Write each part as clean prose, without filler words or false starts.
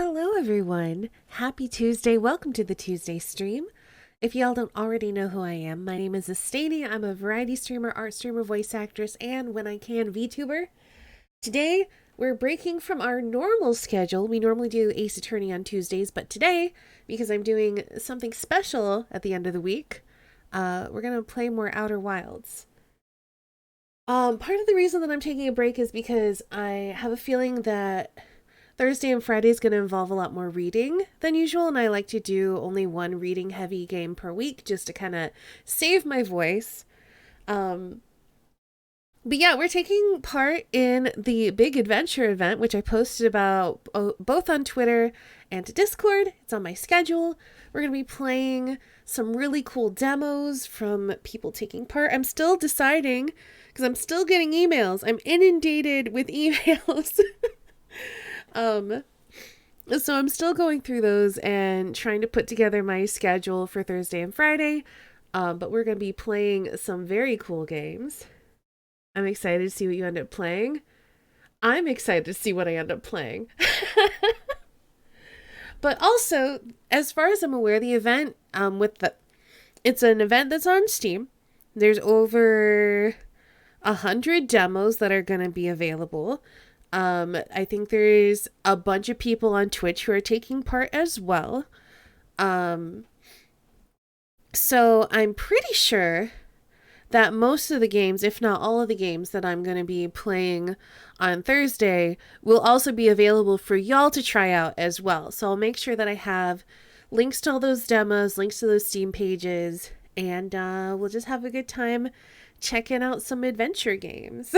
Hello, everyone. Happy Tuesday. Welcome to the Tuesday stream. If y'all don't already know who I am, my name is Estania. I'm a variety streamer, art streamer, voice actress, and when I can, VTuber. Today, we're breaking from our normal schedule. We normally do Ace Attorney on Tuesdays, but today, because I'm doing something special at the end of the week, we're going to play more Outer Wilds. Part of the reason that I'm taking a break is because I have a feeling that Thursday and Friday is going to involve a lot more reading than usual, and I like to do only one reading heavy game per week just to kind of save my voice. But yeah, we're taking part in the Big Adventure event, which I posted about both on Twitter and to Discord. It's on my schedule. We're going to be playing some really cool demos from people taking part. I'm still deciding because I'm still getting emails. I'm inundated with emails. So I'm still going through those and trying to put together my schedule for Thursday and Friday. But we're going to be playing some very cool games. I'm excited to see what you end up playing. I'm excited to see what I end up playing. But also, as far as I'm aware, the event, it's an event that's on Steam. There's over 100 demos that are going to be available. I think there's a bunch of people on Twitch who are taking part as well. So I'm pretty sure that most of the games, if not all of the games that I'm going to be playing on Thursday, will also be available for y'all to try out as well. So I'll make sure that I have links to all those demos, links to those Steam pages, and we'll just have a good time checking out some adventure games.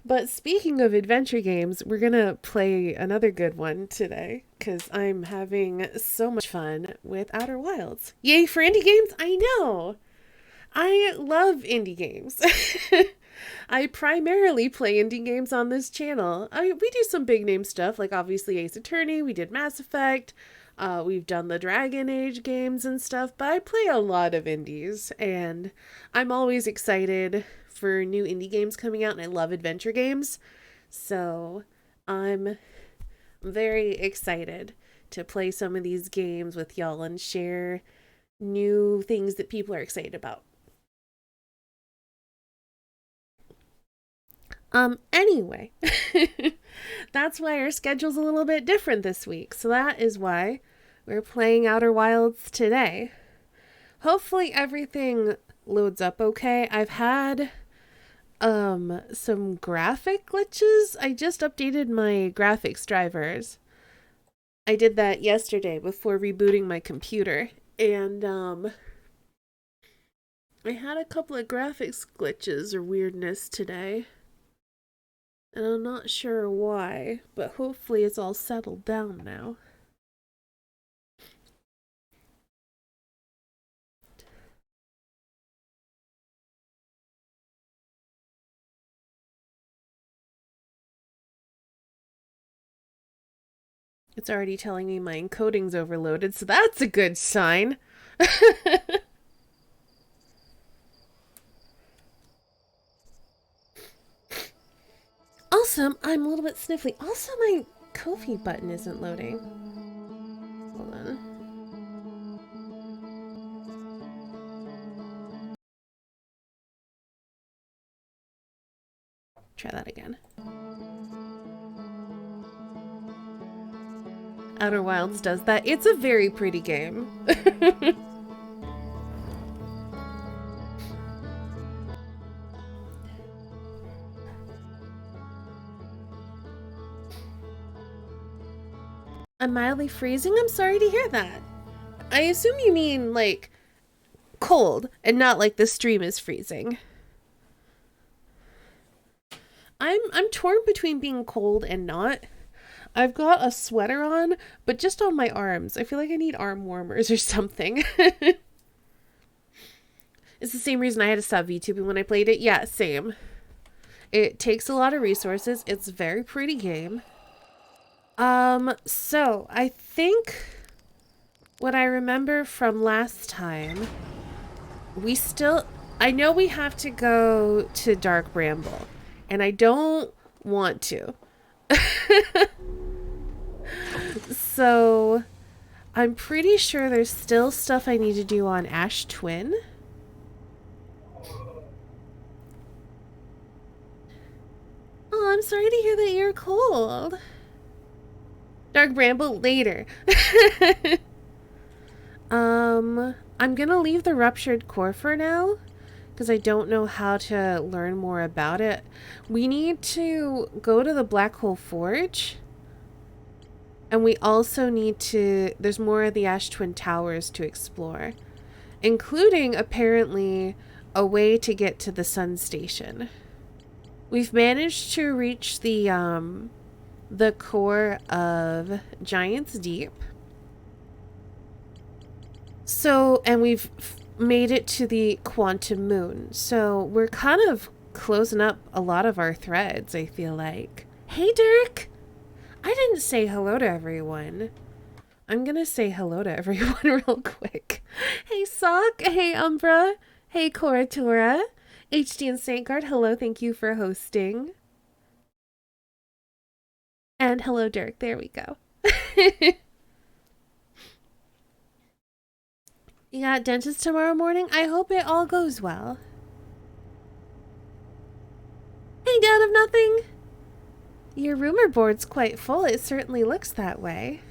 But speaking of adventure games, we're going to play another good one today because I'm having so much fun with Outer Wilds. Yay for indie games? I know! I love indie games. I primarily play indie games on this channel. We do some big name stuff, like obviously Ace Attorney, we did Mass Effect, we've done the Dragon Age games and stuff, but I play a lot of indies, and I'm always excited for new indie games coming out, and I love adventure games, so I'm very excited to play some of these games with y'all and share new things that people are excited about. Anyway, that's why our schedule's a little bit different this week, so that is why we're playing Outer Wilds today. Hopefully everything loads up okay. I've had some graphic glitches. I just updated my graphics drivers. I did that yesterday before rebooting my computer, and I had a couple of graphics glitches or weirdness today, and I'm not sure why, but hopefully it's all settled down now. It's already telling me my encoding's overloaded, so that's a good sign. Also, I'm a little bit sniffly. Also, my Ko-fi button isn't loading. Hold on. Try that again. Outer Wilds does that. It's a very pretty game. I'm mildly freezing? I'm sorry to hear that. I assume you mean, like, cold, and not like the stream is freezing. I'm torn between being cold and not. I've got a sweater on, but just on my arms. I feel like I need arm warmers or something. It's the same reason I had to stop VTubing when I played it. Yeah, same. It takes a lot of resources. It's a very pretty game. So I think what I remember from last time, I know we have to go to Dark Bramble, and I don't want to. So I'm pretty sure there's still stuff I need to do on Ash Twin. Oh, I'm sorry to hear that you're cold. Dark Bramble later. I'm gonna leave the ruptured core for now because I don't know how to learn more about it. We need to go to the Black Hole Forge. And we also need to... There's more of the Ash Twin Towers to explore. Including, apparently, a way to get to the Sun Station. We've managed to reach the core of Giant's Deep. So, and we've made it to the Quantum Moon. So, we're kind of closing up a lot of our threads, I feel like. Hey, Dirk! I didn't say hello to everyone. I'm gonna say hello to everyone real quick. Hey, Sock. Hey, Umbra. Hey, Coratura. HD and Saintguard, hello. Thank you for hosting. And hello, Dirk. There we go. You got dentist tomorrow morning? I hope it all goes well. Hey, Dad of Nothing. Your rumor board's quite full. It certainly looks that way.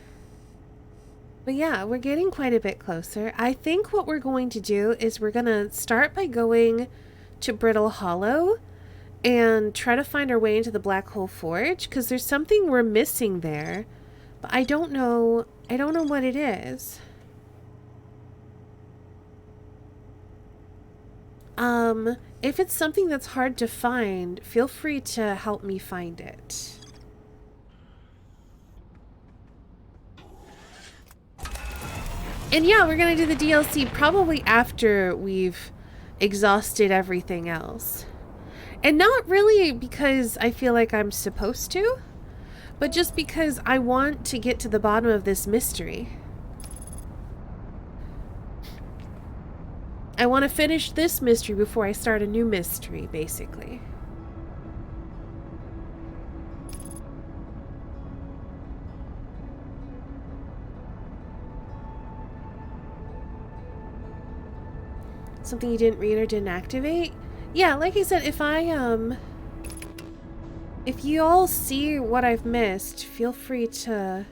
But yeah, we're getting quite a bit closer. I think what we're going to do is we're going to start by going to Brittle Hollow and try to find our way into the Black Hole Forge because there's something we're missing there. But I don't know what it is. If it's something that's hard to find, feel free to help me find it. And yeah, we're gonna do the DLC probably after we've exhausted everything else. And not really because I feel like I'm supposed to, but just because I want to get to the bottom of this mystery. I want to finish this mystery before I start a new mystery, basically. Something you didn't read or didn't activate? Yeah, like I said, if you all see what I've missed, feel free to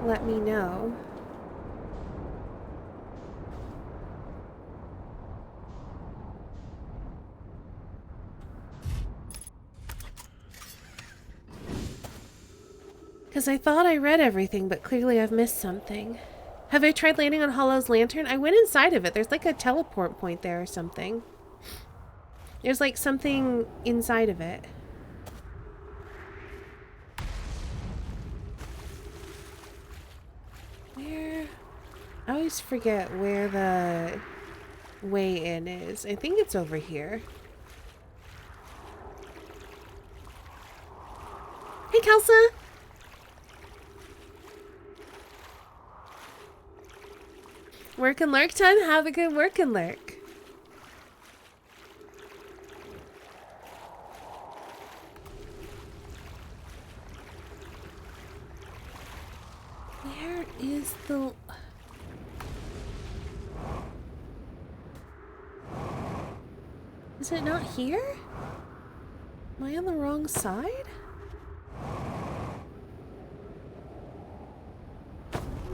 let me know. Because I thought I read everything, but clearly I've missed something. Have I tried landing on Hollow's lantern? I went inside of it. There's like a teleport point there or something. There's like something inside of it. Where? I always forget where the way in is. I think it's over here. Hey, Kelsa! Work and lurk time? Have a good work and lurk. Where is the... Is it not here? Am I on the wrong side?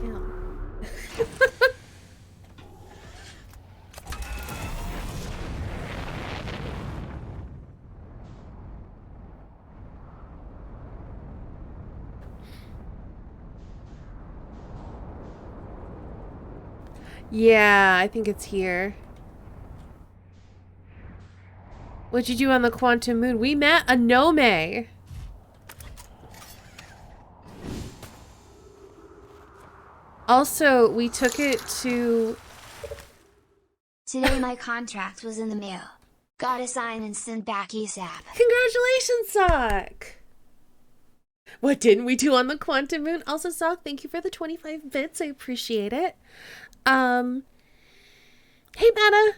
Damn. Yeah, I think it's here. What'd you do on the Quantum Moon? We met a gnome. Also, we took it to... Today my contract was in the mail. Got a sign and sent back ASAP. Congratulations, Sock! What didn't we do on the Quantum Moon? Also, Sock, thank you for the 25 bits. I appreciate it. Hey, Meta!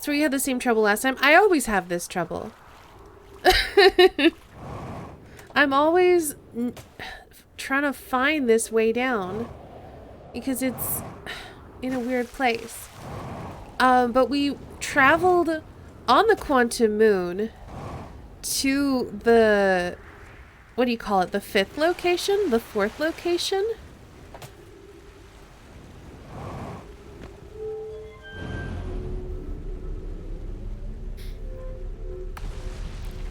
So we had the same trouble last time. I always have this trouble. I'm always trying to find this way down because it's in a weird place. But we traveled on the quantum moon to the, what do you call it? The 5th location? The 4th location?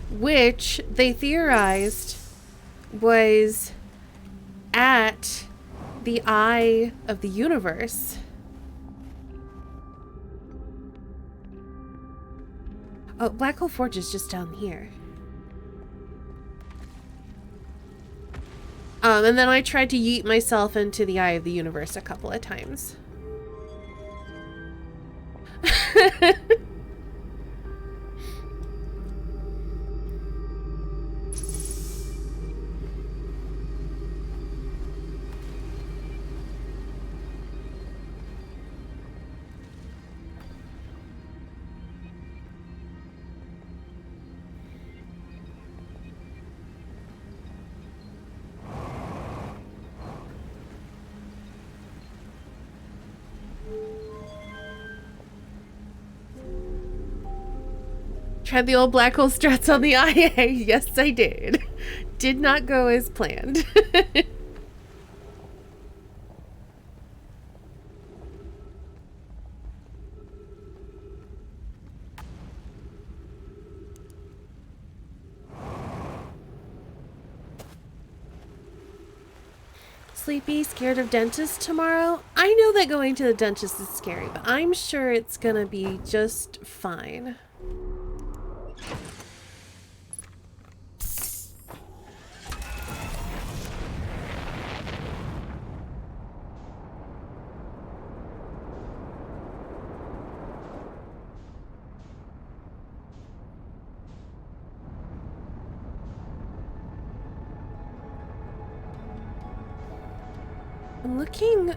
Which they theorized was at the eye of the universe. Oh, Black Hole Forge is just down here. And then I tried to yeet myself into the eye of the universe a couple of times. Tried the old black hole struts on the IA. Yes, I did. Did not go as planned. Sleepy, scared of dentist tomorrow? I know that going to the dentist is scary, but I'm sure it's gonna be just fine. I'm looking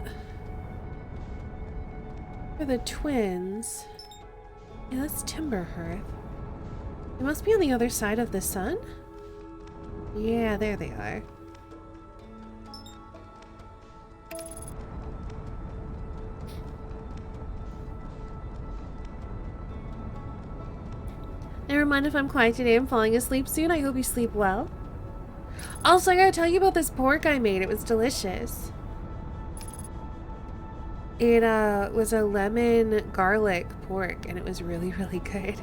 for the twins. Yeah, that's Timberhearth. They must be on the other side of the sun? Yeah, there they are. Never mind if I'm quiet today. I'm falling asleep soon. I hope you sleep well. Also, I gotta tell you about this pork I made. It was delicious. It was a lemon garlic pork, and it was really, really good.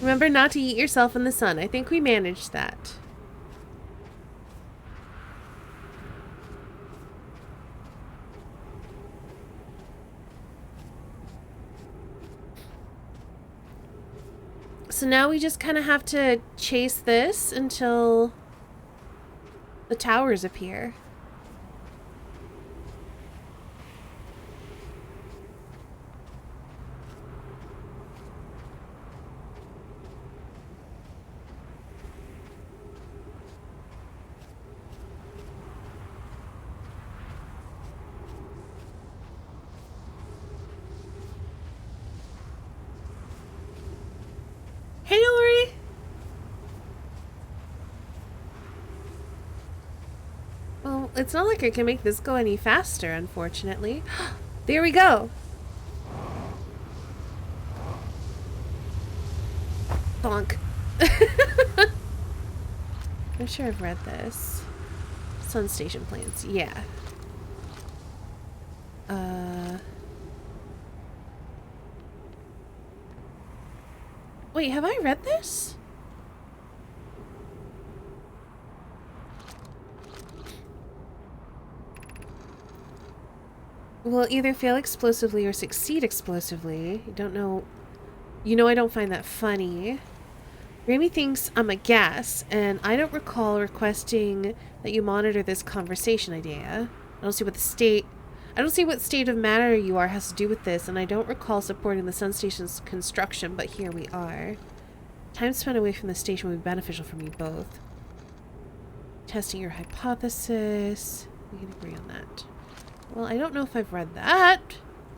Remember not to eat yourself in the sun. I think we managed that. So now we just kind of have to chase this until the towers appear. Hey, Lori! Well, it's not like I can make this go any faster, unfortunately. There we go! Bonk. I'm sure I've read this. Sun station plans, yeah. Wait, have I read this? will either fail explosively or succeed explosively. I don't know. You know, I don't find that funny. Rami thinks I'm a guess, and I don't recall requesting that you monitor this conversation idea. I don't see what state of matter you are has to do with this, and I don't recall supporting the sun station's construction, but here we are. Time spent away from the station would be beneficial for me both. Testing your hypothesis. We can agree on that. Well, I don't know if I've read that.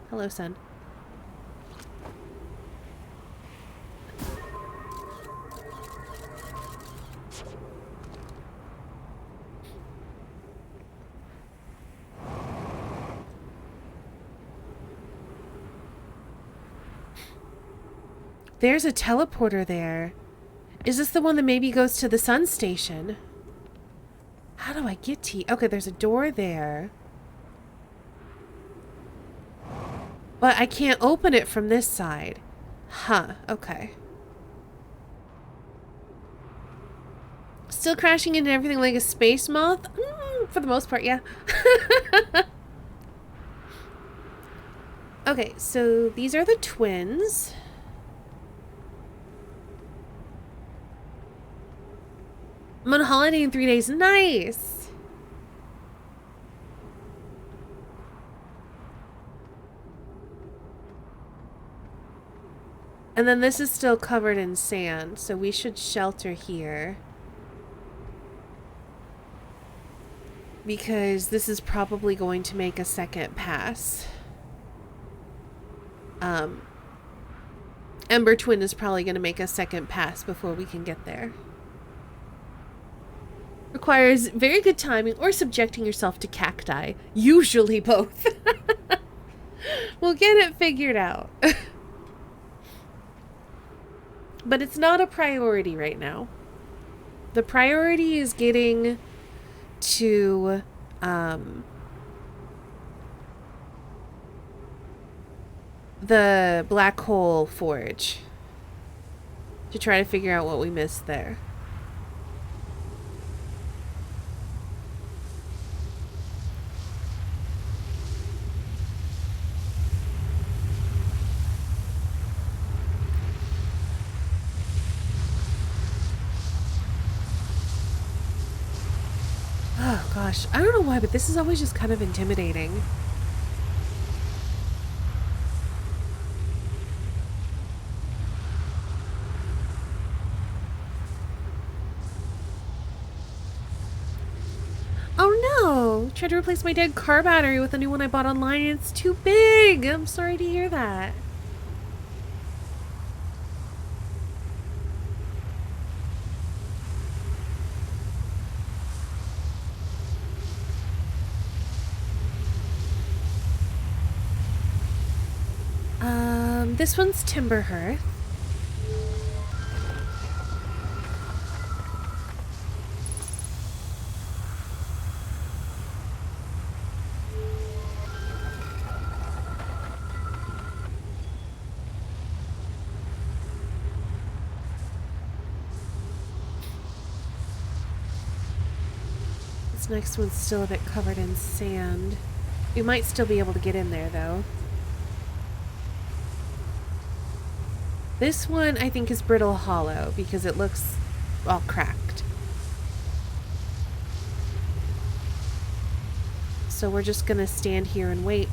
Hello, son. There's a teleporter there. Is this the one that maybe goes to the sun station? How do I get to you? Okay, there's a door there. But I can't open it from this side. Huh, okay. Still crashing into everything like a space moth? For the most part, yeah. Okay, so these are the twins. I'm on holiday in 3 days. Nice! And then this is still covered in sand, so we should shelter here. Because this is probably going to make a second pass. Ember Twin is probably going to make a second pass before we can get there. Requires very good timing or subjecting yourself to cacti. Usually both. We'll get it figured out. But it's not a priority right now. The priority is getting to the black hole forge to try to figure out what we missed there. Oh gosh, I don't know why, but this is always just kind of intimidating. Oh no! Tried to replace my dead car battery with a new one I bought online and it's too big! I'm sorry to hear that. This one's Timber Hearth. This next one's still a bit covered in sand. We might still be able to get in there, though. This one, I think, is Brittle Hollow because it looks all cracked. So we're just gonna stand here and wait.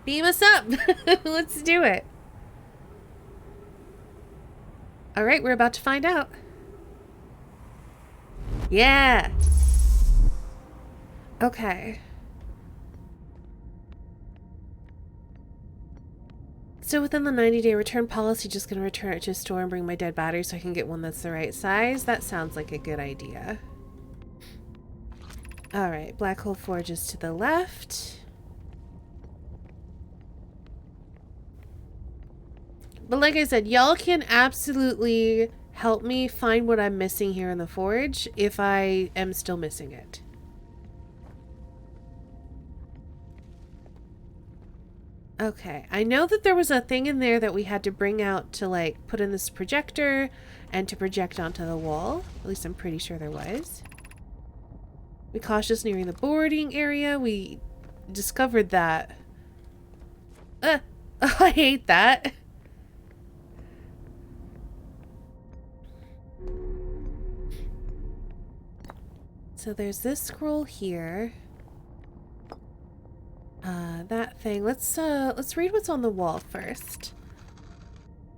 Beam us up! Let's do it. Alright, we're about to find out. Yeah! Okay. So within the 90-day return policy, just gonna return it to a store and bring my dead battery so I can get one that's the right size? That sounds like a good idea. Alright, Black Hole Forge is to the left. But like I said, y'all can absolutely help me find what I'm missing here in the forge if I am still missing it. Okay, I know that there was a thing in there that we had to bring out to like put in this projector and to project onto the wall. At least I'm pretty sure there was. Be cautious nearing the boarding area. We discovered that. I hate that. So there's this scroll here. That thing. Let's read what's on the wall first.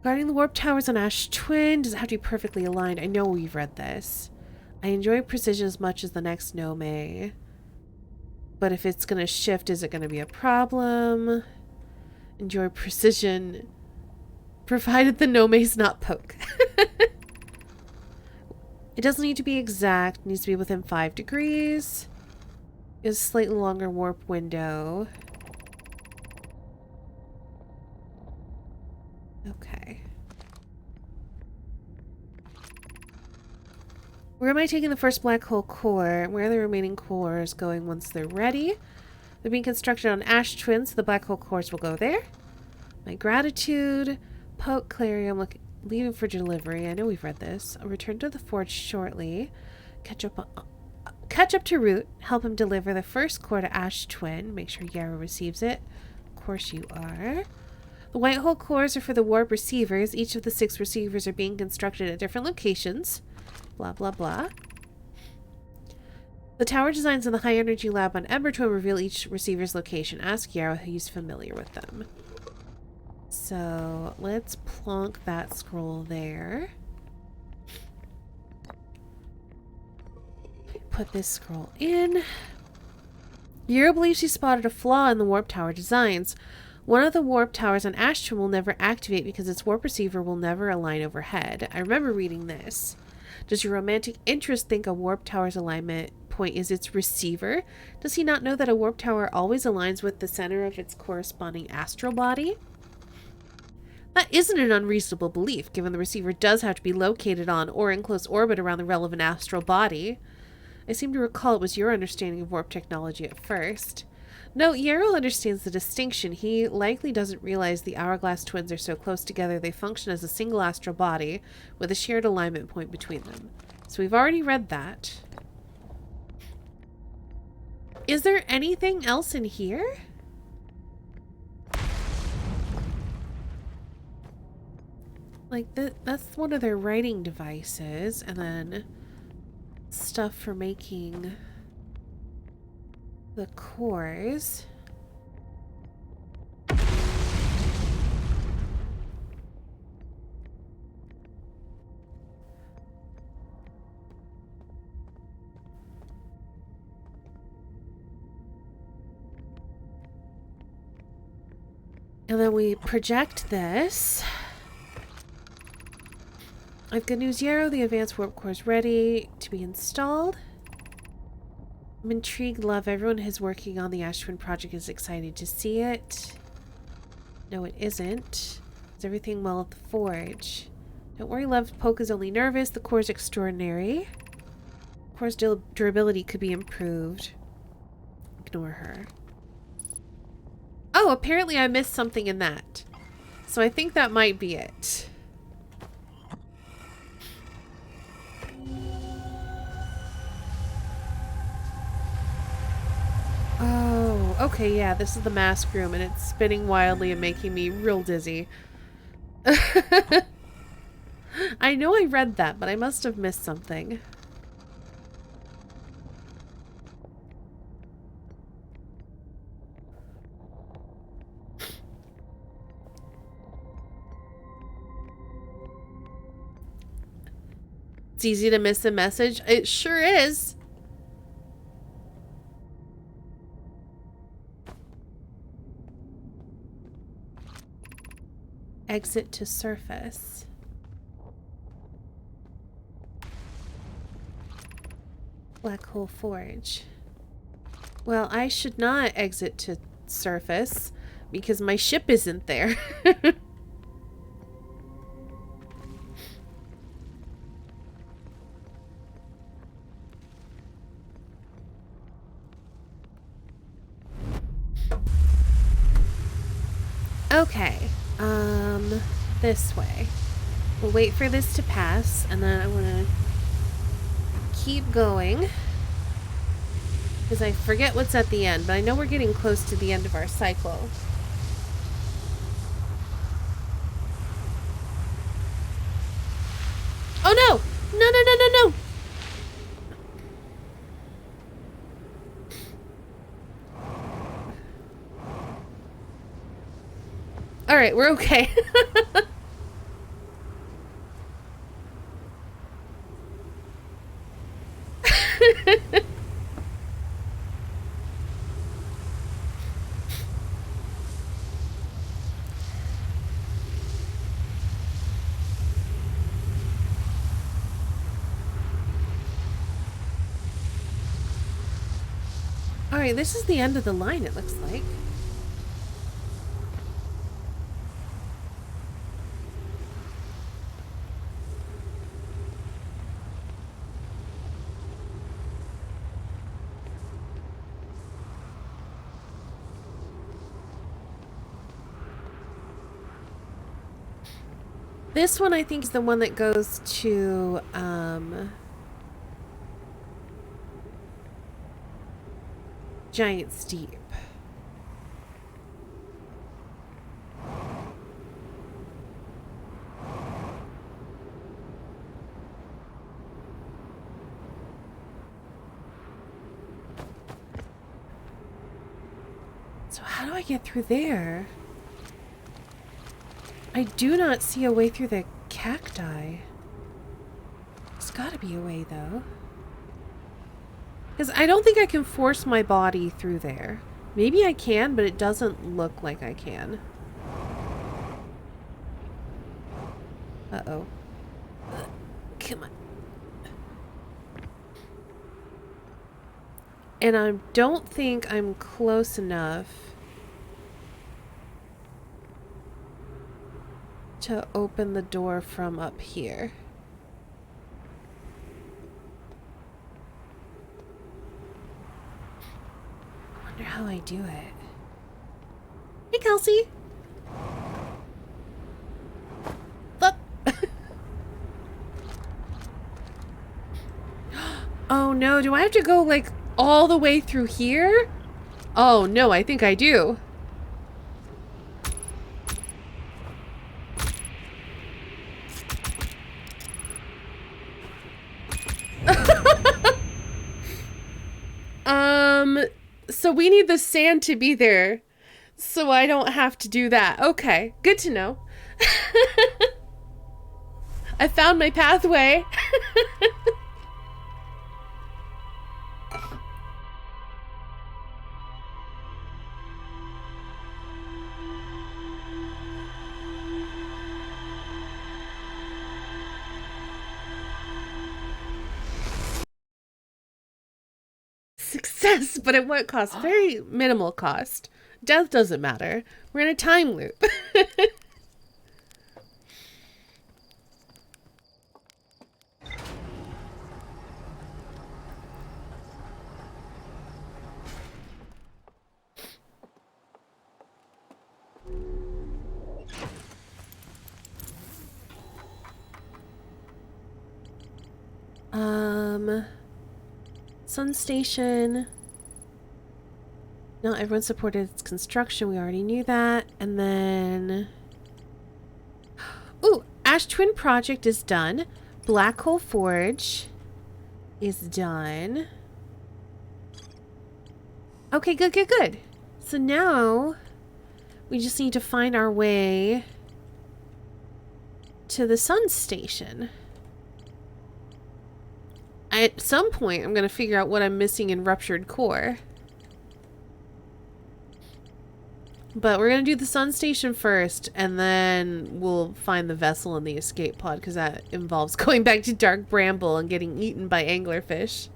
Guarding the warp towers on Ash Twin. Does it have to be perfectly aligned? I know we've read this. I enjoy precision as much as the next Nome. But if it's gonna shift, is it gonna be a problem? Enjoy precision. Provided the Nome's not poke. It doesn't need to be exact. It needs to be within 5 degrees. Is slightly longer warp window. Okay. Where am I taking the first black hole core? Where are the remaining cores going once they're ready? They're being constructed on Ash Twin, so the black hole cores will go there. My gratitude. Poke Clarium leaving for delivery. I know we've read this. I'll return to the forge shortly. Catch up to Root. Help him deliver the first core to Ash Twin. Make sure Yarrow receives it. Of course you are. The white hole cores are for the warp receivers. Each of the 6 receivers are being constructed at different locations. Blah, blah, blah. The tower designs in the high energy lab on Embertwin reveal each receiver's location. Ask Yarrow, who's familiar with them. So let's plonk that scroll there. Put this scroll in. Yarrow believes she spotted a flaw in the warp tower designs. One of the warp towers on Ash Twin will never activate because its warp receiver will never align overhead. I remember reading this. Does your romantic interest think a warp tower's alignment point is its receiver? Does he not know that a warp tower always aligns with the center of its corresponding astral body? That isn't an unreasonable belief, given the receiver does have to be located on or in close orbit around the relevant astral body. I seem to recall it was your understanding of warp technology at first. No, Yarrow understands the distinction. He likely doesn't realize the hourglass twins are so close together they function as a single astral body with a shared alignment point between them. So we've already read that. Is there anything else in here? Like, that's one of their writing devices, and then stuff for making the cores. And then we project this. I've good news, Yarrow. The advanced warp core is ready to be installed. I'm intrigued, love. Everyone who's working on the Ash Twin project is excited to see it. No, it isn't. Is everything well at the forge? Don't worry, love. Poke is only nervous. The core is extraordinary. Core's durability could be improved. Ignore her. Oh, apparently I missed something in that. So I think that might be it. Oh, okay, yeah, this is the mask room, and it's spinning wildly and making me real dizzy. I know I read that, but I must have missed something. It's easy to miss a message. It sure is. Exit to surface. Black hole forge. Well, I should not exit to surface because my ship isn't there. Okay. This way. We'll wait for this to pass, and then I want to keep going. Because I forget what's at the end, but I know we're getting close to the end of our cycle. Oh no! No, no, no, no, no! Alright, we're okay. Alright, this is the end of the line, it looks like. This one, I think, is the one that goes to, Giant's Deep. So how do I get through there? I do not see a way through the cacti. There's gotta be a way, though. Because I don't think I can force my body through there. Maybe I can, but it doesn't look like I can. Uh-oh. Come on. And I don't think I'm close enough to open the door from up here. I wonder how I do it. Hey, Kelsey! Look! Oh no, do I have to go like all the way through here? Oh no, I think I do. So we need the sand to be there so I don't have to do that. Okay, good to know. I found my pathway. Success, but at what cost? Very minimal cost. Death doesn't matter. We're in a time loop. Sun Station. No, everyone supported its construction. We already knew that. And then... Ooh, Ash Twin Project is done. Black Hole Forge is done. Okay, good, good, good. So now we just need to find our way to the Sun Station. At some point, I'm going to figure out what I'm missing in Ruptured Core. But we're going to do the Sun Station first, and then we'll find the vessel and the escape pod, because that involves going back to Dark Bramble and getting eaten by anglerfish.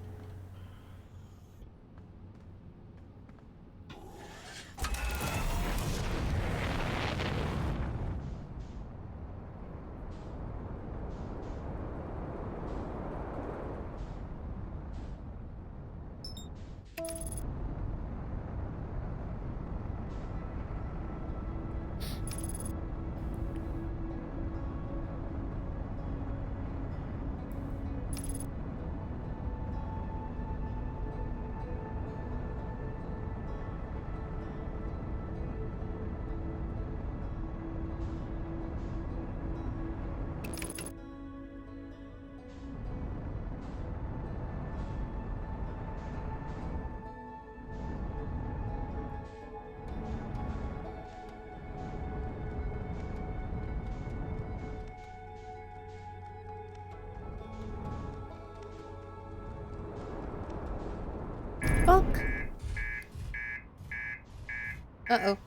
Uh-oh.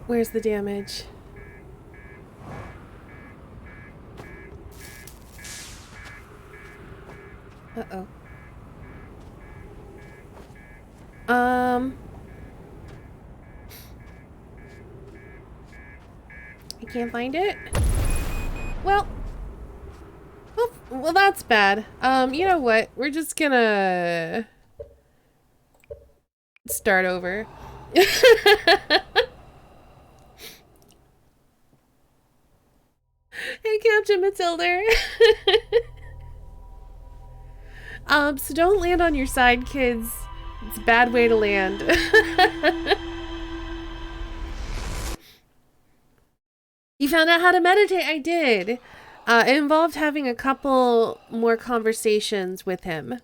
Where's the damage? Uh-oh. I can't find it? Well, that's bad. You know what? We're just gonna start over. Hey, Captain Matilda. So don't land on your side, kids. It's a bad way to land. You found out how to meditate? I did. It involved having a couple more conversations with him.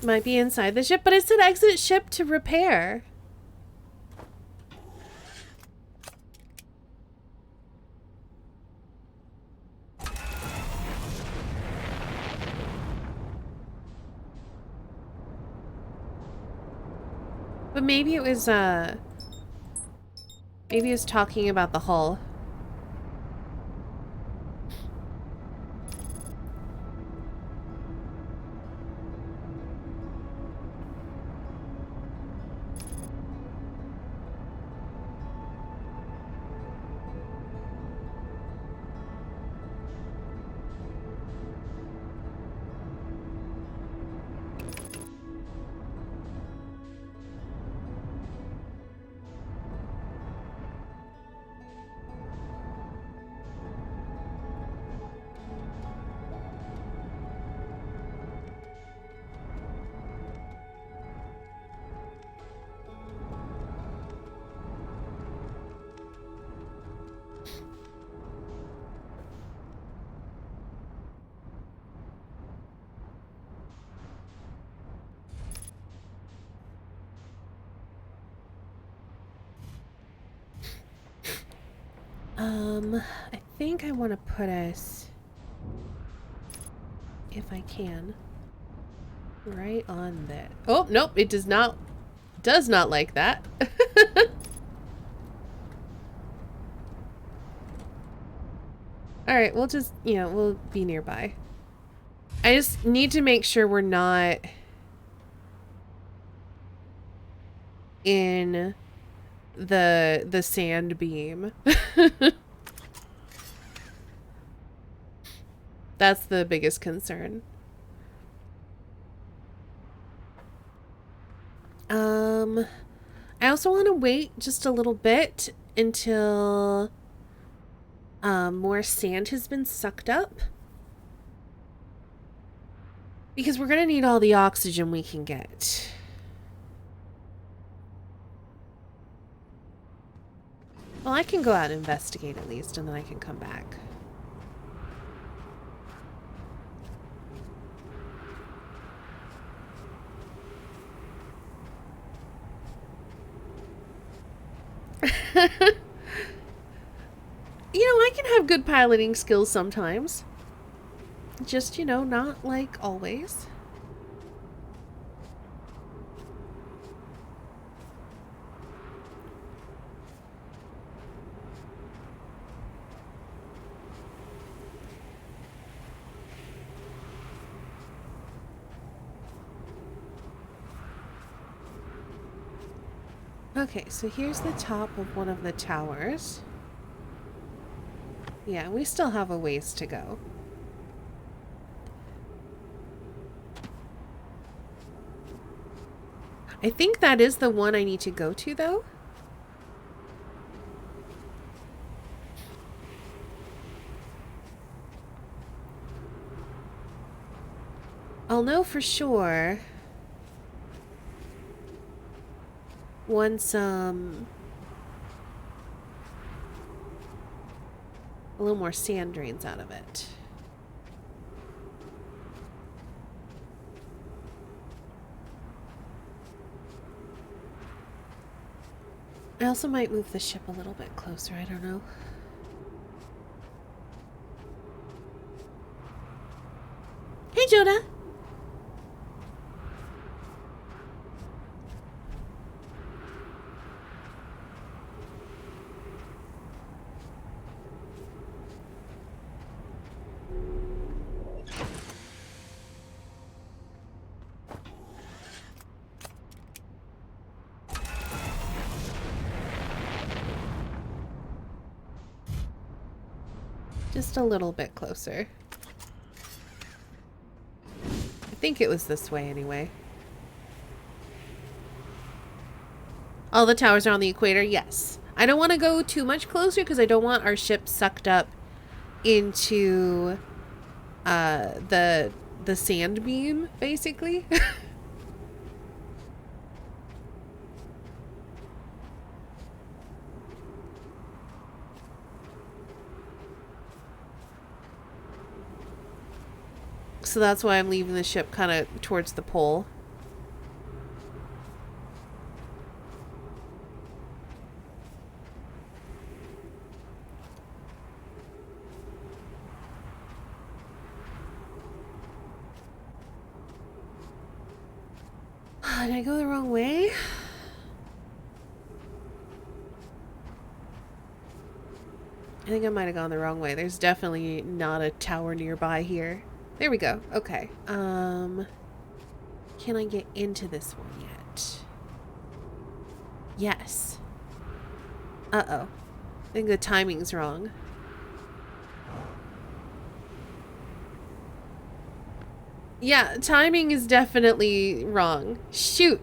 Might be inside the ship, but it said exit ship to repair. But maybe it was talking about the hull. I think I want to put us, if I can, right on that. Oh, nope, it does not like that. Alright, we'll just, we'll be nearby. I just need to make sure we're not in the sand beam. That's the biggest concern. I also want to wait just a little bit until more sand has been sucked up. Because we're going to need all the oxygen we can get. Well, I can go out and investigate at least, and then I can come back. I can have good piloting skills sometimes. Just, not like always. Okay, so here's the top of one of the towers. Yeah, we still have a ways to go. I think that is the one I need to go to, though. I'll know for sure once, a little more sand drains out of it. I also might move the ship a little bit closer, I don't know. Hey, Jonah! Just a little bit closer. I think it was this way anyway. All the towers are on the equator? Yes. I don't want to go too much closer because I don't want our ship sucked up into the sand beam, basically. So that's why I'm leaving the ship kind of towards the pole. Did I go the wrong way? I think I might have gone the wrong way. There's definitely not a tower nearby here. There we go. Okay. Can I get into this one yet? Yes. Uh-oh. I think the timing's wrong. Yeah, timing is definitely wrong. Shoot.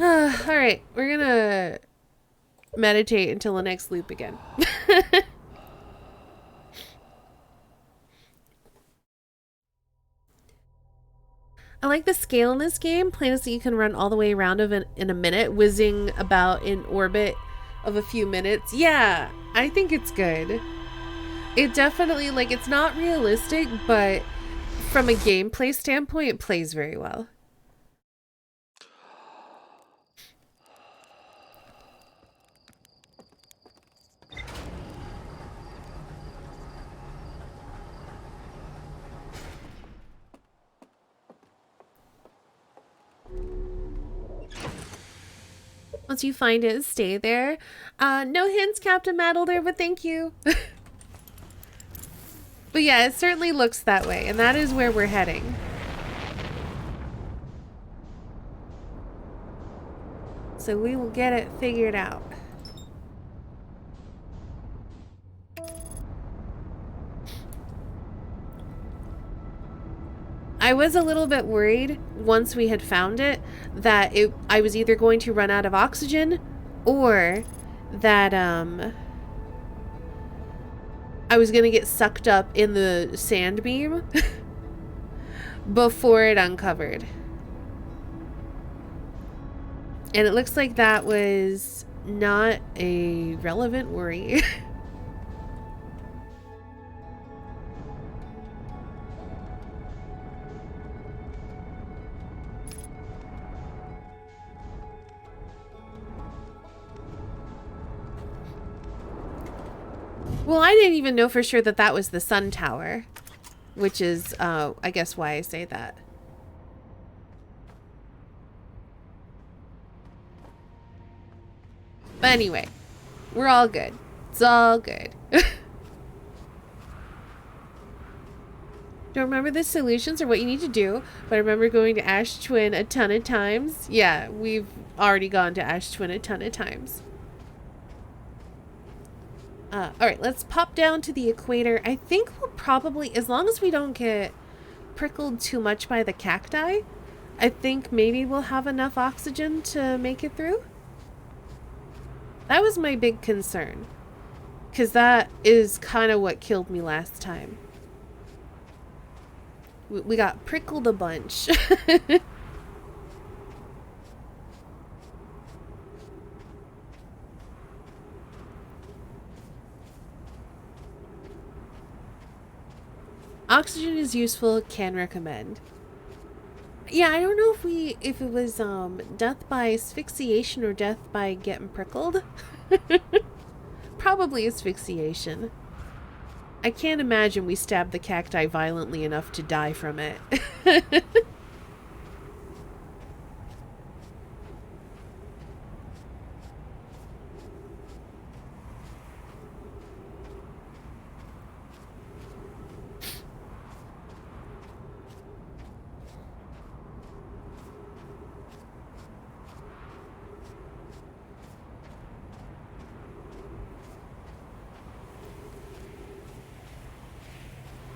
Alright, we're gonna meditate until the next loop again. I like the scale in this game. Planets that you can run all the way around in a minute, whizzing about in orbit of a few minutes. Yeah, I think it's good. It definitely, like, it's not realistic, but from a gameplay standpoint, it plays very well. Once you find it, stay there. No hints, Captain Maddalder, but thank you. But yeah, it certainly looks that way, and that is where we're heading. So we will get it figured out. I was a little bit worried once we had found it that I was either going to run out of oxygen or that I was going to get sucked up in the sand beam before it uncovered. And it looks like that was not a relevant worry. Well, I didn't even know for sure that that was the sun tower, which is, I guess why I say that. But anyway, we're all good. It's all good. Don't remember the solutions or what you need to do, but I remember going to Ash Twin a ton of times. Yeah, we've already gone to Ash Twin a ton of times. Alright, let's pop down to the equator. I think we'll probably, as long as we don't get prickled too much by the cacti, I think maybe we'll have enough oxygen to make it through. That was my big concern, because that is kind of what killed me last time. We got prickled a bunch. Oxygen is useful, can recommend. Yeah, I don't know if it was death by asphyxiation or death by getting prickled. Probably asphyxiation. I can't imagine we stabbed the cacti violently enough to die from it.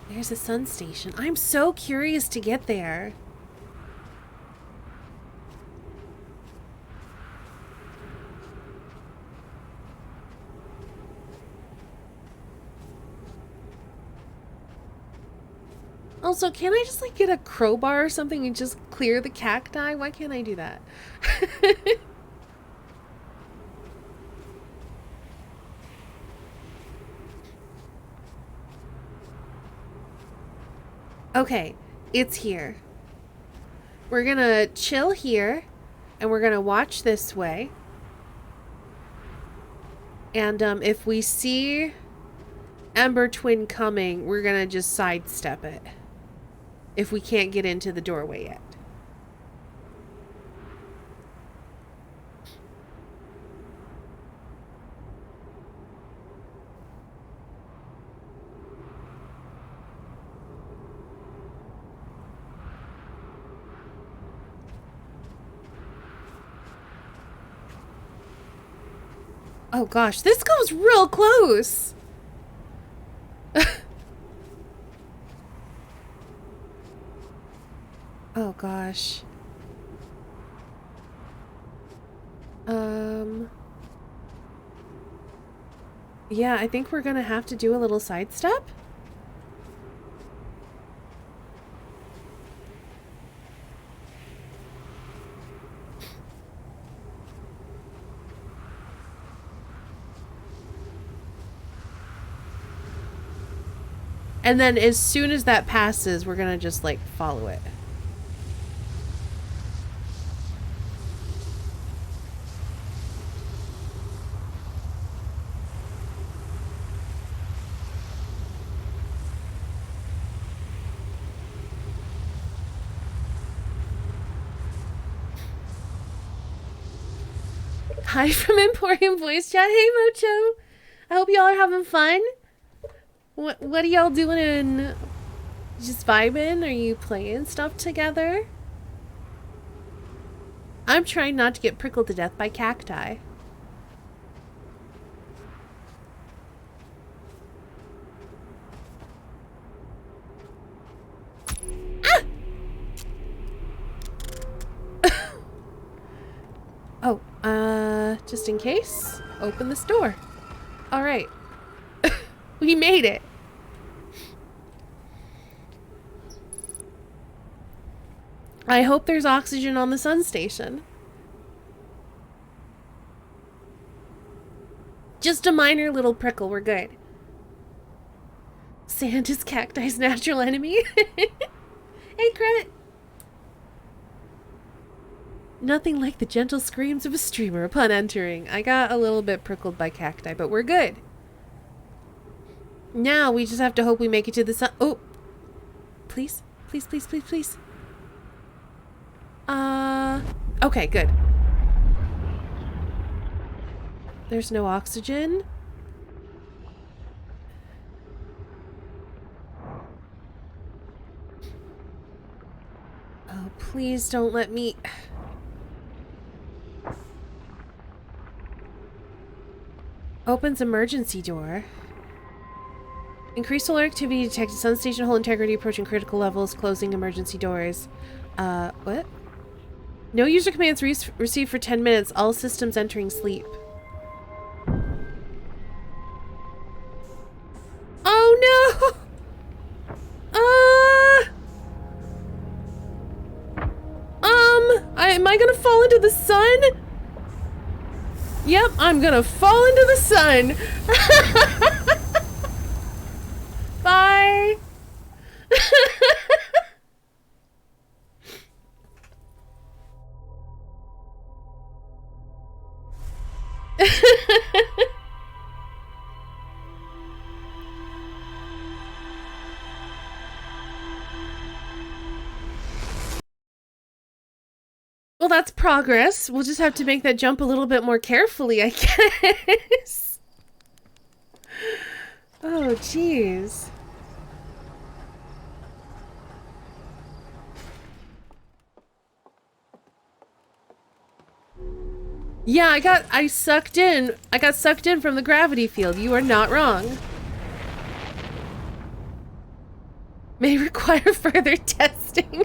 There's a sun station. I'm so curious to get there. Also, can I just like get a crowbar or something and just clear the cacti? Why can't I do that? Okay, it's here. We're gonna chill here, and we're gonna watch this way. And if we see Ember Twin coming, we're gonna just sidestep it. If we can't get into the doorway yet. Oh gosh, this goes real close. Oh gosh. Yeah, I think we're gonna have to do a little sidestep. And then as soon as that passes, we're gonna just like follow it. Hi from Emporium Voice Chat. Hey Mocho. I hope y'all are having fun. What are y'all doing? Just vibing? Are you playing stuff together? I'm trying not to get prickled to death by cacti. Ah! Oh, just in case, open this door. All right. We made it. I hope there's oxygen on the sun station. Just a minor little prickle, we're good. Sand is cacti's natural enemy. Hey, Crit. Nothing like the gentle screams of a streamer upon entering. I got a little bit prickled by cacti, but we're good. Now we just have to hope we make it to the sun. Oh, please, please, please, please, please. Okay, good. There's no oxygen. Oh, please don't let me... Opens emergency door. Increased solar activity detected. Sun station hull integrity approaching critical levels. Closing emergency doors. What? No user commands received for 10 minutes. All systems entering sleep. Oh no! Am I gonna fall into the sun? Yep, I'm gonna fall into the sun. Bye. Well, that's progress. We'll just have to make that jump a little bit more carefully, I guess. Oh, jeez. Yeah, I got sucked in from the gravity field. You are not wrong. May require further testing.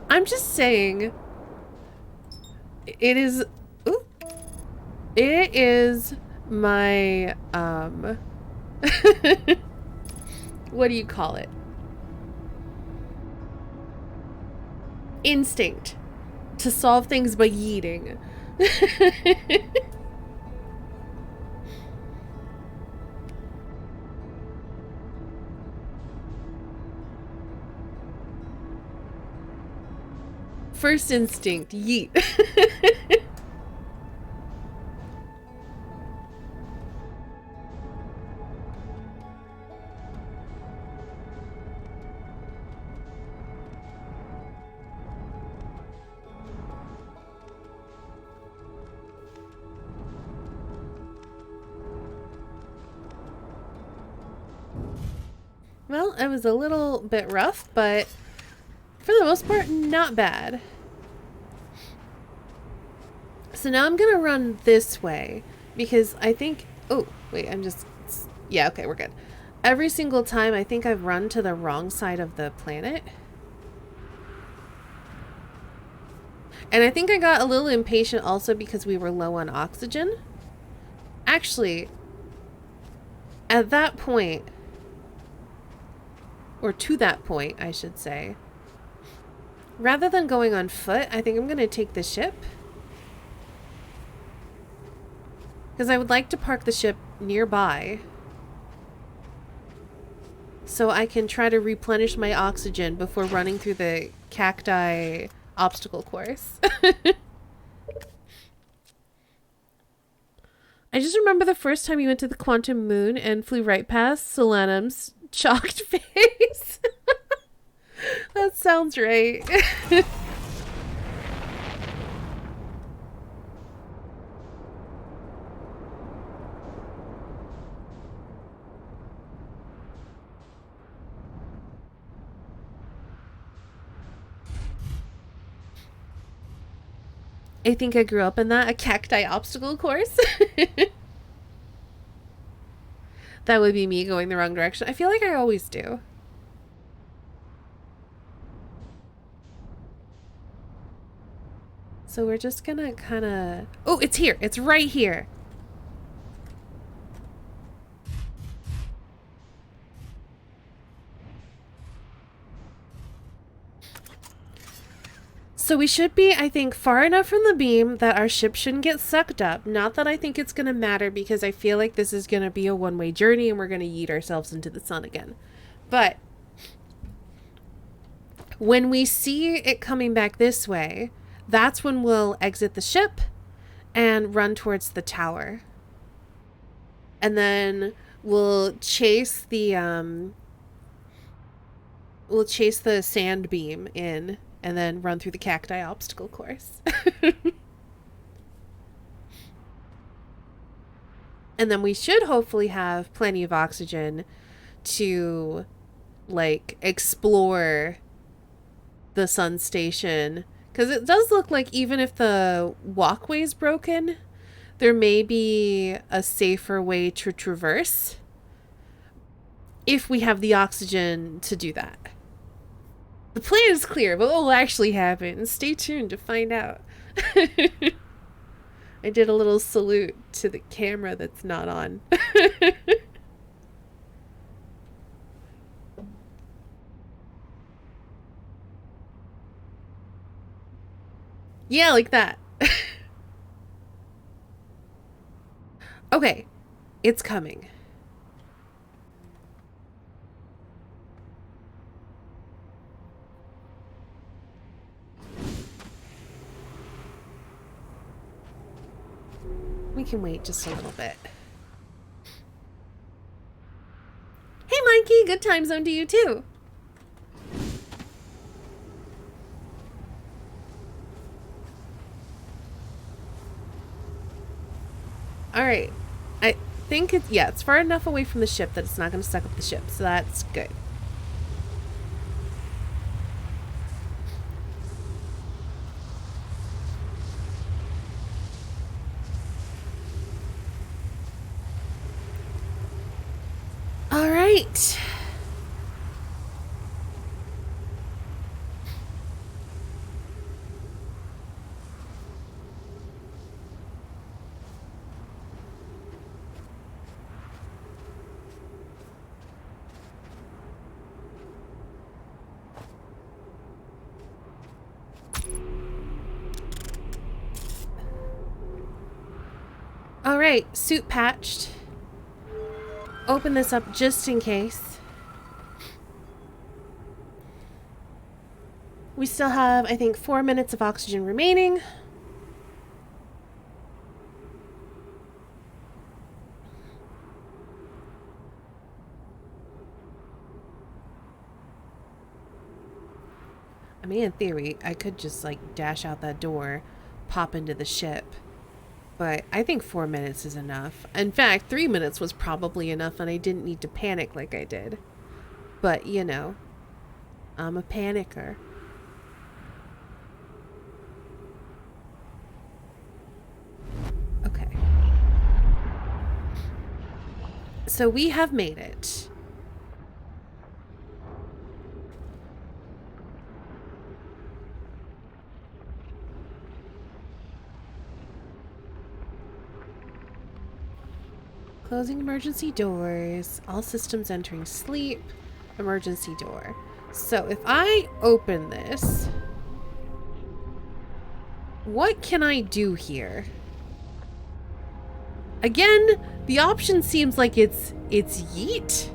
I'm just saying. It is. Ooh, it is my what do you call it? Instinct to solve things by yeeting. First instinct, yeet. Well, it was a little bit rough, but for the most part, not bad. So now I'm gonna run this way because I think, oh, wait, yeah, okay, we're good. Every single time I think I've run to the wrong side of the planet. And I think I got a little impatient also because we were low on oxygen. Actually, at that point, or to that point, I should say, rather than going on foot, I think I'm going to take the ship. Because I would like to park the ship nearby so I can try to replenish my oxygen before running through the cacti obstacle course. I just remember the first time you went to the quantum moon and flew right past Solanum's shocked face. That sounds right. I think I grew up in that, a cacti obstacle course. That would be me going the wrong direction. I feel like I always do. So we're just gonna kind of... Oh, it's here. It's right here. So we should be, I think, far enough from the beam that our ship shouldn't get sucked up. Not that I think it's going to matter because I feel like this is going to be a one-way journey and we're going to yeet ourselves into the sun again. But when we see it coming back this way, that's when we'll exit the ship and run towards the tower. And then we'll chase the sand beam in and then run through the cacti obstacle course. And then we should hopefully have plenty of oxygen to, like, explore the sun station. Because it does look like even if the walkway's broken, there may be a safer way to traverse if we have the oxygen to do that. The plan is clear, but what will actually happen? Stay tuned to find out. I did a little salute to the camera that's not on. Yeah, like that. Okay, it's coming. We can wait just a little bit. Hey, Mikey, good time zone to you too. All right. I think it's far enough away from the ship that it's not going to suck up the ship, so that's good. All right. All right, suit patched. Open this up just in case. We still have, I think, 4 minutes of oxygen remaining. I mean, in theory, I could just, like, dash out that door, pop into the ship. But I think 4 minutes is enough. In fact, 3 minutes was probably enough and I didn't need to panic like I did. But, you know, I'm a panicker. Okay. So we have made it. Closing emergency doors. All systems entering sleep. Emergency door. So if I open this, what can I do here? Again, the option seems like it's yeet.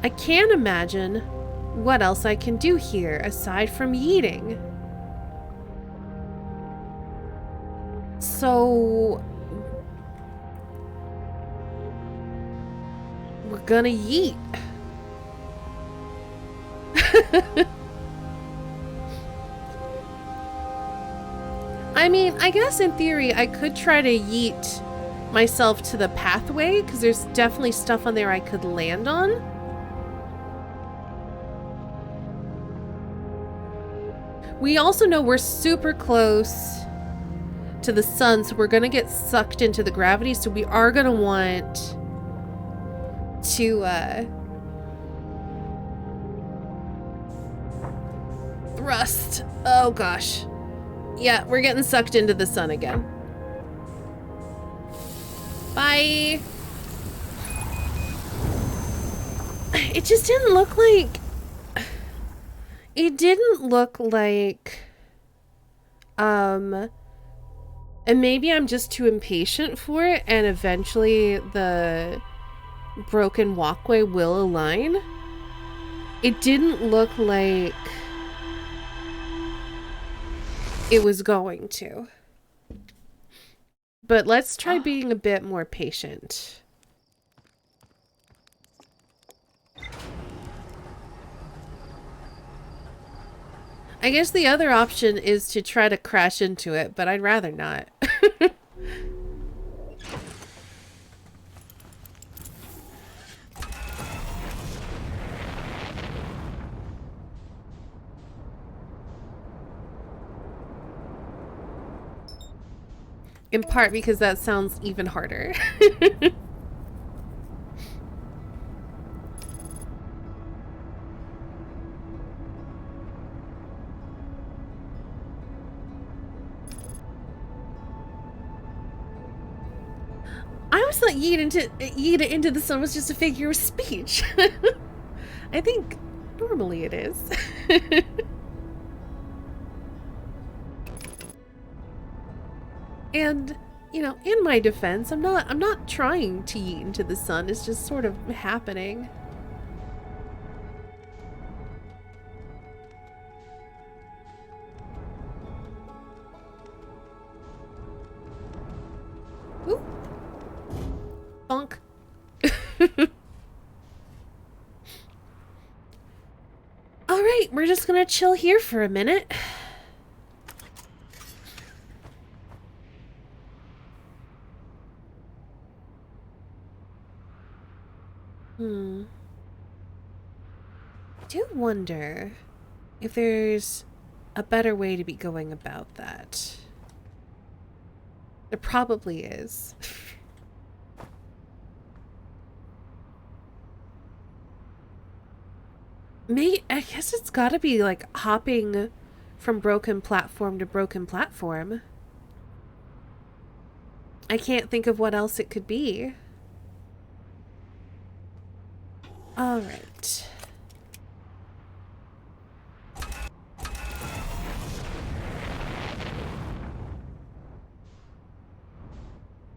I can't imagine what else I can do here aside from yeeting. So we're gonna yeet. I mean, I guess in theory I could try to yeet myself to the pathway because there's definitely stuff on there I could land on. We also know we're super close to the sun, so we're gonna get sucked into the gravity, so we are gonna want to thrust. Oh gosh. Yeah, we're getting sucked into the sun again. Bye. It just didn't look like... It didn't look like... And maybe I'm just too impatient for it, and eventually the broken walkway will align. It didn't look like it was going to. But let's try being a bit more patient. I guess the other option is to try to crash into it, but I'd rather not. In part because that sounds even harder. I always thought yeet into the sun was just a figure of speech. I think normally it is. And, you know, in my defense, I'm not trying to yeet into the sun. It's just sort of happening. All right, we're just gonna chill here for a minute. I do wonder if there's a better way to be going about that. There probably is. I guess it's gotta be like hopping from broken platform to broken platform. I can't think of what else it could be. Alright.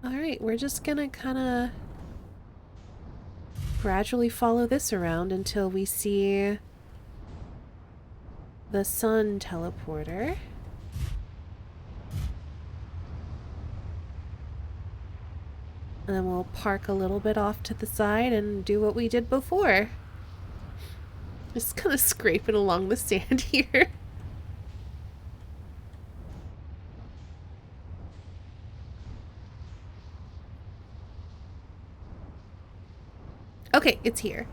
Alright, we're just gonna kinda gradually follow this around until we see the sun teleporter. And then we'll park a little bit off to the side and do what we did before. Just kind of scraping along the sand here. Okay, it's here.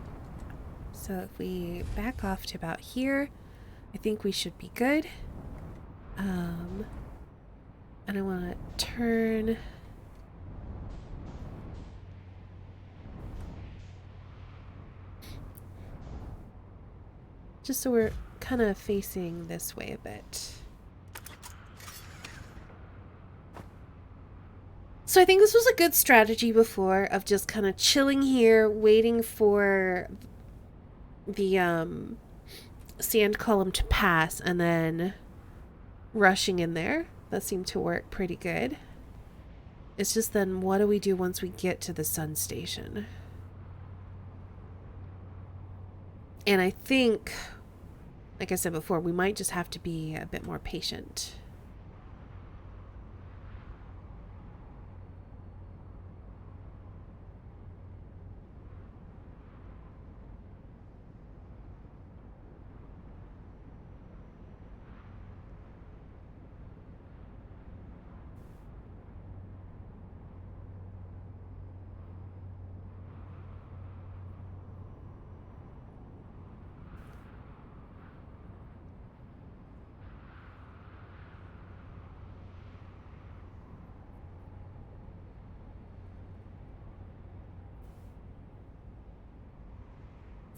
So if we back off to about here, I think we should be good. And I want to turn... just so we're kind of facing this way a bit. So I think this was a good strategy before of just kind of chilling here, waiting for the sand column to pass and then rushing in there. That seemed to work pretty good. It's just then what do we do once we get to the sun station? And I think, like I said before, we might just have to be a bit more patient.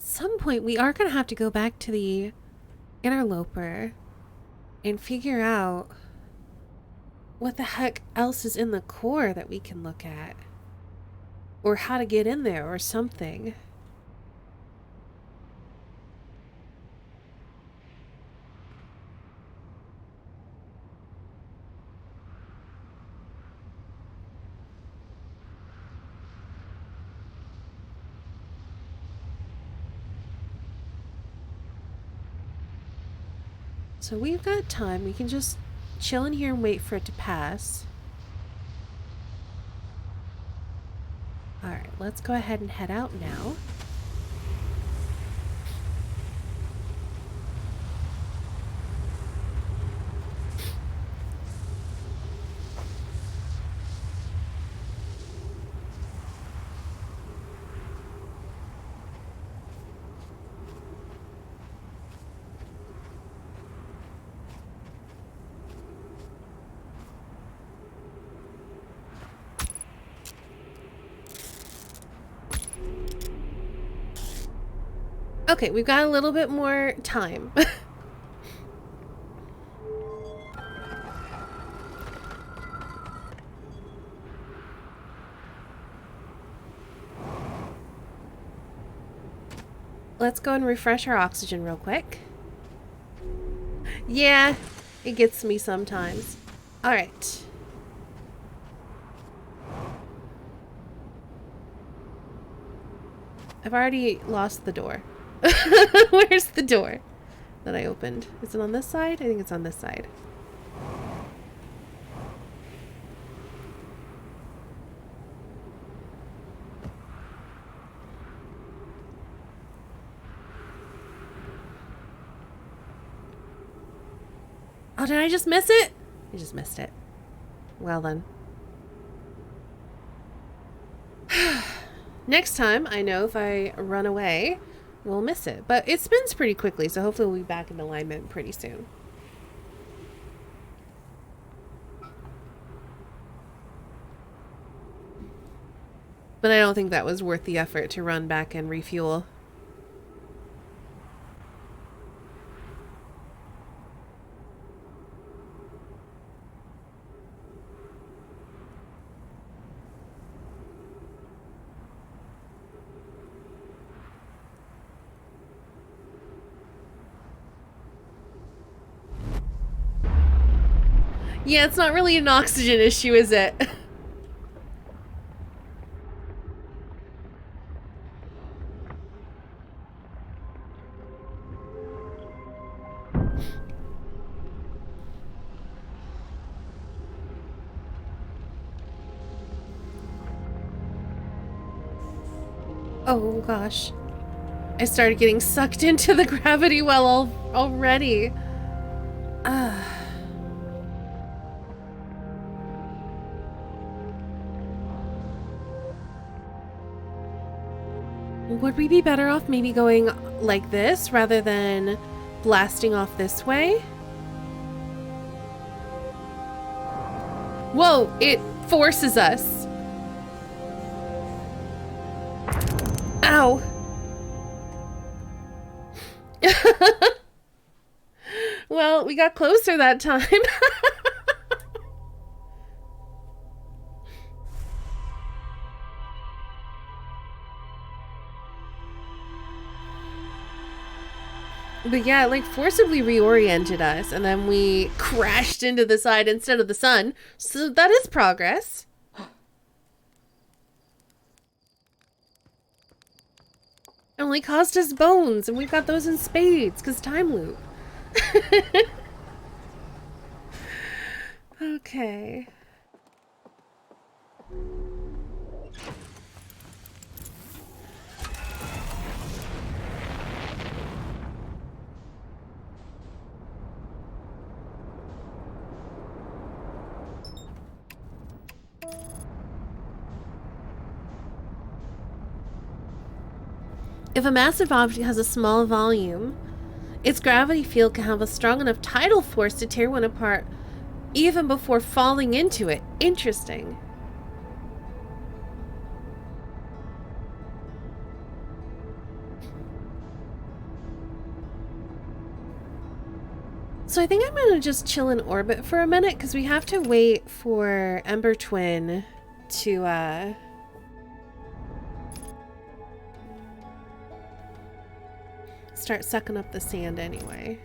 Some point we are going to have to go back to the interloper and figure out what the heck else is in the core that we can look at, or how to get in there or something. So we've got time. We can just chill in here and wait for it to pass. Alright, let's go ahead and head out now. Okay, we've got a little bit more time. Let's go and refresh our oxygen real quick. Yeah, it gets me sometimes. Alright. I've already lost the door. Where's the door that I opened? Is it on this side? I think it's on this side. Oh, did I just miss it? I just missed it. Well then. Next time, I know if I run away, we'll miss it. But it spins pretty quickly, so hopefully we'll be back in alignment pretty soon. But I don't think that was worth the effort to run back and refuel. Yeah, it's not really an oxygen issue, is it? Oh gosh. I started getting sucked into the gravity well already. Would we be better off maybe going like this rather than blasting off this way? Whoa, it forces us. Ow. Well, we got closer that time. But yeah, it like forcibly reoriented us, and then we crashed into the side instead of the sun. So that is progress. It only cost us bones, and we've got those in spades, because time loop. Okay. If a massive object has a small volume, its gravity field can have a strong enough tidal force to tear one apart even before falling into it. Interesting. So I think I'm going to just chill in orbit for a minute because we have to wait for Ember Twin to start sucking up the sand anyway.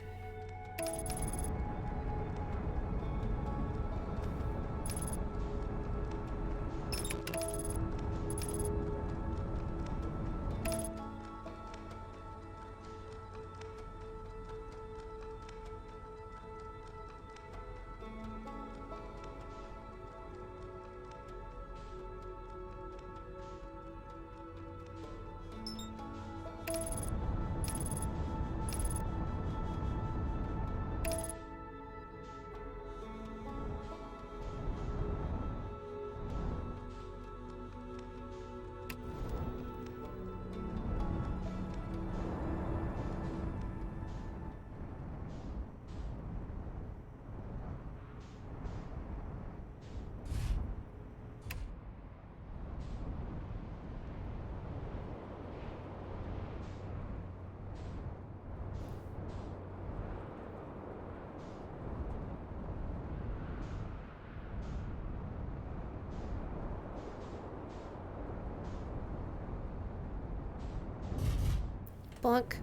Bonk.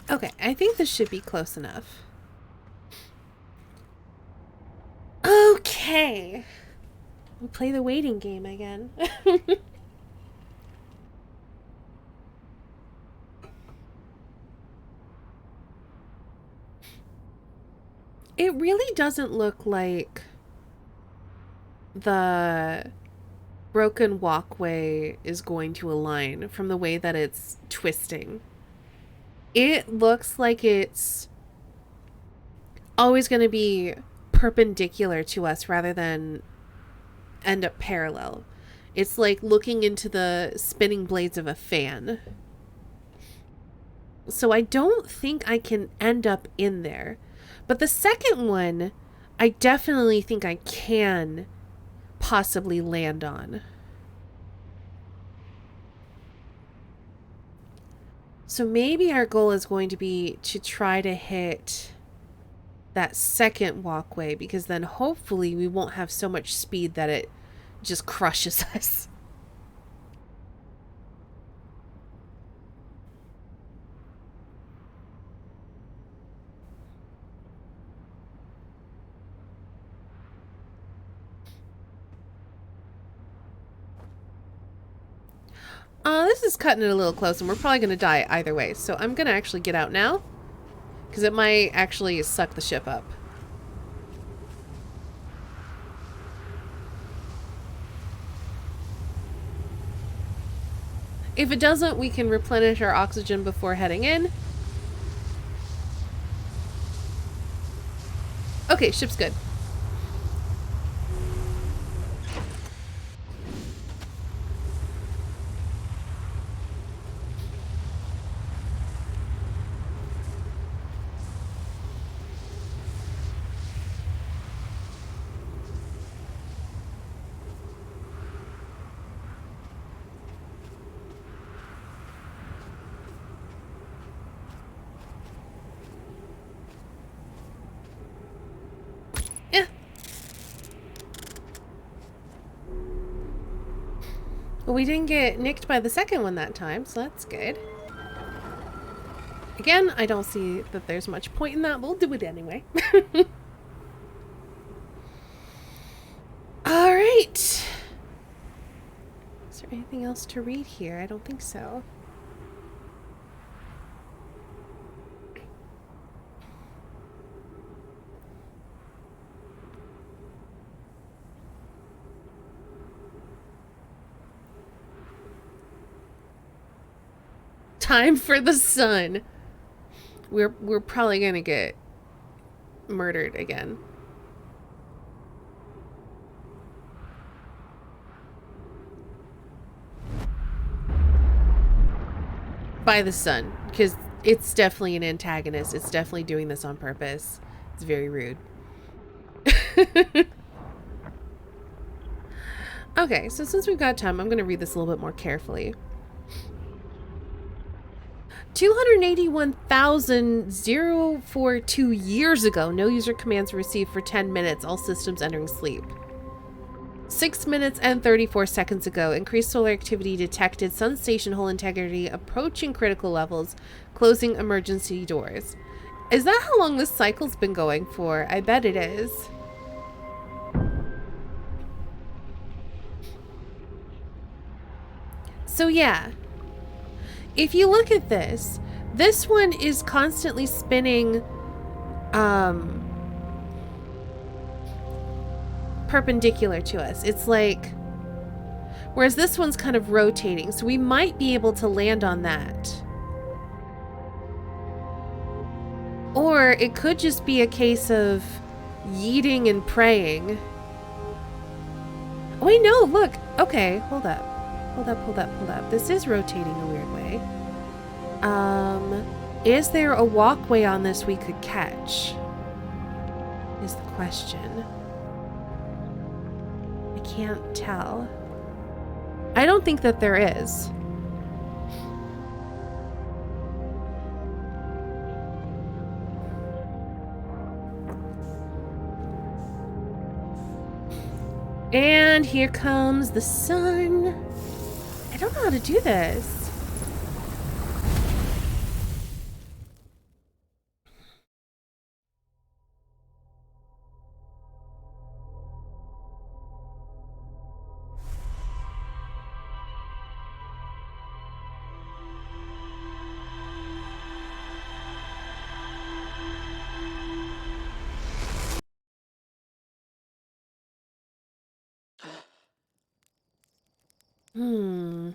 Okay, I think this should be close enough. Okay. We'll play the waiting game again. It really doesn't look like the broken walkway is going to align from the way that it's twisting. It looks like it's always going to be perpendicular to us rather than end up parallel. It's like looking into the spinning blades of a fan. So I don't think I can end up in there. But the second one, I definitely think I can possibly land on. So maybe our goal is going to be to try to hit that second walkway, because then hopefully we won't have so much speed that it just crushes us. This is cutting it a little close, and we're probably going to die either way. So I'm going to actually get out now, because it might actually suck the ship up. If it doesn't, we can replenish our oxygen before heading in. Okay, ship's good. Well, we didn't get nicked by the second one that time, so that's good. Again, I don't see that there's much point in that. We'll do it anyway. All right. Is there anything else to read here? I don't think so. Time for the sun. We're probably gonna get murdered again. By the sun, because it's definitely an antagonist. It's definitely doing this on purpose. It's very rude. Okay, so since we've got time, I'm gonna read this a little bit more carefully. 281,042 years ago, no user commands were received for 10 minutes, all systems entering sleep. 6 minutes and 34 seconds ago, increased solar activity detected, sun station hull integrity approaching critical levels, closing emergency doors. Is that how long this cycle's been going for? I bet it is. So yeah. If you look at this, this one is constantly spinning perpendicular to us. It's like, whereas this one's kind of rotating, so we might be able to land on that. Or it could just be a case of yeeting and praying. Wait, no, look. Okay, hold up. Hold up, hold up, hold up. This is rotating a weird way. Is there a walkway on this we could catch? Is the question. I can't tell. I don't think that there is. And here comes the sun. I don't know how to do this. Hmm.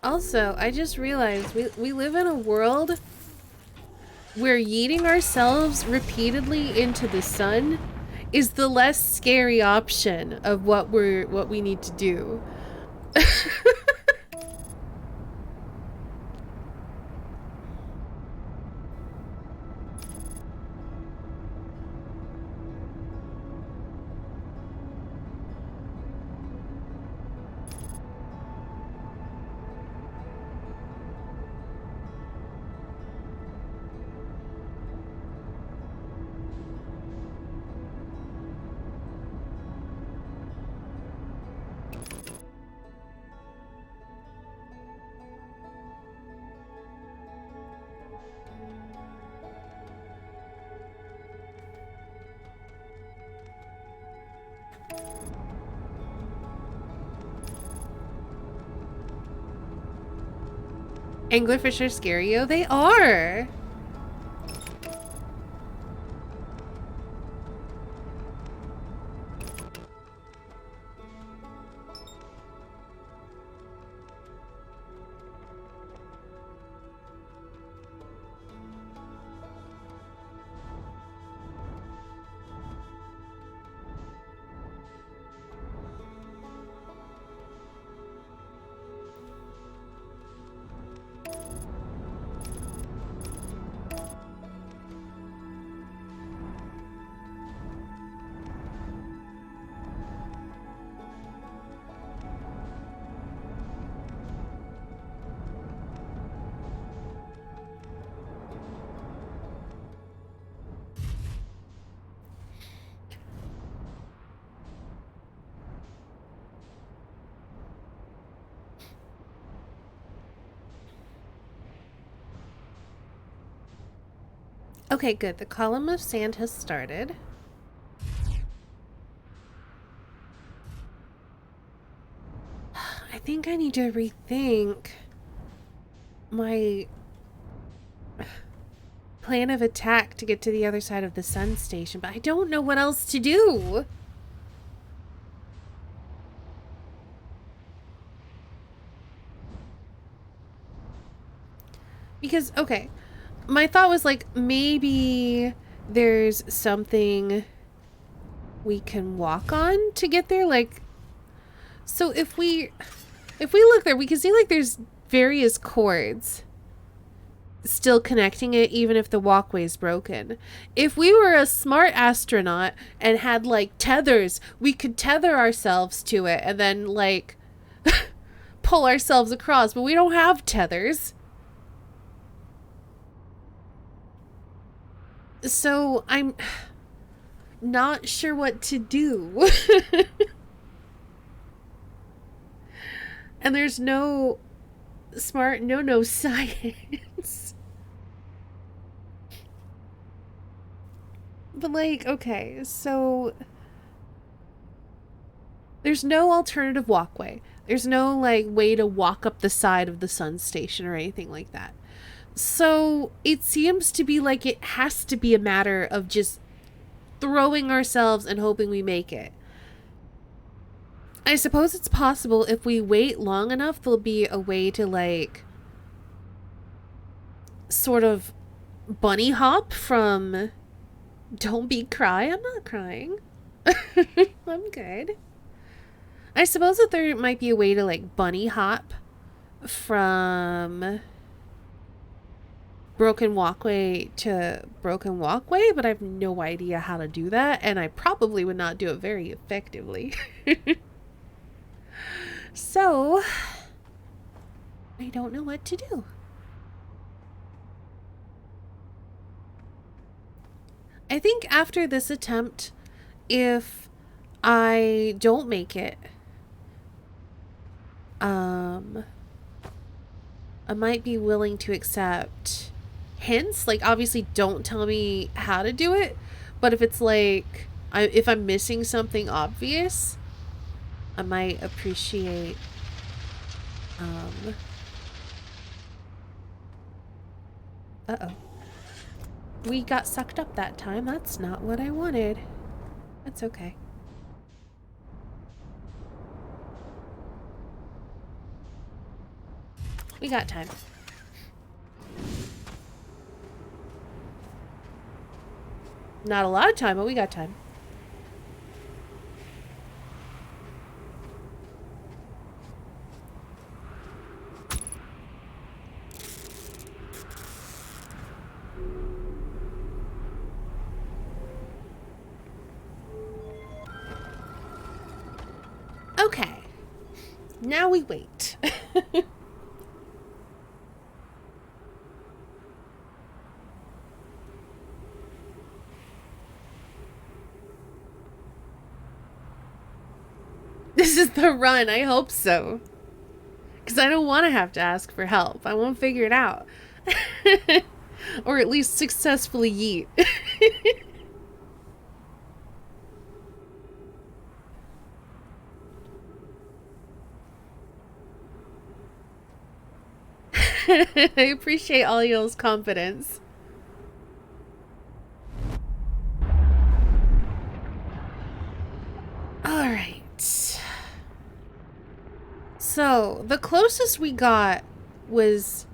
Also, I just realized we live in a world where yeeting ourselves repeatedly into the sun is the less scary option of what we need to do. Anglerfish are scary. Oh, they are. Okay, good. The column of sand has started. I think I need to rethink my plan of attack to get to the other side of the sun station, but I don't know what else to do. Because, okay, my thought was like, maybe there's something we can walk on to get there. Like, so if we look there, we can see like there's various cords still connecting it, even if the walkway's broken. If we were a smart astronaut and had like tethers, we could tether ourselves to it and then like pull ourselves across, but we don't have tethers. So I'm not sure what to do. And there's no smart, no science. But like, okay, so there's no alternative walkway. There's no like way to walk up the side of the sun station or anything like that. So it seems to be like it has to be a matter of just throwing ourselves and hoping we make it. I suppose it's possible if we wait long enough, there'll be a way to like sort of bunny hop from Don't Be Cry. I'm not crying. I'm good. I suppose that there might be a way to like bunny hop from broken walkway to broken walkway, but I have no idea how to do that, and I probably would not do it very effectively. So, I don't know what to do. I think after this attempt, if I don't make it, I might be willing to accept hints. Like, obviously, don't tell me how to do it, but if it's like, if I'm missing something obvious, I might appreciate Uh-oh. We got sucked up that time. That's not what I wanted. That's okay. We got time. Not a lot of time, but we got time. Okay. Now we wait. This is the run. I hope so. Because I don't want to have to ask for help. I won't figure it out. Or at least successfully yeet. I appreciate all y'all's confidence. Alright. So, the closest we got was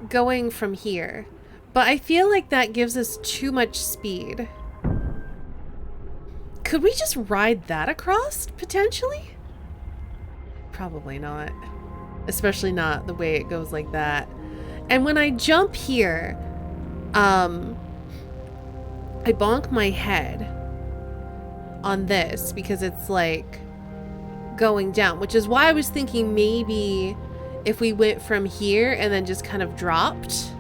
going from here. But I feel like that gives us too much speed. Could we just ride that across, potentially? Probably not. Especially not the way it goes like that. And when I jump here, I bonk my head on this because it's like going down, which is why I was thinking maybe if we went from here and then just kind of dropped.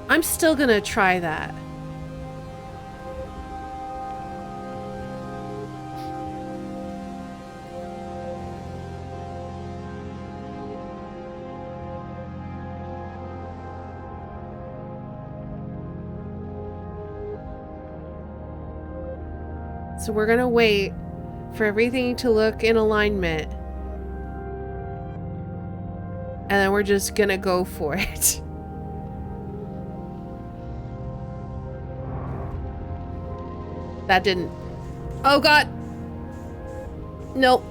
I'm still gonna try that. So we're gonna wait for everything to look in alignment. And then we're just gonna go for it. That didn't. Oh god! Nope.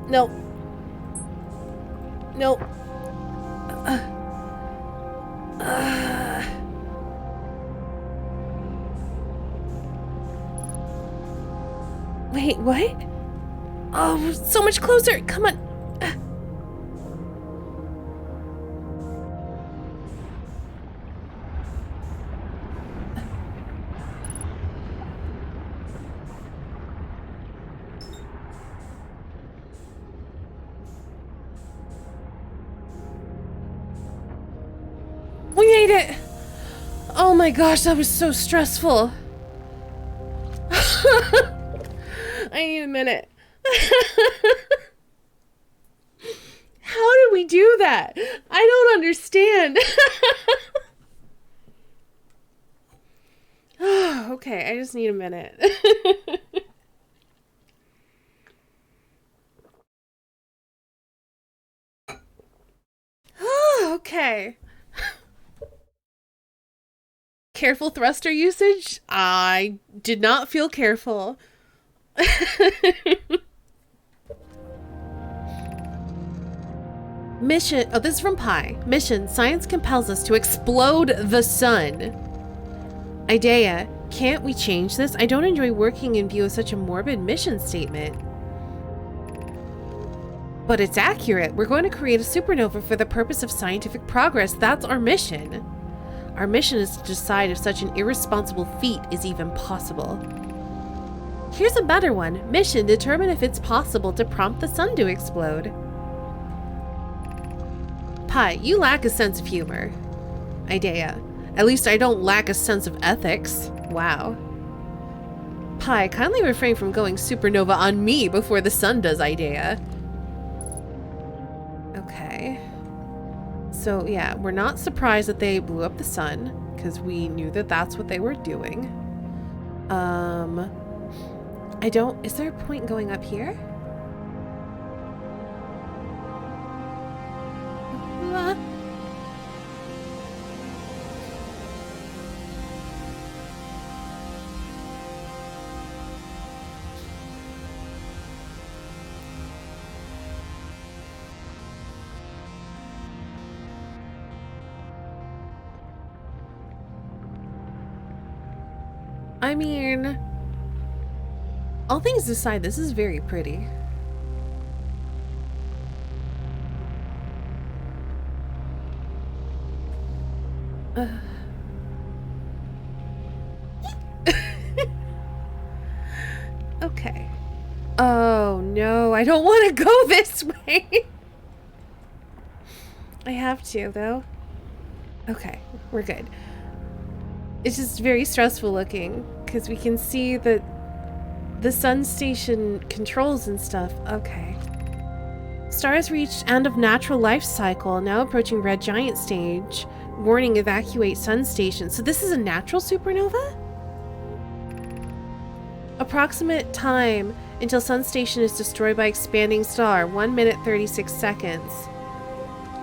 Nope. Nope. Wait, what? Oh, so much closer! Come on! We made it! Oh my gosh, that was so stressful. I need a minute. How did we do that? I don't understand. Okay, I just need a minute. Okay. Careful thruster usage? I did not feel careful. Mission. Oh, this is from Pi. Mission. Science compels us to explode the sun. Idea. Can't we change this? I don't enjoy working in view of such a morbid mission statement. But it's accurate. We're going to create a supernova for the purpose of scientific progress. That's our mission. Our mission is to decide if such an irresponsible feat is even possible. Here's a better one. Mission. Determine if it's possible to prompt the sun to explode. Pi, you lack a sense of humor. Idea. At least I don't lack a sense of ethics. Wow. Pi, kindly refrain from going supernova on me before the sun does, Idea. Okay. So, yeah, we're not surprised that they blew up the sun, because we knew that that's what they were doing. Is there a point going up here? supernova. I mean, all things aside, this is very pretty. Okay. Oh no, I don't want to go this way. I have to, though. Okay, we're good. It's just very stressful looking because we can see the sun station controls and stuff. Okay. Star has reached end of natural life cycle, now approaching red giant stage. Warning, evacuate sun station. So this is a natural supernova? Approximate time until sun station is destroyed by expanding star, 1 minute 36 seconds.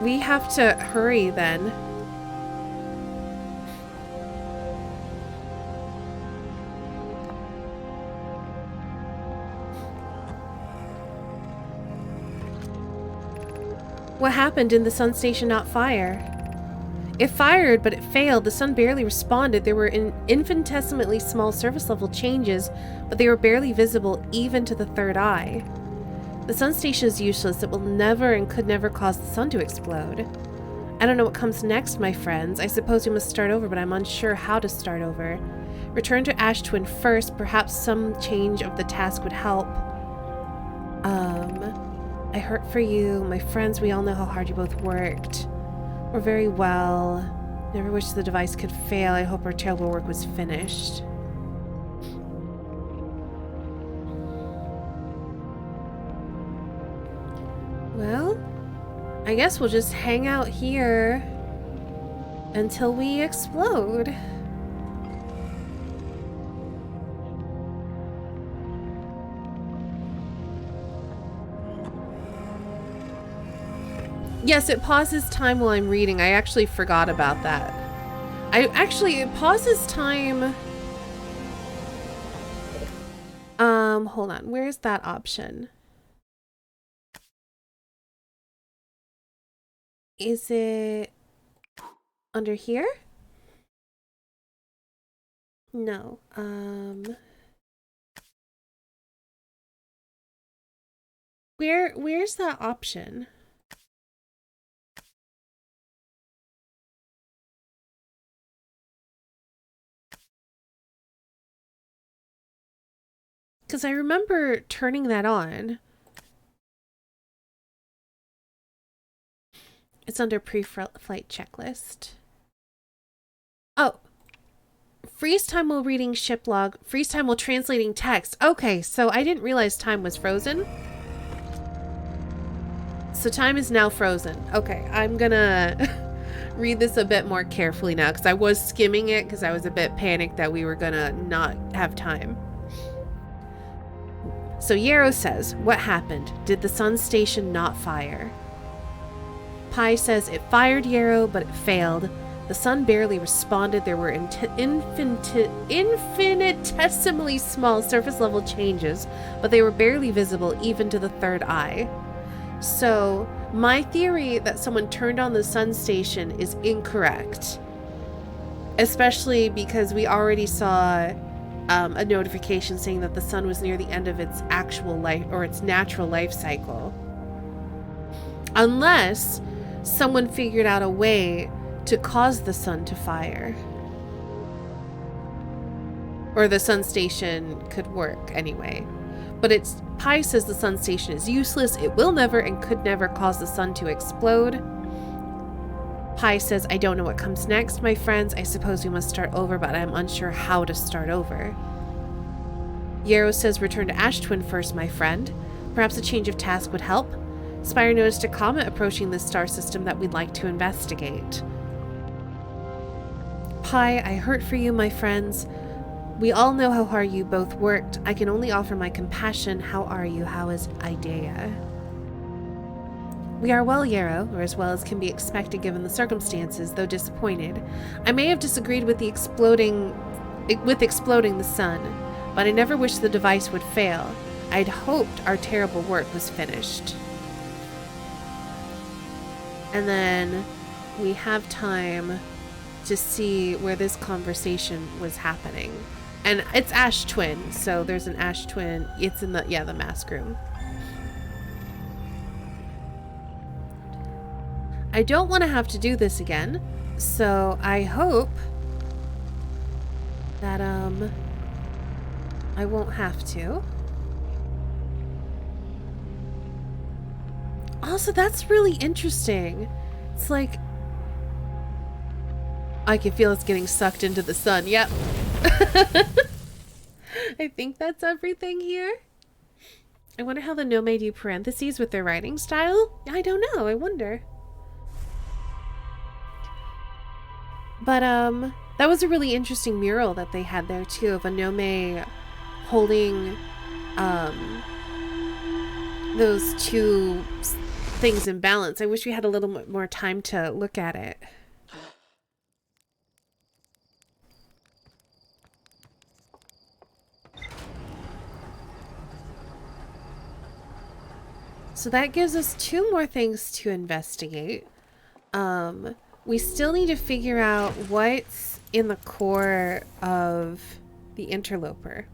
We have to hurry then. What happened? Did the sun station not fire? It fired, but it failed. The sun barely responded. There were infinitesimally small surface level changes, but they were barely visible even to the third eye. The sun station is useless. It will never and could never cause the sun to explode. I don't know what comes next, my friends. I suppose we must start over, but I'm unsure how to start over. Return to Ash Twin first. Perhaps some change of the task would help. I hurt for you. My friends, we all know how hard you both worked. We're very well. Never wish the device could fail. I hope our terrible work was finished. Well, I guess we'll just hang out here until we explode. Yes, it pauses time while I'm reading. I actually forgot about that. It pauses time. Hold on. Where's that option? Is it under here? No. Where's that option? Because I remember turning that on. It's under pre-flight checklist. Oh. Freeze time while reading ship log. Freeze time while translating text. Okay, so I didn't realize time was frozen. So time is now frozen. Okay, I'm gonna read this a bit more carefully now because I was skimming it because I was a bit panicked that we were gonna not have time. So Yarrow says, what happened? Did the sun station not fire? Pi says, it fired, Yarrow, but it failed. The sun barely responded. There were infinitesimally small surface level changes, but they were barely visible even to the third eye. So my theory that someone turned on the sun station is incorrect. Especially because we already saw a notification saying that the sun was near the end of its actual life or its natural life cycle. Unless someone figured out a way to cause the sun to fire. Or the sun station could work anyway. But Pi says the sun station is useless. It will never and could never cause the sun to explode. Pi says, I don't know what comes next, my friends. I suppose we must start over, but I'm unsure how to start over. Yarrow says, return to Ash Twin first, my friend. Perhaps a change of task would help. Spire noticed a comet approaching this star system that we'd like to investigate. Pi, I hurt for you, my friends. We all know how hard you both worked. I can only offer my compassion. How are you? How is Idea? We are well, Yarrow, or as well as can be expected given the circumstances, though disappointed. I may have disagreed with exploding the sun, but I never wished the device would fail. I'd hoped our terrible work was finished. And then we have time to see where this conversation was happening. And it's Ash Twin, so there's an Ash Twin. It's in the mask room. I don't want to have to do this again, so I hope that I won't have to. Also, that's really interesting. It's like I can feel it's getting sucked into the sun. Yep. I think that's everything here. I wonder how the Nome do parentheses with their writing style. I don't know. I wonder. But that was a really interesting mural that they had there too, of a Nome holding those two things in balance. I wish we had a little bit more time to look at it. So that gives us 2 more things to investigate. We still need to figure out what's in the core of the interloper.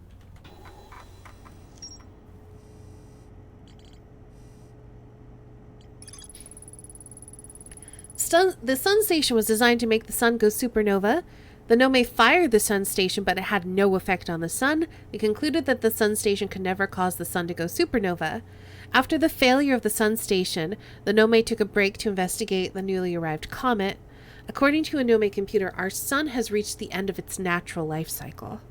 The sun station was designed to make the sun go supernova. The Nome fired the sun station, but it had no effect on the sun. They concluded that the sun station could never cause the sun to go supernova. After the failure of the sun station, the Nome took a break to investigate the newly arrived comet. According to a Nome computer, our sun has reached the end of its natural life cycle.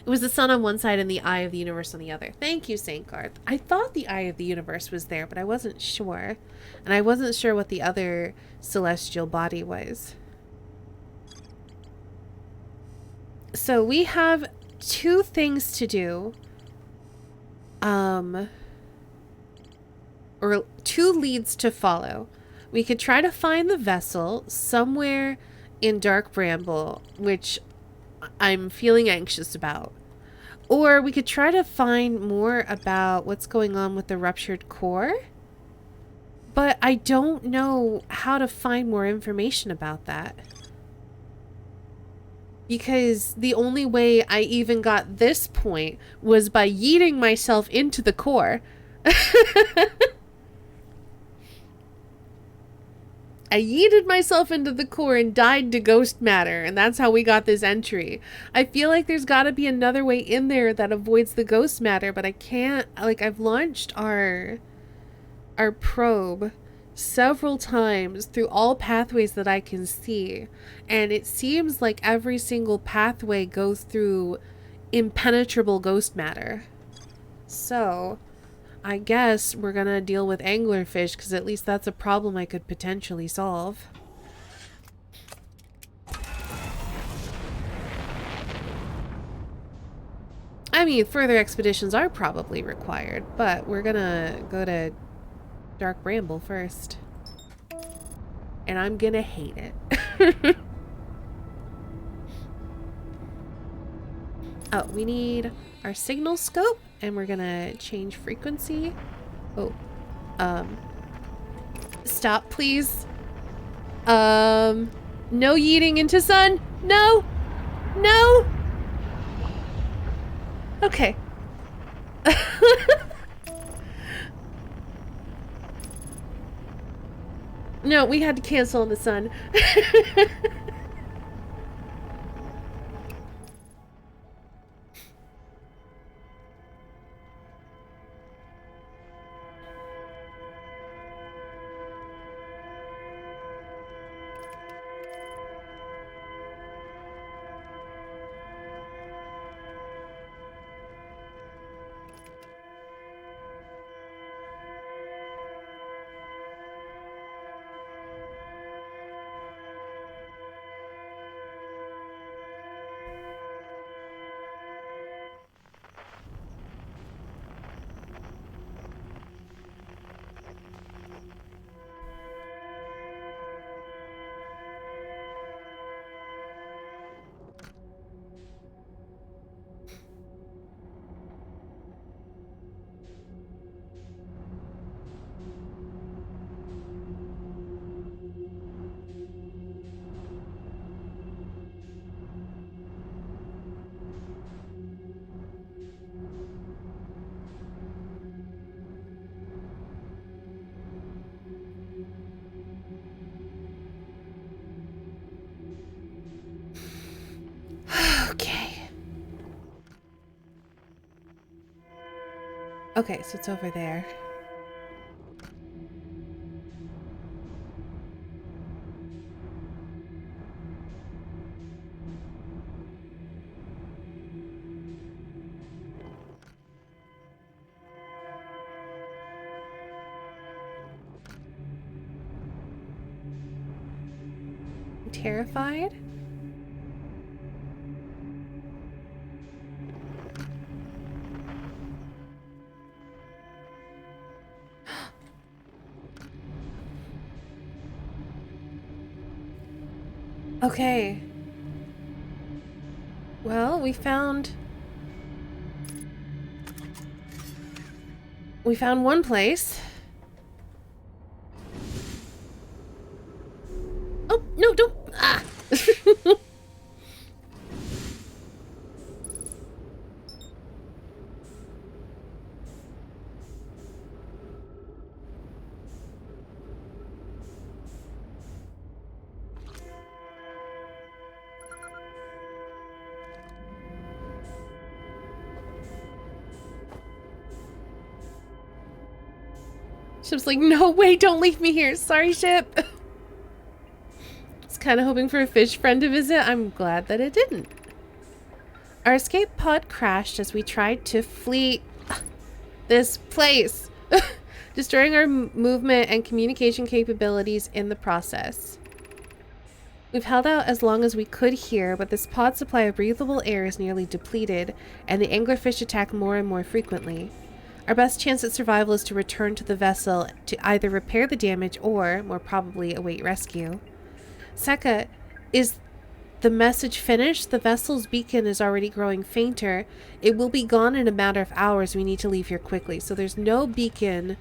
It was the sun on one side and the eye of the universe on the other. Thank you, St. Garth. I thought the eye of the universe was there, but I wasn't sure. And I wasn't sure what the other celestial body was. So we have 2 things to do. Or 2 leads to follow. We could try to find the vessel somewhere in Dark Bramble, which I'm feeling anxious about. Or we could try to find more about what's going on with the ruptured core. But I don't know how to find more information about that. Because the only way I even got this point was by yeeting myself into the core. I yeeted myself into the core and died to ghost matter, and that's how we got this entry. I feel like there's got to be another way in there that avoids the ghost matter, but I can't. Like, I've launched our probe several times through all pathways that I can see, and it seems like every single pathway goes through impenetrable ghost matter. So I guess we're gonna deal with anglerfish, because at least that's a problem I could potentially solve. I mean, further expeditions are probably required, but we're gonna go to Dark Bramble first. And I'm gonna hate it. Oh, we need our signal scope, and we're gonna change frequency. Oh, stop, please. No yeeting into sun. No, no. Okay. No, we had to cancel on the sun. Okay. Okay, so it's over there. I'm terrified. Okay. Well, we found one place. Oh, no, don't. Ah. Ship's like, no, wait, don't leave me here. Sorry, ship. I was kind of hoping for a fish friend to visit. I'm glad that it didn't. Our escape pod crashed as we tried to flee this place, destroying our movement and communication capabilities in the process. We've held out as long as we could here, but this pod supply of breathable air is nearly depleted, and the anglerfish attack more and more frequently. Our best chance at survival is to return to the vessel to either repair the damage or, more probably, await rescue. Seka, is the message finished? The vessel's beacon is already growing fainter. It will be gone in a matter of hours. We need to leave here quickly. So there's no beacon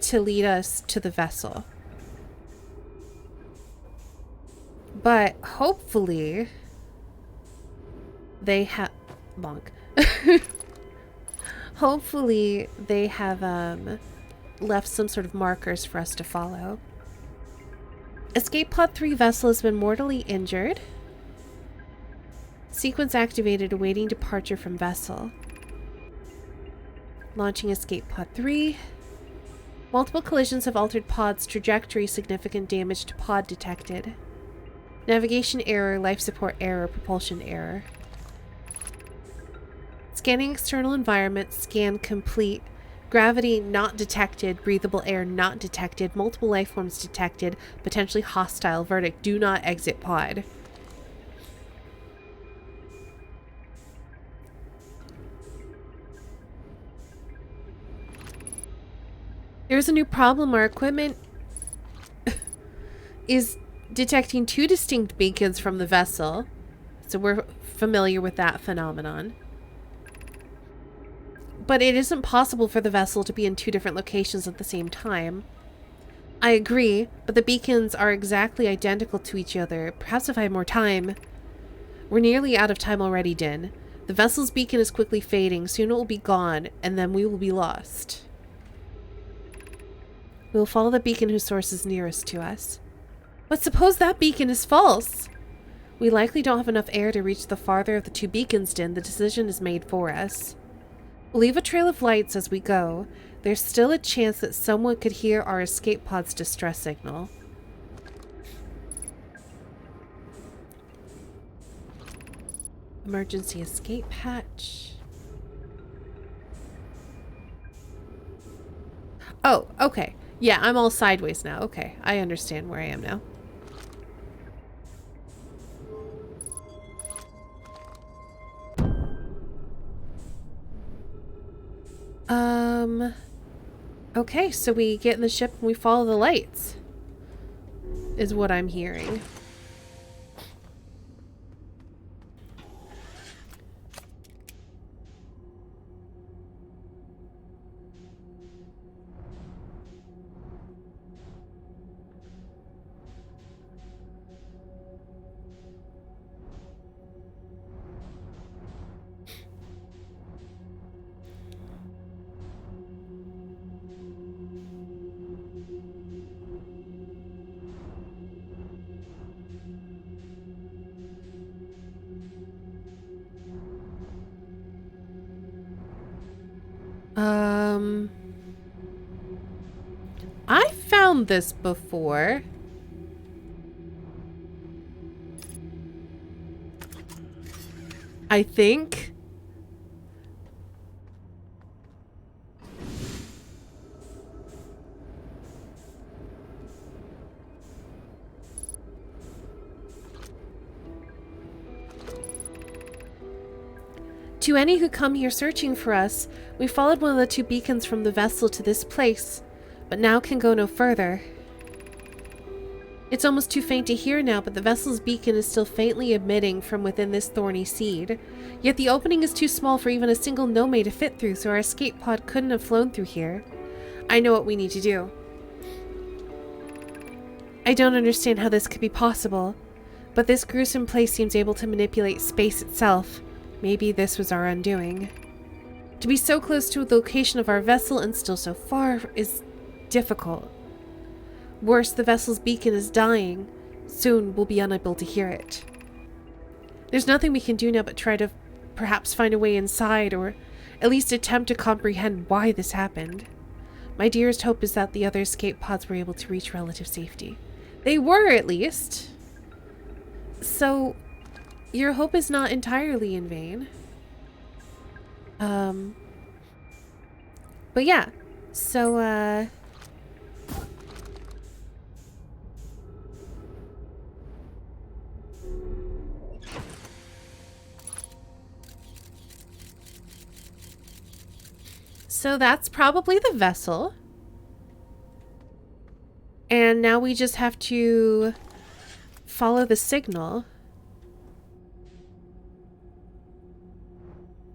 to lead us to the vessel. But hopefully they have... Bonk. Hopefully they have left some sort of markers for us to follow. Escape Pod 3 vessel has been mortally injured. Sequence activated, awaiting departure from vessel. Launching Escape Pod 3. Multiple collisions have altered pod's trajectory. Significant damage to pod detected. Navigation error, life support error, propulsion error. Scanning external environment, scan complete. Gravity not detected, breathable air not detected, multiple life forms detected, potentially hostile. Verdict, do not exit pod. There's a new problem. Our equipment is detecting two distinct beacons from the vessel. So we're familiar with that phenomenon. But it isn't possible for the vessel to be in two different locations at the same time. I agree, but the beacons are exactly identical to each other. Perhaps if I had more time. We're nearly out of time already, Din. The vessel's beacon is quickly fading. Soon it will be gone, and then we will be lost. We will follow the beacon whose source is nearest to us. But suppose that beacon is false? We likely don't have enough air to reach the farther of the two beacons, Din. The decision is made for us. We'll leave a trail of lights as we go. There's still a chance that someone could hear our escape pod's distress signal. Emergency escape hatch. Oh, okay. Yeah, I'm all sideways now. Okay, I understand where I am now. Okay, so we get in the ship and we follow the lights, is what I'm hearing. I found this before. I think. To any who come here searching for us, we followed one of the 2 beacons from the vessel to this place, but now can go no further. It's almost too faint to hear now, but the vessel's beacon is still faintly emitting from within this thorny seed. Yet the opening is too small for even a single nomade to fit through, so our escape pod couldn't have flown through here. I know what we need to do. I don't understand how this could be possible, but this gruesome place seems able to manipulate space itself. Maybe this was our undoing. To be so close to the location of our vessel and still so far is difficult. Worse, the vessel's beacon is dying. Soon we'll be unable to hear it. There's nothing we can do now but try to perhaps find a way inside, or at least attempt to comprehend why this happened. My dearest hope is that the other escape pods were able to reach relative safety. They were, at least. So, your hope is not entirely in vain. But yeah, so, so that's probably the vessel. And now we just have to follow the signal.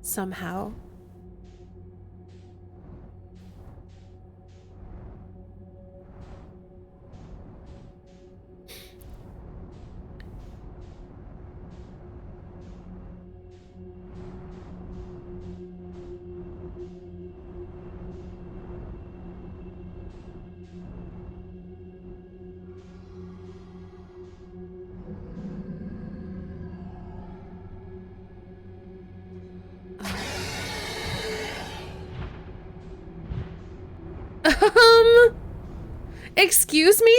Somehow. Excuse me?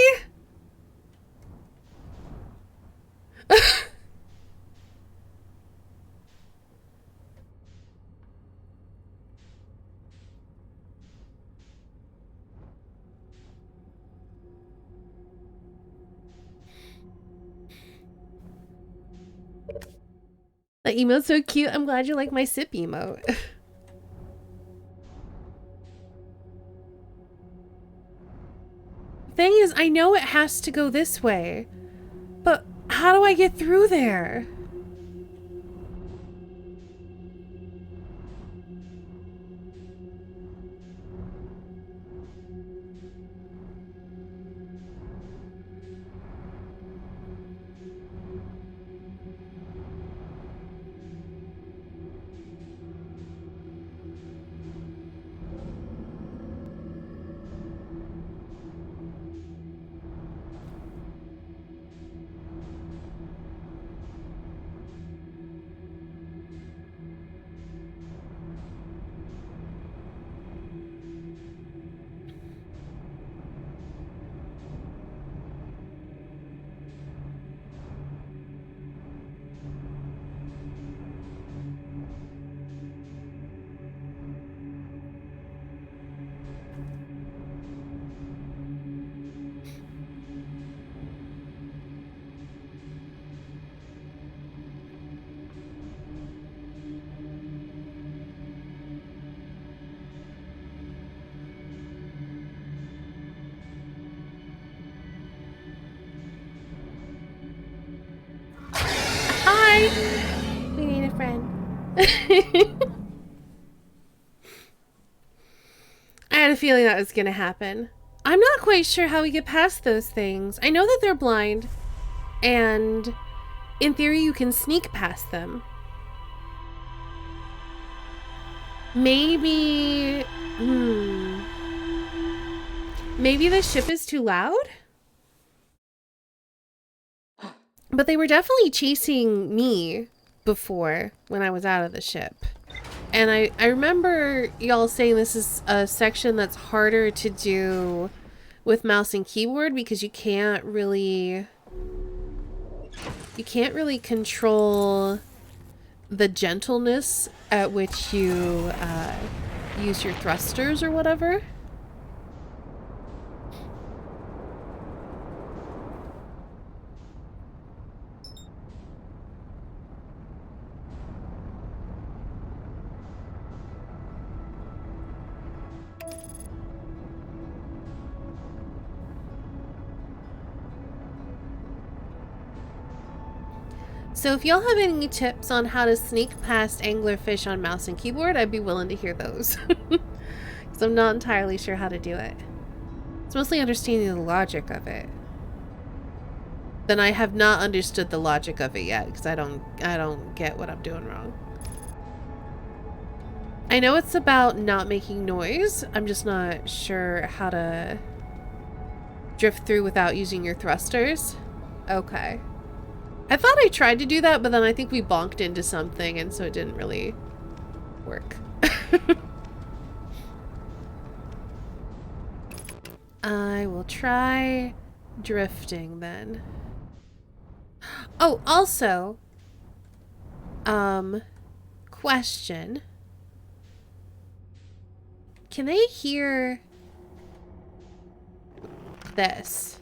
That emote's so cute. I'm glad you like my sip emote. Thing is, I know it has to go this way, but how do I get through there? Hi! We need a friend. I had a feeling that was gonna happen. I'm not quite sure how we get past those things. I know that they're blind, and in theory you can sneak past them. Maybe... Maybe the ship is too loud? But they were definitely chasing me before when I was out of the ship. And I remember y'all saying this is a section that's harder to do with mouse and keyboard because you can't really control the gentleness at which you use your thrusters or whatever. So if y'all have any tips on how to sneak past anglerfish on mouse and keyboard, I'd be willing to hear those. Because I'm not entirely sure how to do it. It's mostly understanding the logic of it. Then I have not understood the logic of it yet, because I don't get what I'm doing wrong. I know it's about not making noise. I'm just not sure how to drift through without using your thrusters. Okay. I thought I tried to do that, but then I think we bonked into something, and so it didn't really work. I will try drifting then. Oh, also, question. Can they hear this?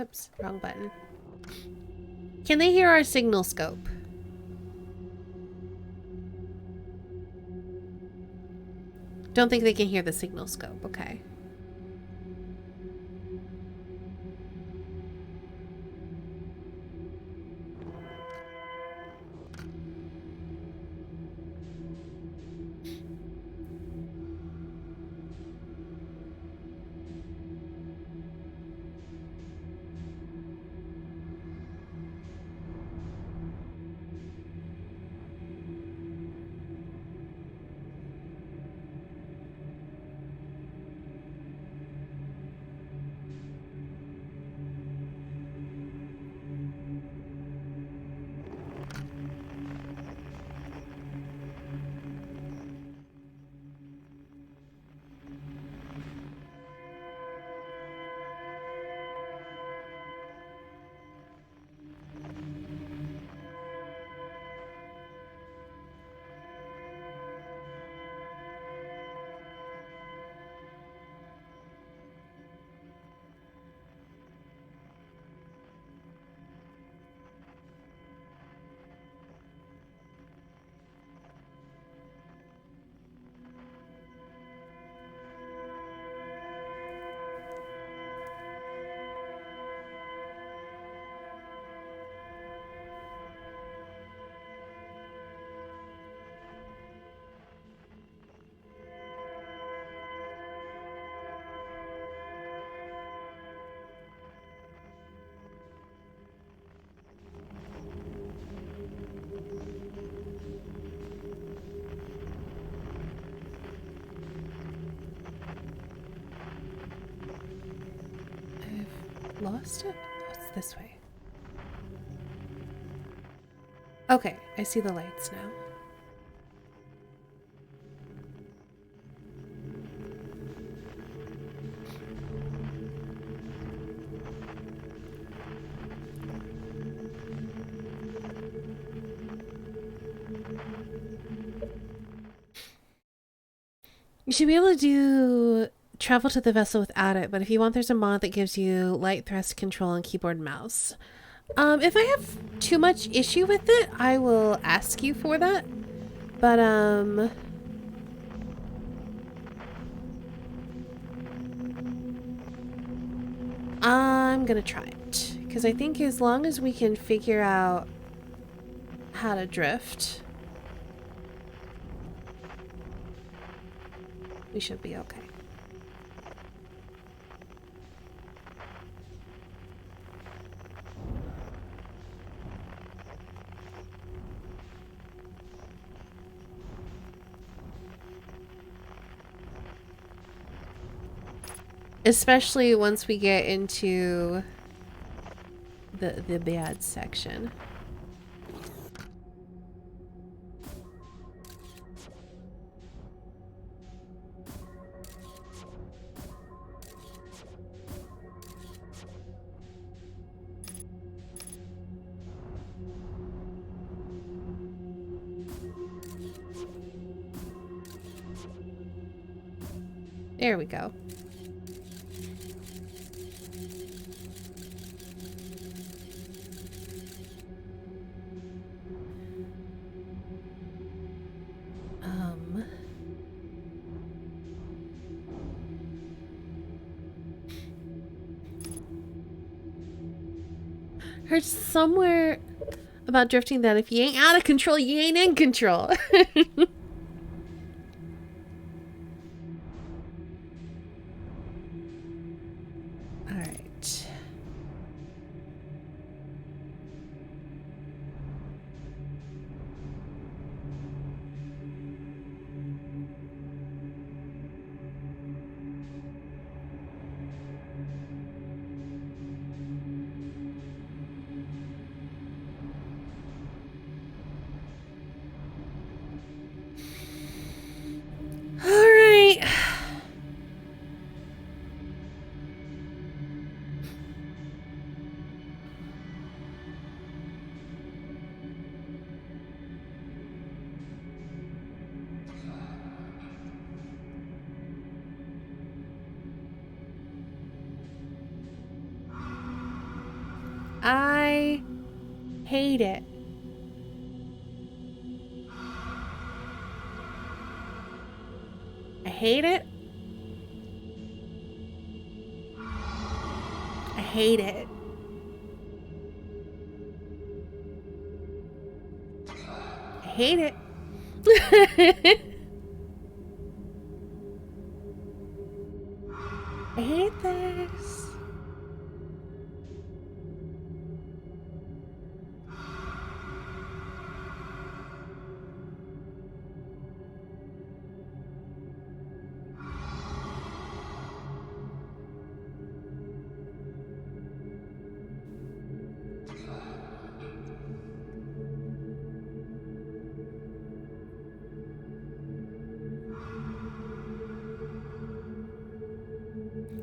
Oops, wrong button. Can they hear our signal scope? Don't think they can hear the signal scope, okay. I've lost it? Oh, it's this way. Okay, I see the lights now. You should be able to do travel to the vessel without it, but if you want, there's a mod that gives you light thrust control and keyboard and mouse. If I have too much issue with it, I will ask you for that. But, I'm gonna try it. Because I think as long as we can figure out how to drift, we should be okay. Especially once we get into the bad section. There we go. Heard somewhere about drifting that if you ain't out of control, you ain't in control. Alright. Alright. I hate it. I hate it. I hate it. I hate it. I hate this.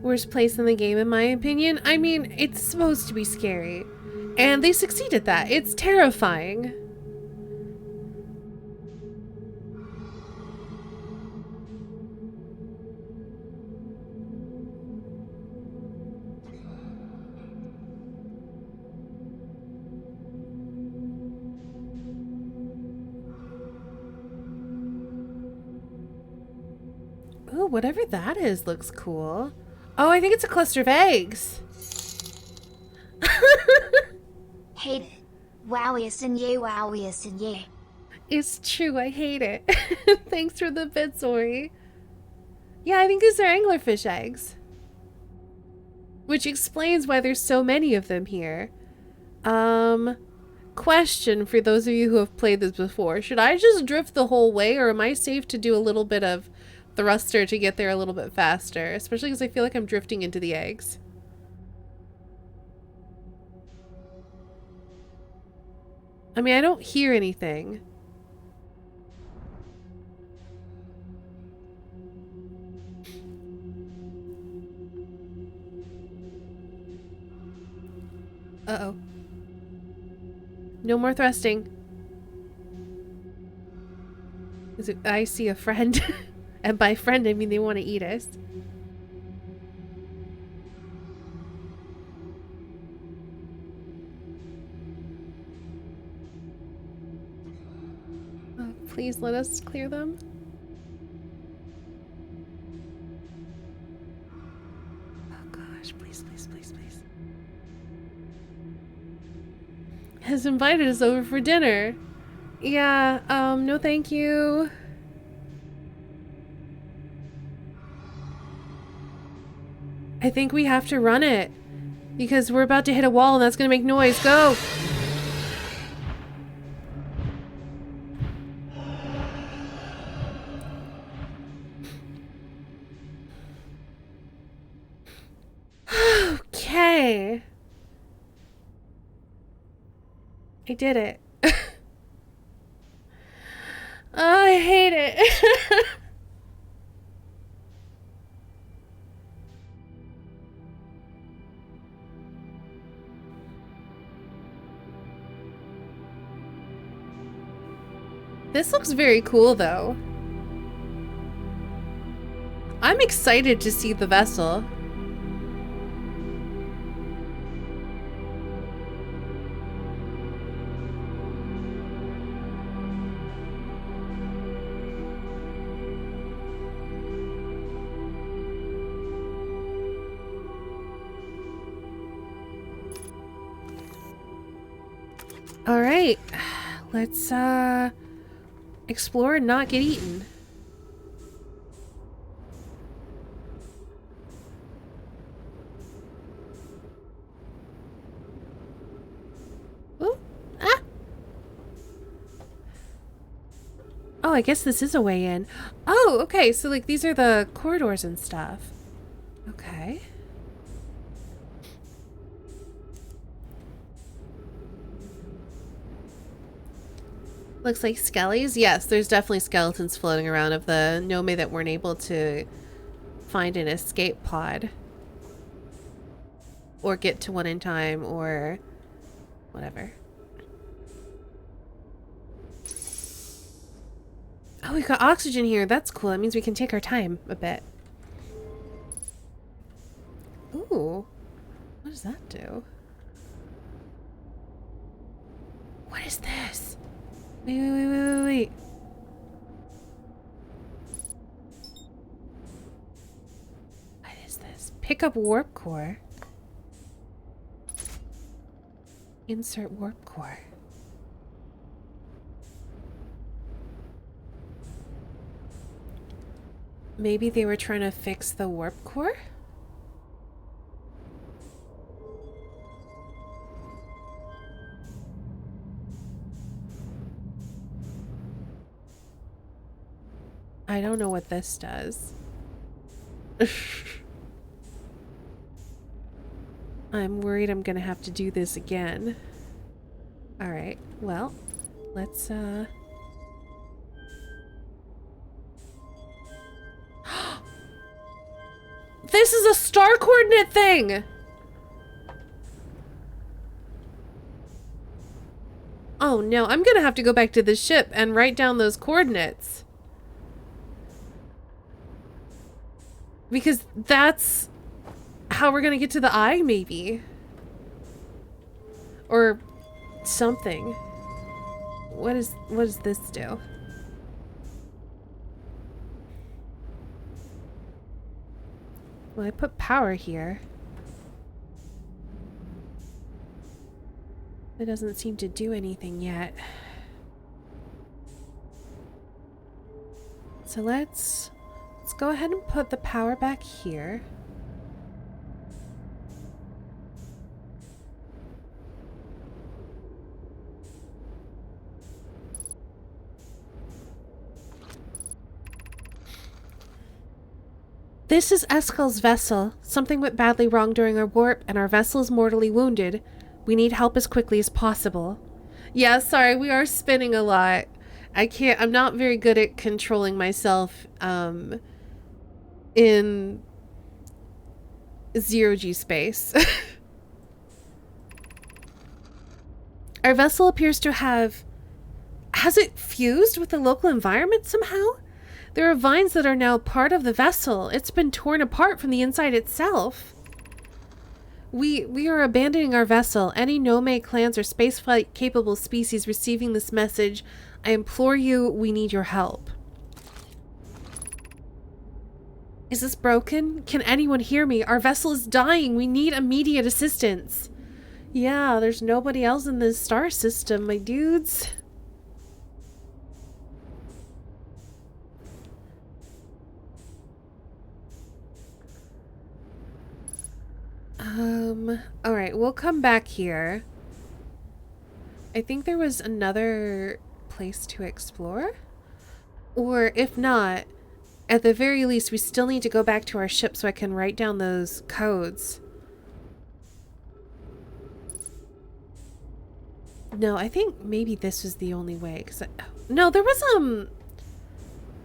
Worst place in the game, in my opinion. I mean, it's supposed to be scary. And they succeed at that. It's terrifying. Ooh, whatever that is looks cool. Oh, I think it's a cluster of eggs. Hate it. Wowiest and ye, wowiest and ye. It's true, I hate it. Thanks for the bits, Ori. Yeah, I think these are anglerfish eggs. Which explains why there's so many of them here. Question for those of you who have played this before. Should I just drift the whole way, or am I safe to do a little bit of thruster to get there a little bit faster? Especially because I feel like I'm drifting into the eggs. I mean, I don't hear anything. Uh-oh. No more thrusting. I see a friend. And by friend, I mean they want to eat us. Oh, please let us clear them. Oh gosh, please, please, please, please. Has invited us over for dinner. Yeah, no thank you. I think we have to run it. Because we're about to hit a wall and that's gonna make noise. Go! I did it. I hate it. This looks very cool, though. I'm excited to see the vessel. All right, let's explore and not get eaten. Ooh. Ah. Oh, I guess this is a way in. Oh, okay, so like these are the corridors and stuff. Okay. Looks like skellies. Yes, there's definitely skeletons floating around of the Nome that weren't able to find an escape pod. Or get to one in time, or whatever. Oh, we've got oxygen here. That's cool. That means we can take our time a bit. Ooh. What does that do? What is this? Wait. What is this? Pick up warp core. Insert warp core. Maybe they were trying to fix the warp core? I don't know what this does. I'm worried I'm gonna have to do this again. Alright, well, let's This is a star coordinate thing! Oh no, I'm gonna have to go back to the ship and write down those coordinates. Because that's how we're gonna get to the eye, maybe. Or something. What does this do? Well, I put power here. It doesn't seem to do anything yet. So let's go ahead and put the power back here. This is Eskel's vessel. Something went badly wrong during our warp, and our vessel is mortally wounded. We need help as quickly as possible. Yeah, sorry, we are spinning a lot. I'm not very good at controlling myself, in zero-G space. Our vessel appears to have... Has it fused with the local environment somehow? There are vines that are now part of the vessel. It's been torn apart from the inside itself. We are abandoning our vessel. Any Nome clans or spaceflight capable species receiving this message, I implore you, we need your help. Is this broken? Can anyone hear me? Our vessel is dying. We need immediate assistance. Yeah, there's nobody else in this star system, my dudes. Alright, we'll come back here. I think there was another place to explore. Or if not, at the very least, we still need to go back to our ship so I can write down those codes. No, I think maybe this was the only way. No, there was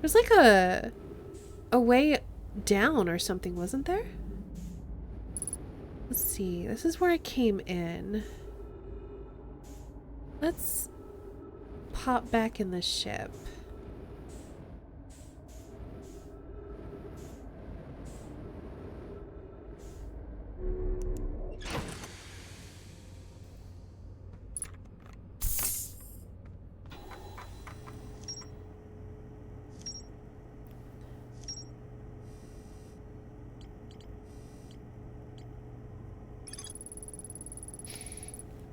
there's like a way down or something, wasn't there? Let's see. This is where I came in. Let's pop back in the ship.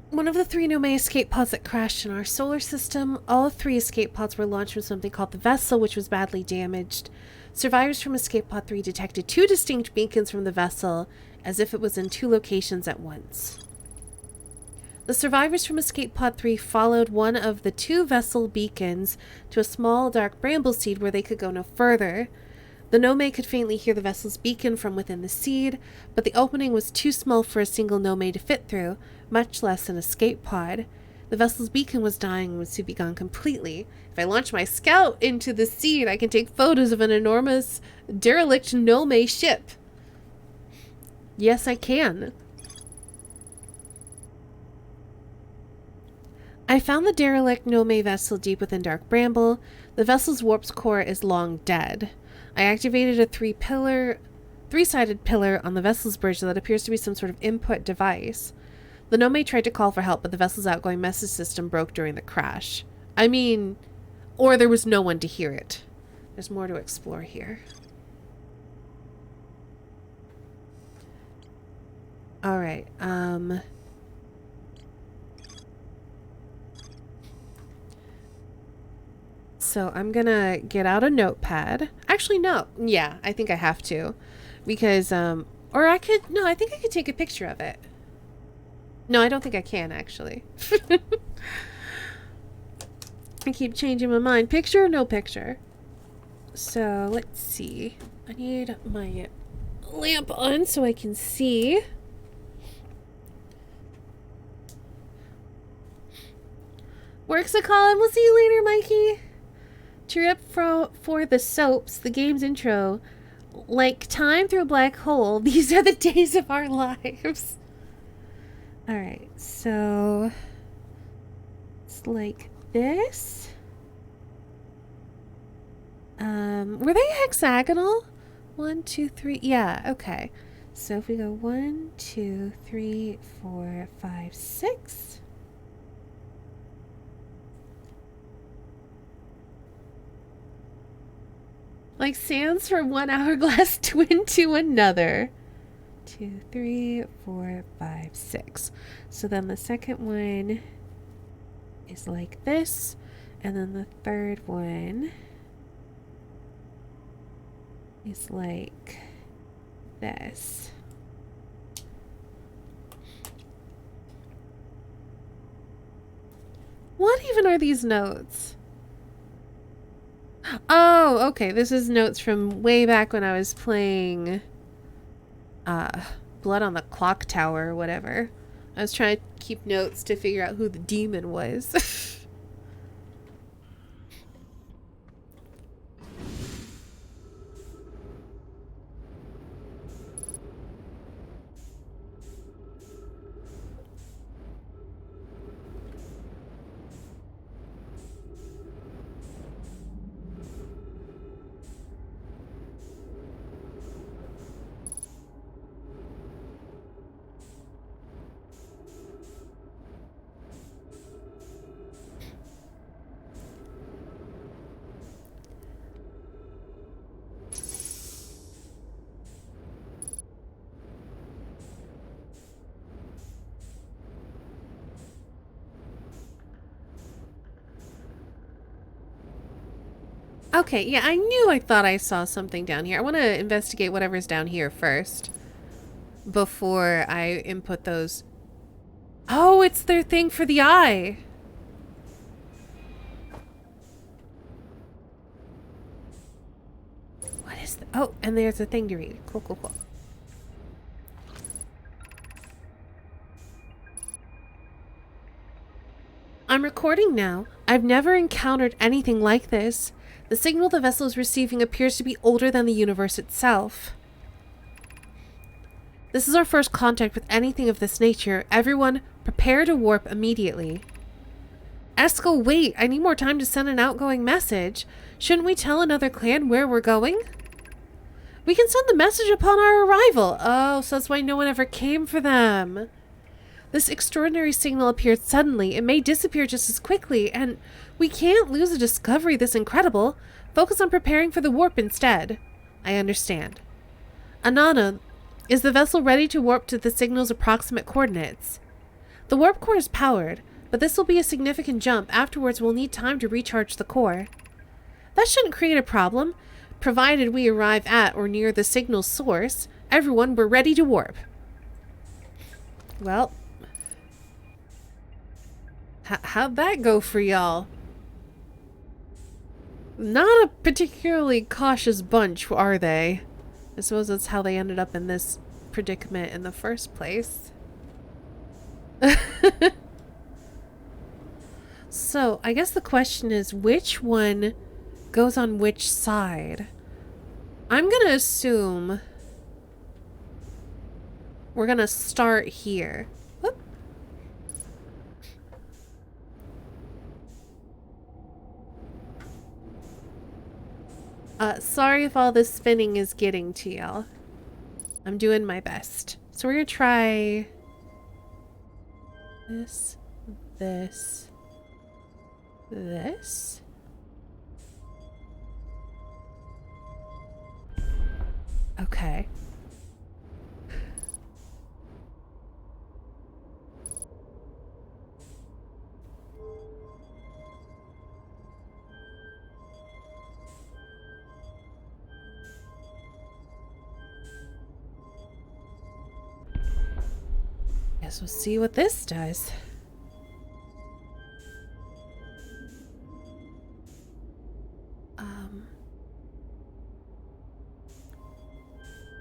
One of the 3 Nome escape pods that crashed in our solar system. All 3 escape pods were launched from something called the vessel, which was badly damaged. Survivors from escape pod 3 detected 2 distinct beacons from the vessel, as if it was in 2 locations at once. The survivors from escape pod 3 followed one of the 2 vessel beacons to a small dark bramble seed where they could go no further. The Nome could faintly hear the vessel's beacon from within the seed, but the opening was too small for a single Nome to fit through, much less an escape pod. The vessel's beacon was dying and would soon be gone completely. If I launch my scout into the seed, I can take photos of an enormous, derelict Nome ship. Yes, I can. I found the derelict Nome vessel deep within dark bramble. The vessel's warp's core is long dead. I activated a 3-sided pillar on the vessel's bridge that appears to be some sort of input device. The Nome tried to call for help, but the vessel's outgoing message system broke during the crash. I mean, or there was no one to hear it. There's more to explore here. Alright, so I'm gonna get out a notepad. Actually, no. Yeah, I think I have to. Because, or I could, no, I think I could take a picture of it. No, I don't think I can, actually. I keep changing my mind. Picture or no picture? So, let's see. I need my lamp on so I can see. Works a call. We'll see you later, Mikey. Trip for the soaps, the game's intro. Like time through a black hole, these are the days of our lives. Alright, so it's like this. Were they hexagonal? 1, 2, 3. Yeah, okay. So if we go 1, 2, 3, 4, 5, 6. Like sands from one hourglass twin to another. 2, 3, 4, 5, 6. So then the second one is like this. And then the third one is like this. What even are these notes? Oh, okay. This is notes from way back when I was playing Blood on the Clock Tower or whatever. I was trying to keep notes to figure out who the demon was. Okay, yeah, I thought I saw something down here. I want to investigate whatever's down here first before I input those. Oh, it's their thing for the eye. What is the... Oh, and there's a thing to read. Cool, cool, cool. I'm recording now. I've never encountered anything like this. The signal the vessel is receiving appears to be older than the universe itself. This is our first contact with anything of this nature. Everyone, prepare to warp immediately. Esco, wait! I need more time to send an outgoing message. Shouldn't we tell another clan where we're going? We can send the message upon our arrival. Oh, so that's why no one ever came for them. This extraordinary signal appeared suddenly. It may disappear just as quickly, and we can't lose a discovery this incredible. Focus on preparing for the warp instead. I understand. Anana, is the vessel ready to warp to the signal's approximate coordinates? The warp core is powered, but this will be a significant jump. Afterwards, we'll need time to recharge the core. That shouldn't create a problem, provided we arrive at or near the signal's source. Everyone, we're ready to warp. Well, how'd that go for y'all? Not a particularly cautious bunch, are they? I suppose that's how they ended up in this predicament in the first place. So, I guess the question is, which one goes on which side? I'm gonna assume we're gonna start here. Whoop. Sorry if all this spinning is getting to y'all. I'm doing my best. So we're gonna try this, this, this. Okay. Guess we'll see what this does.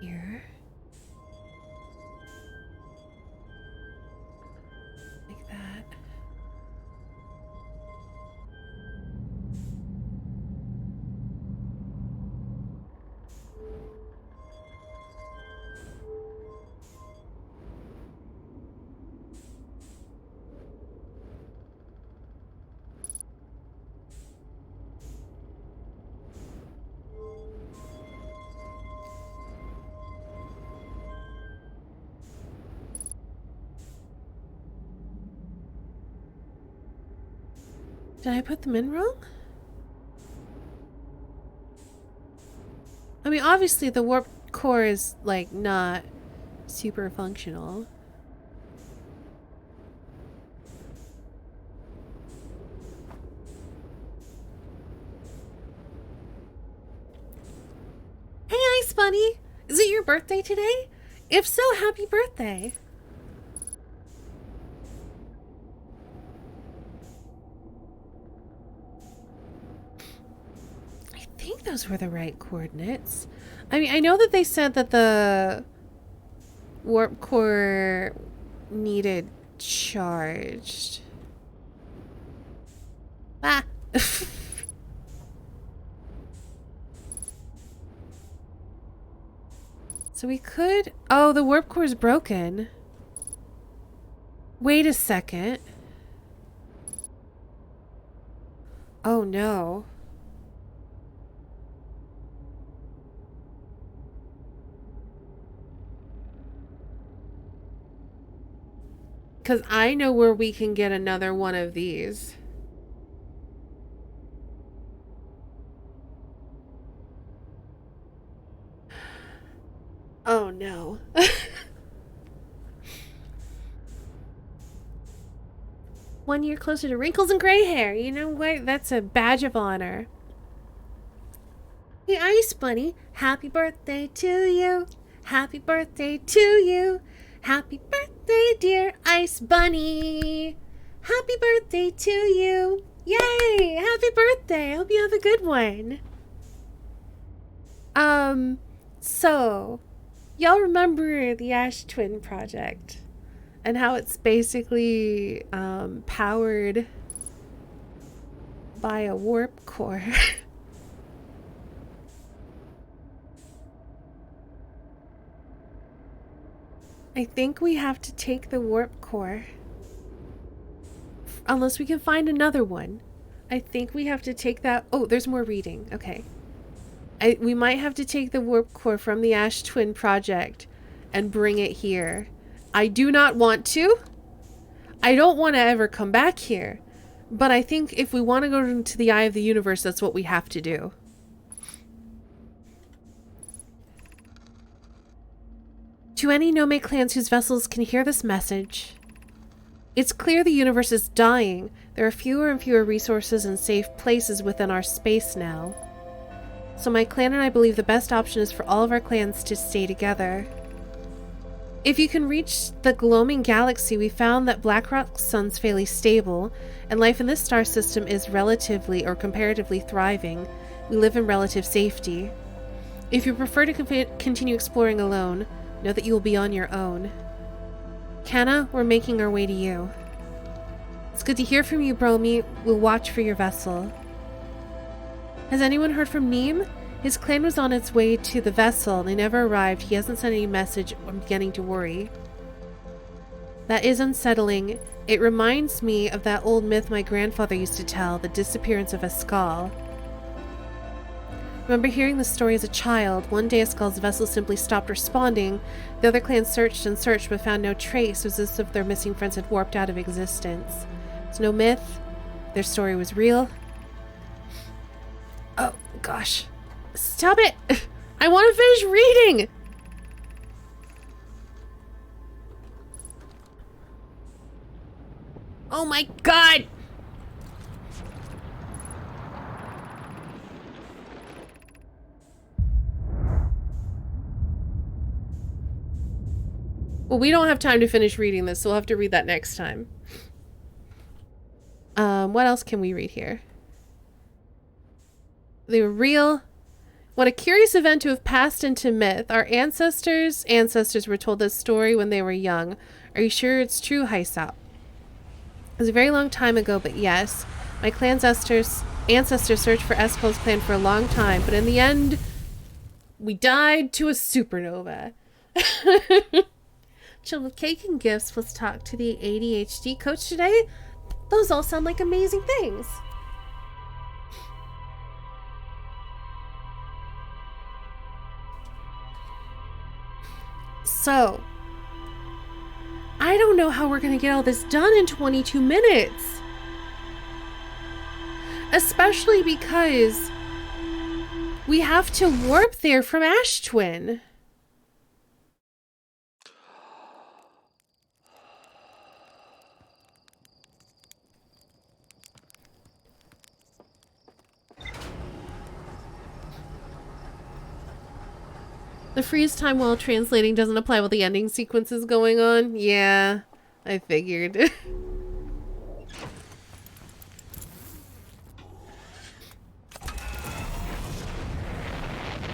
Here. Like that. Did I put them in wrong? I mean, obviously the warp core is, like, not super functional. Hey, Ice Bunny! Is it your birthday today? If so, happy birthday! I think those were the right coordinates. I mean, I know that they said that the warp core needed charged. Ah! So we could... Oh, the warp core is broken. Wait a second. Oh no. Because I know where we can get another one of these. Oh no. 1 year closer to wrinkles and gray hair. You know what? That's a badge of honor. Hey, Ice Bunny. Happy birthday to you. Happy birthday to you. Happy birthday, dear Ice Bunny. Happy birthday to you. Yay! Happy birthday. I hope you have a good one. So, y'all remember the Ash Twin project and how it's basically powered by a warp core. I think we have to take the warp core. Unless we can find another one. I think we have to take that. Oh, there's more reading. Okay. We might have to take the warp core from the Ash Twin project and bring it here. I do not want to. I don't want to ever come back here. But I think if we want to go into the Eye of the Universe, that's what we have to do. To any Nome clans whose vessels can hear this message, it's clear the universe is dying. There are fewer and fewer resources and safe places within our space now. So my clan and I believe the best option is for all of our clans to stay together. If you can reach the gloaming galaxy, we found that Blackrock's sun's fairly stable, and life in this star system is relatively or comparatively thriving. We live in relative safety. If you prefer to continue exploring alone, know that you will be on your own. Kanna, we're making our way to you. It's good to hear from you, Bromi. We'll watch for your vessel. Has anyone heard from Neem? His clan was on its way to the vessel. They never arrived. He hasn't sent any message. I'm beginning to worry. That is unsettling. It reminds me of that old myth my grandfather used to tell, the disappearance of Escal. Remember hearing the story as a child. One day Escal's vessel simply stopped responding. The other clans searched and searched but found no trace. It was as if their missing friends had warped out of existence. It's no myth. Their story was real. Oh, gosh. Stop it! I want to finish reading! Oh my god! Well, we don't have time to finish reading this, so we'll have to read that next time. What else can we read here? They were real. What a curious event to have passed into myth. Our ancestors were told this story when they were young. Are you sure it's true, Hyssop? It was a very long time ago, but yes. My clan's ancestors searched for Escal's clan for a long time, but in the end, we died to a supernova. Chill with cake and gifts. Let's talk to the ADHD coach today. Those all sound like amazing things. So, I don't know how we're going to get all this done in 22 minutes. Especially because we have to warp there from Ash Twin. The freeze time while translating doesn't apply while the ending sequence is going on. Yeah, I figured.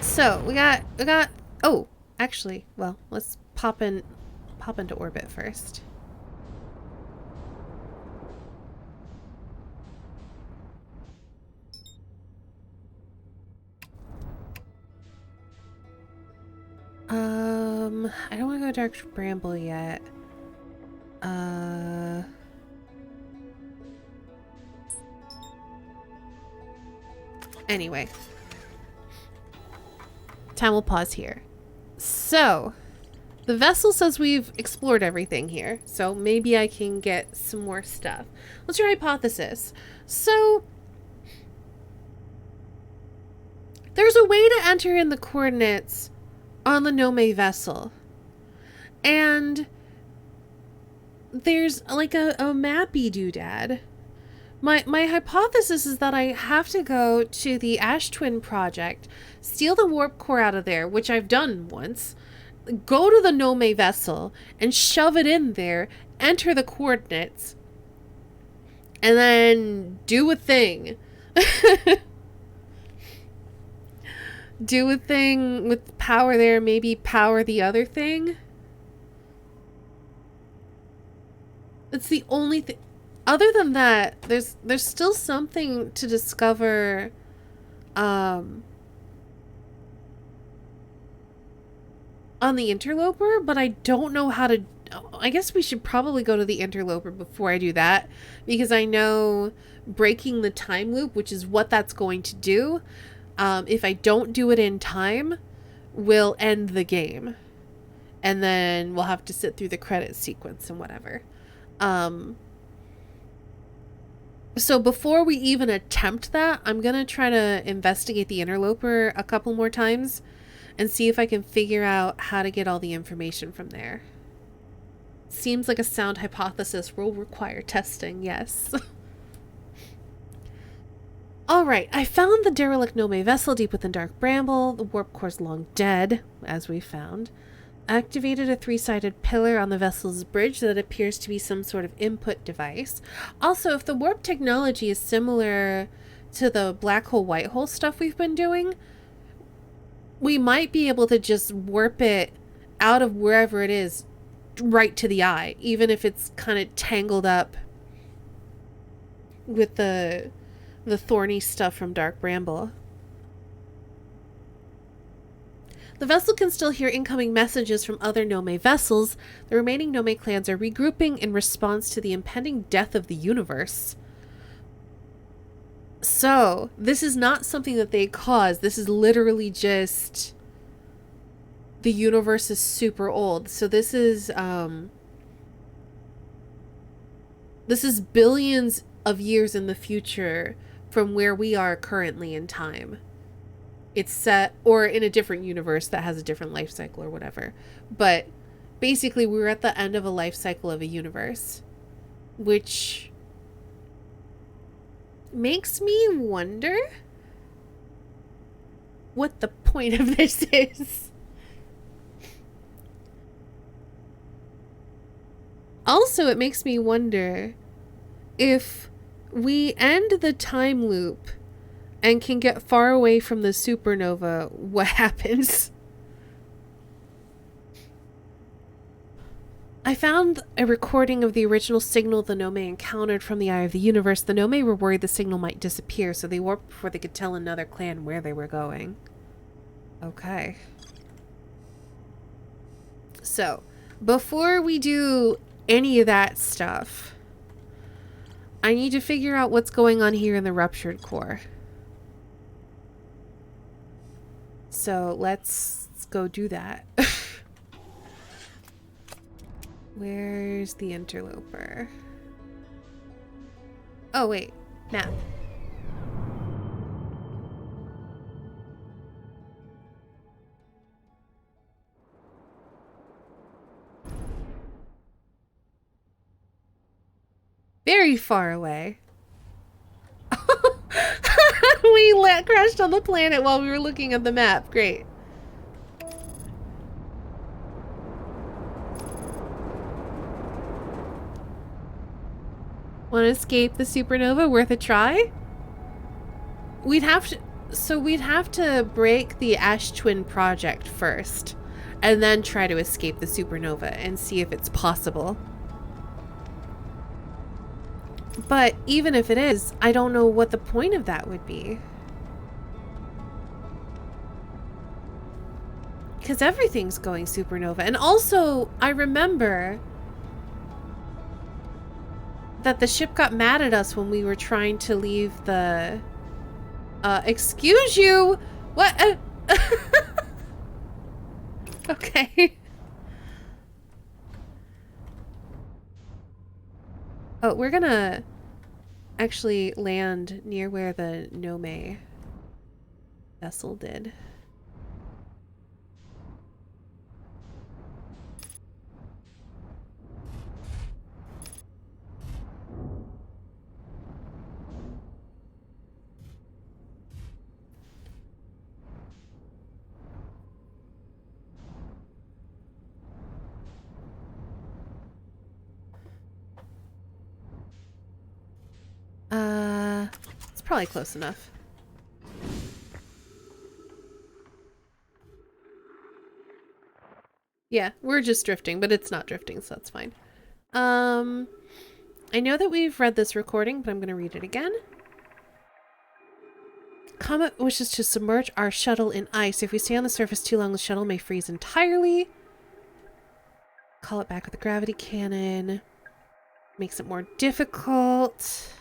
So we got. Oh, actually, well, let's pop into orbit first. I don't want to go Dark Bramble yet. Anyway. Time will pause here. So, the vessel says we've explored everything here, so maybe I can get some more stuff. What's your hypothesis? So, there's a way to enter in the coordinates on the Nome vessel. And there's like a mappy doodad. My hypothesis is that I have to go to the Ash Twin project, steal the warp core out of there, which I've done once, go to the Nome vessel and shove it in there, enter the coordinates, and then do a thing. Do a thing with power there, maybe power the other thing. It's the only thing. other than that, there's still something to discover on the interloper, but I don't know how to. I guess we should probably go to the interloper before I do that, because I know breaking the time loop, which is what that's going to do, if I don't do it in time, will end the game. And then we'll have to sit through the credit sequence and whatever. So before we even attempt that, I'm going to try to investigate the interloper a couple more times and see if I can figure out how to get all the information from there. Seems like a sound hypothesis will require testing, yes. Alright, I found the derelict Nome vessel deep within Dark Bramble. The warp core's long dead, as we found. Activated a 3-sided pillar on the vessel's bridge that appears to be some sort of input device. Also, if the warp technology is similar to the black hole, white hole stuff we've been doing, we might be able to just warp it out of wherever it is right to the eye, even if it's kind of tangled up with the thorny stuff from Dark Bramble. The vessel can still hear incoming messages from other Nome vessels. The remaining Nome clans are regrouping in response to the impending death of the universe. So, this is not something that they caused. This is literally just the universe is super old. So this is billions of years in the future from where we are currently in time. It's set, or in a different universe that has a different life cycle or whatever. But basically, we're at the end of a life cycle of a universe, which makes me wonder what the point of this is. Also, it makes me wonder if we end the time loop and can get far away from the supernova, what happens? I found a recording of the original signal the Nome encountered from the Eye of the Universe. The Nome were worried the signal might disappear, so they warped before they could tell another clan where they were going. Okay. So, before we do any of that stuff, I need to figure out what's going on here in the ruptured core. So let's go do that. Where's the interloper? Oh, wait. Map. Very far away. We crashed on the planet while we were looking at the map. Great. Want to escape the supernova? Worth a try? We'd have to break the Ash Twin project first, and then try to escape the supernova and see if it's possible. But even if it is, I don't know what the point of that would be. Because everything's going supernova. And also, I remember that the ship got mad at us when we were trying to leave the... excuse you! What? Okay. Oh, we're gonna actually land near where the Nome vessel did. It's probably close enough. Yeah, we're just drifting, but it's not drifting, so that's fine. I know that we've read this recording, but I'm going to read it again. Comet wishes to submerge our shuttle in ice. If we stay on the surface too long, the shuttle may freeze entirely. Call it back with the gravity cannon. Makes it more difficult.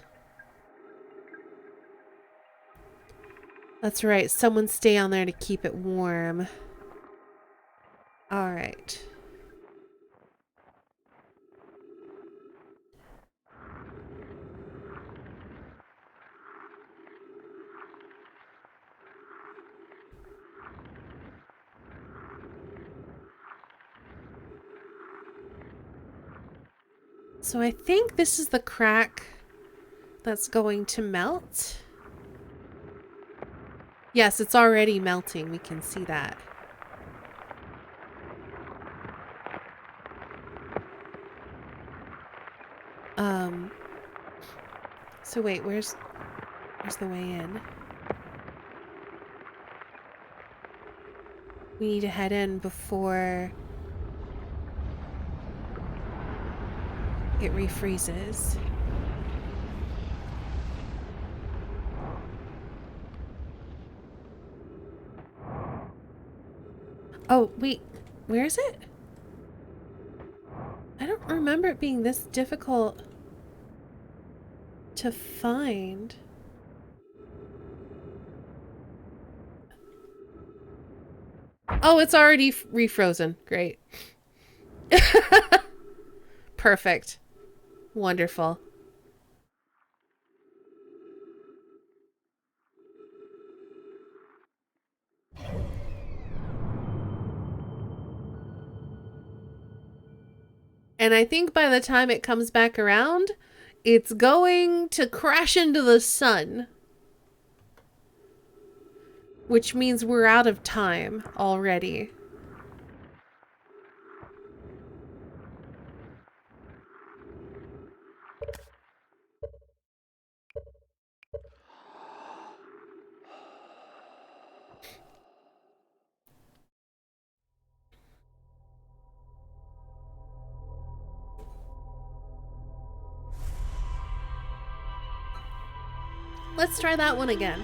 That's right. Someone stay on there to keep it warm. All right. So I think this is the crack that's going to melt. Yes, it's already melting. We can see that. So wait, where's the way in? We need to head in before it refreezes. Oh, wait. Where is it? I don't remember it being this difficult to find. Oh, it's already refrozen. Great. Perfect. Wonderful. And I think by the time it comes back around, it's going to crash into the sun. Which means we're out of time already. Let's try that one again.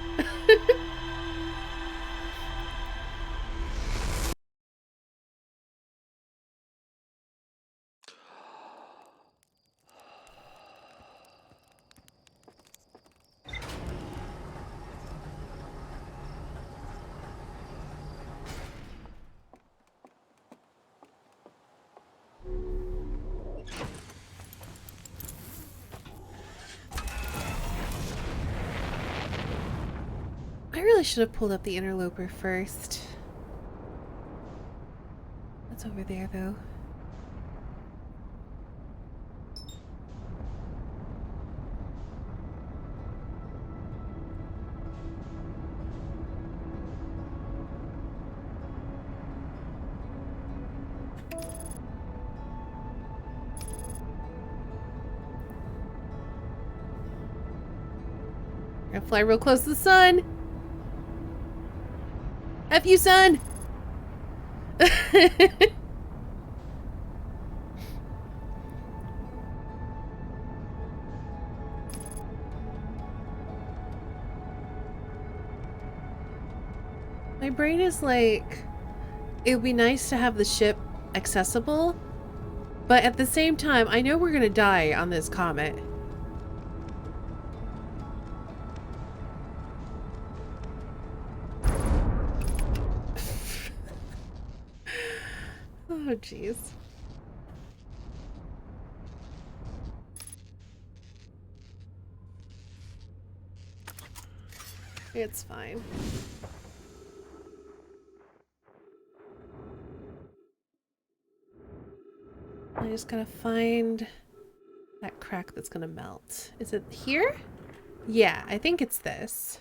I really should have pulled up the interloper first. That's over there, though. Gonna fly real close to the sun. F you, sun! My brain is like, it would be nice to have the ship accessible, but at the same time, I know we're gonna die on this comet. Oh, jeez. It's fine. I just gotta find that crack that's gonna melt. Is it here? Yeah, I think it's this.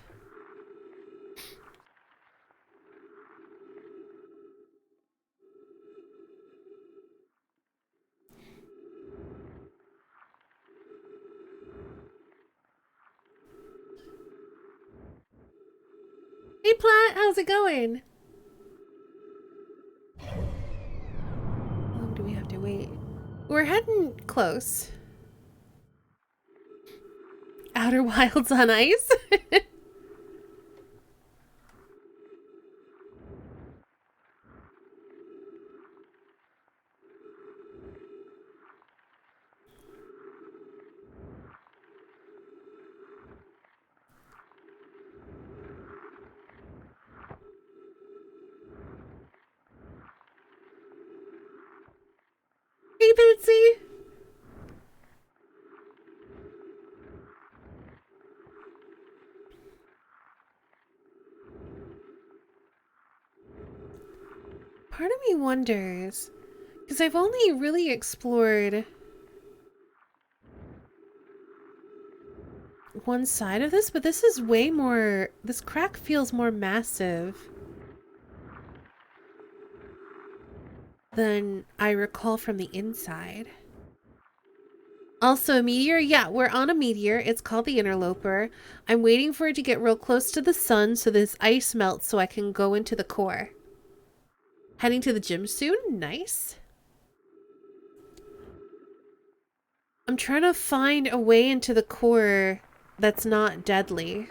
Hey, Platt, how's it going? How long do we have to wait? We're heading close. Outer Wilds on ice. Hey, Bitsy. Part of me wonders, because I've only really explored one side of this, but this is way more, this crack feels more massive than I recall from the inside. Also, a meteor. Yeah, we're on a meteor. It's called the Interloper. I'm waiting for it to get real close to the sun so this ice melts so I can go into the core. Heading to the gym soon? Nice. I'm trying to find a way into the core that's not deadly.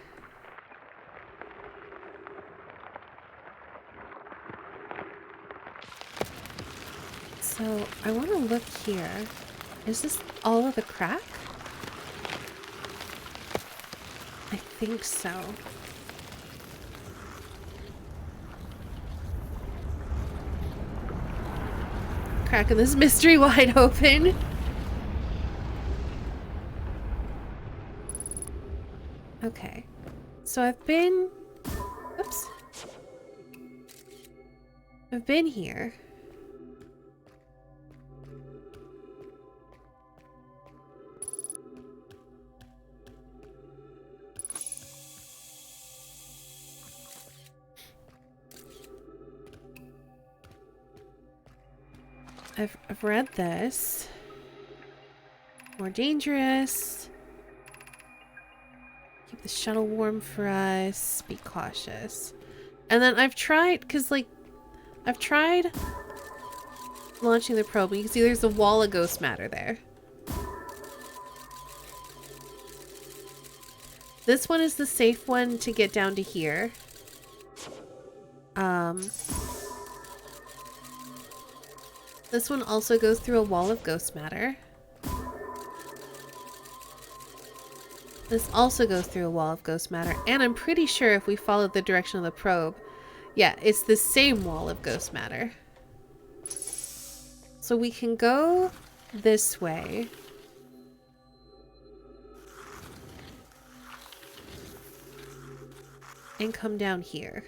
So, I want to look here. Is this all of the crack? I think so. Cracking this mystery wide open. Okay. So I've been... Oops. I've been here. I've read this. More dangerous. Keep the shuttle warm for us. Be cautious. And then I've tried, because like, I've tried launching the probe. You can see there's a wall of ghost matter there. This one is the safe one to get down to here. This one also goes through a wall of ghost matter. This also goes through a wall of ghost matter. And I'm pretty sure if we follow the direction of the probe, yeah, it's the same wall of ghost matter. So we can go this way. And come down here.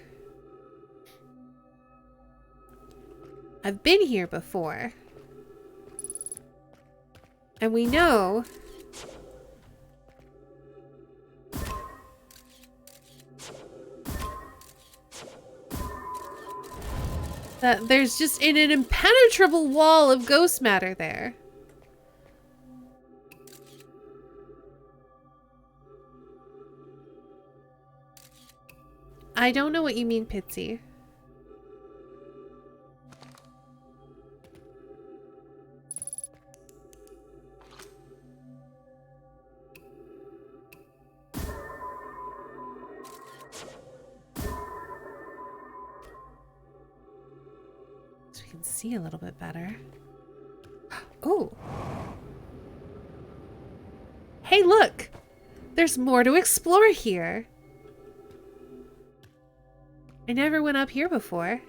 I've been here before. And we know that there's just an impenetrable wall of ghost matter there. I don't know what you mean, Pitsy. So we can see a little bit better. Oh. Hey, look! There's more to explore here. I never went up here before.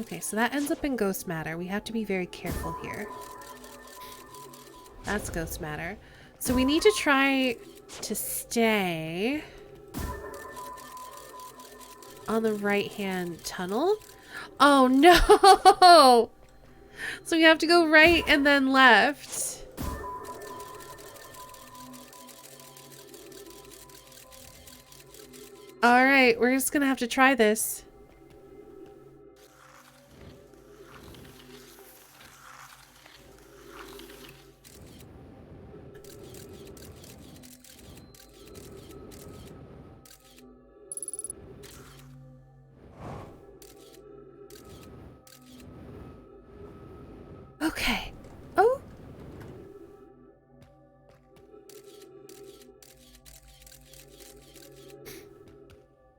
Okay, so that ends up in ghost matter. We have to be very careful here. That's ghost matter. So we need to try to stay on the right-hand tunnel. Oh no! So we have to go right and then left. Alright, we're just gonna have to try this. Okay. Oh.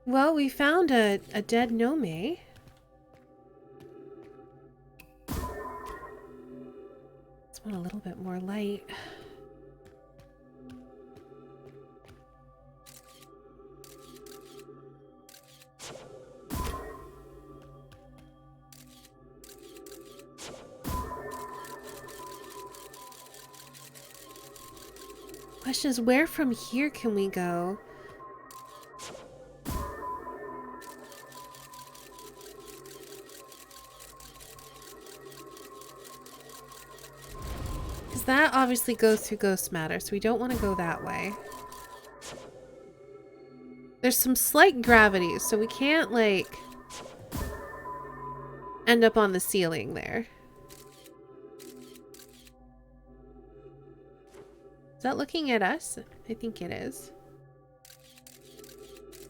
Well, we found a dead gnome. Just want a little bit more light. Question is, where from here can we go? Because that obviously goes through ghost matter, so we don't want to go that way. There's some slight gravity, so we can't, like, end up on the ceiling there. Is that looking at us? I think it is.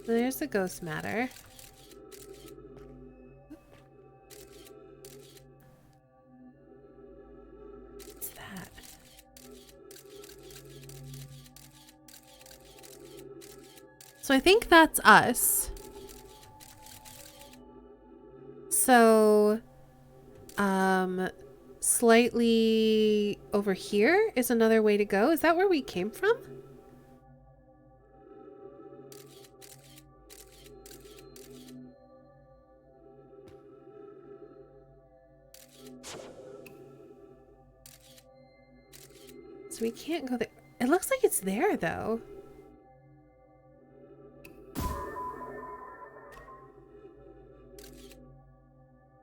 So there's the ghost matter. What's that? So I think that's us. So, slightly over here is another way to go. Is that where we came from? So we can't go there. It looks like it's there, though.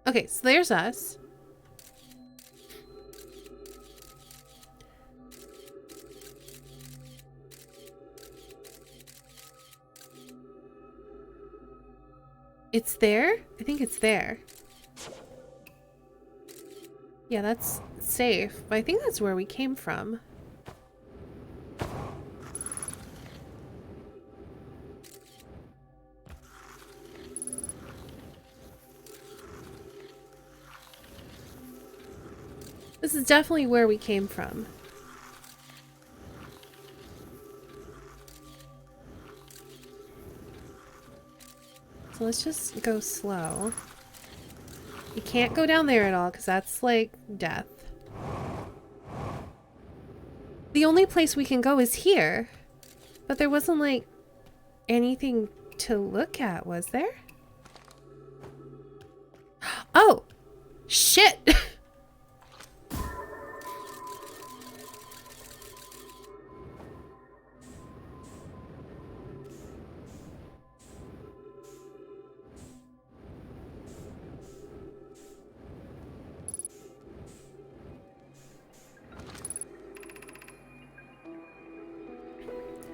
Okay, so there's us. It's there? I think it's there. Yeah, that's safe. But I think that's where we came from. This is definitely where we came from. So let's just go slow. You can't go down there at all because that's like death. The only place we can go is here. But there wasn't like anything to look at, was there? Oh! Shit!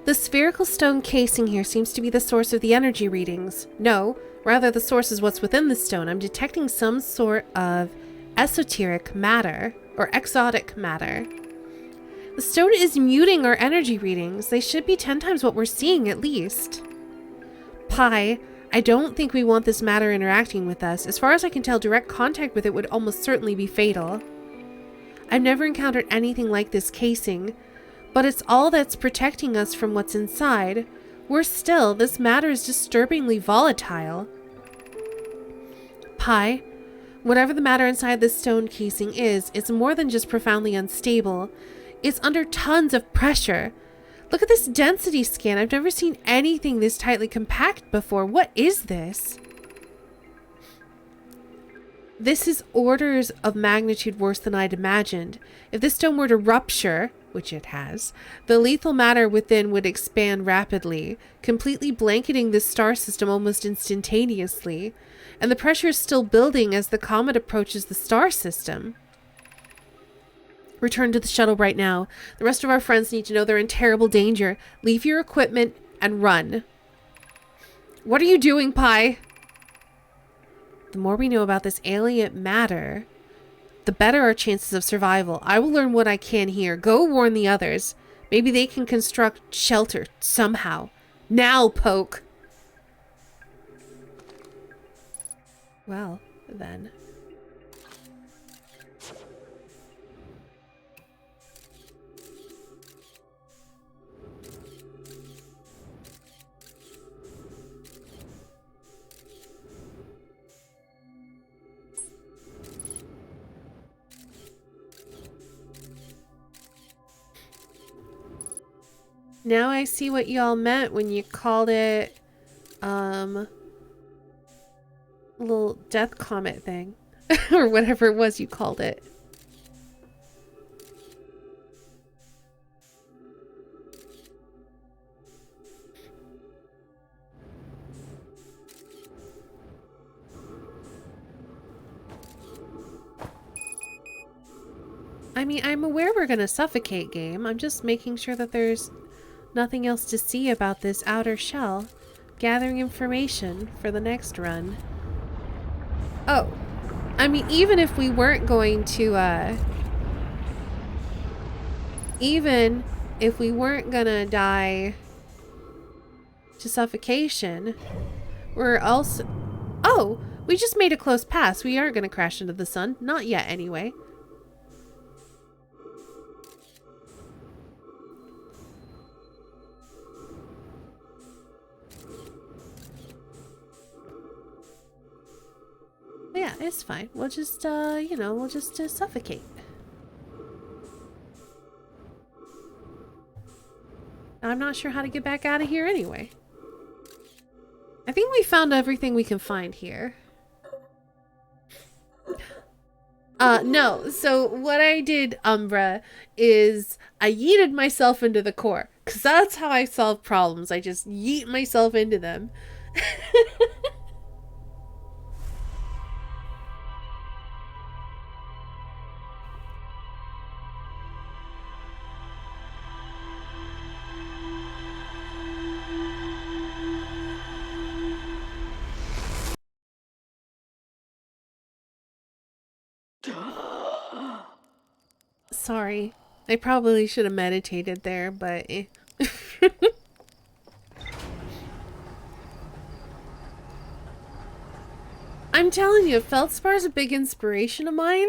The spherical stone casing here seems to be the source of the energy readings. No, rather the source is what's within the stone. I'm detecting some sort of esoteric matter, or exotic matter. The stone is muting our energy readings. They should be 10 times what we're seeing at least. Pi, I don't think we want this matter interacting with us. As far as I can tell, direct contact with it would almost certainly be fatal. I've never encountered anything like this casing. But it's all that's protecting us from what's inside. Worse still, this matter is disturbingly volatile. Pi, whatever the matter inside this stone casing is, it's more than just profoundly unstable. It's under tons of pressure. Look at this density scan. I've never seen anything this tightly compact before. What is this? This is orders of magnitude worse than I'd imagined. If this stone were to rupture, which it has, the lethal matter within would expand rapidly, completely blanketing this star system almost instantaneously. And the pressure is still building as the comet approaches the star system. Return to the shuttle right now. The rest of our friends need to know they're in terrible danger. Leave your equipment and run. What are you doing, Pi? The more we know about this alien matter, the better our chances of survival. I will learn what I can here. Go warn the others. Maybe they can construct shelter somehow. Now, Poke! Well, then. Now I see what y'all meant when you called it, little death comet thing. Or whatever it was you called it. I mean, I'm aware we're gonna suffocate, game. I'm just making sure that there's nothing else to see about this outer shell. Gathering information for the next run. Oh. I mean, even if we weren't going to, even if we weren't gonna die to suffocation, we're also... Oh! We just made a close pass. We aren't gonna crash into the sun. Not yet, anyway. Yeah, it's fine. We'll just, you know, we'll just suffocate. I'm not sure how to get back out of here anyway. I think we found everything we can find here. No. So what I did, Umbra, is I yeeted myself into the core. Because that's how I solve problems. I just yeet myself into them. Sorry. I probably should have meditated there, but eh. I'm telling you, Feldspar's a big inspiration of mine.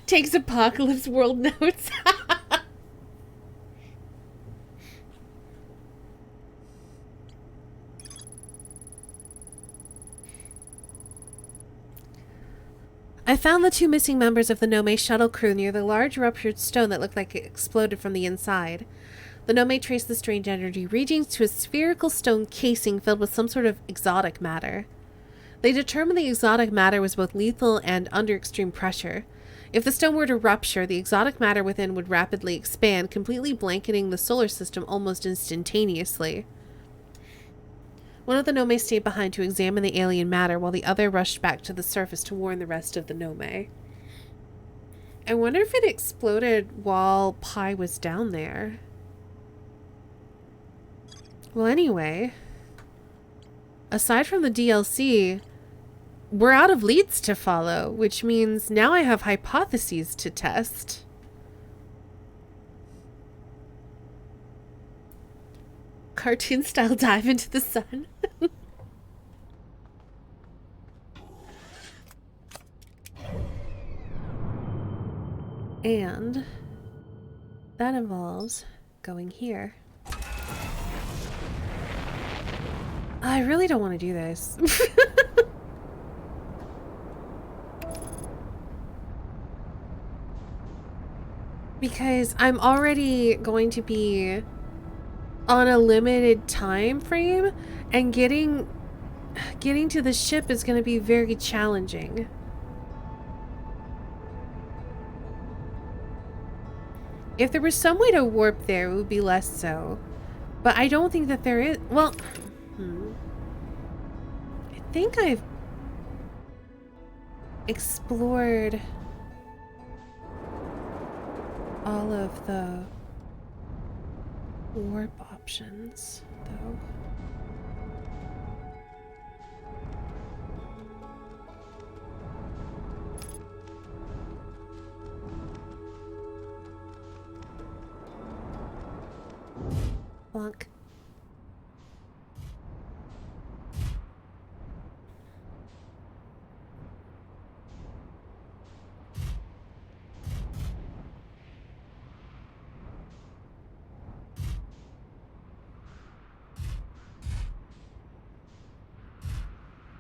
Takes Apocalypse World notes. I found the two missing members of the Nome shuttle crew near the large ruptured stone that looked like it exploded from the inside. The Nome traced the strange energy regions to a spherical stone casing filled with some sort of exotic matter. They determined the exotic matter was both lethal and under extreme pressure. If the stone were to rupture, the exotic matter within would rapidly expand, completely blanketing the solar system almost instantaneously. One of the Nome stayed behind to examine the alien matter, while the other rushed back to the surface to warn the rest of the Nome. I wonder if it exploded while Pi was down there. Well, anyway, aside from the DLC, we're out of leads to follow, which means now I have hypotheses to test. Cartoon style dive into the sun. And that involves going here. I really don't want to do this. Because I'm already going to be on a limited time frame, and getting to the ship is going to be very challenging. If there was some way to warp there, it would be less so. But I don't think that there is. Well, I think I've explored all of the warp options, though. Bonk.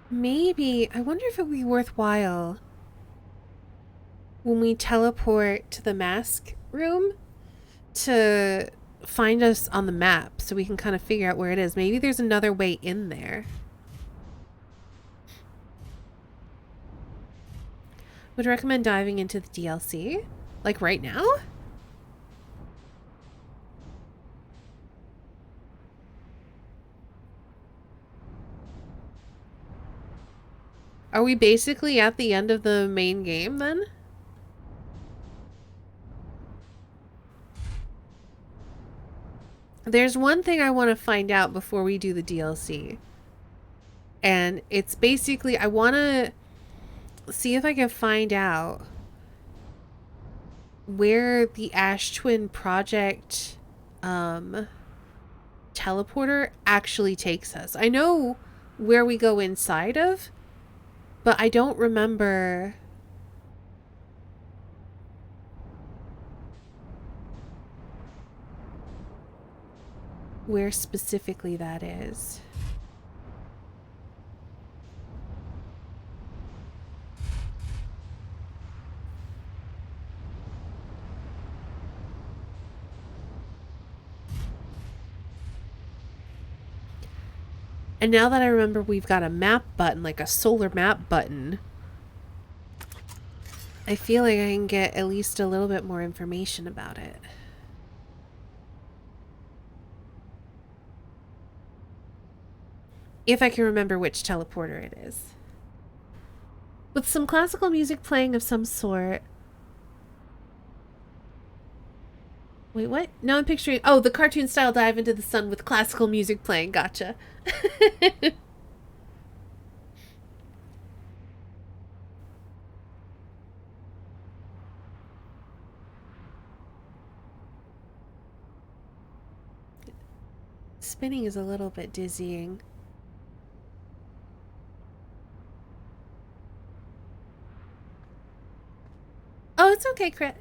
Maybe, I wonder if it would be worthwhile when we teleport to the mask room to find us on the map so we can kind of figure out where it is. Maybe there's another way in there. Would recommend diving into the DLC. Like right now? Are we basically at the end of the main game then? There's one thing I want to find out before we do the DLC. And it's basically, I want to see if I can find out where the Ash Twin Project teleporter actually takes us. I know where we go inside of, but I don't remember where specifically that is. And now that I remember we've got a map button, like a solar map button, I feel like I can get at least a little bit more information about it. If I can remember which teleporter it is. With some classical music playing of some sort. Wait, what? Now I'm picturing... Oh, the cartoon style dive into the sun with classical music playing. Gotcha. Spinning is a little bit dizzying. Oh, it's okay, Crit.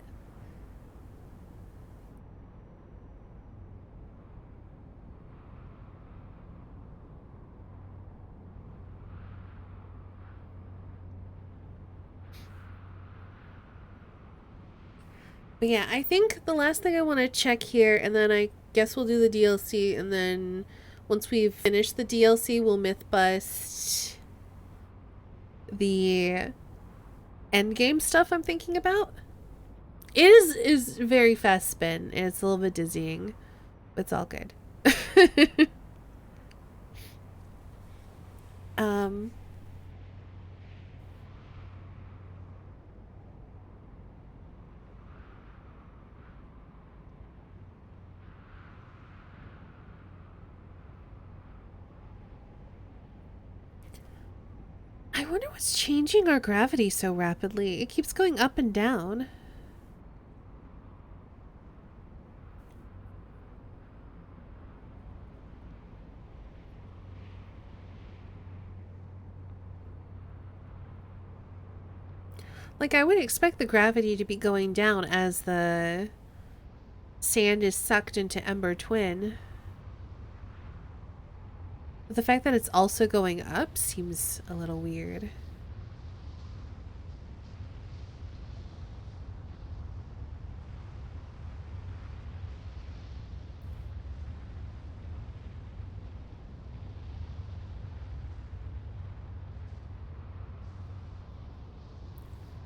But yeah, I think the last thing I want to check here, and then I guess we'll do the DLC, and then once we've finished the DLC, we'll myth bust the endgame stuff I'm thinking about. It is very fast spin, and it's a little bit dizzying, but it's all good. I wonder what's changing our gravity so rapidly. It keeps going up and down. Like, I would expect the gravity to be going down as the sand is sucked into Ember Twin. But the fact that it's also going up seems a little weird.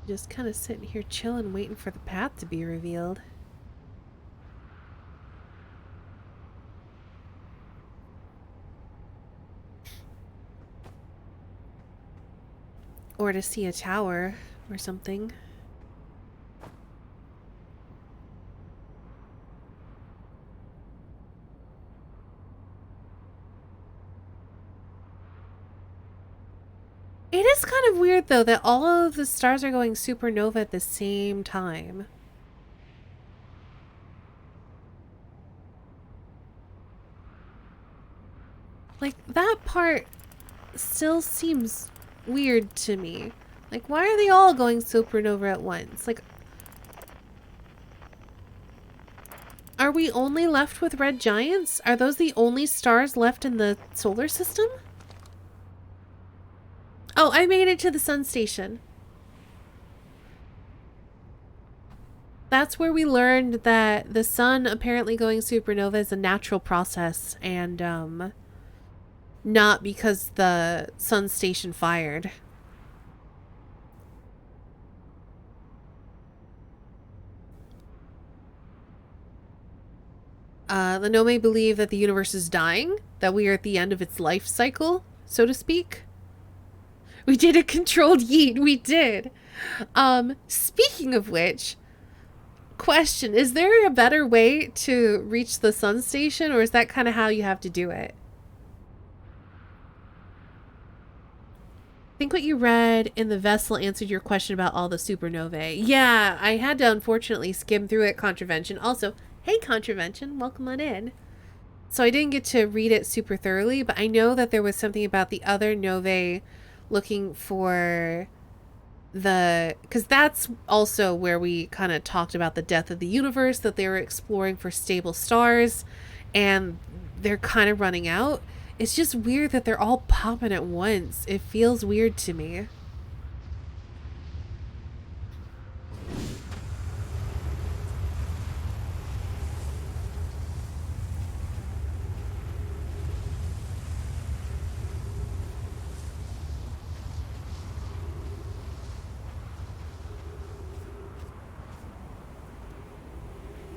Just kind of sitting here chilling, waiting for the path to be revealed. Or to see a tower or something. It is kind of weird, though, that all of the stars are going supernova at the same time. Like, that part still seems weird to me. Like, why are they all going supernova at once? Like, are we only left with red giants? Are those the only stars left in the solar system? Oh, I made it to the sun station. That's where we learned that the sun apparently going supernova is a natural process and not because the sun station fired. The Nome believe that the universe is dying, that we are at the end of its life cycle, so to speak. We did a controlled yeet. We did. Speaking of which, question, is there a better way to reach the sun station, or is that kind of how you have to do it? I think what you read in the vessel answered your question about all the supernovae. Yeah, I had to unfortunately skim through it, Contravention. Also, hey, Contravention, welcome on in. So I didn't get to read it super thoroughly, but I know that there was something about the other novae looking for because that's also where we kind of talked about the death of the universe, that they were exploring for stable stars and they're kind of running out. It's just weird that they're all popping at once. It feels weird to me.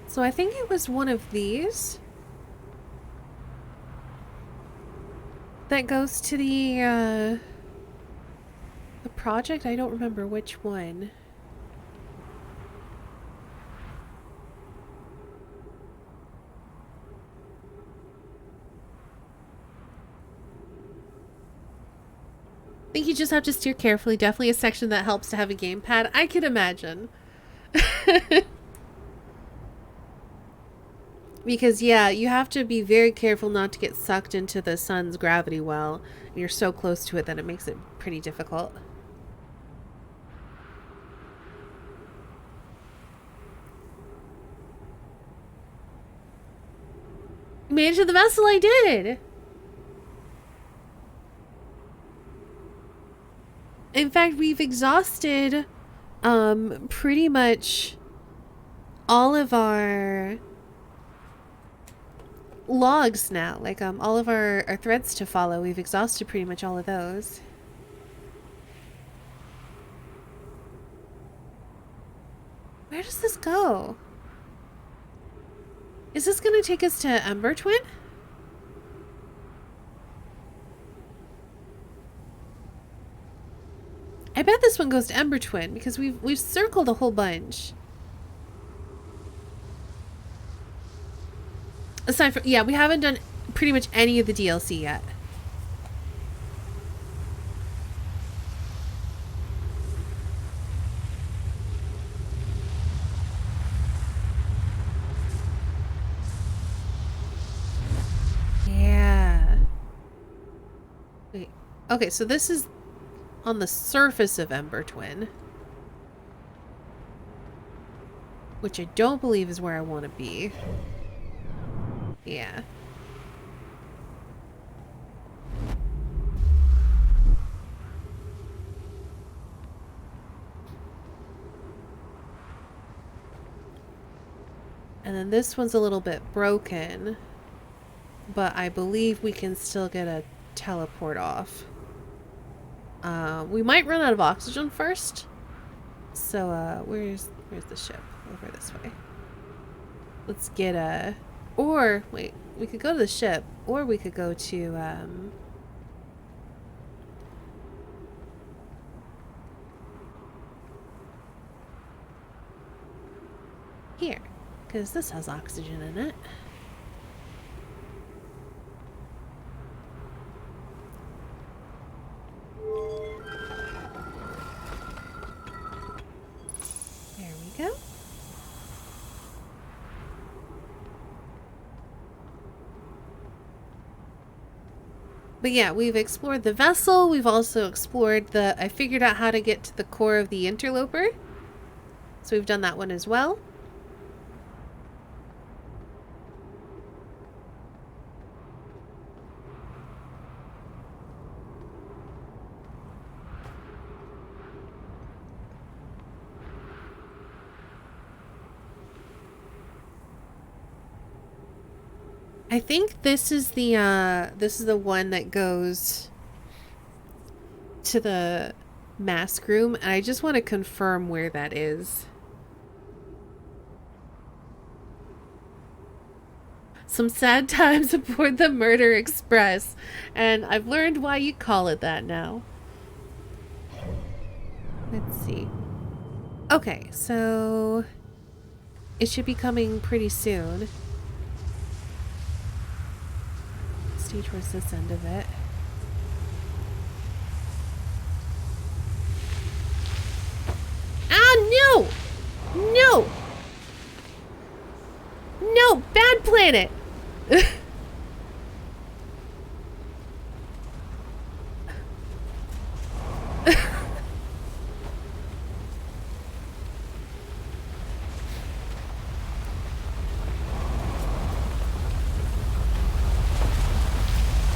So I think it was one of these that goes to the project. I don't remember which one. I think you just have to steer carefully. Definitely a section that helps to have a gamepad. I can imagine. Because, yeah, you have to be very careful not to get sucked into the sun's gravity well. And you're so close to it that it makes it pretty difficult. Made it to the vessel, I did! In fact, we've exhausted pretty much all of our logs now. Like all of our threads to follow. We've exhausted pretty much all of those. Where does this go? Is this going to take us to Ember Twin? I bet this one goes to Ember Twin because we've circled a whole bunch. Aside from, yeah, we haven't done pretty much any of the DLC yet. Yeah. Wait. Okay, so this is on the surface of Ember Twin. Which I don't believe is where I want to be. Yeah. And then this one's a little bit broken. But I believe we can still get a teleport off. We might run out of oxygen first. So, where's the ship? Over this way. Let's get a... Or, wait, we could go to the ship. Or we could go to, here. Because this has oxygen in it. There we go. But yeah, we've explored the vessel. We've also explored the... I figured out how to get to the core of the interloper. So we've done that one as well. I think this is the one that goes to the mask room, and I just want to confirm where that is. Some sad times aboard the Murder Express, and I've learned why you call it that now. Let's see. Okay, so it should be coming pretty soon. Stay towards this end of it. Ah, no! No! No! Bad planet!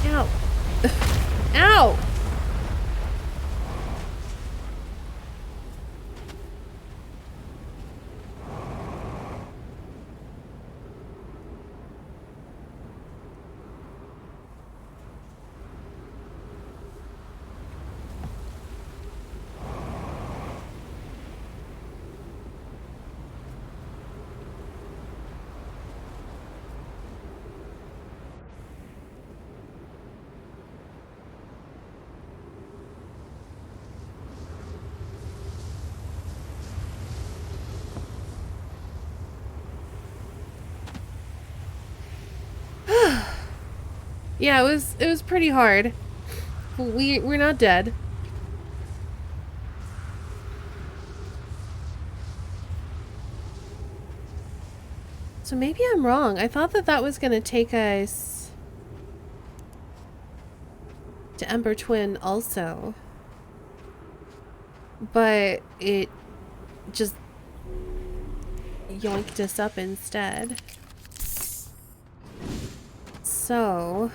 Ow. Ow! Yeah, it was pretty hard. We're not dead. So maybe I'm wrong. I thought that was going to take us to Ember Twin also. But it just yoinked us up instead. So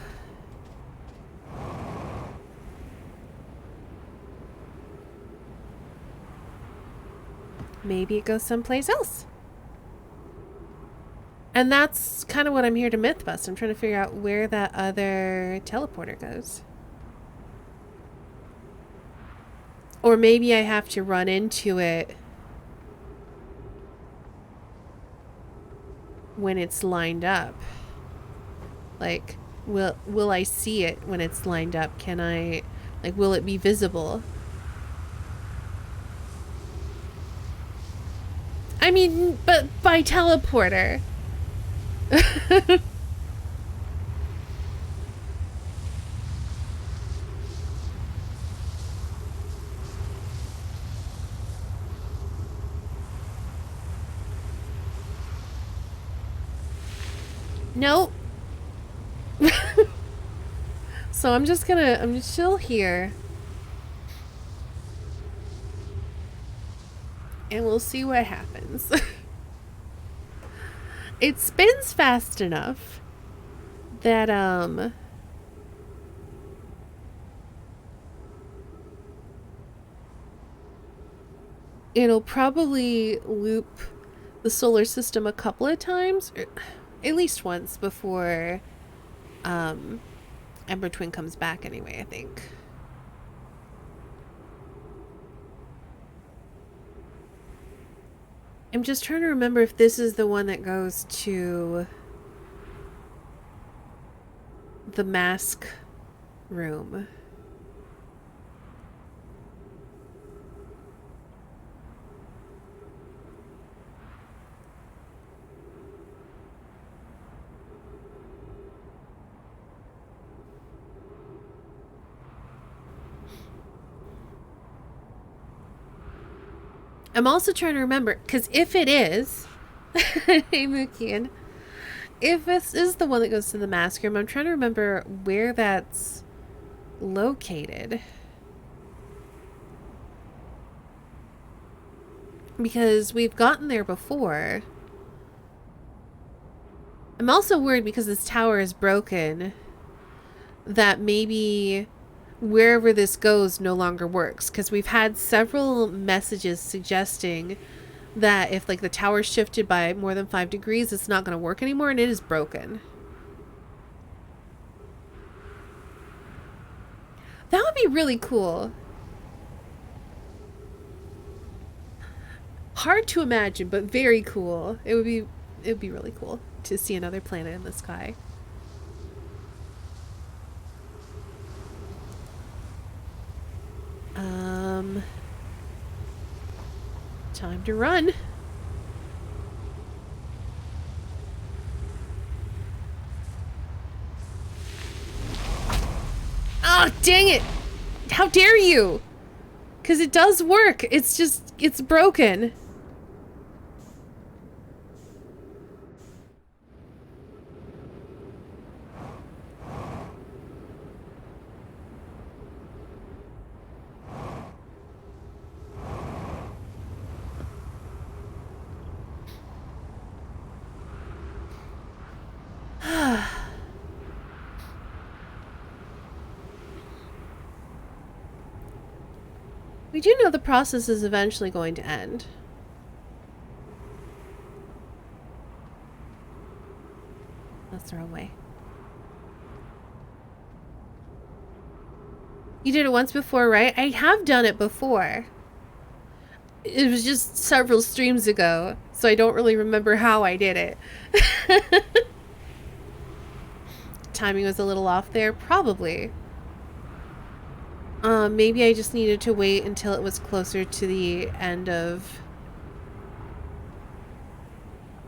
maybe it goes someplace else. And that's kind of what I'm here to myth bust. I'm trying to figure out where that other teleporter goes. Or maybe I have to run into it when it's lined up. Like, will I see it when it's lined up? Can I, like, will it be visible? I mean, but by teleporter. Nope. So I'm still here. And we'll see what happens. It spins fast enough that, it'll probably loop the solar system a couple of times, or at least once before, Ember Twin comes back anyway, I think. I'm just trying to remember if this is the one that goes to the mask room. I'm also trying to remember, because if it is, hey Mookian, if this is the one that goes to the mask room, I'm trying to remember where that's located. Because we've gotten there before. I'm also worried because this tower is broken that maybe wherever this goes no longer works, because we've had several messages suggesting that if like the tower shifted by more than 5 degrees, it's not going to work anymore, and it is broken. That would be really cool. Hard to imagine, but very cool. It would be really cool to see another planet in the sky. Time to run. Oh, dang it! How dare you! Because it does work. It's just, it's broken. We do know the process is eventually going to end. That's the wrong way. You did it once before, right? I have done it before. It was just several streams ago, so I don't really remember how I did it. Timing was a little off there, probably. Maybe I just needed to wait until it was closer to the end of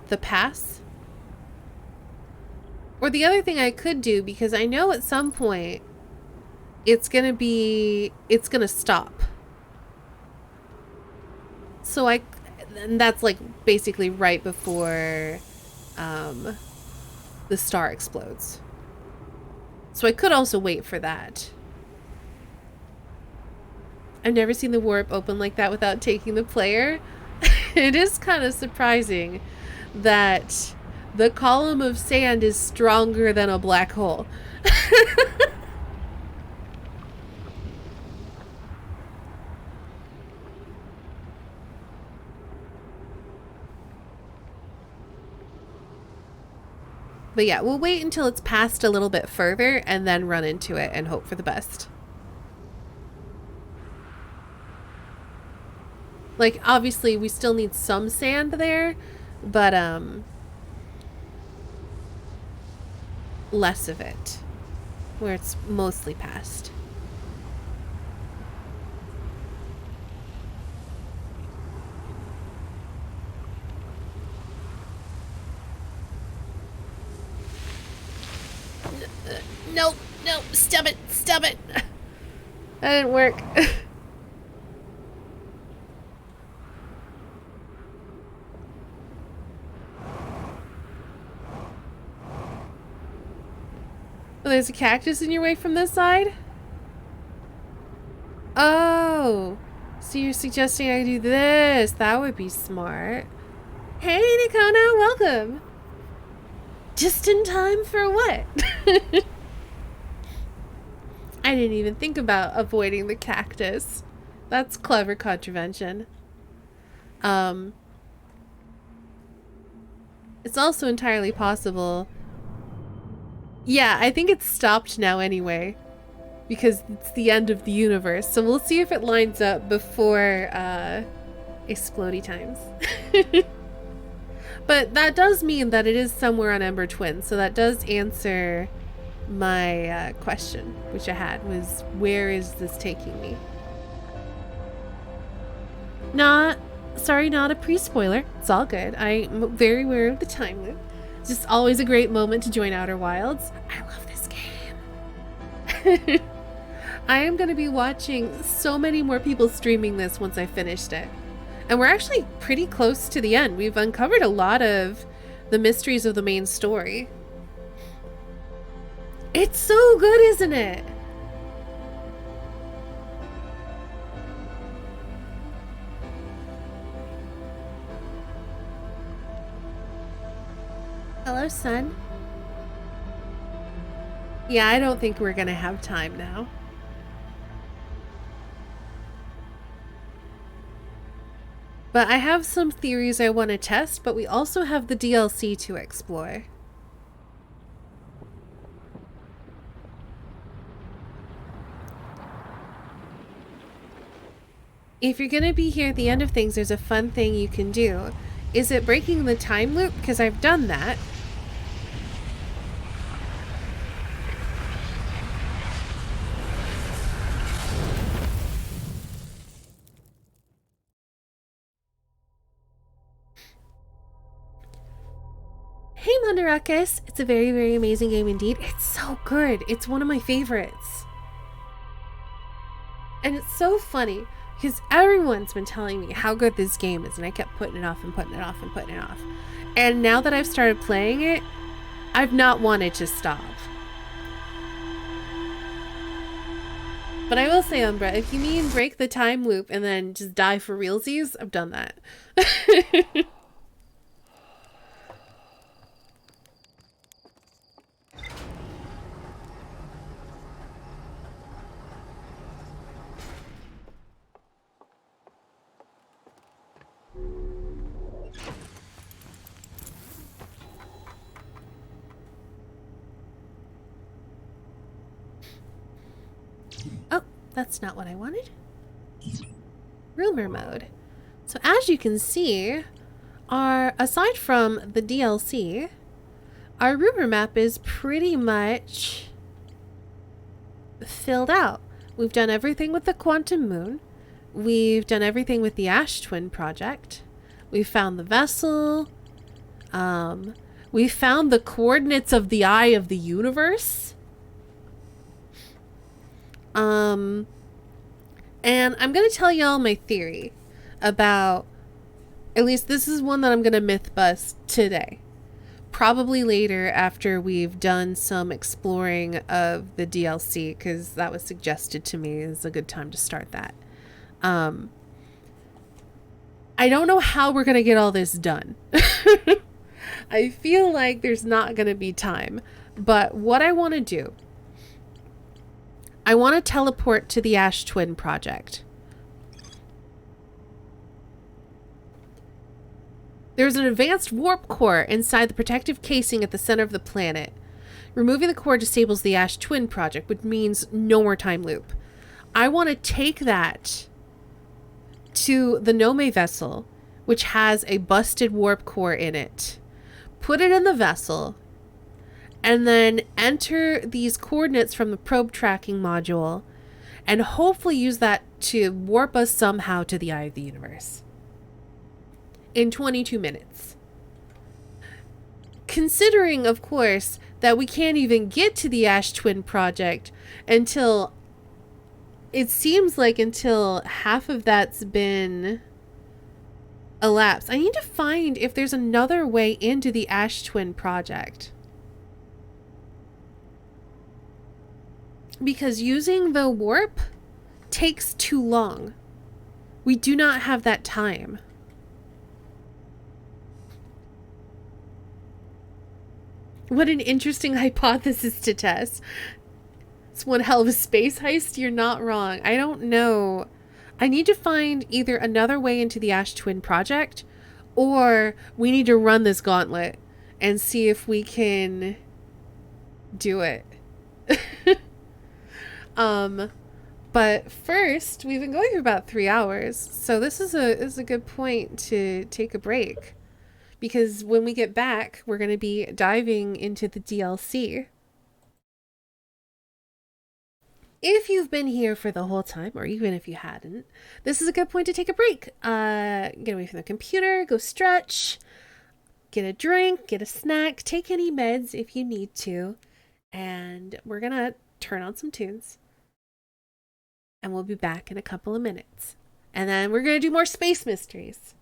the pass. Or the other thing I could do, because I know at some point it's gonna stop. So and that's like basically right before the star explodes. So I could also wait for that. I've never seen the warp open like that without taking the player. It is kind of surprising that the column of sand is stronger than a black hole. But yeah, we'll wait until it's passed a little bit further and then run into it and hope for the best. Like, obviously, we still need some sand there, but, less of it, where it's mostly past. No, stop it. That didn't work. Oh, there's a cactus in your way from this side? Oh, so you're suggesting I do this. That would be smart. Hey, Nikona, welcome. Just in time for what? I didn't even think about avoiding the cactus. That's clever contravention. It's also entirely possible. Yeah, I think it's stopped now anyway, because it's the end of the universe. So we'll see if it lines up before explodey times. But that does mean that it is somewhere on Ember Twin, so that does answer my question, which I had, was where is this taking me? Sorry, not a pre-spoiler. It's all good. I'm very aware of the time loop. It's just always a great moment to join Outer Wilds. I love this game. I am going to be watching so many more people streaming this once I finished it. And we're actually pretty close to the end. We've uncovered a lot of the mysteries of the main story. It's so good, isn't it? Hello, son. Yeah, I don't think we're gonna have time now. But I have some theories I want to test, but we also have the DLC to explore. if you're going to be here at the end of things, there's a fun thing you can do. Is it breaking the time loop? Because I've done that. Hey Mandarakis! It's a very, very amazing game indeed. It's so good. It's one of my favorites. And it's so funny because everyone's been telling me how good this game is, and I kept putting it off and putting it off and putting it off. And now that I've started playing it, I've not wanted to stop. But I will say, Umbra, if you mean break the time loop and then just die for realsies, I've done that. Oh, that's not what I wanted. Rumor mode. So as you can see, aside from the DLC, our rumor map is pretty much filled out. We've done everything with the quantum moon. We've done everything with the Ash Twin project. We've found the vessel. We found the coordinates of the eye of the universe. And I'm going to tell y'all my theory about, at least this is one that I'm going to myth bust today. Probably later after we've done some exploring of the DLC, because that was suggested to me as a good time to start that. I don't know how we're going to get all this done. I feel like there's not going to be time. But what I want to do, I want to teleport to the Ash Twin project. There's an advanced warp core inside the protective casing at the center of the planet. Removing the core disables the Ash Twin project, which means no more time loop. I want to take that to the Nome vessel, which has a busted warp core in it. Put it in the vessel, and then enter these coordinates from the probe tracking module, and hopefully use that to warp us somehow to the eye of the universe. In 22 minutes. Considering, of course, that we can't even get to the Ash Twin project until, it seems like until half of that's been elapsed. I need to find if there's another way into the Ash Twin project. Because using the warp takes too long. We do not have that time. What an interesting hypothesis to test. It's one hell of a space heist. You're not wrong. I don't know. I need to find either another way into the Ash Twin project, or we need to run this gauntlet and see if we can do it. But first, we've been going for about 3 hours, so this is a good point to take a break, because when we get back, we're going to be diving into the DLC. If you've been here for the whole time, or even if you hadn't, this is a good point to take a break. Get away from the computer, go stretch, get a drink, get a snack, take any meds if you need to, and we're going to turn on some tunes. And we'll be back in a couple of minutes. And then we're going to do more space mysteries.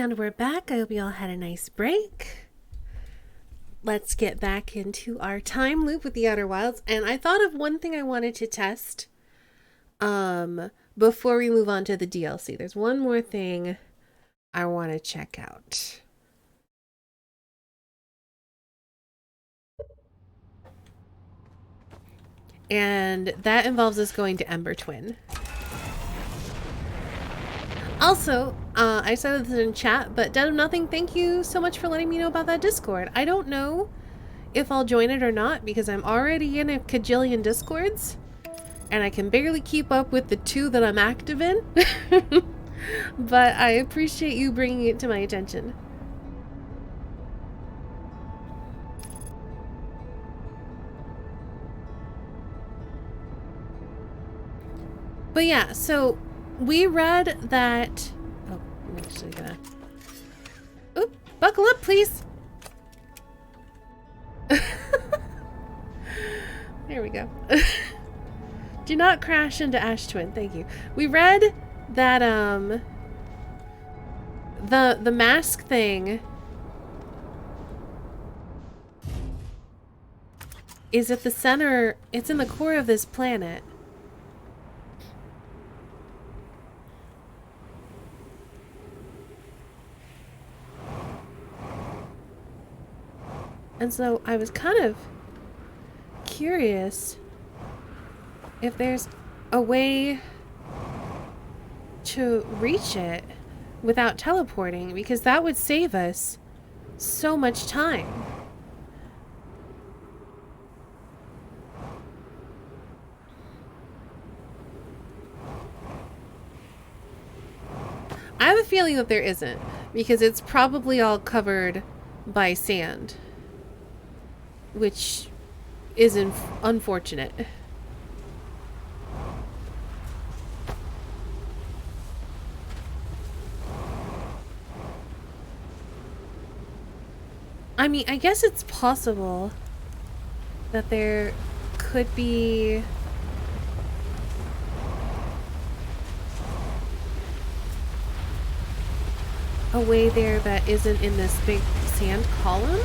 And we're back. I hope you all had a nice break. Let's get back into our time loop with the Outer Wilds. And I thought of one thing I wanted to test before we move on to the DLC. There's one more thing I want to check out. And that involves us going to Ember Twin. Also, I said this in chat, but Dead of Nothing, thank you so much for letting me know about that Discord. I don't know if I'll join it or not because I'm already in a cajillion Discords and I can barely keep up with the 2 that I'm active in. But I appreciate you bringing it to my attention. But yeah, so we read that... Oh, I'm actually gonna... Oop, buckle up, please! There we go. Do not crash into Ash Twin, thank you. We read that, the mask thing is at the center, it's in the core of this planet. And so I was kind of curious if there's a way to reach it without teleporting, because that would save us so much time. I have a feeling that there isn't, because it's probably all covered by sand, which is unfortunate. I mean, I guess it's possible that there could be a way there that isn't in this big sand column.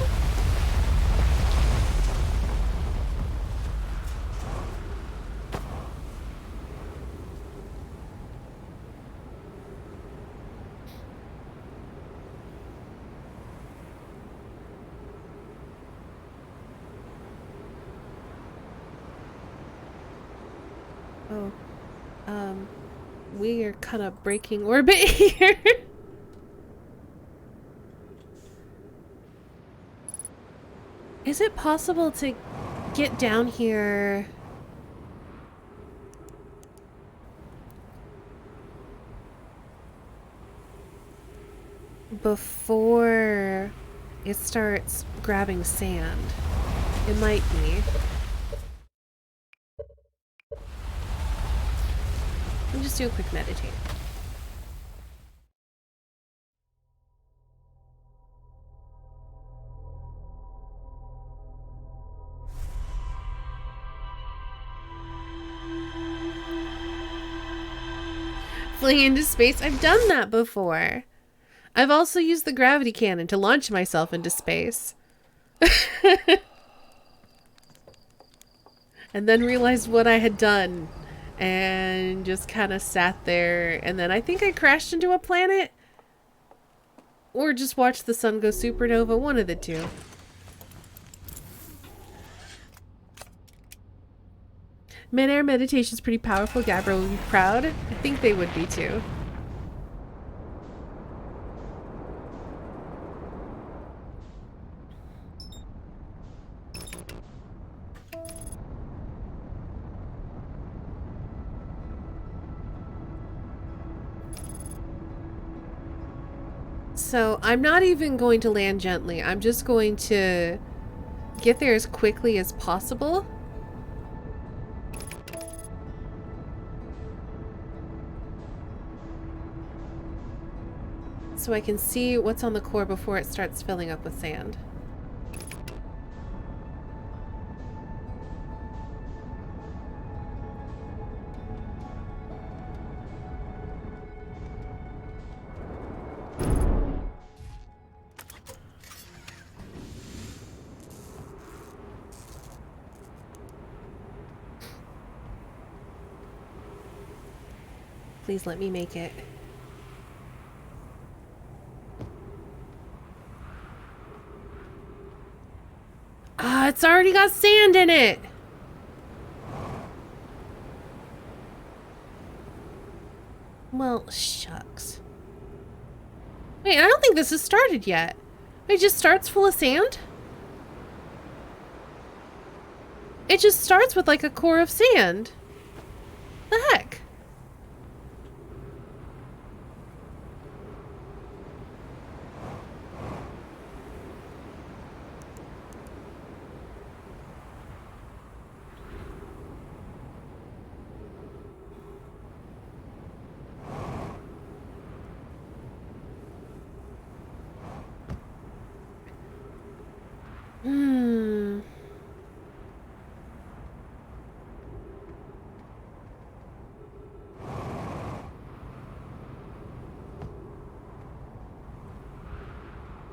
We are kind of breaking orbit here. Is it possible to get down here before it starts grabbing sand? It might be. Let me just do a quick meditate. Fling into space? I've done that before. I've also used the gravity cannon to launch myself into space. And then realized what I had done. And just kind of sat there. And then I think I crashed into a planet. Or just watched the sun go supernova. One of the two. Mid-air meditation's pretty powerful. Gabrielle would be proud. I think they would be too. So I'm not even going to land gently. I'm just going to get there as quickly as possible. So I can see what's on the core before it starts filling up with sand. Please let me make it. Ah, it's already got sand in it! Well, shucks. Wait, I don't think this has started yet. It just starts full of sand? It just starts with like a core of sand. The heck?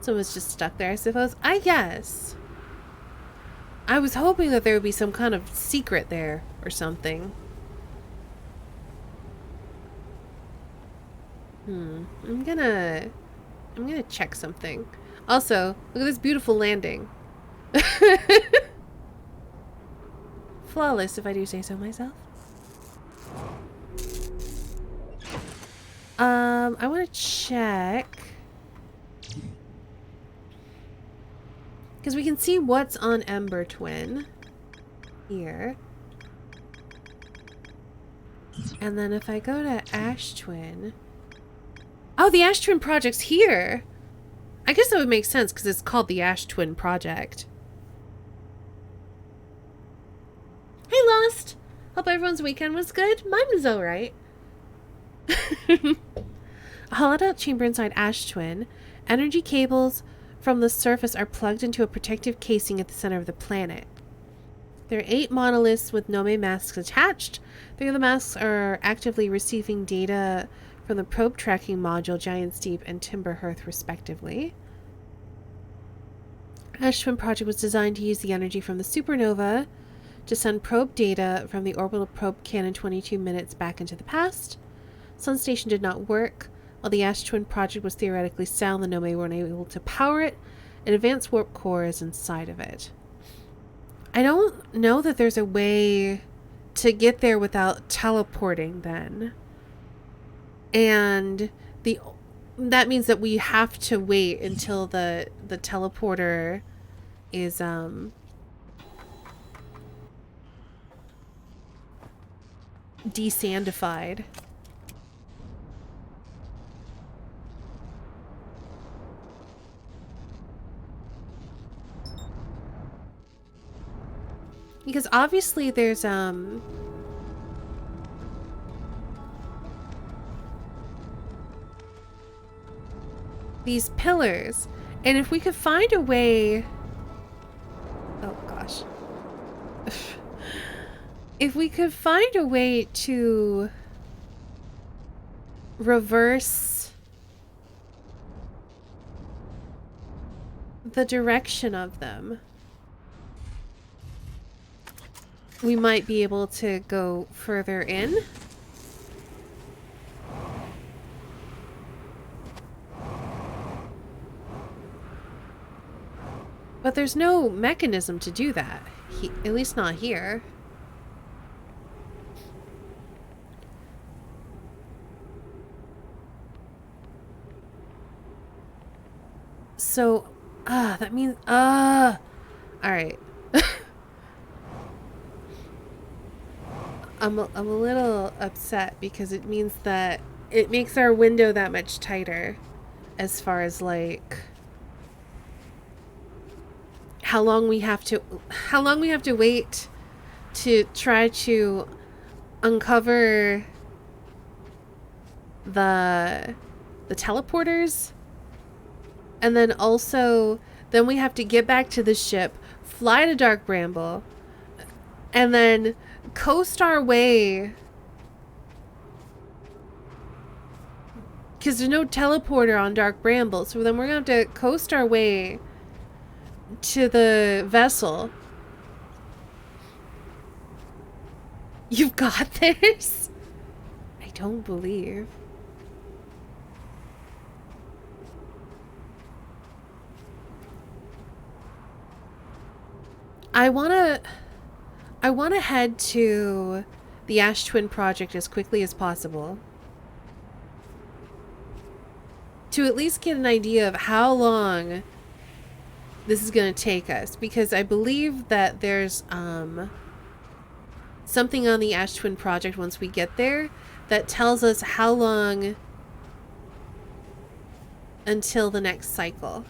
So it's just stuck there, I suppose. I guess. I was hoping that there would be some kind of secret there or something. I'm gonna check something. Also, look at this beautiful landing. Flawless, if I do say so myself. I want to check. Because we can see what's on Ember Twin here. And then if I go to Ash Twin... Oh, the Ash Twin project's here! I guess that would make sense because it's called the Ash Twin Project. Hey, Lost! Hope everyone's weekend was good. Mine was alright. A hollowed out chamber inside Ash Twin. Energy cables from the surface are plugged into a protective casing at the center of the planet. There are 8 monoliths with Nome masks attached. 3 of the masks are actively receiving data from the probe tracking module Giant's Deep and Timber Hearth, respectively. Ash Twin Project was designed to use the energy from the supernova to send probe data from the orbital probe cannon 22 minutes back into the past. Sun Station did not work. While the Ash Twin Project was theoretically sound, the Nome weren't able to power it. An advanced warp core is inside of it. I don't know that there's a way to get there without teleporting then. And that means that we have to wait until the teleporter is desandified. Because obviously there's these pillars, and if we could find a way, oh gosh, if we could find a way to reverse the direction of them, we might be able to go further in. But there's no mechanism to do that. At least not here. So, that means, alright. I'm a little upset because it means that it makes our window that much tighter as far as like how long we have to wait to try to uncover the teleporters, and then also then we have to get back to the ship, fly to Dark Bramble, and then coast our way, because there's no teleporter on Dark Bramble, so then we're gonna have to coast our way to the vessel. You've got this? I don't believe. I wanna head to the Ash Twin Project as quickly as possible to at least get an idea of how long this is going to take us, because I believe that there's something on the Ash Twin Project once we get there that tells us how long until the next cycle.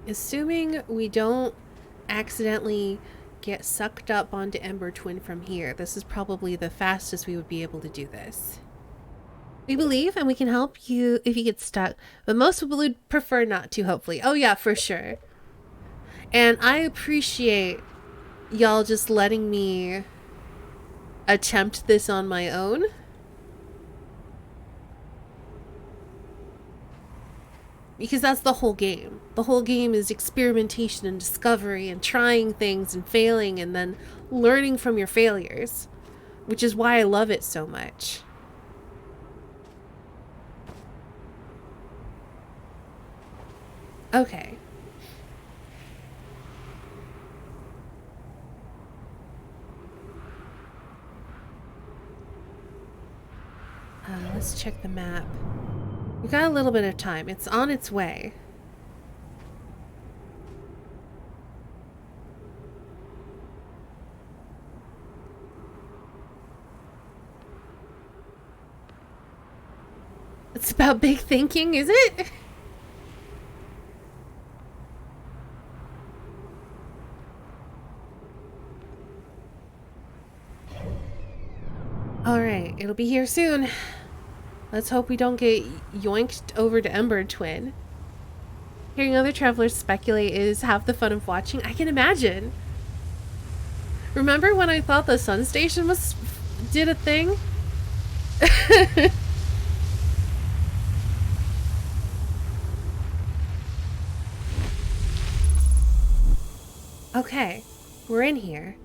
Assuming we don't accidentally get sucked up onto Ember Twin from here, this is probably the fastest we would be able to do this. We believe, and we can help you if you get stuck, but most people would prefer not to, hopefully. Oh yeah, for sure. And I appreciate y'all just letting me attempt this on my own. Because that's the whole game. The whole game is experimentation and discovery and trying things and failing and then learning from your failures. Which is why I love it so much. Okay. Let's check the map. We've got a little bit of time. It's on its way. It's about big thinking, is it? Alright, it'll be here soon. Let's hope we don't get yoinked over to Ember Twin. Hearing other travelers speculate is half the fun of watching. I can imagine. Remember when I thought the Sun Station did a thing? Okay, we're in here.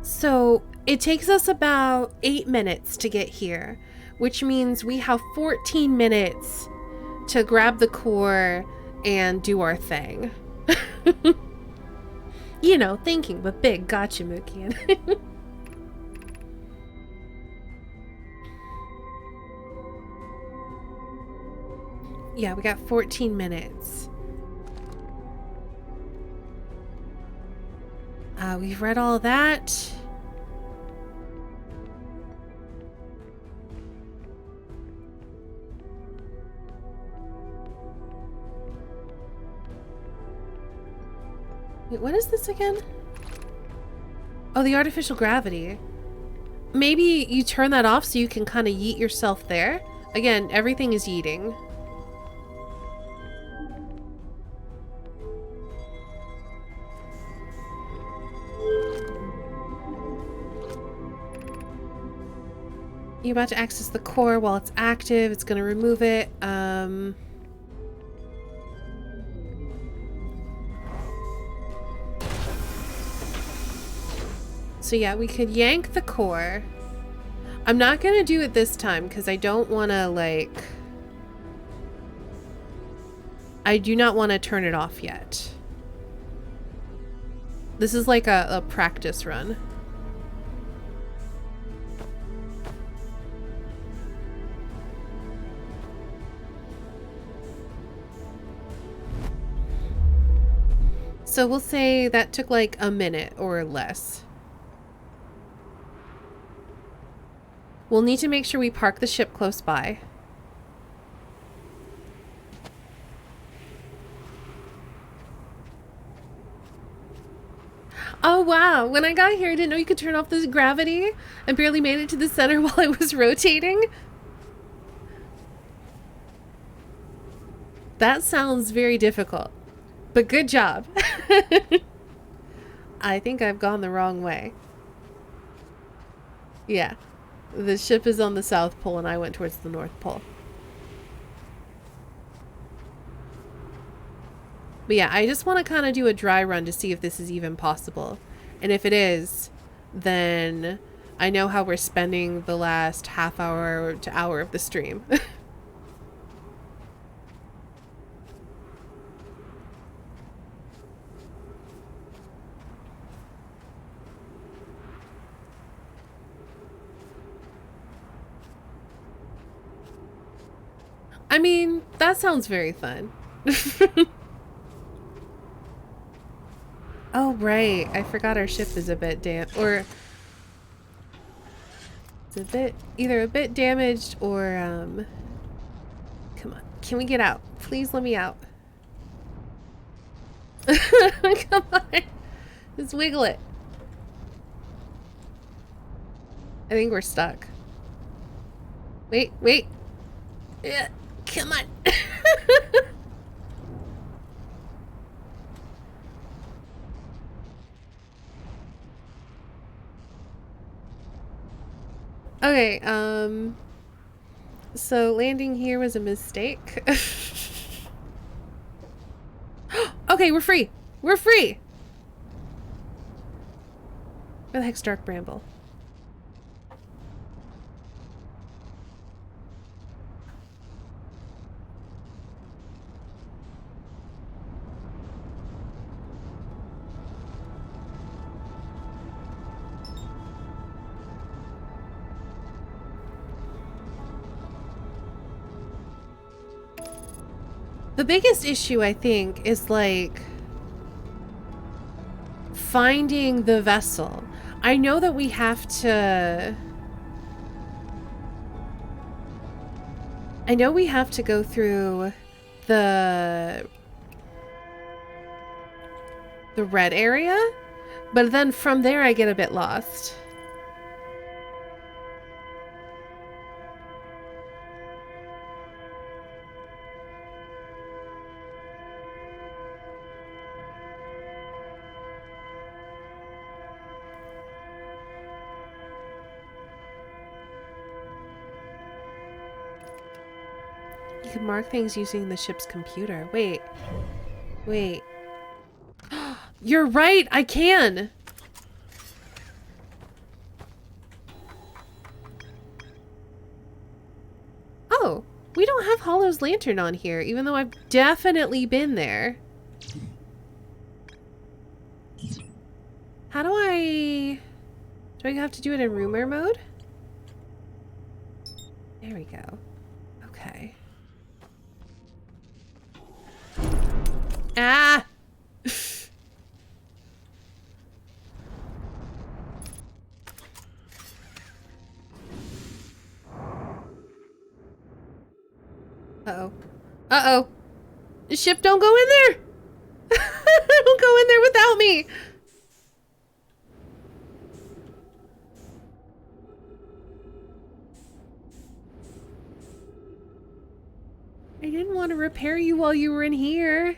So it takes us about 8 minutes to get here, which means we have 14 minutes to grab the core and do our thing. You know, thinking but big. Gotcha, Mookian. Yeah, we got 14 minutes. We've read all that. Wait, what is this again? Oh, the artificial gravity. Maybe you turn that off so you can kind of yeet yourself there. Again, everything is yeeting. You're about to access the core while it's active. It's going to remove it. So yeah, we could yank the core. I'm not going to do it this time because I don't want to, like... I do not want to turn it off yet. This is like a practice run. So we'll say that took like a minute or less. We'll need to make sure we park the ship close by. Oh wow, when I got here I didn't know you could turn off the gravity. I barely made it to the center while I was rotating. That sounds very difficult, but good job. I think I've gone the wrong way. Yeah, the ship is on the South Pole and I went towards the North Pole. But yeah, I just want to kind of do a dry run to see if this is even possible. And if it is, then I know how we're spending the last half hour to hour of the stream. I mean, that sounds very fun. Oh, right. I forgot our ship is a bit or it's a bit, either a bit damaged or, come on. Can we get out? Please let me out. Come on. Just wiggle it. I think we're stuck. Wait, wait. Yeah, come on. Okay, so landing here was a mistake. Okay, we're free. We're free. Where the heck's Dark Bramble? The biggest issue, I think, is like finding the vessel. I know that we have to... I know we have to go through the red area, but then from there I get a bit lost. You can mark things using the ship's computer. Wait. Wait. You're right! I can! Oh, we don't have Hollow's lantern on here, even though I've definitely been there. How do I... Do I have to do it in rumor mode? There we go. Okay. Ah! Uh-oh. Uh-oh. The ship don't go in there! Don't go in there without me! I didn't want to repair you while you were in here.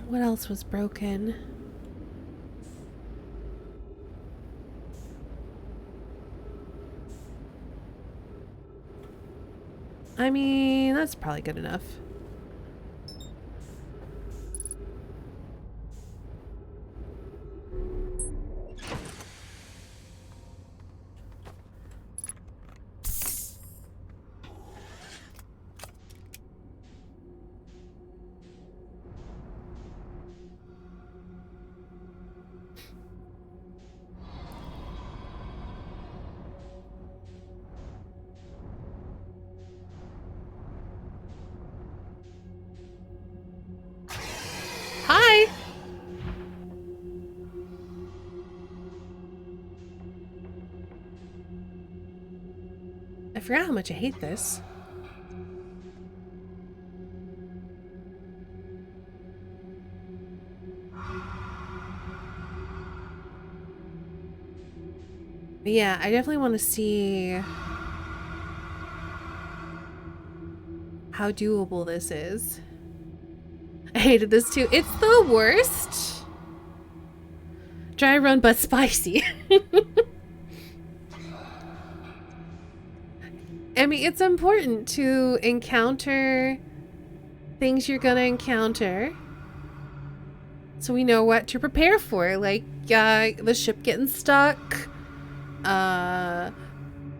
What else was broken? I mean, that's probably good enough. I forgot how much I hate this. But yeah, I definitely want to see how doable this is. I hated this too. It's the worst. Dry run but spicy. I mean, it's important to encounter things you're gonna encounter so we know what to prepare for, like the ship getting stuck,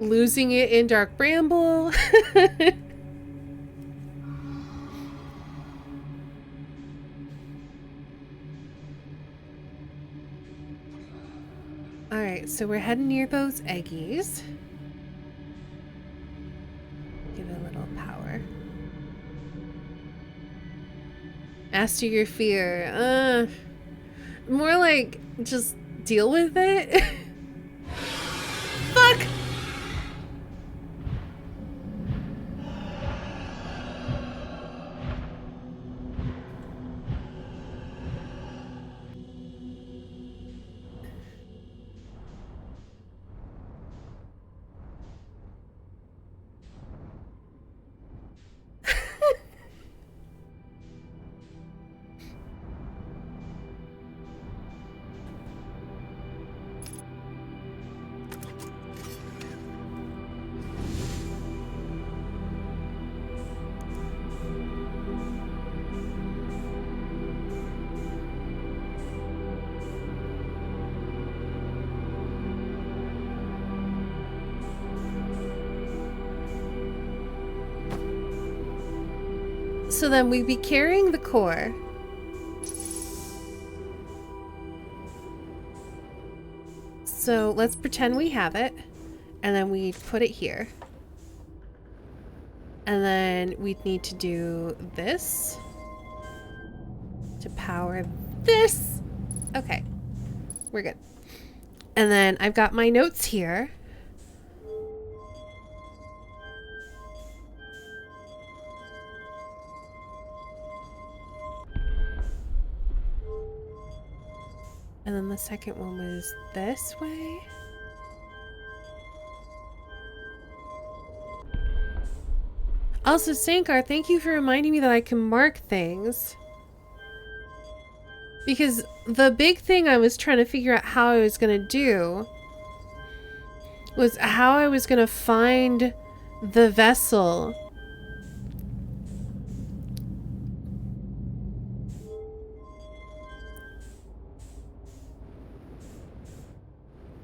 losing it in Dark Bramble. Alright, so we're heading near those eggies. Give it a little power. Master your fear. More like just deal with it. Fuck! So then we'd be carrying the core. So let's pretend we have it. And then we put it here. And then we'd need to do this to power this. Okay, we're good. And then I've got my notes here. And then the second one was this way. Also, Sankar, thank you for reminding me that I can mark things. Because the big thing I was trying to figure out how I was going to do was how I was going to find the vessel.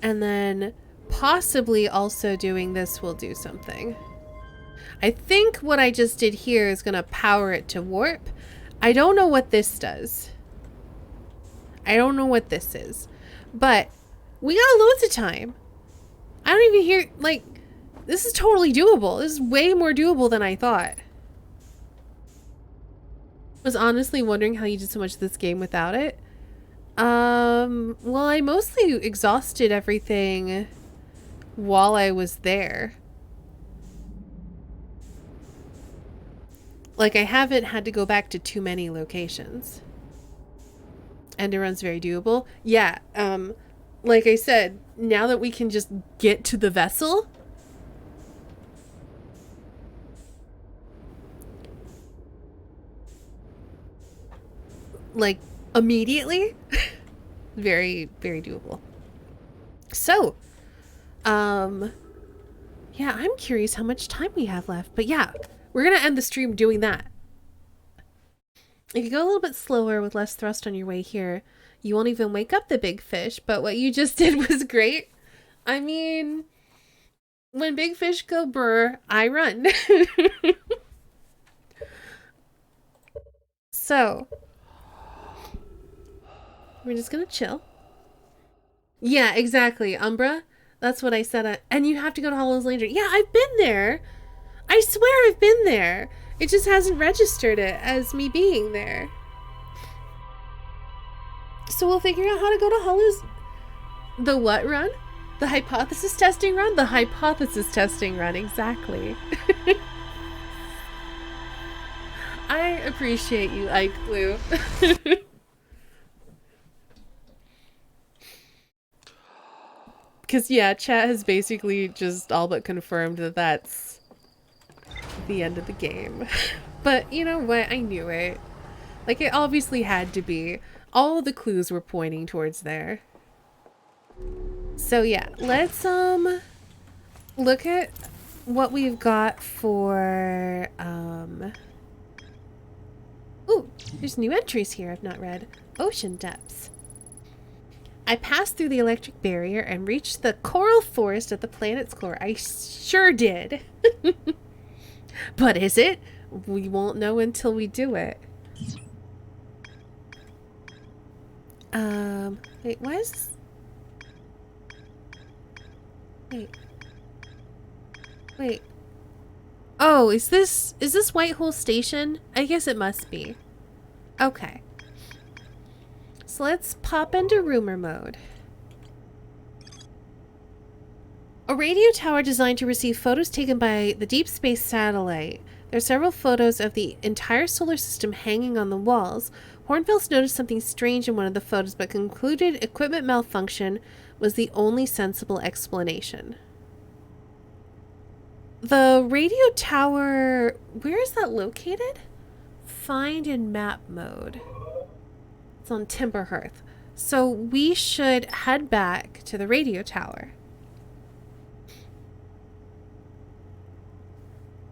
And then possibly also doing this will do something. I think what I just did here is going to power it to warp. I don't know what this does. I don't know what this is. But we got loads of time. I don't even hear, like, this is totally doable. This is way more doable than I thought. I was honestly wondering how you did so much of this game without it. Well, I mostly exhausted everything while I was there. Like, I haven't had to go back to too many locations. Enderun's very doable. Yeah, like I said, now that we can just get to the vessel, like, immediately, very, very doable. So, yeah, I'm curious how much time we have left, but yeah, we're gonna end the stream doing that. If you go a little bit slower with less thrust on your way here, you won't even wake up the big fish, but what you just did was great. I mean, when big fish go brr, I run. So, we're just gonna chill. Yeah, exactly, Umbra. That's what I said. And you have to go to Hollow's Lantern. Yeah, I've been there. I swear I've been there. It just hasn't registered it as me being there. So we'll figure out how to go to Hollow's... The what run? The hypothesis testing run? The hypothesis testing run, exactly. I appreciate you, Ike Blue. Because, yeah, chat has basically just all but confirmed that that's the end of the game. But you know what? I knew it. Like, it obviously had to be. All of the clues were pointing towards there. So yeah, let's look at what we've got for ooh, there's new entries here I've not read. Ocean depths. I passed through the electric barrier and reached the coral forest at the planet's core. I sure did. But is it? We won't know until we do it. Wait, why is... Wait. Oh, is this Whitehole Station? I guess it must be. Okay. So let's pop into rumor mode. A radio tower designed to receive photos taken by the deep space satellite. There are several photos of the entire solar system hanging on the walls. Hornfels noticed something strange in one of the photos, but concluded equipment malfunction was the only sensible explanation. The radio tower, where is that located? Find in map mode. It's on Timberhearth. So we should head back to the radio tower.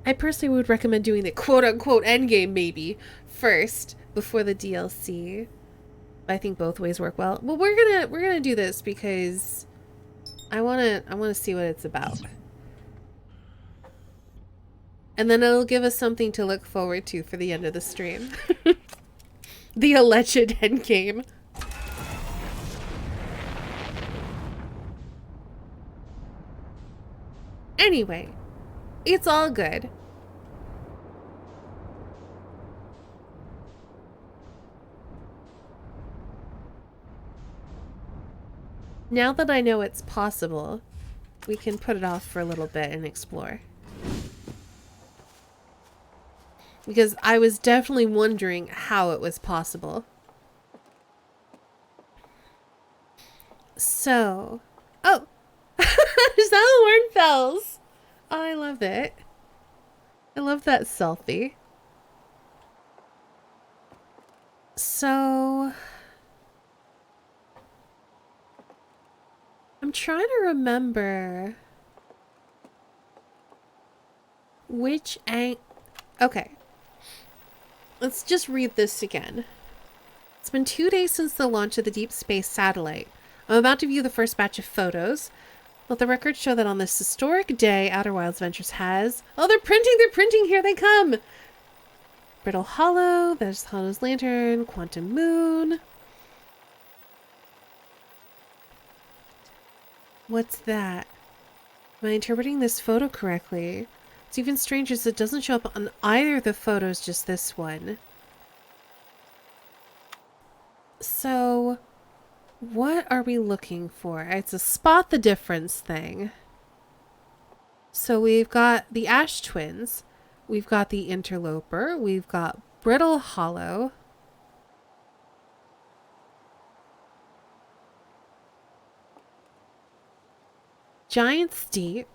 I personally would recommend doing the quote-unquote endgame maybe first before the DLC. But I think both ways work well. Well, we're gonna do this because I wanna see what it's about. And then it'll give us something to look forward to for the end of the stream. The alleged endgame. Anyway, it's all good. Now that I know it's possible, we can put it off for a little bit and explore. Because I was definitely wondering how it was possible. So, oh, is that Hornfels? Oh, I love it. I love that selfie. So, I'm trying to remember which okay. Let's just read this again. It's been 2 days since the launch of the deep space satellite. I'm about to view the first batch of photos. Let the records show that on this historic day, Outer Wilds Ventures has... Oh, they're printing! Here they come! Brittle Hollow, there's Hollow's Lantern, Quantum Moon. What's that? Am I interpreting this photo correctly? It's even stranger as it doesn't show up on either of the photos, just this one. So, what are we looking for? It's a spot the difference thing. So we've got the Ash Twins. We've got the Interloper. We've got Brittle Hollow. Giant's Deep.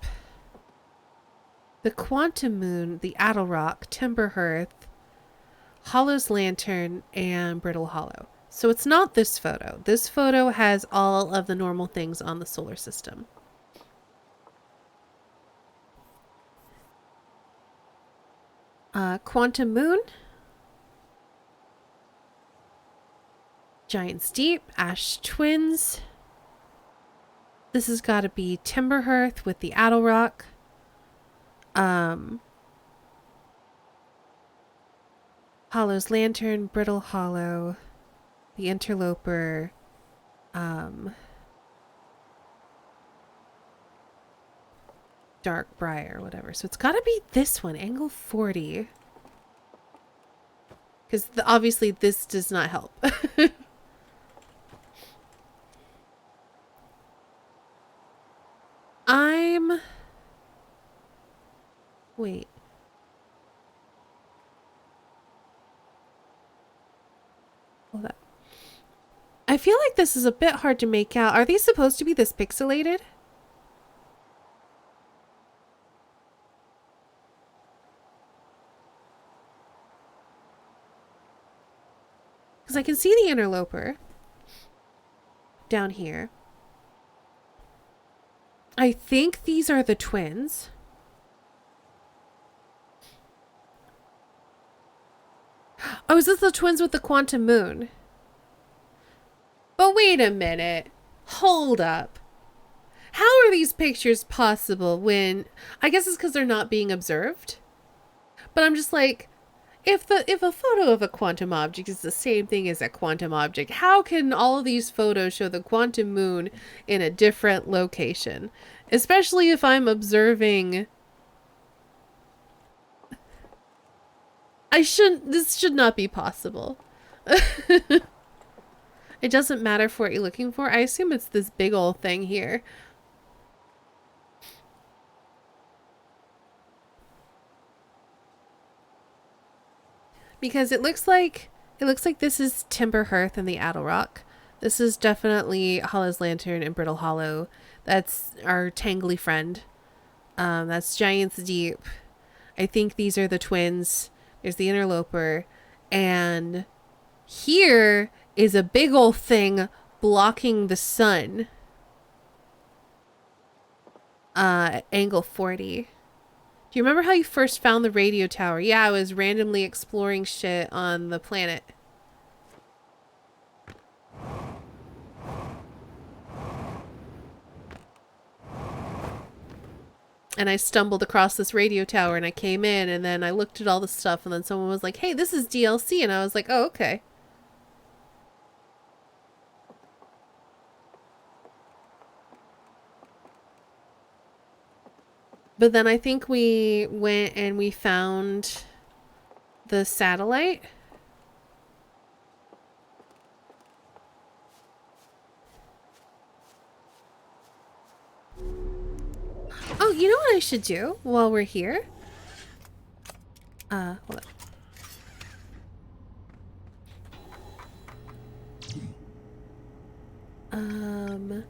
The Quantum Moon, the Addlerock, Timberhearth, Hollow's Lantern, and Brittle Hollow. So it's not this photo. This photo has all of the normal things on the solar system. Quantum Moon, Giant's Deep, Ash Twins. This has got to be Timberhearth with the Addlerock. Hollow's Lantern, Brittle Hollow, the Interloper, Dark Briar, whatever. So it's got to be this one, angle 40. Because obviously this does not help. time... Wait. Hold up. I feel like this is a bit hard to make out. Are these supposed to be this pixelated? Because I can see the interloper down here. I think these are the twins. Oh, is this the twins with the quantum moon? But wait a minute. Hold up. How are these pictures possible when... I guess it's because they're not being observed. But I'm just like, if a photo of a quantum object is the same thing as a quantum object, how can all of these photos show the quantum moon in a different location? Especially if I'm observing... This should not be possible. It doesn't matter for what you're looking for. I assume it's this big old thing here. Because it looks like this is Timber Hearth and the Addle Rock. This is definitely Hollow's Lantern and Brittle Hollow. That's our tangly friend. That's Giant's Deep. I think these are the twins. There's the interloper. And here is a big old thing blocking the sun. At angle 40. Do you remember how you first found the radio tower? Yeah, I was randomly exploring shit on the planet. And I stumbled across this radio tower and I came in and then I looked at all the stuff and then someone was like, hey, this is DLC. And I was like, oh, okay. But then I think we went and we found the satellite. Oh, you know what I should do while we're here? Hold on.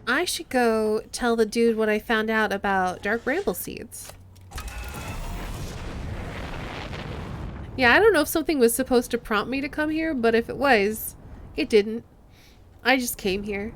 I should go tell the dude what I found out about dark bramble seeds. Yeah, I don't know if something was supposed to prompt me to come here, but if it was, it didn't. I just came here.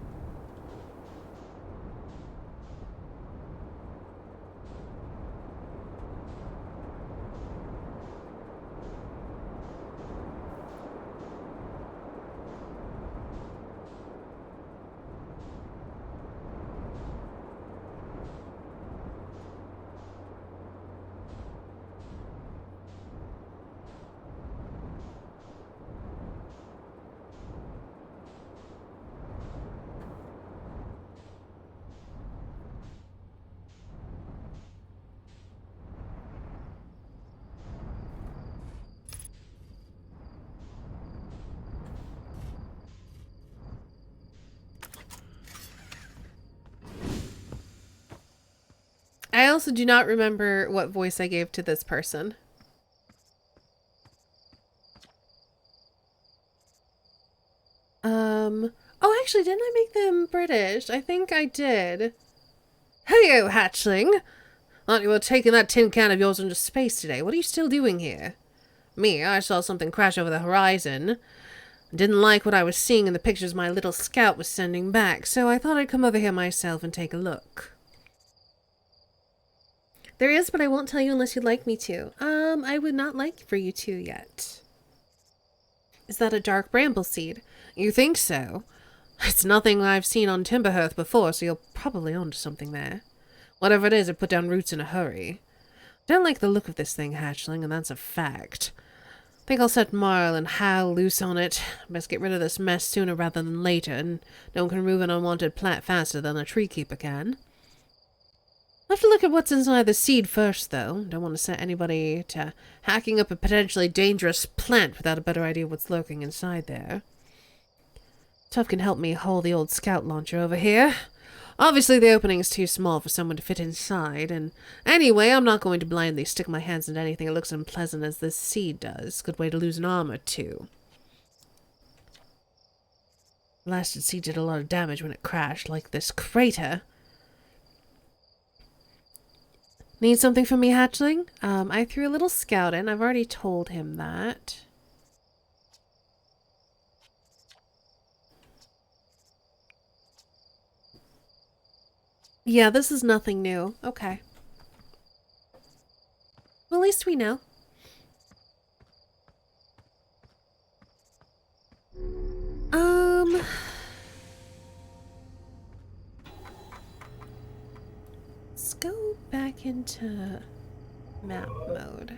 I also do not remember what voice I gave to this person. Oh, actually, didn't I make them British? I think I did. Hey-o, hatchling! Thought you were taking that tin can of yours into space today. What are you still doing here? Me, I saw something crash over the horizon. Didn't like what I was seeing in the pictures my little scout was sending back, so I thought I'd come over here myself and take a look. There is, but I won't tell you unless you'd like me to. I would not like for you to yet. Is that a dark bramble seed? You think so? It's nothing I've seen on Timberhearth before, so you're probably onto something there. Whatever it is, it put down roots in a hurry. Don't like the look of this thing, hatchling, and that's a fact. Think I'll set Marl and Hal loose on it. Best get rid of this mess sooner rather than later, and no one can remove an unwanted plant faster than a tree keeper can. I'll have to look at what's inside the seed first, though. Don't want to set anybody to hacking up a potentially dangerous plant without a better idea of what's lurking inside there. Tuff can help me haul the old scout launcher over here. Obviously, the opening is too small for someone to fit inside, and anyway, I'm not going to blindly stick my hands into anything that looks unpleasant as this seed does. Good way to lose an arm or two. Blasted seed did a lot of damage when it crashed, like this crater. Need something from me, hatchling? I threw a little scout in. I've already told him that. Yeah, this is nothing new. Okay. Well, at least we know. Let's go back into map mode.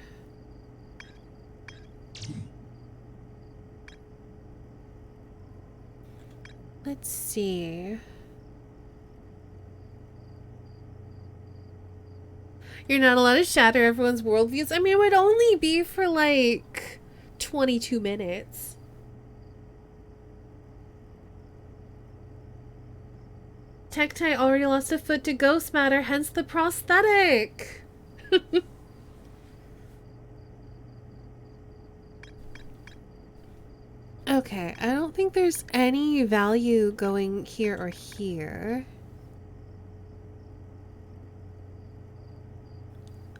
Let's see. You're not allowed to shatter everyone's worldviews. I mean, it would only be for like 22 minutes. Tektai already lost a foot to ghost matter, hence the prosthetic. Okay, I don't think there's any value going here or here.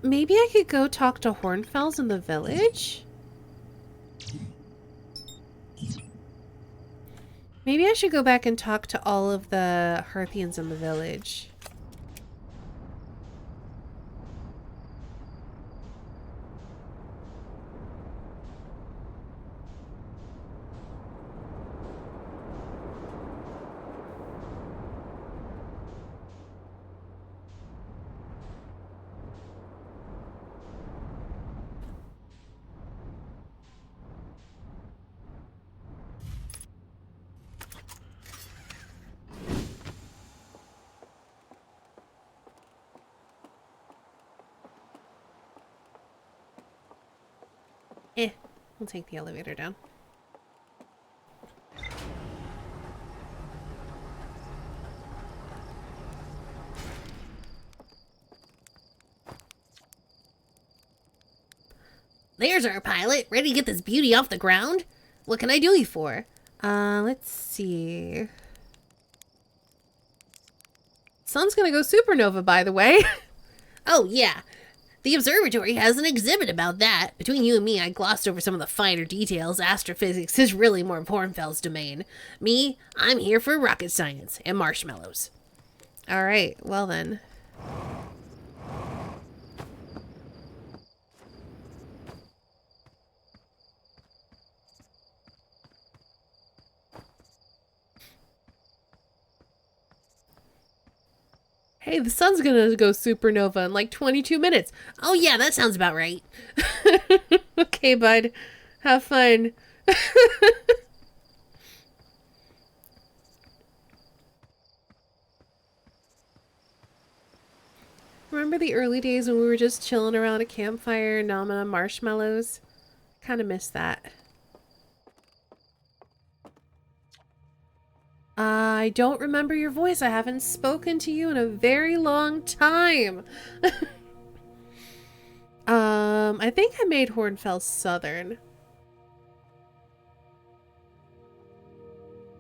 Maybe I could go talk to Hornfells in the village? Maybe I should go back and talk to all of the Hearthians in the village. We'll take the elevator down. There's our pilot, ready to get this beauty off the ground. What can I do you for? Let's see. Sun's gonna go supernova, by the way. Oh, yeah. The observatory has an exhibit about that. Between you and me, I glossed over some of the finer details. Astrophysics is really more Pornfell's domain. Me, I'm here for rocket science and marshmallows. All right, well then. Hey, the sun's gonna go supernova in like 22 minutes. Oh yeah, that sounds about right. Okay, bud. Have fun. Remember the early days when we were just chilling around a campfire, nomming on marshmallows? Kind of miss that. I don't remember your voice. I haven't spoken to you in a very long time. I think I made Hornfell Southern.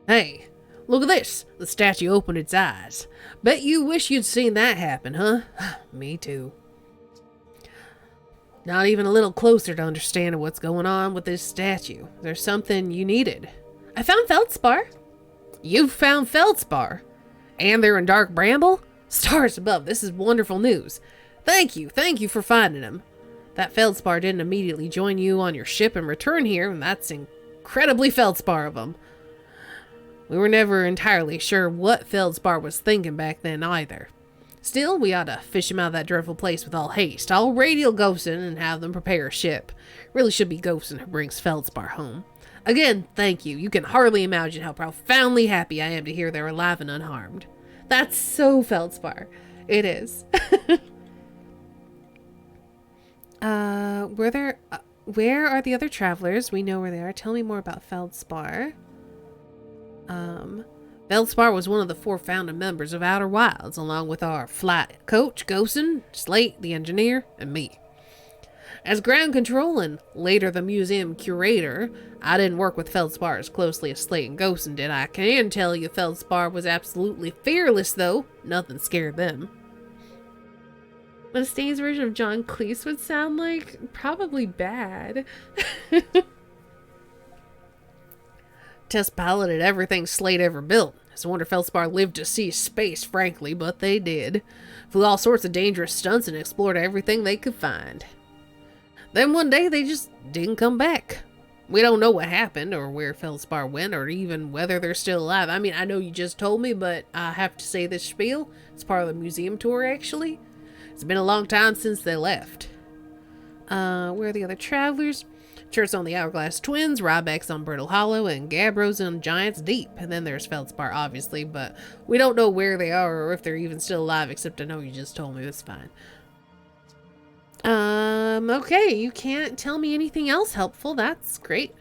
Hey, look at this. The statue opened its eyes. Bet you wish you'd seen that happen, huh? Me too. Not even a little closer to understanding what's going on with this statue. There's something you needed. I found Feldspar. You found Feldspar? And they're in Dark Bramble? Stars above, this is wonderful news. Thank you for finding them. That Feldspar didn't immediately join you on your ship and return here, and that's incredibly Feldspar of them. We were never entirely sure what Feldspar was thinking back then either. Still, we ought to fish him out of that dreadful place with all haste. I'll radio Ghostin and have them prepare a ship. Really should be Ghostin who brings Feldspar home. Again, thank you. You can hardly imagine how profoundly happy I am to hear they're alive and unharmed. That's so Feldspar. It is. Where are the other travelers? We know where they are. Tell me more about Feldspar. Feldspar was one of the 4 founding members of Outer Wilds, along with our flight coach, Gosen, Slate, the engineer, and me. As ground control and later the museum curator, I didn't work with Feldspar as closely as Slate and Gosen did. I can tell you Feldspar was absolutely fearless, though. Nothing scared them. What a Stain's version of John Cleese would sound like? Probably bad. Test piloted everything Slate ever built. It's a wonder Feldspar lived to see space, frankly, but they did. Flew all sorts of dangerous stunts and explored everything they could find. Then one day they just didn't come back. We don't know what happened or where Feldspar went or even whether they're still alive. I mean, I know you just told me, but I have to say this spiel. It's part of the museum tour, actually. It's been a long time since they left. Where are the other travelers? Church on the Hourglass Twins, Ryback's on Brittle Hollow, and Gabbro's on Giant's Deep. And then there's Feldspar, obviously, but we don't know where they are or if they're even still alive, except I know you just told me. That's fine. Okay, you can't tell me anything else helpful. That's great.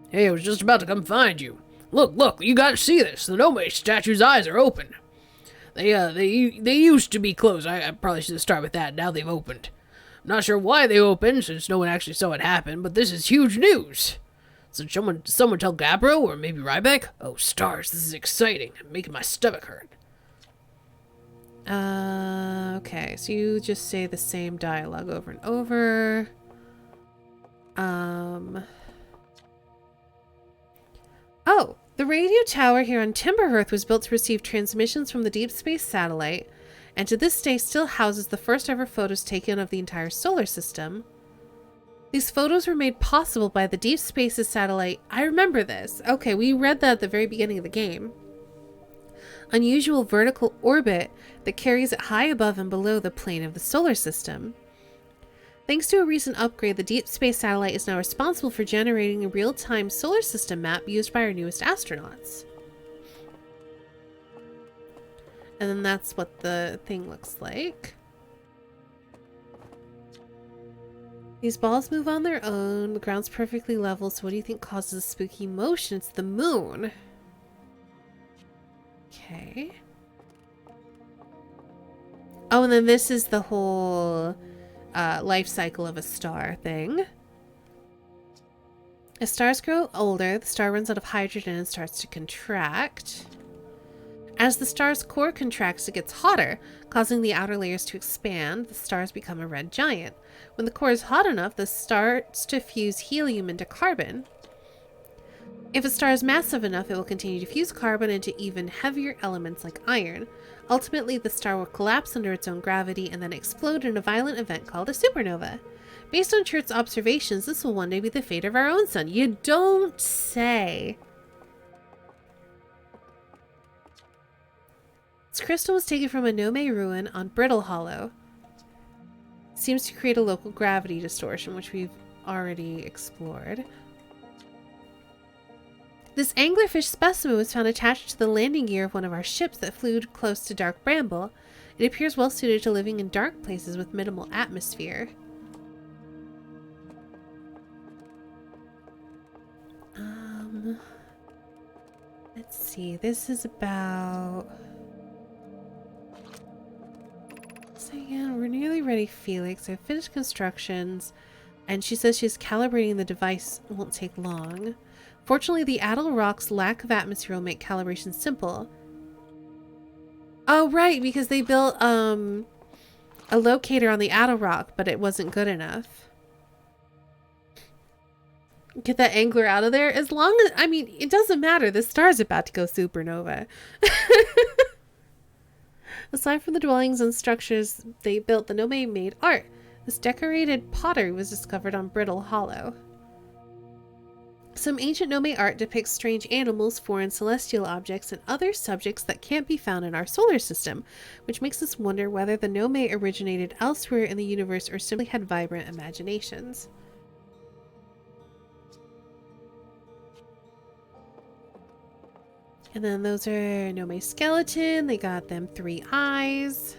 Hey, I was just about to come find you. Look, you gotta see this. The Nome statue's eyes are open. They used to be closed. I probably should start with that. Now they've opened. I'm not sure why they opened, since no one actually saw it happen, but this is huge news. So someone tell Gabbro, or maybe Ryback? Oh, stars, this is exciting. I'm making my stomach hurt. Okay, so you just say the same dialogue over and over. Oh, the radio tower here on Timberhearth was built to receive transmissions from the Deep Space Satellite, and to this day still houses the first ever photos taken of the entire solar system. These photos were made possible by the Deep Space's satellite. I remember this. Okay, we read that at the very beginning of the game. Unusual vertical orbit that carries it high above and below the plane of the solar system. Thanks to a recent upgrade, the Deep Space Satellite is now responsible for generating a real-time solar system map used by our newest astronauts. And then that's what the thing looks like. These balls move on their own. The ground's perfectly level, so what do you think causes a spooky motion? It's the moon. Okay. Oh, and then this is the whole life cycle of a star thing. As stars grow older, the star runs out of hydrogen and starts to contract. As the star's core contracts, it gets hotter, causing the outer layers to expand. The stars become a red giant. When the core is hot enough, the starts to fuse helium into carbon. If a star is massive enough, it will continue to fuse carbon into even heavier elements like iron. Ultimately, the star will collapse under its own gravity and then explode in a violent event called a supernova. Based on Church's observations, this will one day be the fate of our own sun. You don't say. This crystal was taken from a Nome ruin on Brittle Hollow. Seems to create a local gravity distortion, which we've already explored. This anglerfish specimen was found attached to the landing gear of one of our ships that flew close to Dark Bramble. It appears well suited to living in dark places with minimal atmosphere. Let's see. This is about... So again, we're nearly ready, Felix. I've finished constructions, and she says she's calibrating the device. It won't take long. Fortunately, the Addle Rock's lack of atmosphere will make calibration simple. Oh, right, because they built a locator on the Addle Rock, but it wasn't good enough. Get that angler out of there. As long as, I mean, it doesn't matter. The star's about to go supernova. Aside from the dwellings and structures they built, the Nome made art. This decorated pottery was discovered on Brittle Hollow. Some ancient Nome art depicts strange animals, foreign celestial objects, and other subjects that can't be found in our solar system, which makes us wonder whether the Nome originated elsewhere in the universe or simply had vibrant imaginations. And then those are Nome skeleton. They got them 3 eyes.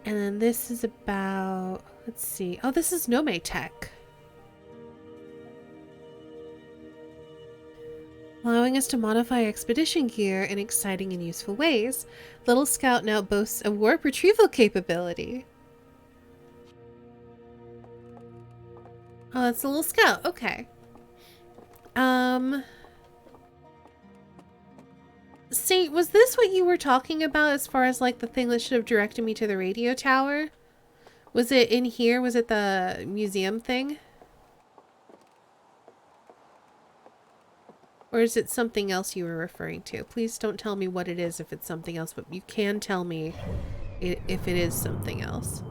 And then this is about, let's see. Oh, this is Nome tech. allowing us to modify expedition gear in exciting and useful ways. Little Scout now boasts a warp retrieval capability. Oh, that's a Little Scout. Okay. Saint, was this what you were talking about as far as like the thing that should have directed me to the radio tower? Was it in here? Was it the museum thing? Or is it something else you were referring to? Please don't tell me what it is if it's something else, but you can tell me if it is something else.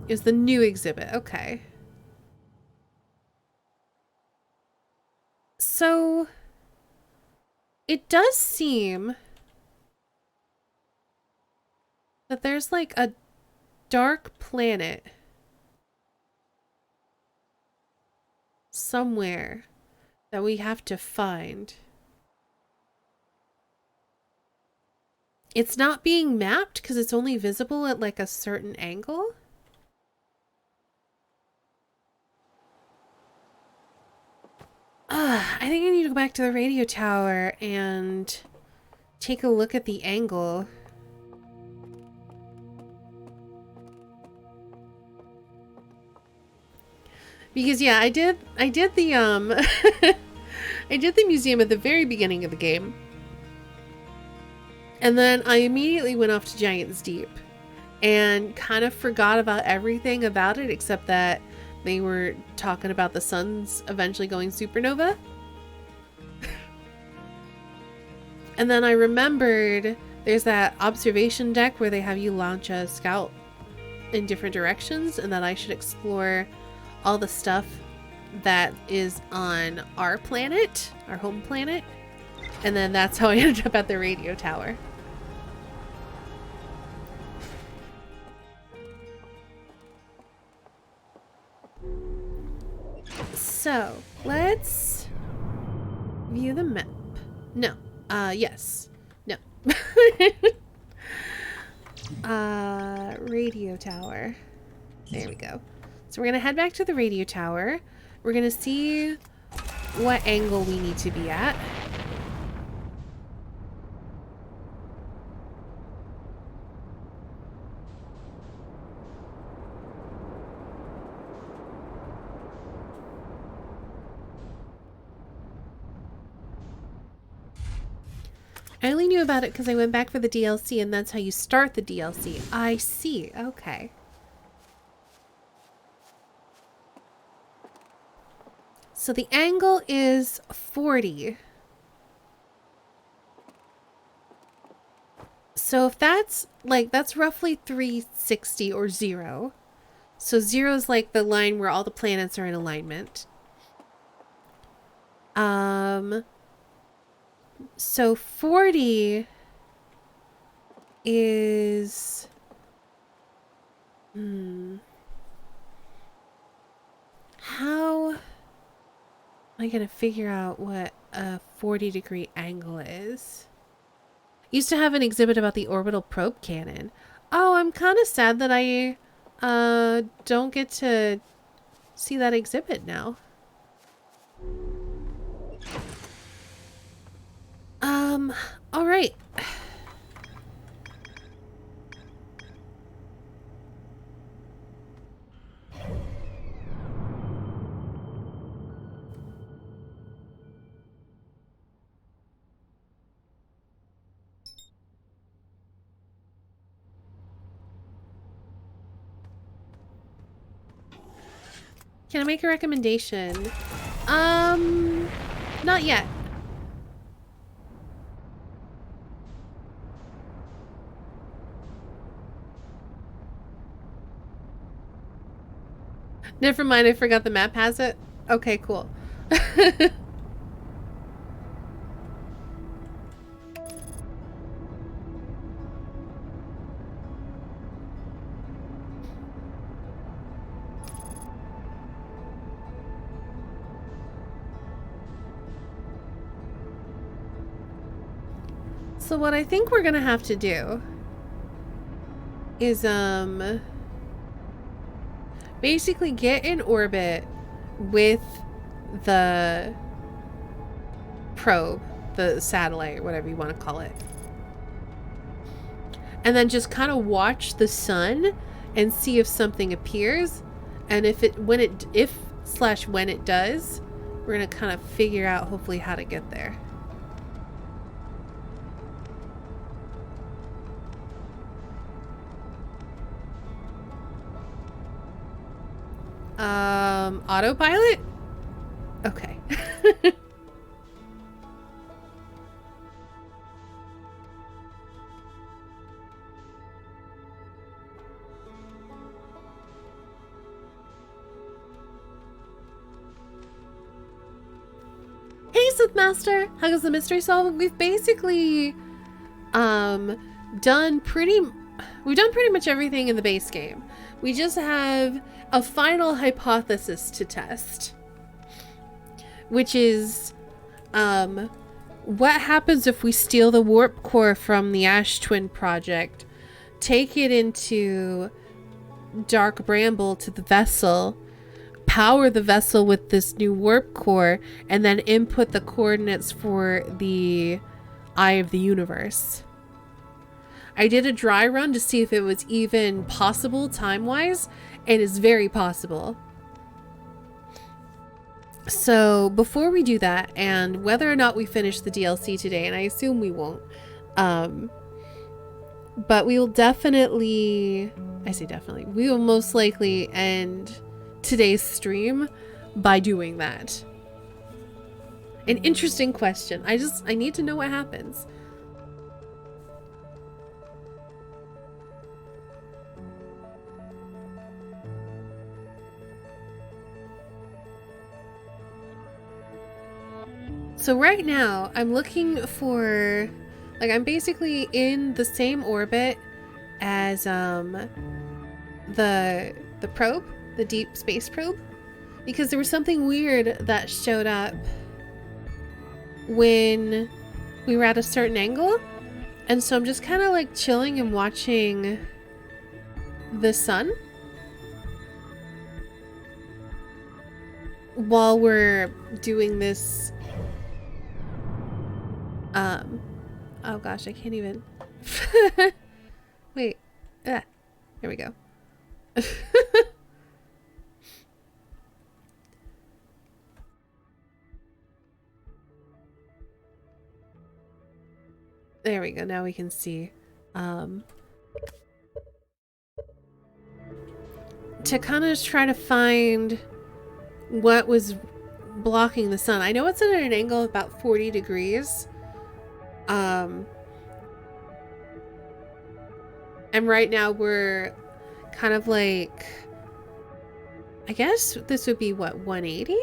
It's the new exhibit. Okay. So, it does seem that there's like a dark planet somewhere that we have to find. It's not being mapped because it's only visible at like a certain angle. I think I need to go back to the radio tower and take a look at the angle. Because yeah, I did the I did the museum at the very beginning of the game. And then I immediately went off to Giant's Deep and kind of forgot about everything about it except that they were talking about the sun's eventually going supernova. And then I remembered there's that observation deck where they have you launch a scout in different directions and that I should explore all the stuff that is on our planet, our home planet. And then that's how I ended up at the radio tower. So, let's view the map. No. Yes. No. Radio tower. There we go. So we're gonna head back to the radio tower. We're gonna see what angle we need to be at. I only knew about it because I went back for the DLC and that's how you start the DLC. I see. Okay. So the angle is 40. So if that's like, that's roughly 360 or 0. So 0 is like the line where all the planets are in alignment. So 40 is... How am I gonna figure out what a 40-degree angle is? Used to have an exhibit about the orbital probe cannon. Oh, I'm kind of sad that I don't get to see that exhibit now. All right. Can I make a recommendation? Not yet. Never mind, I forgot the map has it. Okay, cool. So what I think we're gonna have to do is basically get in orbit with the probe the satellite, whatever you want to call it. And then just kind of watch the sun and see if something appears. And when it does, we're going to kind of figure out hopefully how to get there. Autopilot? Okay. Hey, Sith Master! How goes the mystery solving? We've basically done pretty much everything in the base game. We just have a final hypothesis to test, which is what happens if we steal the warp core from the Ash Twin project, take it into Dark Bramble to the vessel, power the vessel with this new warp core, and then input the coordinates for the Eye of the Universe. I did a dry run to see if it was even possible time-wise, and it's very possible. So before we do that, and whether or not we finish the DLC today, and I assume we won't, but we will definitely, we will most likely end today's stream by doing that. An interesting question. I need to know what happens. So right now, I'm looking for, like, I'm basically in the same orbit as the probe, the deep space probe, because there was something weird that showed up when we were at a certain angle, and so I'm just kind of like chilling and watching the sun while we're doing this. Oh gosh, I can't even. Wait. There we go. There we go. Now we can see. To kind of try to find what was blocking the sun. I know it's at an angle of about 40 degrees. And right now we're kind of like, I guess this would be what, 180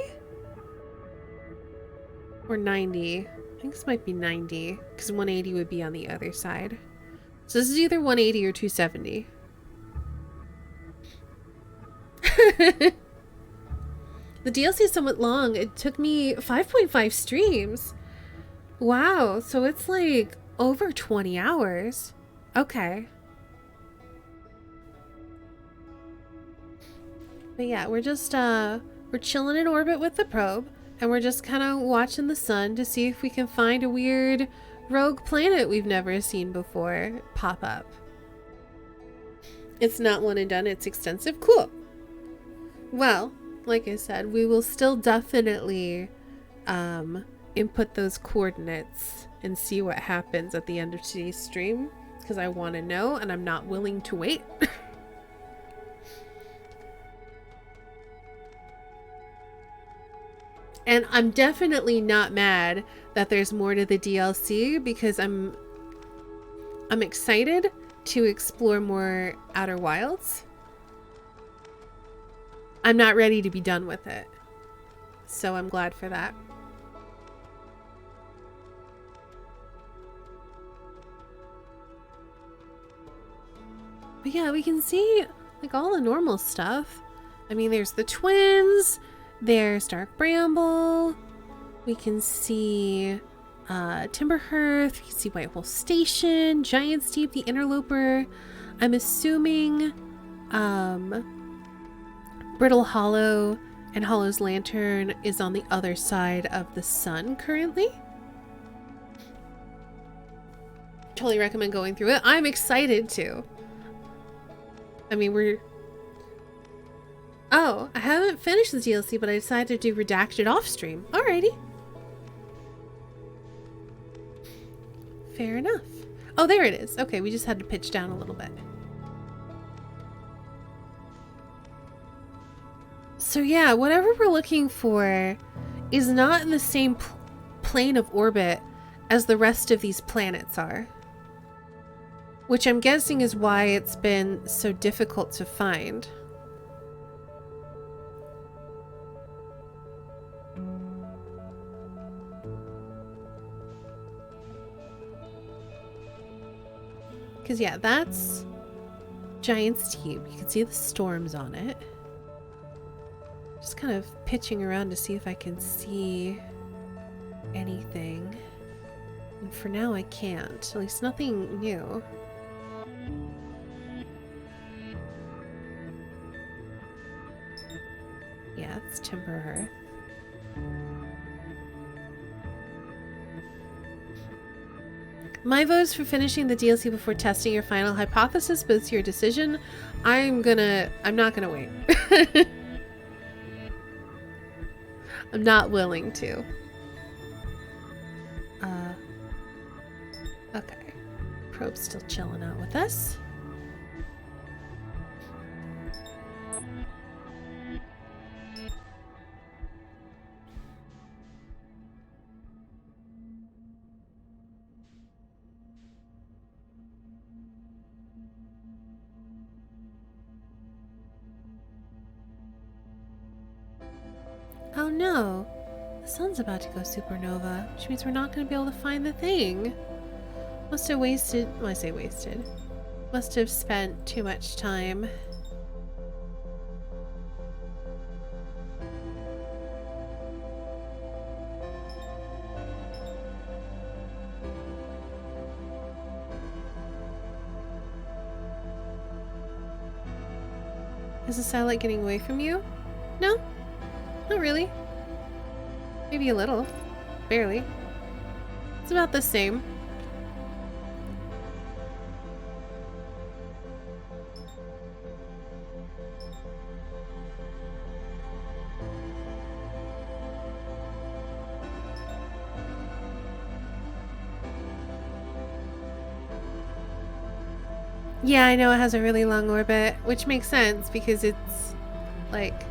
or 90? I think this might be 90 because 180 would be on the other side. So this is either 180 or 270. The DLC is somewhat long. It took me 5.5 streams. Wow, so it's like over 20 hours. Okay. But yeah, we're just we're chilling in orbit with the probe, and we're just kind of watching the sun to see if we can find a weird rogue planet we've never seen before pop up. It's not one and done, it's extensive. Cool. Well, like I said, we will still definitely input those coordinates and see what happens at the end of today's stream, because I want to know and I'm not willing to wait. And I'm definitely not mad that there's more to the DLC, because I'm excited to explore more Outer Wilds. I'm not ready to be done with it, so I'm glad for that. But yeah, we can see like all the normal stuff. I mean, there's the twins, there's Dark Bramble, we can see Timberhearth, we can see Whitehole Station, Giant's Deep, the Interloper. I'm assuming Brittle Hollow and Hollow's Lantern is on the other side of the sun currently. totally recommend going through it. I'm excited to. I mean, Oh, I haven't finished the DLC, but I decided to do Redacted off stream. Alrighty. Fair enough. Oh, there it is. Okay, we just had to pitch down a little bit. So yeah, whatever we're looking for is not in the same plane of orbit as the rest of these planets are. Which I'm guessing is why it's been so difficult to find. Because yeah, that's Giant's Deep. You can see the storms on it. Just kind of pitching around to see if I can see anything. And for now I can't. At least nothing new. Yeah, it's Timber Earth. My vote is for finishing the DLC before testing your final hypothesis, but it's your decision. I'm not gonna wait. I'm not willing to. Okay. Probe's still chilling out with us. Oh no, the sun's about to go supernova, which means we're not going to be able to find the thing. Must have wasted, well, I say wasted, must have spent too much time. Is the satellite getting away from you? No? Not really. Maybe a little. Barely. It's about the same. Yeah, I know it has a really long orbit, which makes sense because it's like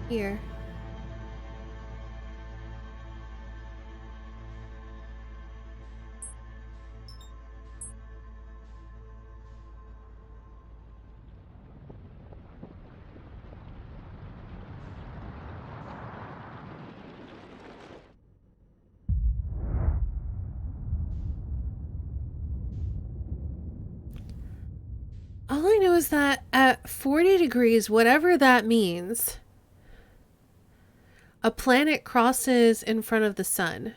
here. All I know is that at 40 degrees, whatever that means, a planet crosses in front of the sun.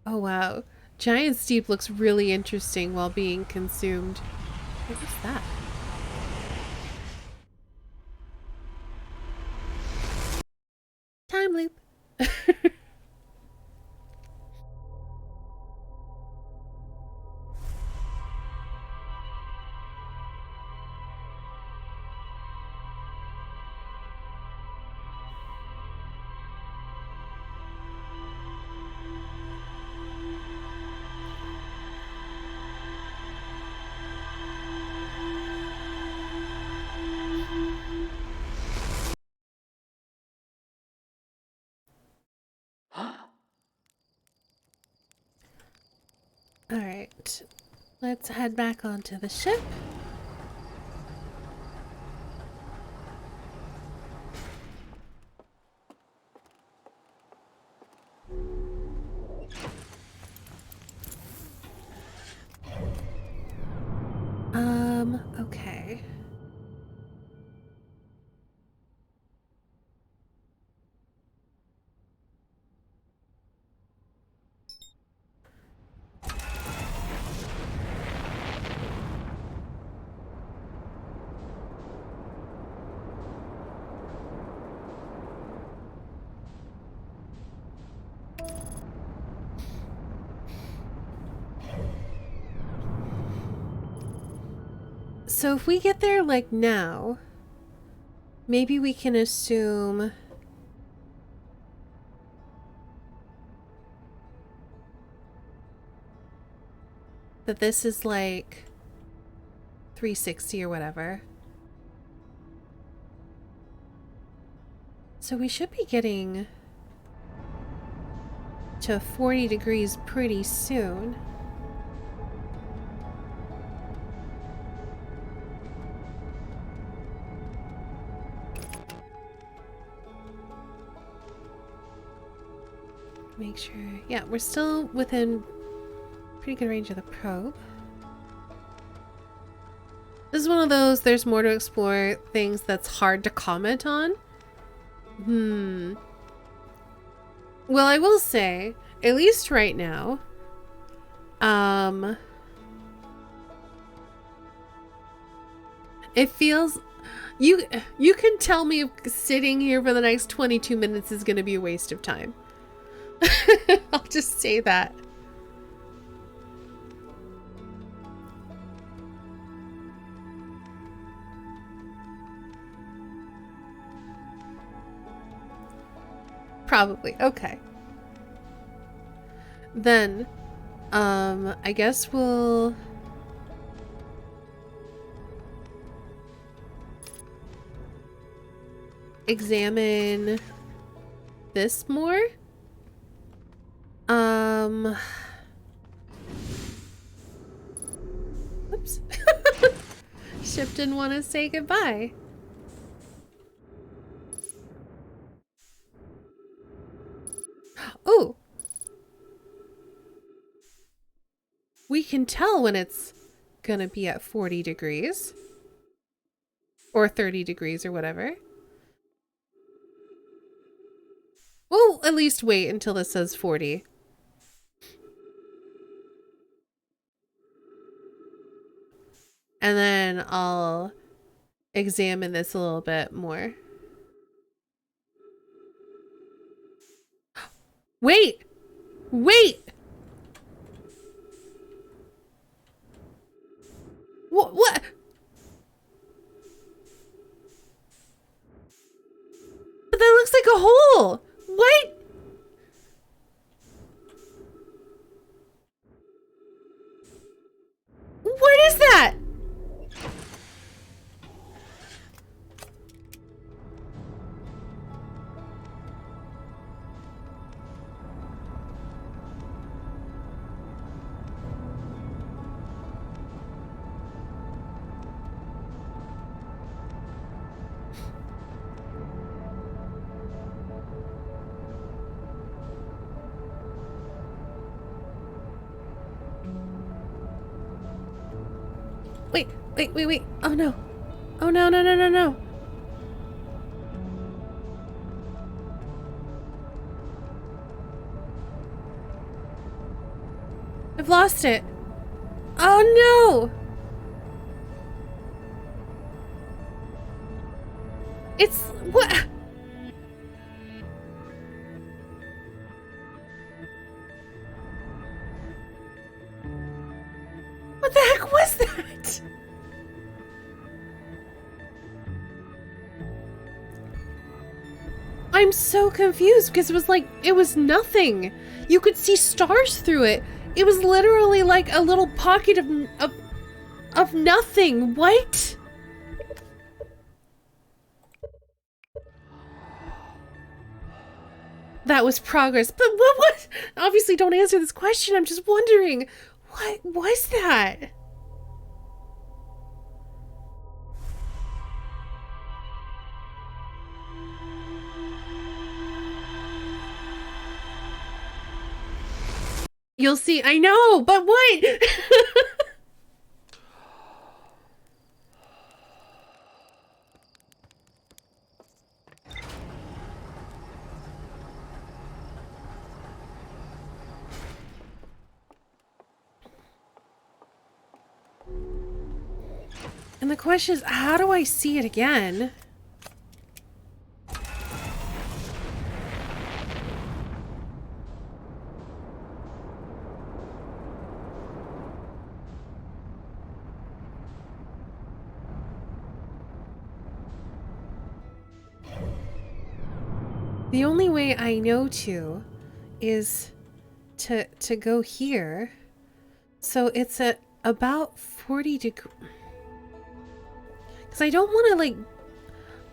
Oh wow. Giant Deep looks really interesting while being consumed. What is that? Time loop. Alright, let's head back onto the ship. Okay. So if we get there like now, maybe we can assume that this is like 360 or whatever. So we should be getting to 40 degrees pretty soon. Make sure, yeah, we're still within pretty good range of the probe. This is one of those there's more to explore things that's hard to comment on. Well, I will say, at least right now, it feels you can tell me if sitting here for the next 22 minutes is going to be a waste of time. I'll just say that. Probably. Okay. Then, I guess we'll examine this more. Oops. Ship didn't want to say goodbye. Oh. We can tell when it's gonna be at 40 degrees. Or 30 degrees or whatever. We'll at least wait until this says 40. And then I'll examine this a little bit more. Wait! Wait! What? But that looks like a hole! What? What is that? Wait. Oh no. Oh no. I've lost it. Oh no. It's what? What the heck was that? I'm so confused because it was nothing. You could see stars through it. It was literally like a little pocket of nothing. What? That was progress. But what? Obviously don't answer this question. I'm just wondering. What was that? You'll see. I know, but what? And the question is, how do I see it again? The only way I know to is to go here. So it's at about 40 degrees. Because I don't want to, like,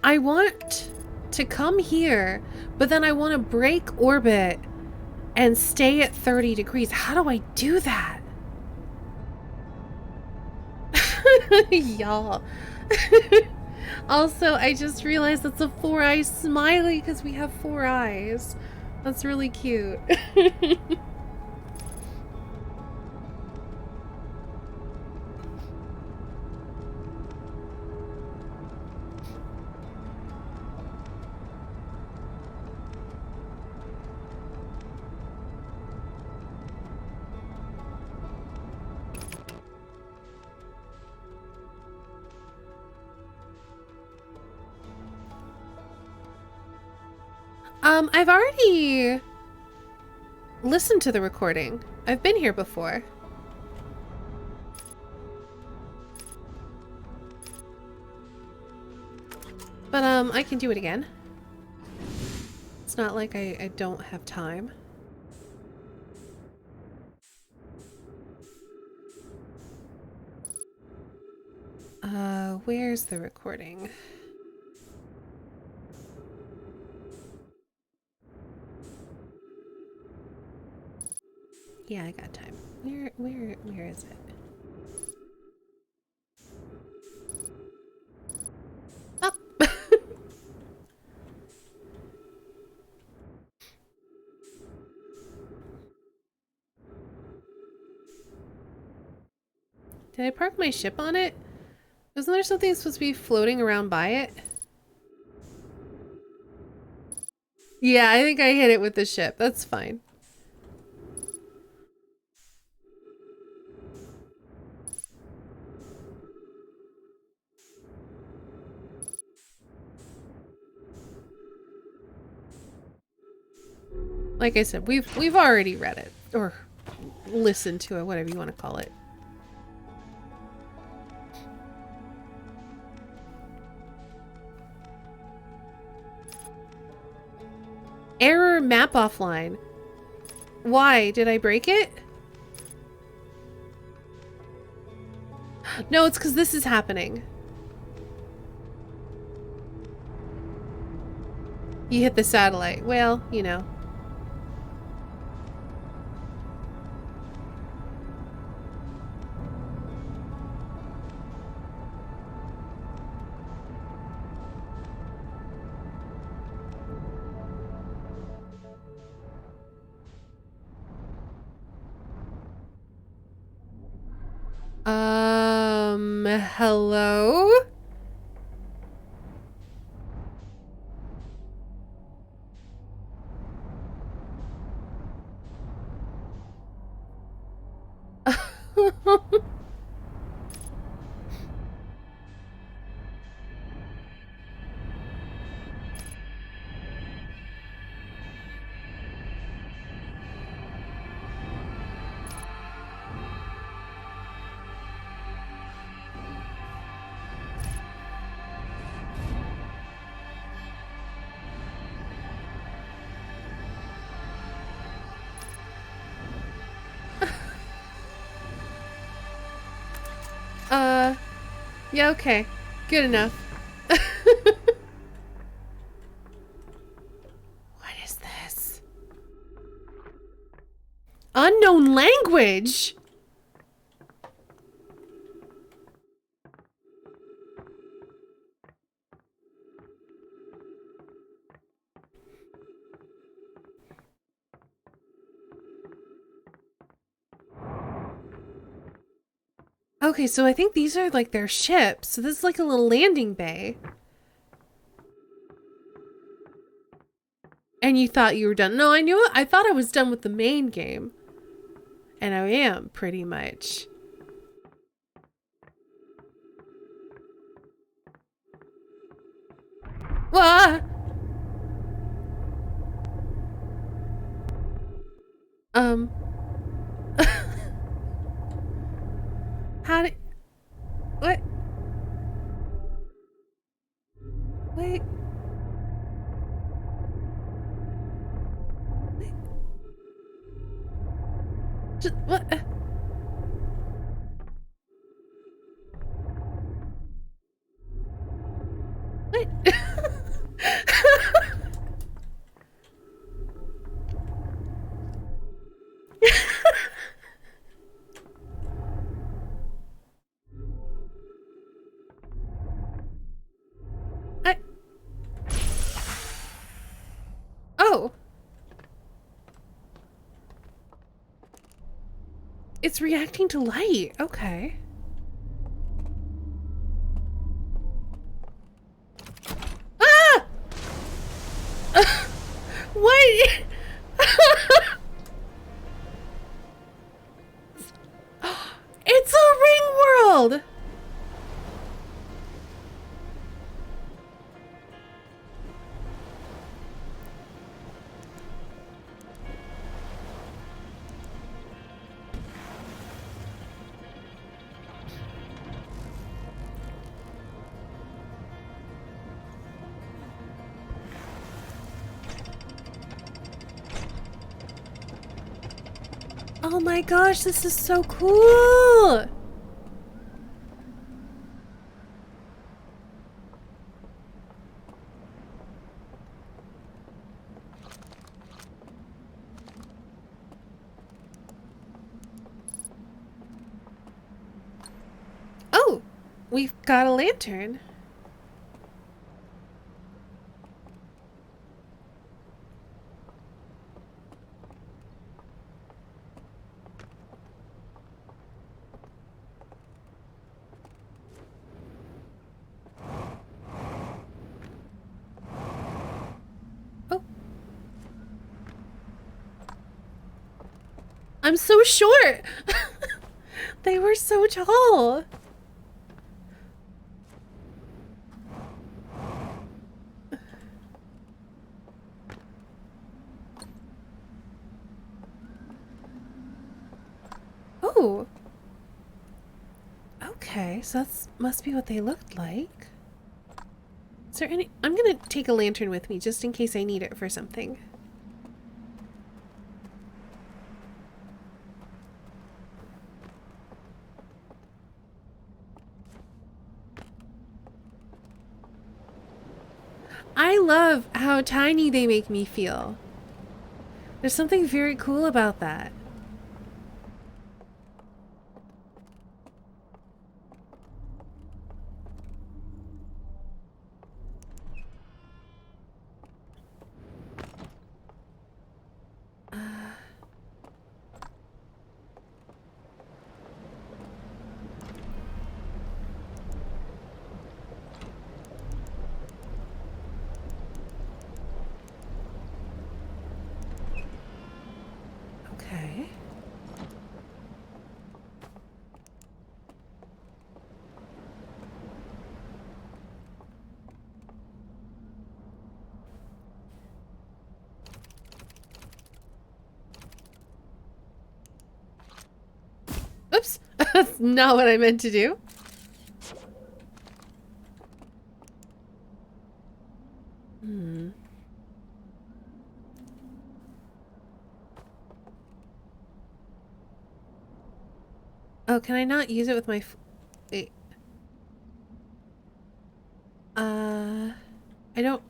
I want to come here, but then I want to break orbit and stay at 30 degrees. How do I do that? Y'all. Also, I just realized that's a 4-eye smiley because we have 4 eyes. That's really cute. I've already listened to the recording. I've been here before. But, I can do it again. It's not like I don't have time. Where's the recording? Yeah, I got time. Where is it? Up. Did I park my ship on it? Wasn't there something supposed to be floating around by it? Yeah, I think I hit it with the ship. That's fine. Like I said, we've already read it or listened to it, whatever you want to call it. Error map offline. Why? Did I break it? No, it's because this is happening. You hit the satellite. Well, you know. Hello? Yeah, okay. Good enough. What is this? Unknown language? Okay, so I think these are like their ships. So this is like a little landing bay. And you thought you were done. No, I knew it. I thought I was done with the main game. And I am, pretty much. Ah! How did... What? Wait. What? I... Oh. It's reacting to light. Okay. Ah! What? It's a ring world! Oh my gosh, this is so cool! Oh, we've got a lantern. Oh. I'm so short! They were so tall! Oh. Okay, so that's must be what they looked like. Is there any... I'm gonna take a lantern with me just in case I need it for something. I love how tiny they make me feel. There's something very cool about that. Okay. Oops! That's not what I meant to do. Hmm. Oh, can I not use it with my wait. I don't...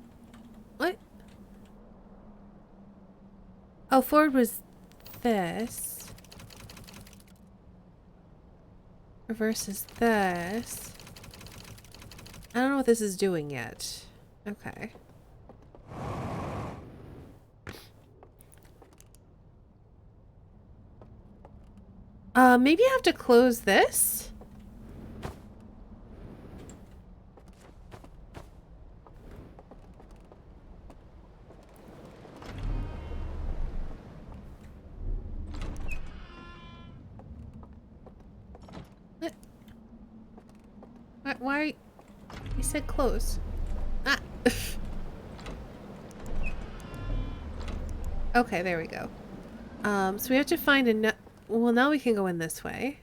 What? Oh, forward was this. Reverse is this. I don't know what this is doing yet. Okay. Maybe I have to close this? What? Why? You said close. Ah! Okay, there we go. So we have to find a... Well, now we can go in this way.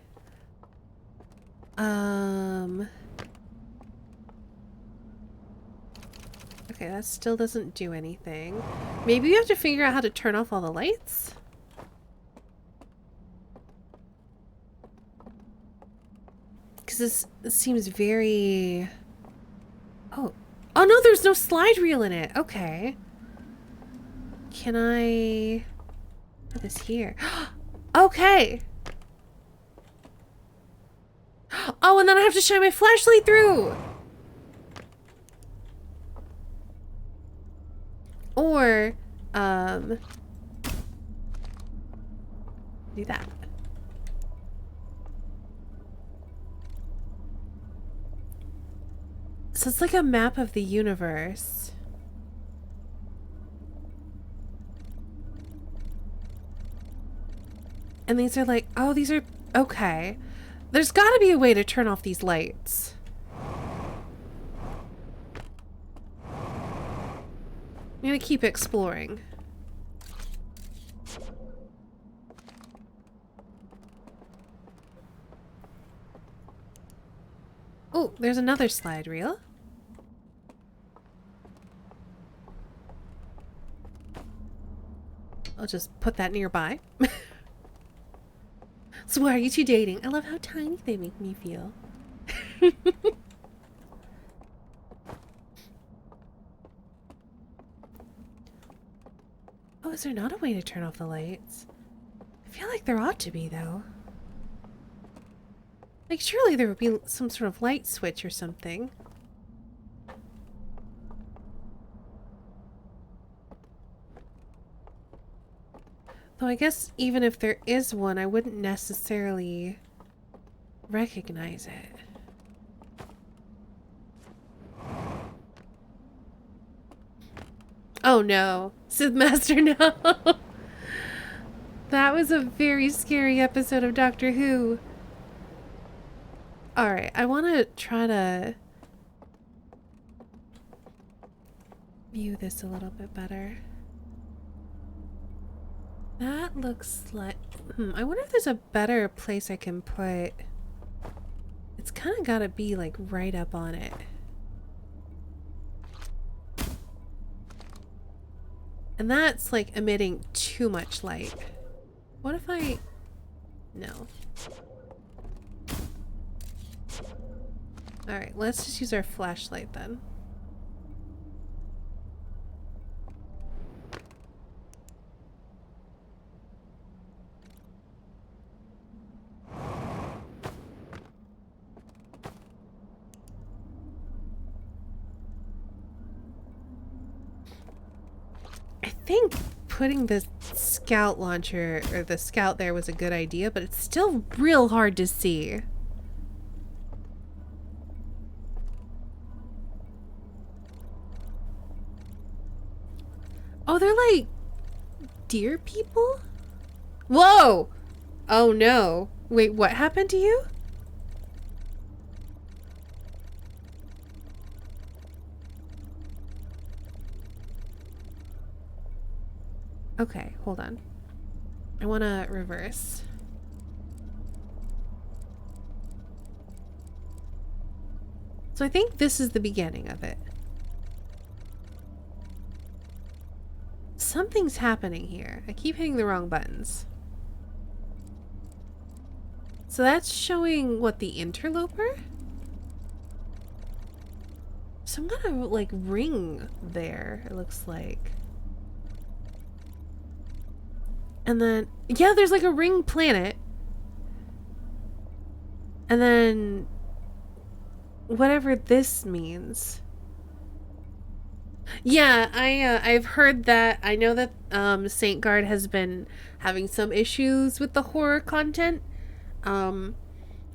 Okay, that still doesn't do anything. Maybe we have to figure out how to turn off all the lights? Because this seems very... Oh. Oh no, there's no slide reel in it. Okay. Can I put this here? Okay. Oh, and then I have to shine my flashlight through. Or, do that. So it's like a map of the universe. And these are like, oh, these are, okay. There's gotta be a way to turn off these lights. I'm gonna keep exploring. Oh, there's another slide reel. I'll just put that nearby. So why are you two dating? I love how tiny they make me feel. Oh, is there not a way to turn off the lights? I feel like there ought to be, though. Like, surely there would be some sort of light switch or something. Though I guess even if there is one, I wouldn't necessarily recognize it. Oh no. Sith Master, no. That was a very scary episode of Doctor Who. Alright, I want to try to view this a little bit better. That looks like... I wonder if there's a better place I can put... It's kind of got to be like right up on it. And that's like emitting too much light. What if I... No. Alright, let's just use our flashlight then. I think putting the scout launcher, or the scout there, was a good idea, but it's still real hard to see. Oh, they're like deer people? Whoa! Oh no. Wait, what happened to you? Okay, hold on. I want to reverse. So I think this is the beginning of it. Something's happening here. I keep hitting the wrong buttons. So that's showing what, the interloper? Some kind of like ring there, it looks like. And then, yeah, there's like a ring planet. And then whatever this means. Yeah, I've heard that. I know that Saint Guard has been having some issues with the horror content. And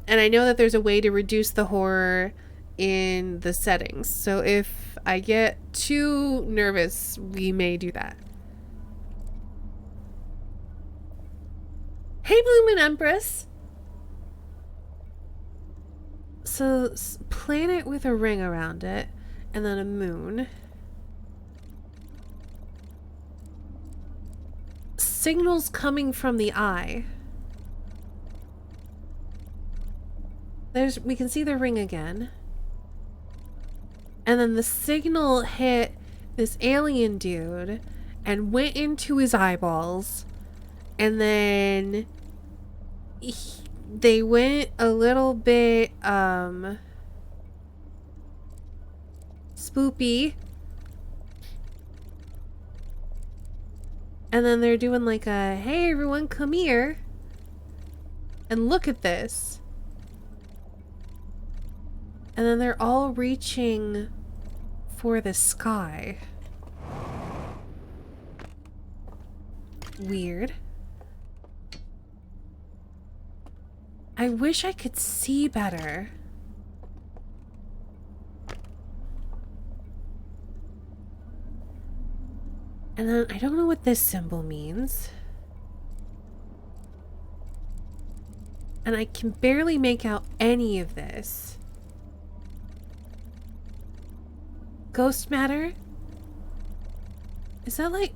I know that there's a way to reduce the horror in the settings. So if I get too nervous, we may do that. Hey, Bloomin' Empress! So, planet with a ring around it, and then a moon. Signals coming from the eye. We can see the ring again. And then the signal hit this alien dude and went into his eyeballs. And then they went a little bit Spoopy. And then they're doing like a, hey everyone, come here. And look at this. And then they're all reaching for the sky. Weird. I wish I could see better. And then I don't know what this symbol means. And I can barely make out any of this. Ghost matter? Is that like...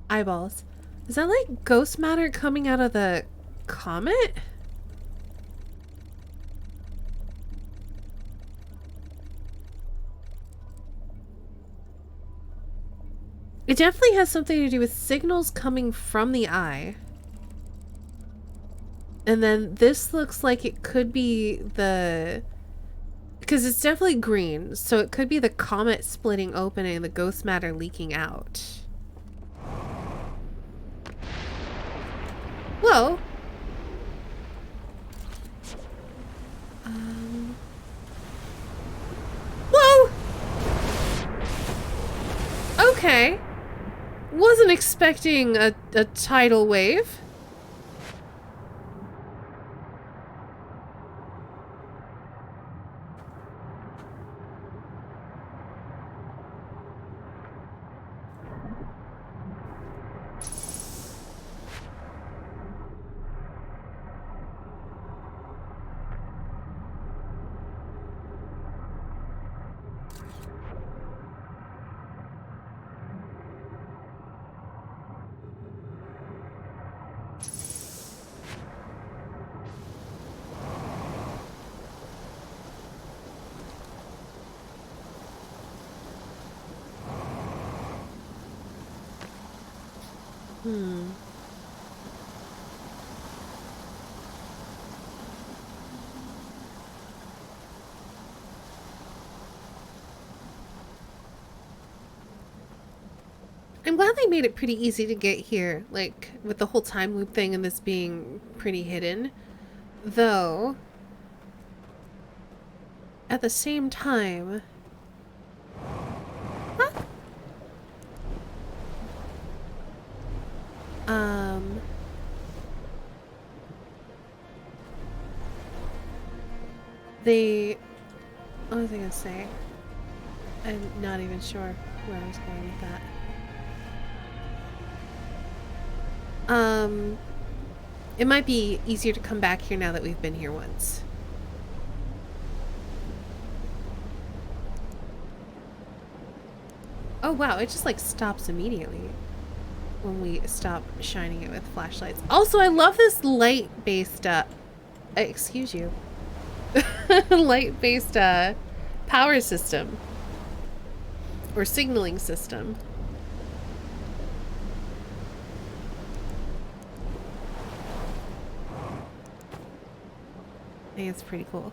eyeballs. Is that like ghost matter coming out of the comet? It definitely has something to do with signals coming from the eye. And then this looks like it could be the... because it's definitely green, so it could be the comet splitting open and the ghost matter leaking out. Whoa! Whoa! Okay. Wasn't expecting a tidal wave. I'm glad they made it pretty easy to get here, like, with the whole time loop thing and this being pretty hidden. Though, at the same time... Huh? They... what was I gonna say? I'm not even sure where I was going with that. It might be easier to come back here now that we've been here once. Oh wow, it just like stops immediately when we stop shining it with flashlights. Also, I love this light-based, excuse you. Light-based, power system. Or signaling system. I think it's pretty cool.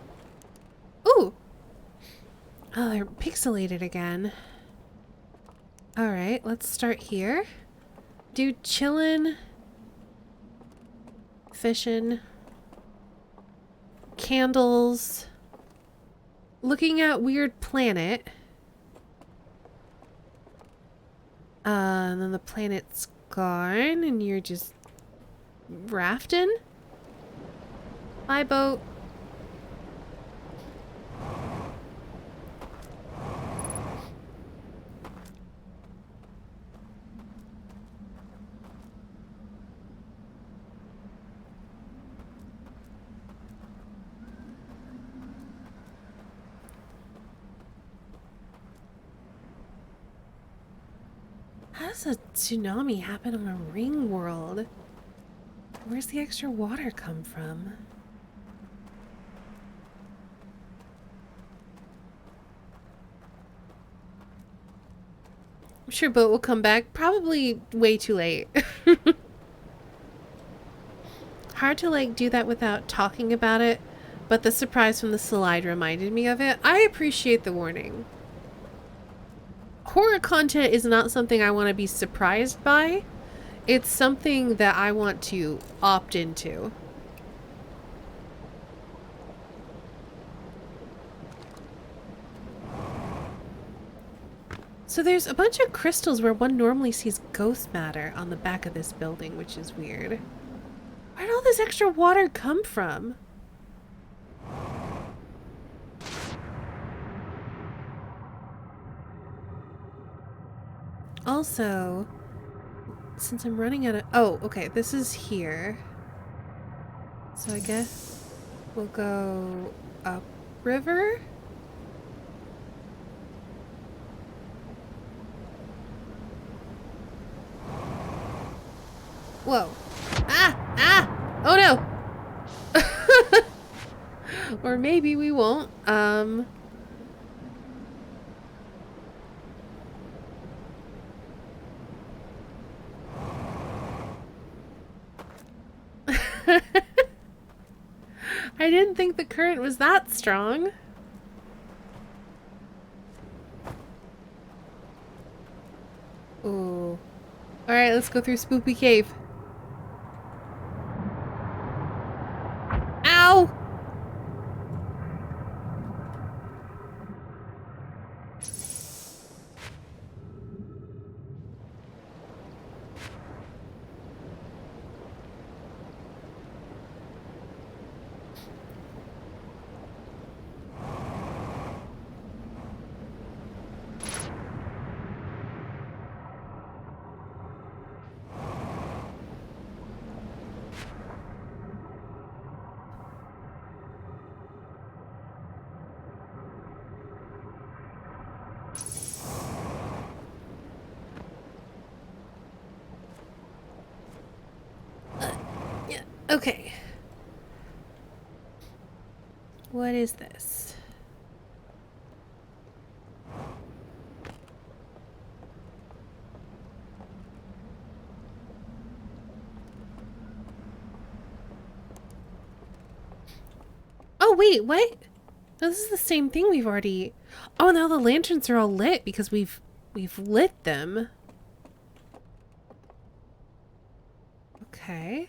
Ooh! Oh, they're pixelated again. Alright, let's start here. Dude, chillin'. Fishing. Candles. Looking at weird planet. And then the planet's gone and you're just rafting? Bye, boat. How does a tsunami happen on a ring world? Where's the extra water come from? I'm sure boat will come back. Probably way too late. Hard to like do that without talking about it. but the surprise from the slide reminded me of it. I appreciate the warning. Horror content is not something I want to be surprised by. It's something that I want to opt into. So there's a bunch of crystals where one normally sees ghost matter on the back of this building, which is weird. Where'd all this extra water come from? Also, since I'm running out of... Oh, okay, this is here. So I guess we'll go up river? Whoa. Ah! Ah! Oh no! Or maybe we won't. I didn't think the current was that strong. Ooh. Alright, let's go through Spoopy Cave. Ow! Okay. What is this? Oh, wait, what? No, this is the same thing we've already... Oh, now the lanterns are all lit because we've lit them. Okay.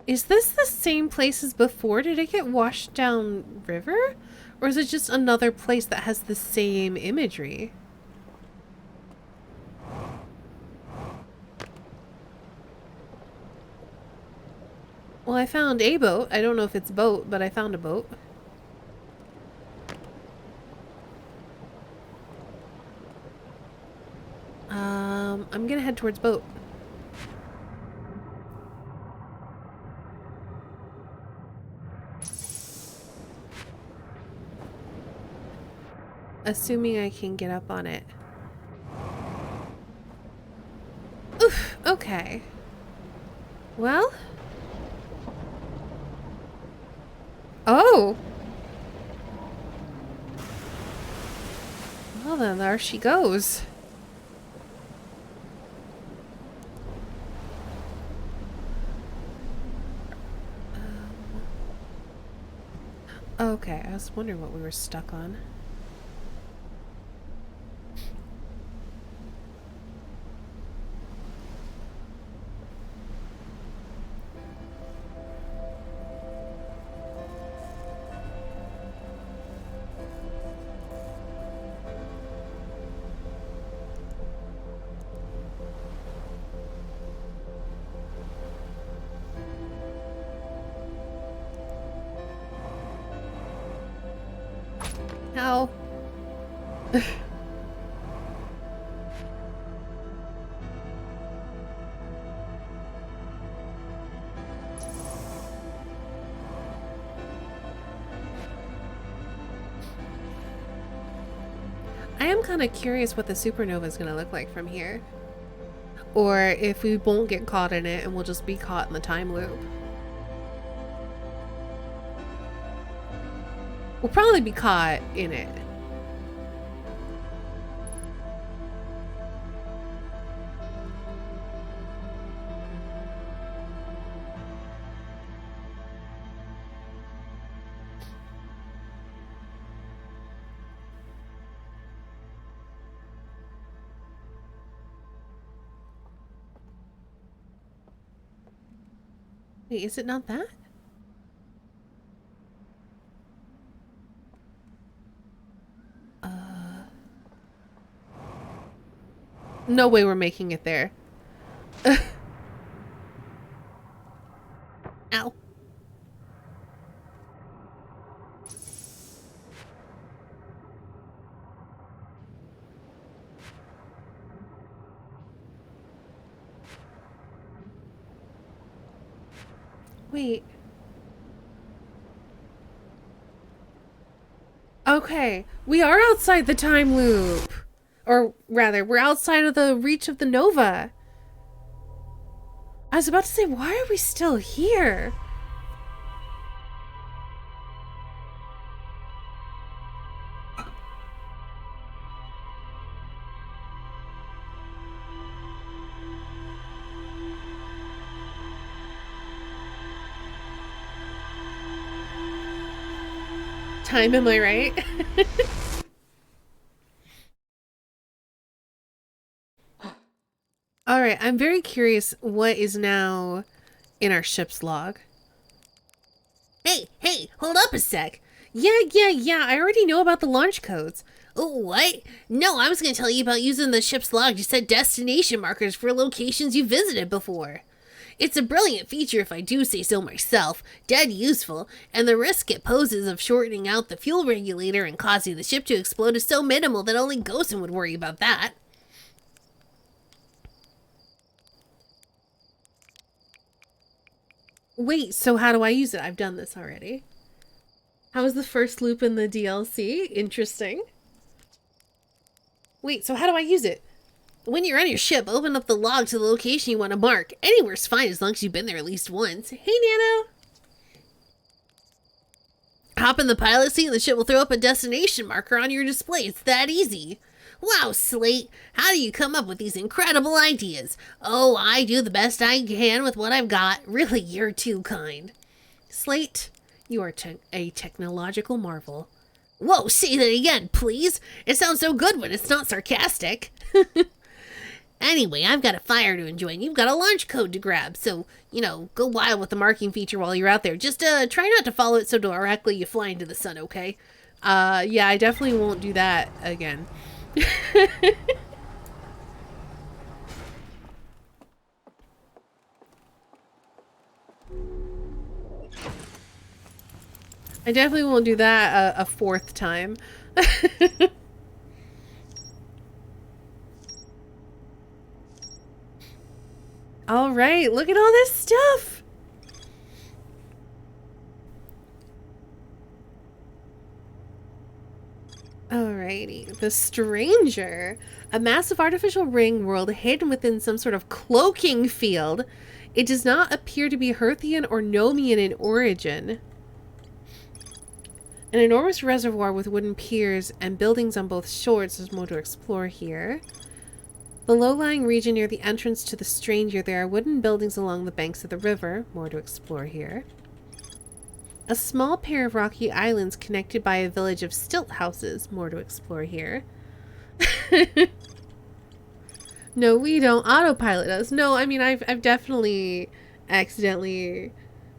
Is this the same place as before? Did it get washed down river? Or is it just another place that has the same imagery? Well, I found a boat. I don't know if it's a boat, but I found a boat. I'm gonna head towards boat. Assuming I can get up on it. Oof, okay. Well. Oh! Well then, there she goes. Okay, I was wondering what we were stuck on. Ow. I am kind of curious what the supernova is going to look like from here. Or if we won't get caught in it and we'll just be caught in the time loop. We'll probably be caught in it. Wait, is it not that? No way we're making it there. Ow. Wait. Okay, we are outside the time loop. Or rather, we're outside of the reach of the Nova. I was about to say, why are we still here? Time, am I right? All right, I'm very curious what is now in our ship's log. Hey, hold up a sec. Yeah, I already know about the launch codes. Oh, what? No, I was going to tell you about using the ship's log to set destination markers for locations you visited before. It's a brilliant feature if I do say so myself, dead useful, and the risk it poses of shortening out the fuel regulator and causing the ship to explode is so minimal that only Ghostin would worry about that. Wait, so how do I use it? I've done this already. How was the first loop in the DLC? Interesting. Wait, so how do I use it? When you're on your ship, open up the log to the location you want to mark. Anywhere's fine as long as you've been there at least once. Hey, Nano! Hop in the pilot seat and the ship will throw up a destination marker on your display. It's that easy. Wow, Slate, how do you come up with these incredible ideas? Oh, I do the best I can with what I've got. Really, you're too kind. Slate, you are a technological marvel. Whoa, say that again, please. It sounds so good when it's not sarcastic. Anyway, I've got a fire to enjoy and you've got a launch code to grab. So, go wild with the marking feature while you're out there. Just try not to follow it so directly you fly into the sun, okay? Yeah, I definitely won't do that again. I definitely won't do that a fourth time. All right, look at all this stuff. Alrighty, the Stranger. A massive artificial ring world hidden within some sort of cloaking field. It does not appear to be Hearthian or Nomian in origin. An enormous reservoir with wooden piers and buildings on both shores. There's more to explore here. The low-lying region near the entrance to the Stranger. There are wooden buildings along the banks of the river. More to explore here. A small pair of rocky islands connected by a village of stilt houses. More to explore here. No, we don't autopilot us. No, I mean, I've definitely accidentally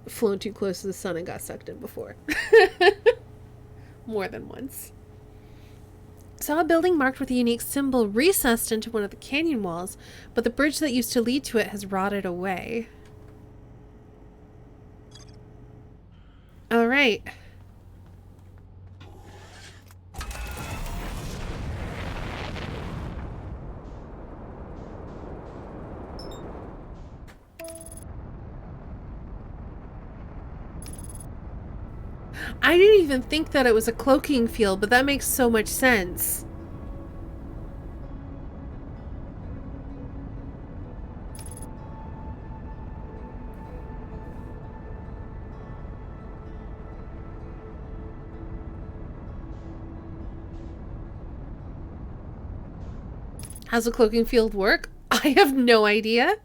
flown too close to the sun and got sucked in before. More than once. Saw a building marked with a unique symbol recessed into one of the canyon walls, but the bridge that used to lead to it has rotted away. All right. I didn't even think that it was a cloaking field, but that makes so much sense. How's the cloaking field work? I have no idea.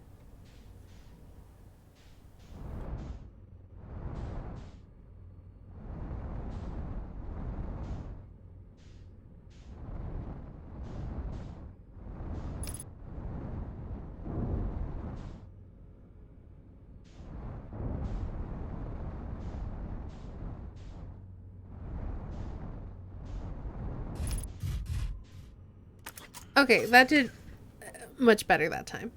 Okay, that did much better that time.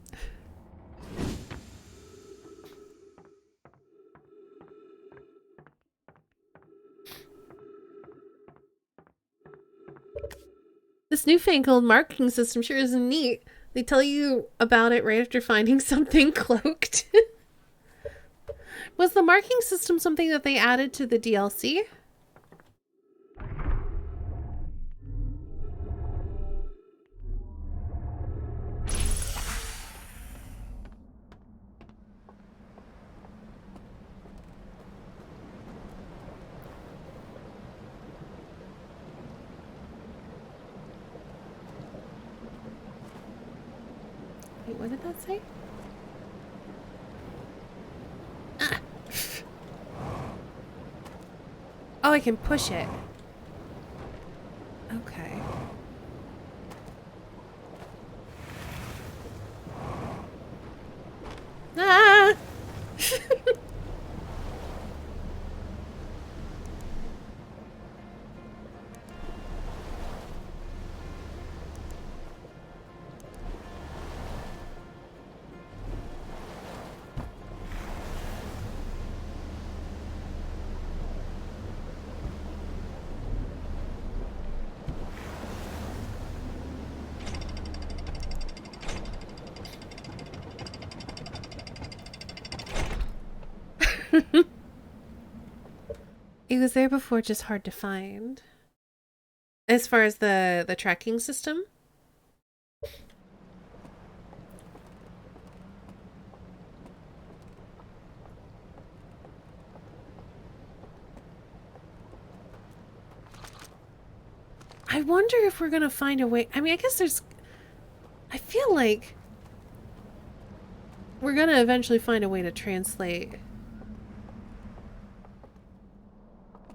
This newfangled marking system sure is neat. They tell you about it right after finding something cloaked. Was the marking system something that they added to the DLC? Wait, what did that say? Ah. Oh, I can push it. Okay. Ah! It was there before, just hard to find. As far as the tracking system? I wonder if we're gonna find a way. I mean, I guess there's. I feel like we're gonna eventually find a way to translate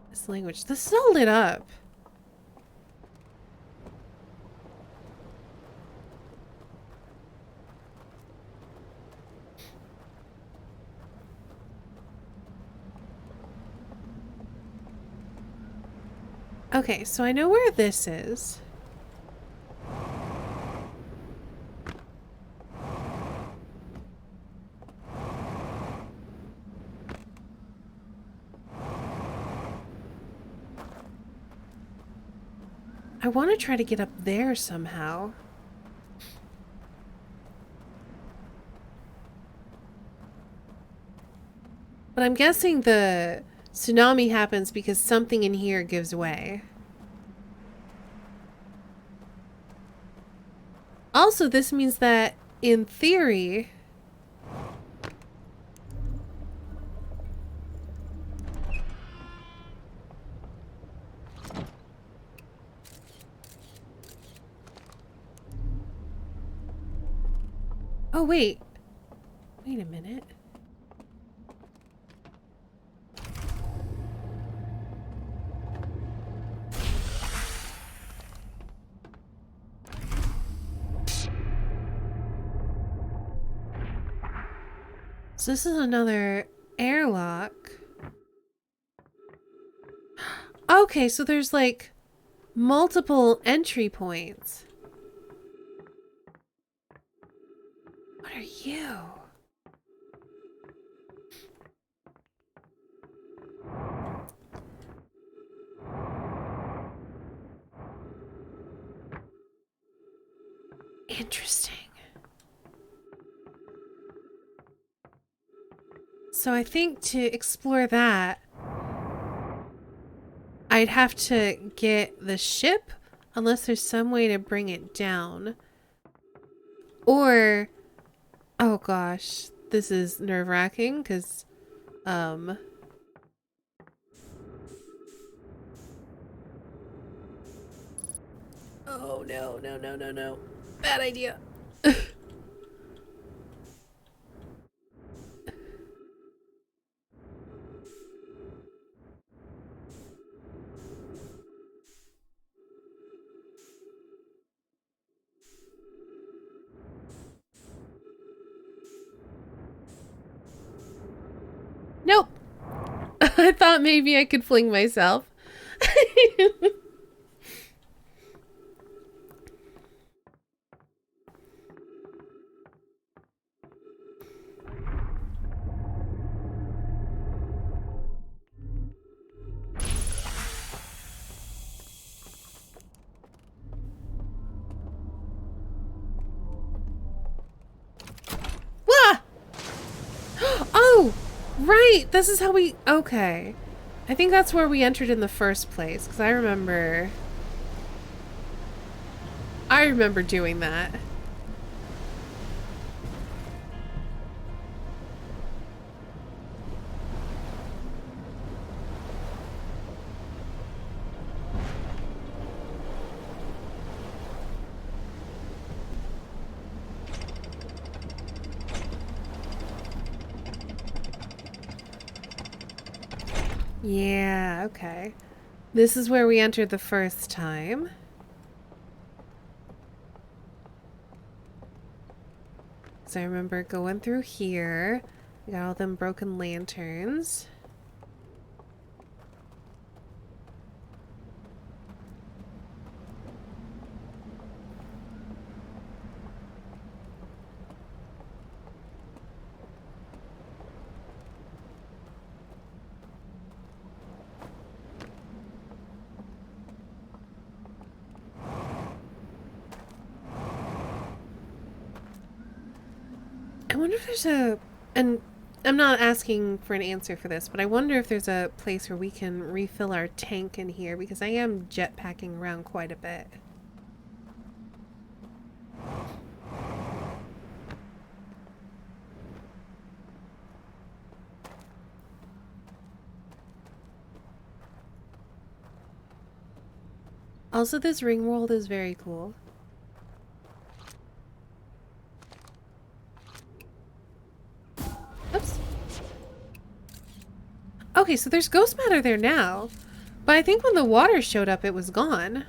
this language. This is all lit up. Okay, so I know where this is. I want to try to get up there somehow. But I'm guessing the tsunami happens because something in here gives way. Also, this means that, in theory... Oh, wait. Wait a minute. So this is another airlock. Okay, so there's like multiple entry points. What are you? Interesting. So I think to explore that, I'd have to get the ship, unless there's some way to bring it down. Or, oh gosh, this is nerve-wracking because, oh no, no, no, no, no. Bad idea. Nope. I thought maybe I could fling myself. right! This is how we... Okay. I think that's where we entered in the first place, because I remember doing that. Yeah, okay. This is where we entered the first time. So I remember going through here. We got all them broken lanterns. I wonder if there's and I'm not asking for an answer for this, but I wonder if there's a place where we can refill our tank in here, because I am jetpacking around quite a bit. Also, this ring world is very cool. Oops. Okay, so there's ghost matter there now. But I think when the water showed up, it was gone.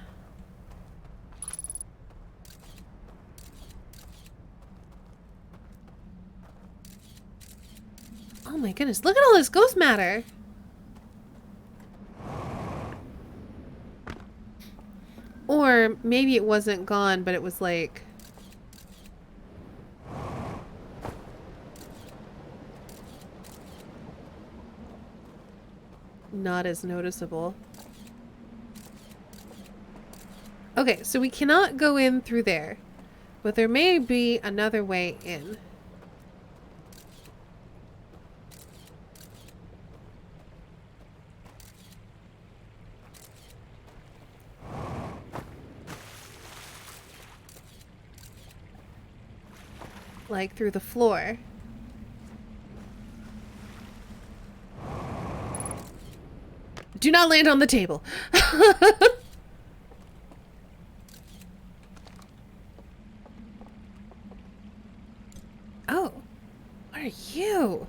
Oh my goodness, look at all this ghost matter! Or maybe it wasn't gone, but it was like... not as noticeable. Okay, so we cannot go in through there, but there may be another way in. Like through the floor. Do not land on the table. Oh, what are you?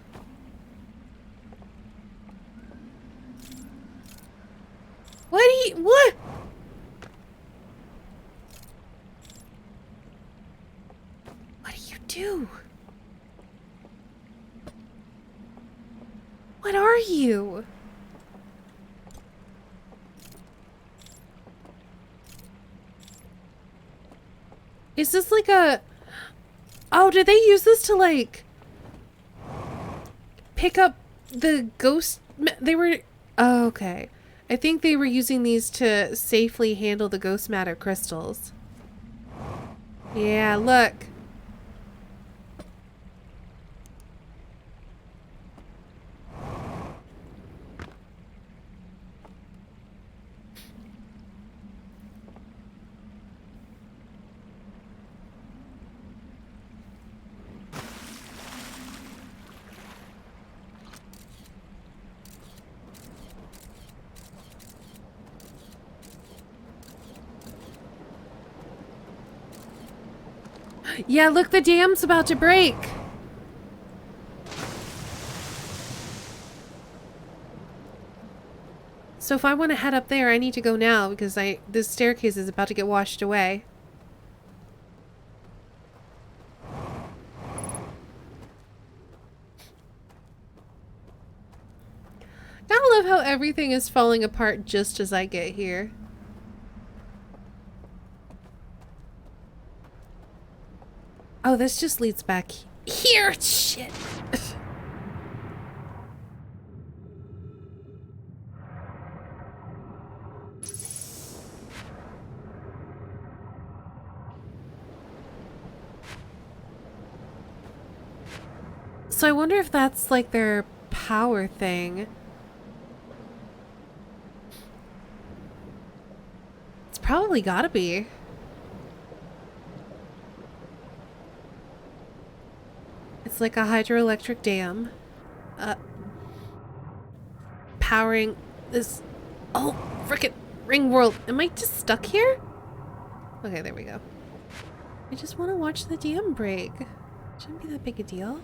What? What do you do? What are you? Is this like a... Oh, did they use this to like pick up the ghost? They were... Oh, okay. I think they were using these to safely handle the ghost matter crystals. Yeah, look. Yeah, look, the dam's about to break. So if I want to head up there, I need to go now because this staircase is about to get washed away. I love how everything is falling apart just as I get here. Oh, this just leads back here. Shit. So I wonder if that's like their power thing. It's probably gotta be. It's like a hydroelectric dam. Powering this. Oh, frickin' ring world. Am I just stuck here? Okay, there we go. I just want to watch the dam break. Shouldn't be that big a deal.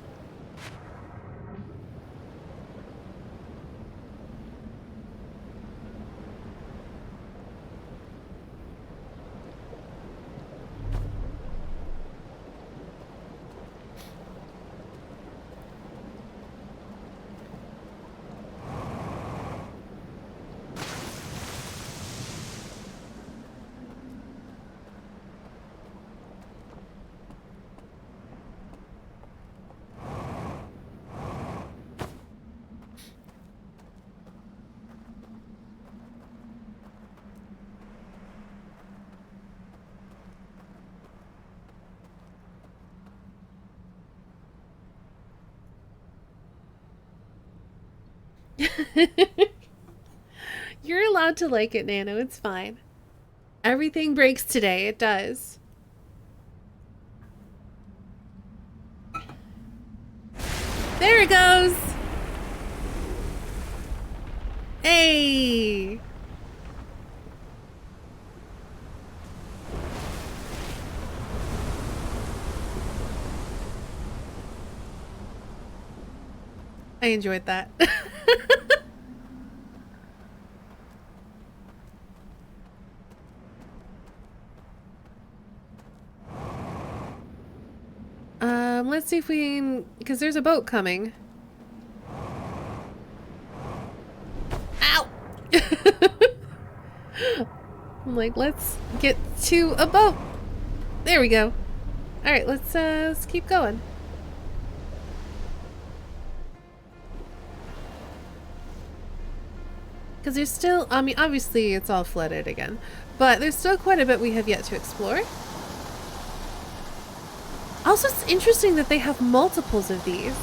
You're allowed to like it, Nano. It's fine. Everything breaks today. It does. There it goes. Hey. I enjoyed that. Let's see if we can, because there's a boat coming. Ow! I'm like, let's get to a boat. There we go. All right, let's keep going. Because there's still, I mean, obviously it's all flooded again, but there's still quite a bit we have yet to explore. Also, it's interesting that they have multiples of these.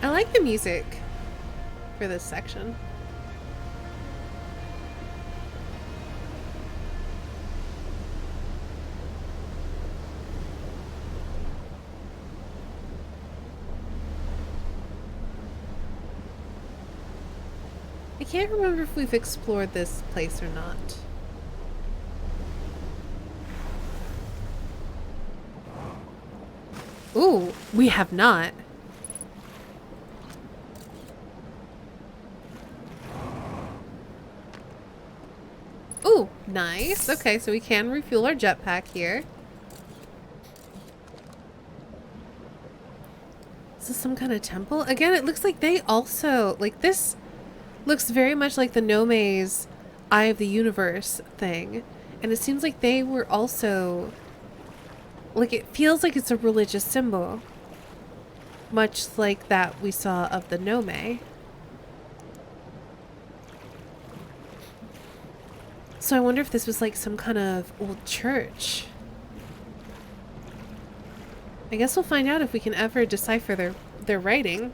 I like the music for this section. I can't remember if we've explored this place or not. Ooh, we have not. Ooh, nice. Okay, so we can refuel our jetpack here. Is this some kind of temple? Again, it looks like they also, like, this looks very much like the Nome's Eye of the Universe thing. And it seems like they were also, like, it feels like it's a religious symbol. Much like that we saw of the Nome. So I wonder if this was like some kind of old church. I guess we'll find out if we can ever decipher their writing.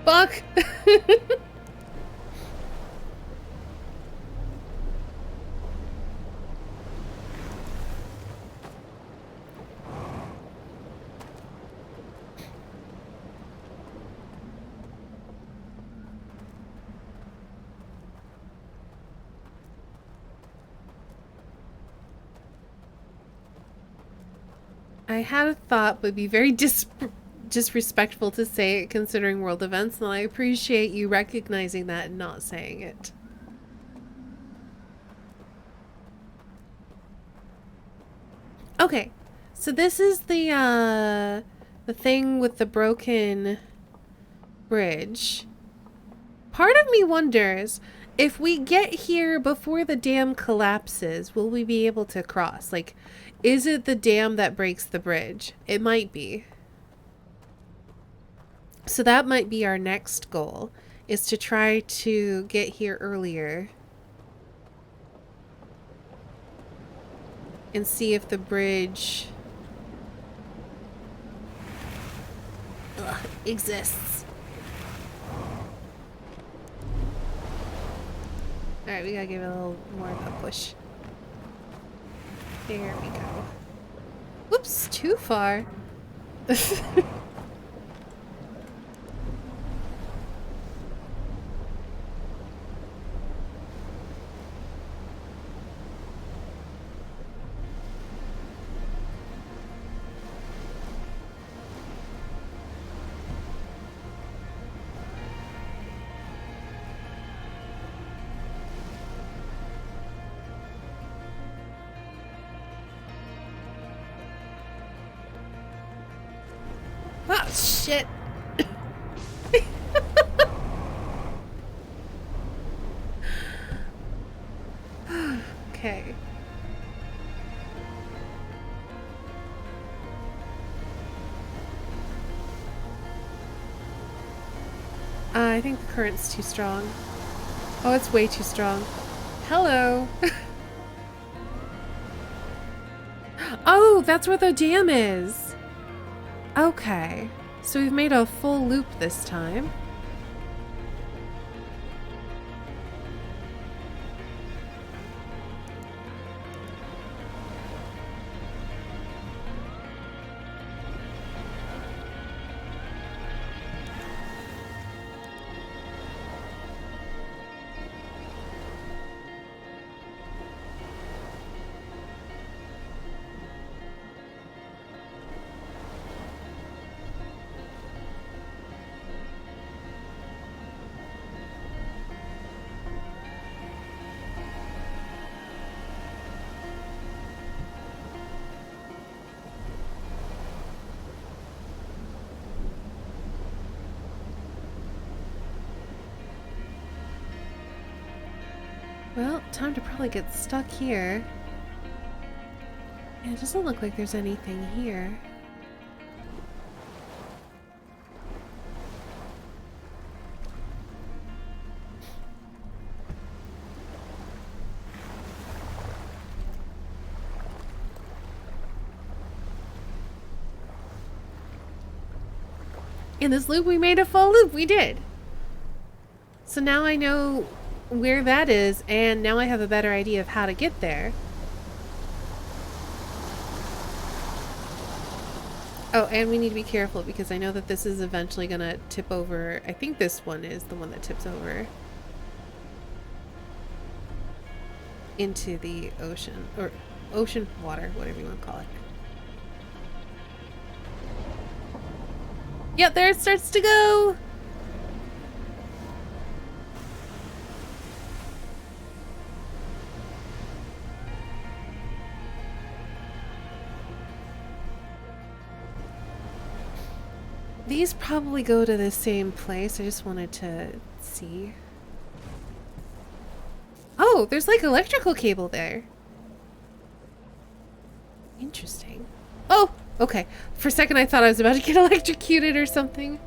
Fuck! I had a thought, but be very disrespectful to say it considering world events, and I appreciate you recognizing that and not saying it. Okay, so this is the thing with the broken bridge. Part of me wonders, if we get here before the dam collapses, will we be able to cross? Like, is it the dam that breaks the bridge? It might be. So that might be our next goal, is to try to get here earlier and see if the bridge exists. Alright, we gotta give it a little more of a push. There we go. Whoops, too far. Oh, shit. Okay. I think the current's too strong. Oh, it's way too strong. Hello. Oh, that's where the dam is. Okay. So we've made a full loop this time. Well, time to probably get stuck here. Yeah, it doesn't look like there's anything here. In this loop, we made a full loop. We did. So now I know where that is, and now I have a better idea of how to get there. Oh, and we need to be careful because I know that this is eventually gonna tip over. I think this one is the one that tips over into the ocean, or ocean water, whatever you want to call it. Yep, there it starts to go! These probably go to the same place. I just wanted to see. Oh, there's like electrical cable there. Interesting. Oh, okay. For a second I thought I was about to get electrocuted or something.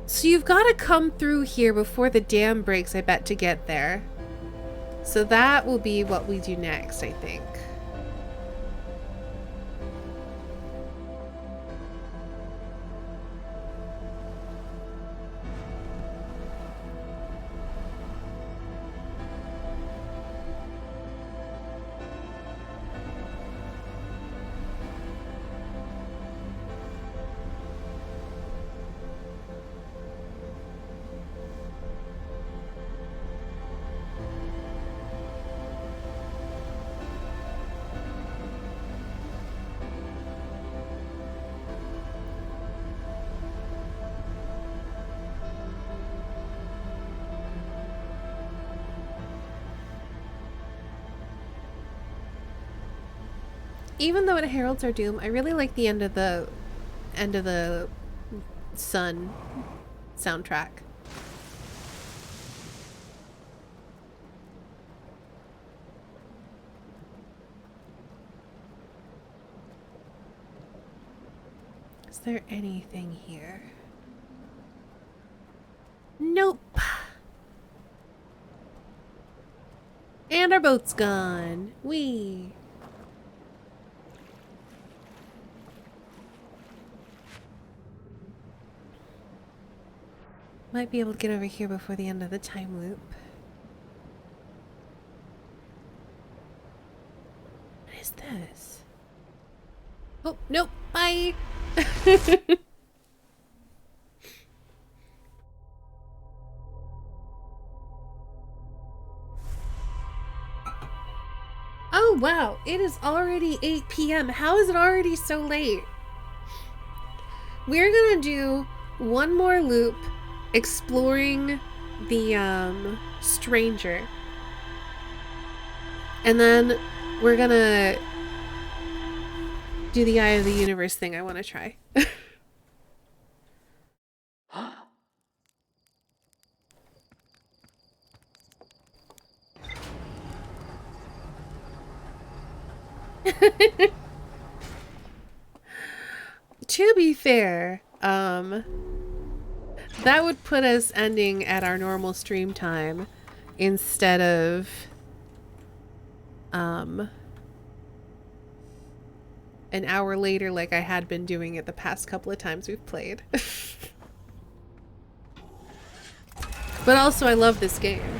So you've got to come through here before the dam breaks, I bet, to get there. So that will be what we do next, I think. even though it heralds our doom, I really like the end of the sun soundtrack. Is there anything here? Nope. And our boat's gone. Whee! Might be able to get over here before the end of the time loop. What is this? Oh, nope. Bye! Oh, wow. It is already 8 p.m. How is it already so late? We're gonna do one more loop exploring the stranger, and then we're gonna do the Eye of the Universe thing I want to try. To be fair, that would put us ending at our normal stream time instead of an hour later like I had been doing it the past couple of times we've played. But also I love this game.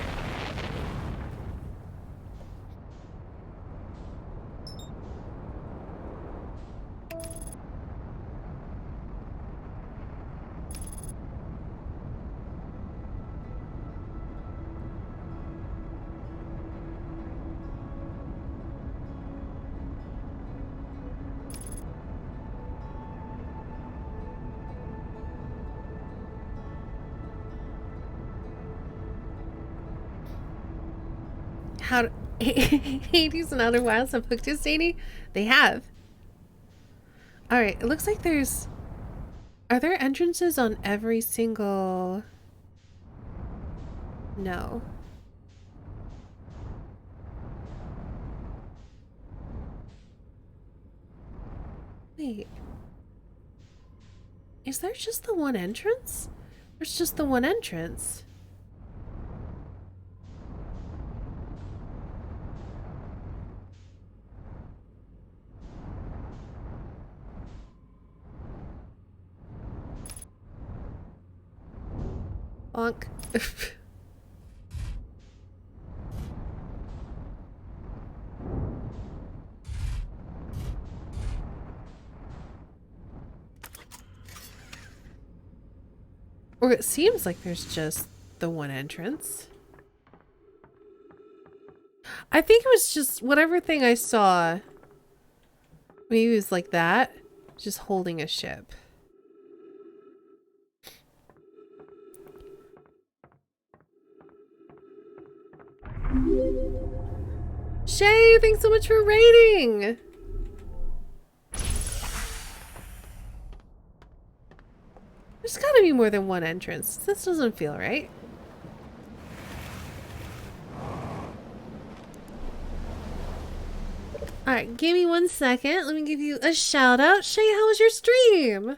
How Hades and other wilds have hooked us, Sadie? They have. Alright, it looks like there's... Are there entrances on every single... No. Wait. Is there just the one entrance? There's just the one entrance. Bonk. Or it seems like there's just the one entrance. I think it was just whatever thing I saw. Maybe it was like that. Just holding a ship. Shay, thanks so much for raiding! There's gotta be more than one entrance. This doesn't feel right. Alright, give me 1 second. Let me give you a shout out. Shay, how was your stream?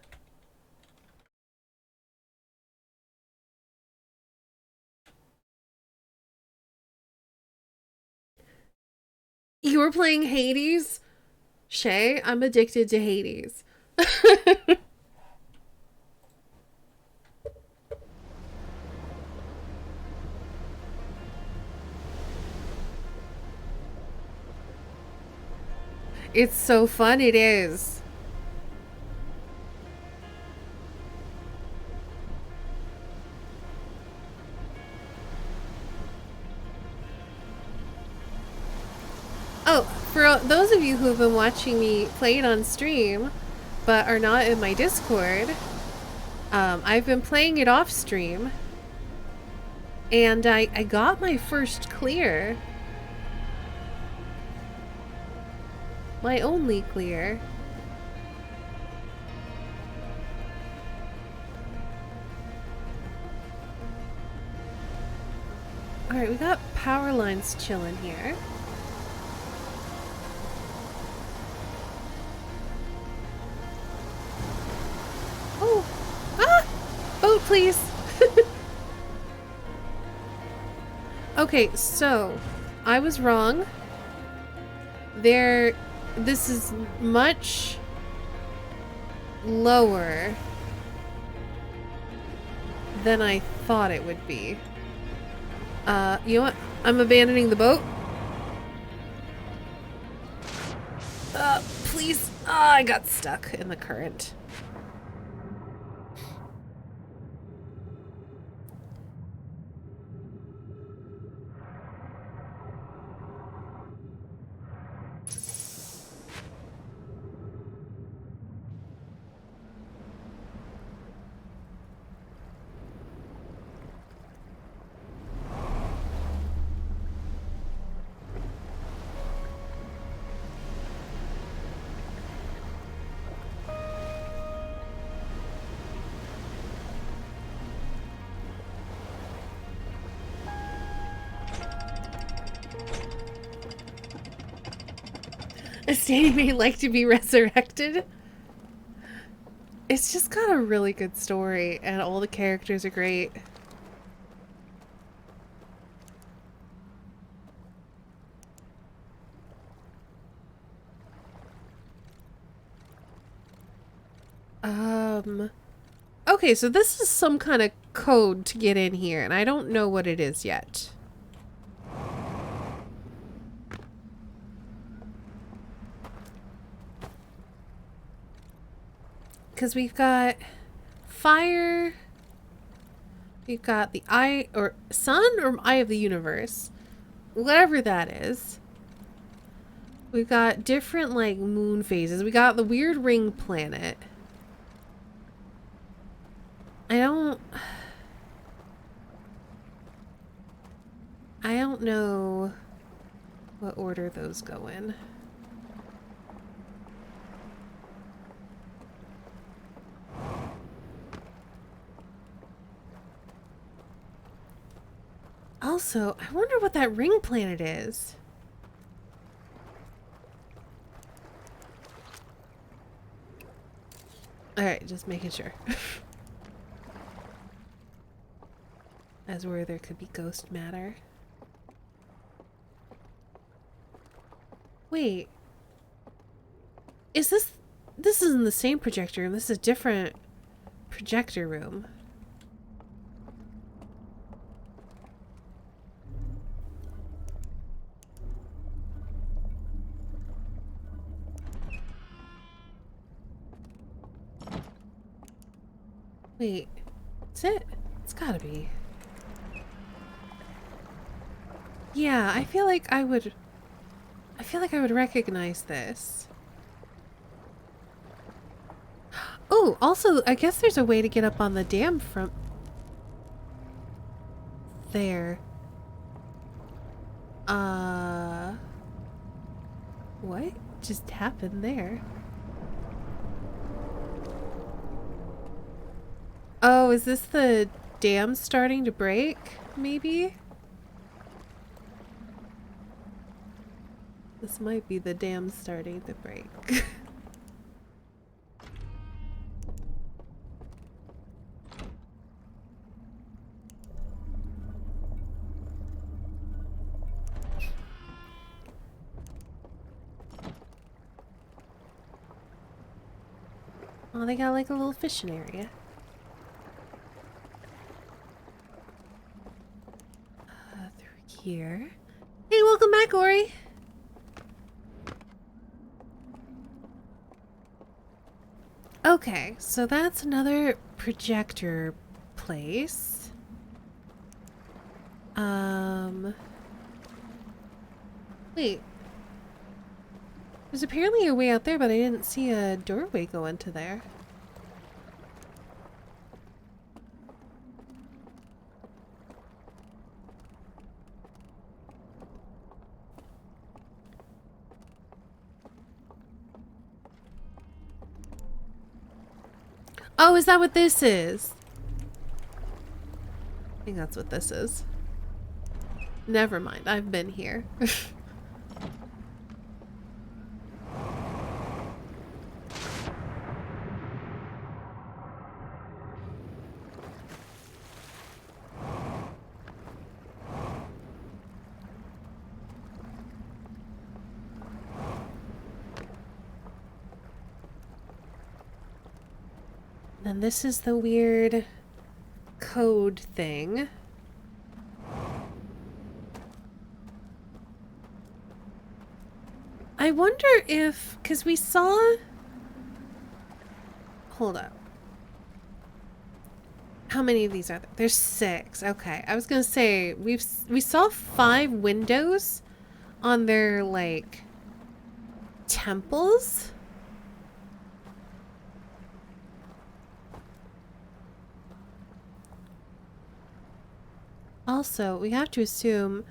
You were playing Hades? Shay, I'm addicted to Hades. It's so fun, it is. Oh, for those of you who have been watching me play it on stream, but are not in my Discord, I've been playing it off stream, and I got my first clear. My only clear. Alright, we got power lines chilling here. Oh! Ah! Boat, please! Okay, so I was wrong. This is much lower than I thought it would be. You know what? I'm abandoning the boat. Please. I got stuck in the current. Estanie may like to be resurrected. It's just got a really good story, and all the characters are great. Okay, so this is some kind of code to get in here, and I don't know what it is yet. Because we've got fire, we've got the eye, or sun, or eye of the universe, whatever that is. We've got different, like, moon phases. We got the weird ring planet. I don't know what order those go in. Also, I wonder what that ring planet is. Alright, just making sure. As where there could be ghost matter. Wait. Is this... This isn't the same projector room. This is a different projector room. Wait. Is it? It's gotta be. Yeah, I feel like I would recognize this. Oh, also, I guess there's a way to get up on the dam from there. What just happened there? Oh, is this the dam starting to break, maybe? This might be the dam starting to break. Oh, they got like a little fishing area. Through here. Hey, welcome back, Ori. Okay, so that's another projector place. Wait. There's apparently a way out there, but I didn't see a doorway go into there. Oh, is that what this is? I think that's what this is. Never mind, I've been here. And this is the weird code thing. I wonder if, because we saw... Hold up. How many of these are there? There's 6. Okay. I was going to say, we saw 5 windows on their, like, temples. Also, we have to assume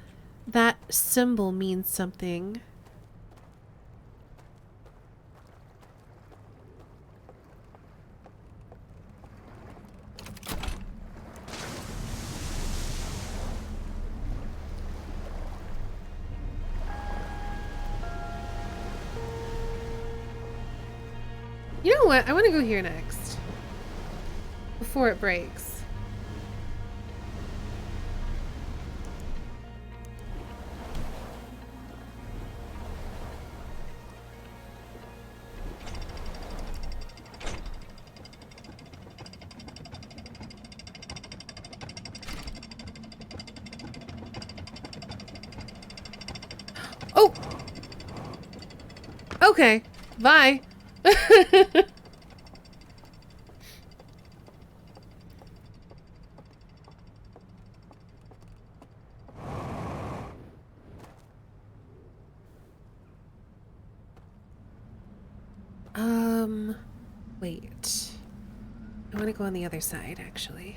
that symbol means something. You know what? I want to go here next. Before it breaks. Oh! Okay. Bye. Wait. I want to go on the other side, actually.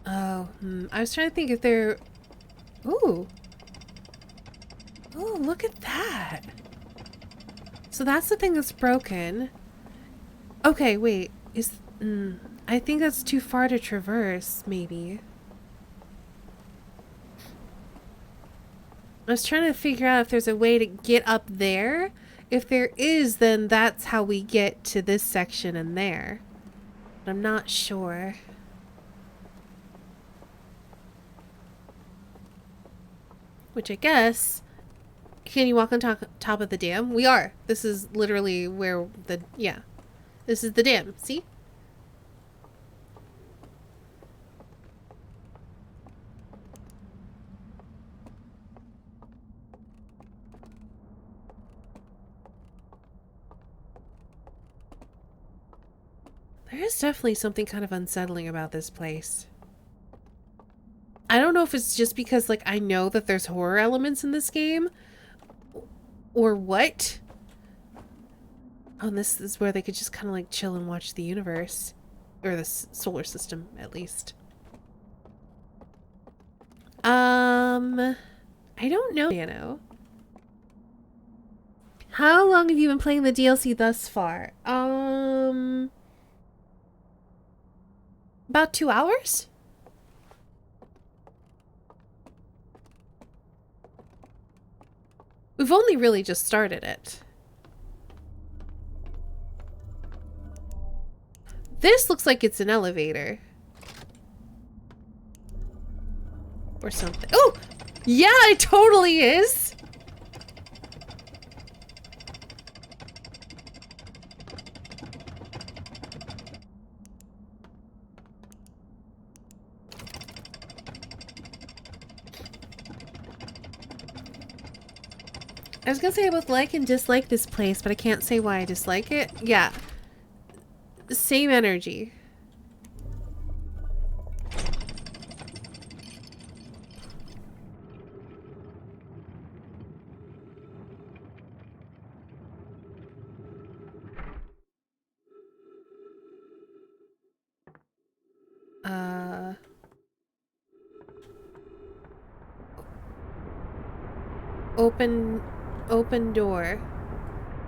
Oh, I was trying to think if there... Ooh. Oh, look at that. So that's the thing that's broken. Okay, wait. Is... I think that's too far to traverse, maybe. I was trying to figure out if there's a way to get up there. If there is, then that's how we get to this section and there. But I'm not sure. Which I guess... Can you walk on top of the dam? We are. This is literally where the... Yeah. This is the dam. See? There is definitely something kind of unsettling about this place. I don't know if it's just because, like, I know that there's horror elements in this game. Or what? Oh, and this is where they could just kind of, like, chill and watch the universe. Or the solar system, at least. I don't know, Dano. How long have you been playing the DLC thus far? About 2 hours? We've only really just started it. This looks like it's an elevator. Or something. Oh! Yeah, it totally is! I was gonna say I both like and dislike this place, but I can't say why I dislike it. Yeah. Same energy. Open door.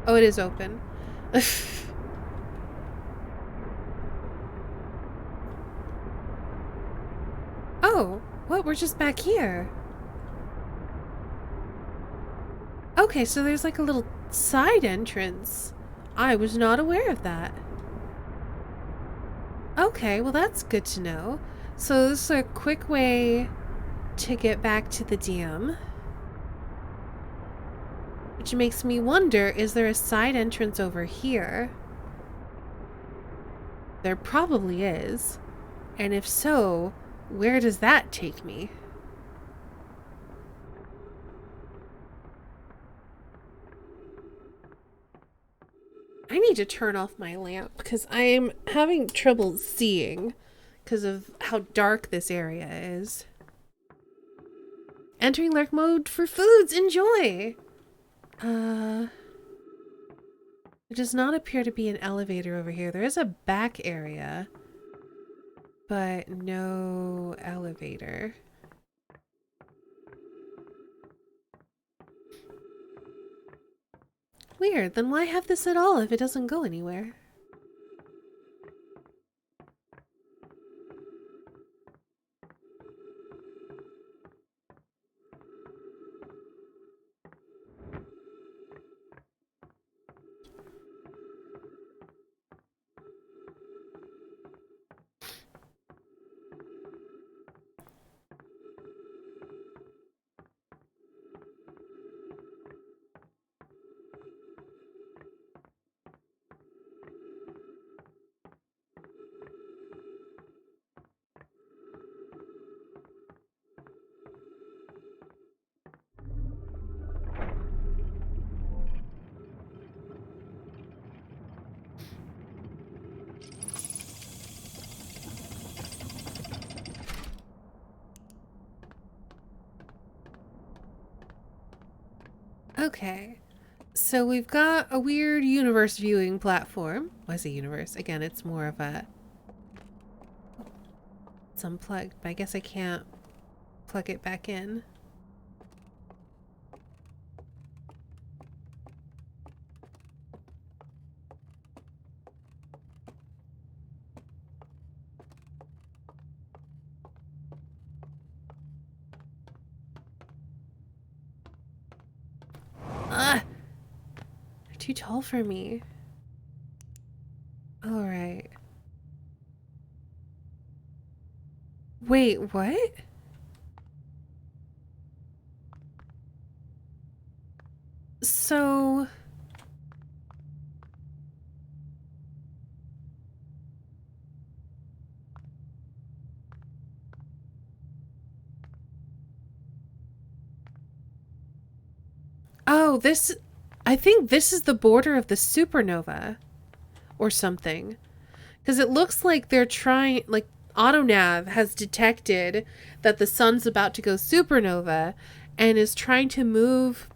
Oh, it is open. thought we're just back here. Okay, so there's like a little side entrance. I was not aware of that. Okay, well that's good to know. So this is a quick way to get back to the dam. Which makes me wonder, is there a side entrance over here? There probably is. And if so, where does that take me? I need to turn off my lamp because I'm having trouble seeing because of how dark this area is. Entering lurk mode for foods. Enjoy! There does not appear to be an elevator over here. There is a back area, but no elevator. Weird. Then why have this at all if it doesn't go anywhere? Okay, so we've got a weird universe viewing platform. Why is it universe? Again, it's more of a... It's unplugged, but I guess I can't plug it back in. Ah! They're too tall for me. Alright. Wait, what? So... Oh, this... I think this is the border of the supernova. Or something. Because it looks like they're trying... Like, AutoNav has detected that the sun's about to go supernova and is trying to move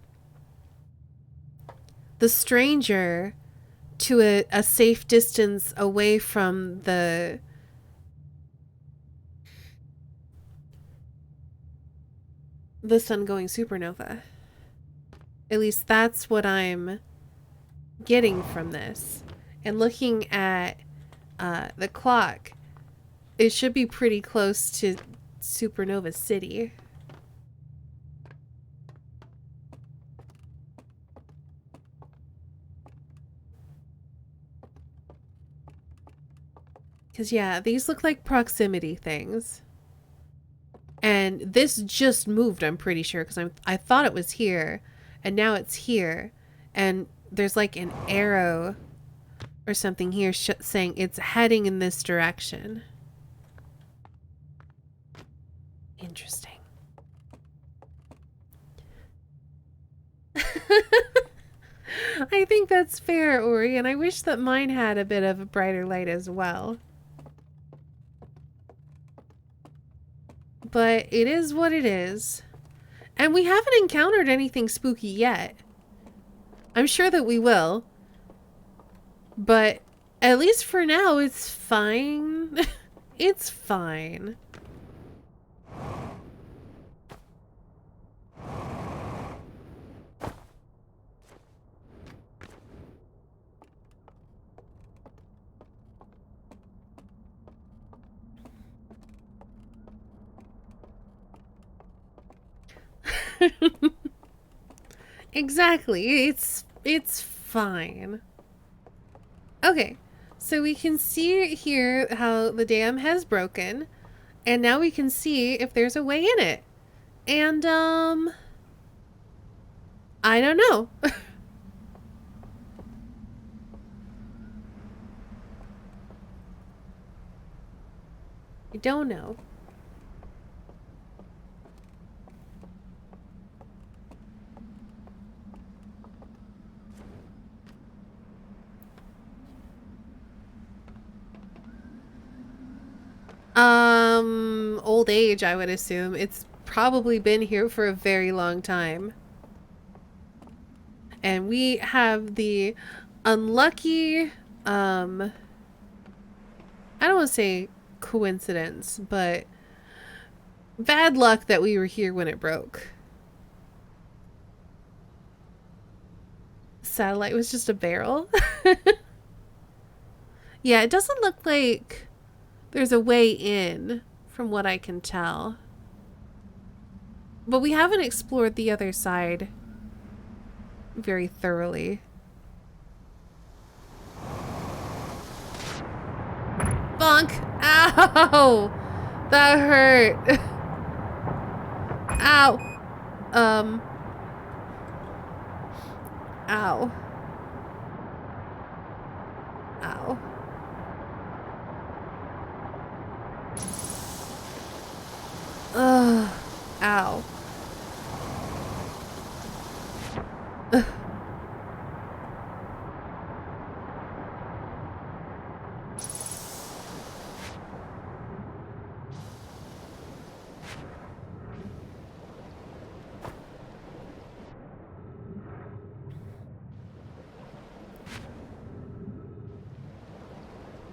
the stranger to a safe distance away from the sun going supernova. At least that's what I'm getting from this. And looking at the clock, it should be pretty close to Supernova City. Because, yeah, these look like proximity things. And this just moved, I'm pretty sure, because I thought it was here, and now it's here. And there's like an arrow or something here saying it's heading in this direction. Interesting. I think that's fair, Ori, and I wish that mine had a bit of a brighter light as well. But it is what it is. And we haven't encountered anything spooky yet. I'm sure that we will. But at least for now, it's fine. It's fine. Exactly. It's fine. Okay. So we can see here how the dam has broken, and now we can see if there's a way in it. And I don't know. I don't know. Old age, I would assume. It's probably been here for a very long time. And we have the unlucky, I don't want to say coincidence, but bad luck that we were here when it broke. Satellite was just a barrel. Yeah, it doesn't look like there's a way in, from what I can tell. But we haven't explored the other side very thoroughly. Bonk! Ow! That hurt. Ow. Ow. Ow. Ugh. Ow. Ugh.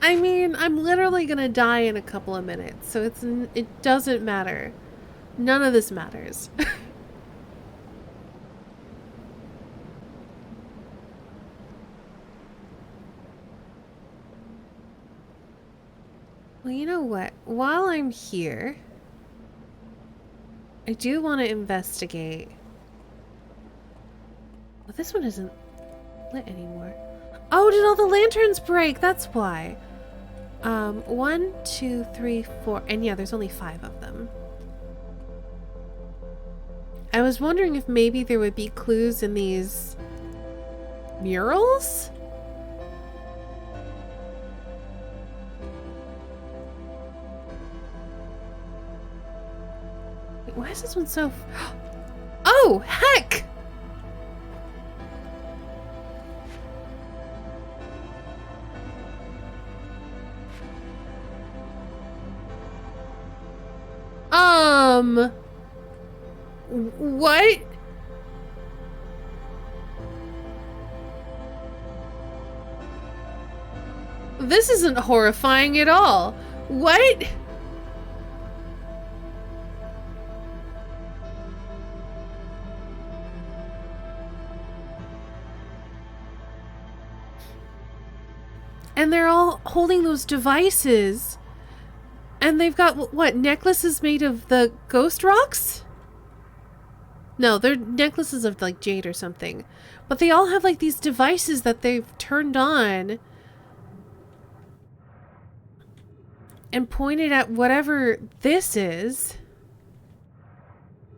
I mean, I'm literally gonna die in a couple of minutes, so it doesn't matter. None of this matters. Well, you know what? While I'm here, I do want to investigate. Well, this one isn't lit anymore. Oh, did all the lanterns break? That's why. 1, 2, 3, 4. And yeah, there's only 5 of them. I was wondering if maybe there would be clues in these murals? Wait, why is this one so... Oh, heck! What? This isn't horrifying at all. What? And they're all holding those devices. And they've got, what, necklaces made of the ghost rocks? No, they're necklaces of, like, jade or something. But they all have, like, these devices that they've turned on and pointed at whatever this is.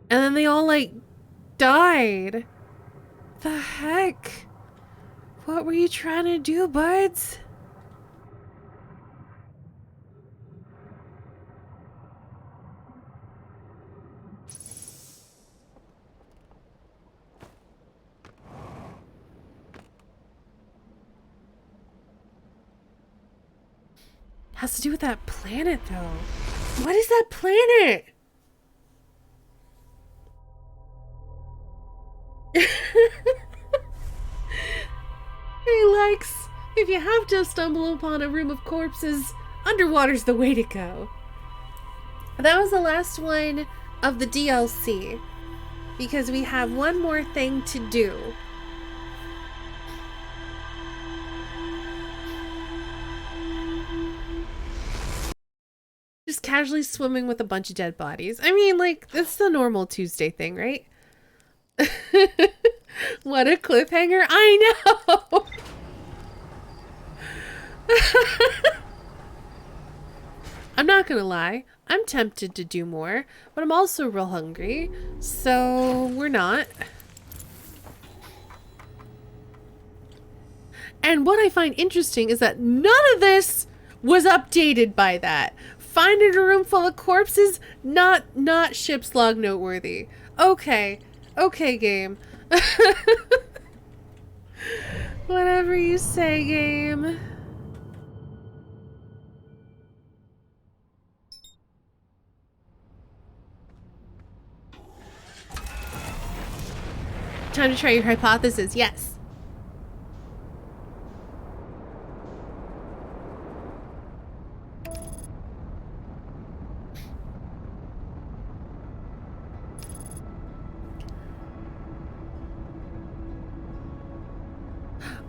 And then they all, like, died. The heck? What were you trying to do, buds? Has to do with that planet, though. What is that planet? Hey, Lex, if you have to stumble upon a room of corpses, underwater's the way to go. That was the last one of the DLC, because we have one more thing to do. Just casually swimming with a bunch of dead bodies. I mean, like, it's the normal Tuesday thing, right? What a cliffhanger. I know. I'm not gonna lie. I'm tempted to do more, but I'm also real hungry. So we're not. And what I find interesting is that none of this was updated by that. Finding a room full of corpses, not ship's log noteworthy. Okay. Okay, game. Whatever you say, game. Time to try your hypothesis. Yes.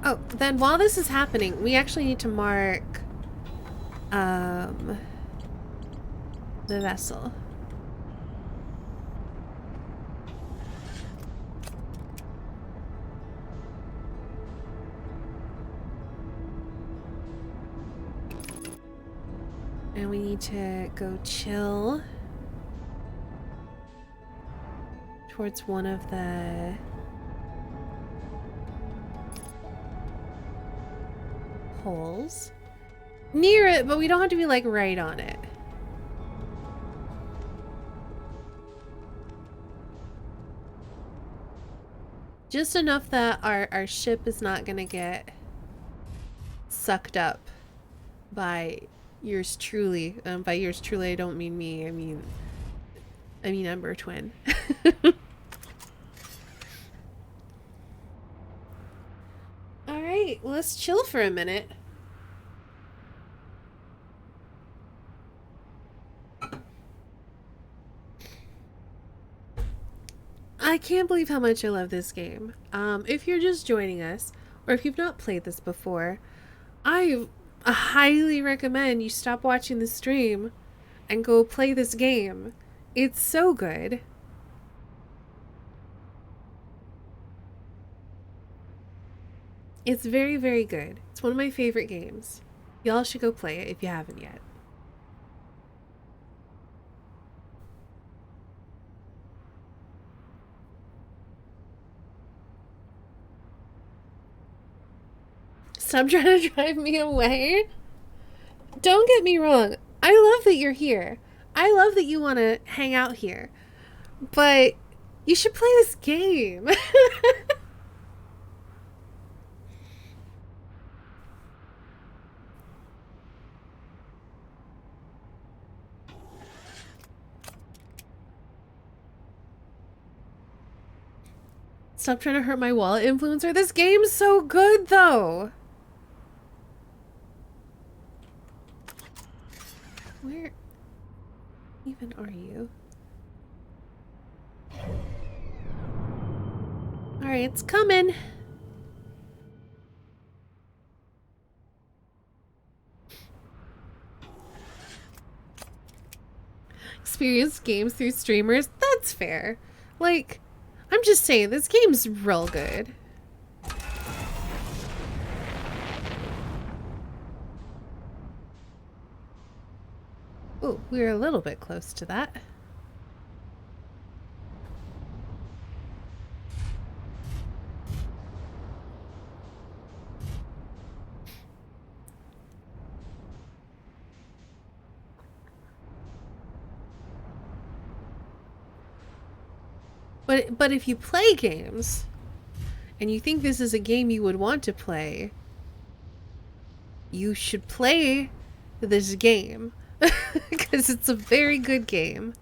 Oh, then while this is happening, we actually need to mark the vessel. And we need to go chill towards one of the holes. Near it, but we don't have to be like right on it. Just enough that our ship is not gonna get sucked up by yours truly. By yours truly, I don't mean me. I mean Ember Twin. All right, well, let's chill for a minute. I can't believe how much I love this game. If you're just joining us, or if you've not played this before, I highly recommend you stop watching the stream and go play this game. It's so good. It's very, very good. It's one of my favorite games. Y'all should go play it if you haven't yet. Stop trying to drive me away. Don't get me wrong. I love that you're here. I love that you want to hang out here. But you should play this game. Stop trying to hurt my wallet, influencer. This game's so good, though. Where even are you? Alright, it's coming. Experience games through streamers? That's fair. Like, I'm just saying, this game's real good. Oh, we're a little bit close to that. But if you play games and you think this is a game you would want to play, you should play this game because it's a very good game.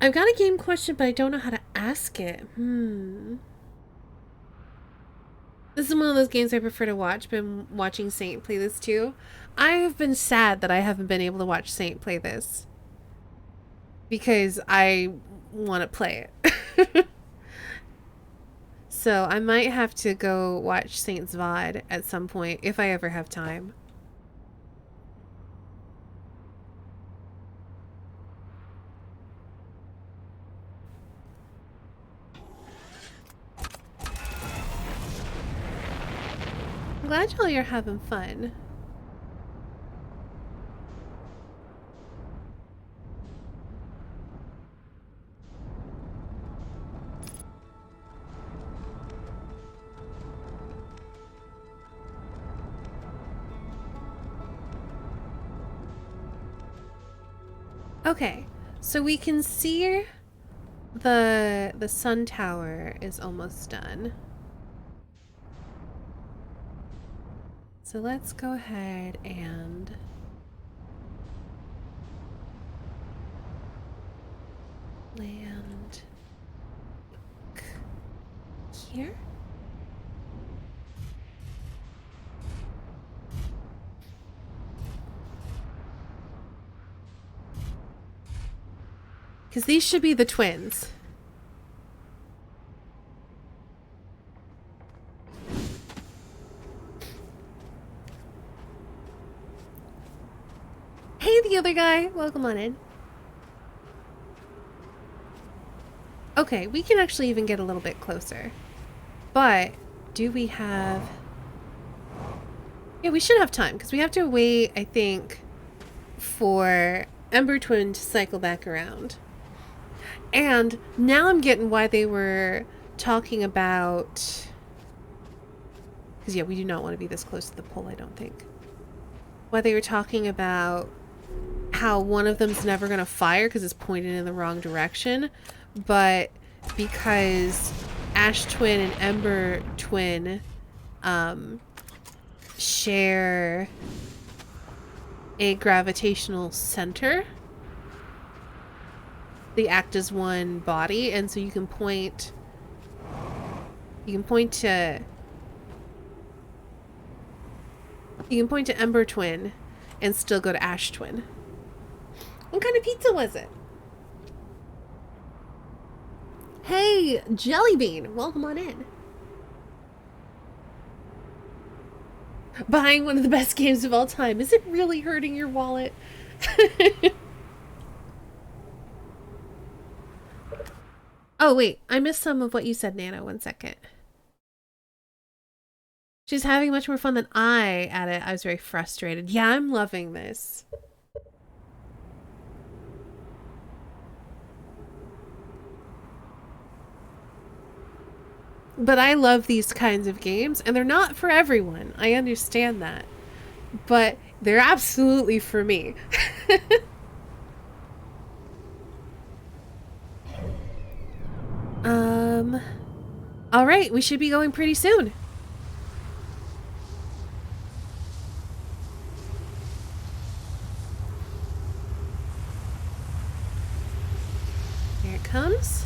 I've got a game question, but I don't know how to ask it. This is one of those games I prefer to watch. Been watching Saint play this too. I've been sad that I haven't been able to watch Saint play this because I want to play it. So I might have to go watch Saint's VOD at some point if I ever have time. glad y'all are having fun. Okay, so we can see the sun tower is almost done. So let's go ahead and land here. Because these should be the twins. Hey, the other guy. Welcome on in. Okay, we can actually even get a little bit closer. But do we have... Yeah, we should have time because we have to wait, I think, for Ember Twin to cycle back around. And now I'm getting why they were talking about... Because, yeah, we do not want to be this close to the pole, I don't think. Why they were talking about how one of them's never going to fire because it's pointed in the wrong direction. But because Ash Twin and Ember Twin share a gravitational center, they act as one body, and so you can point to Ember Twin and still go to Ash Twin. What kind of pizza was it? Hey, Jellybean, welcome on in. Buying one of the best games of all time. Is it really hurting your wallet? Oh, wait. I missed some of what you said, Nana. 1 second. She's having much more fun than I at it. I was very frustrated. Yeah, I'm loving this. But I love these kinds of games, and they're not for everyone. I understand that. But they're absolutely for me. All right, we should be going pretty soon. Here it comes.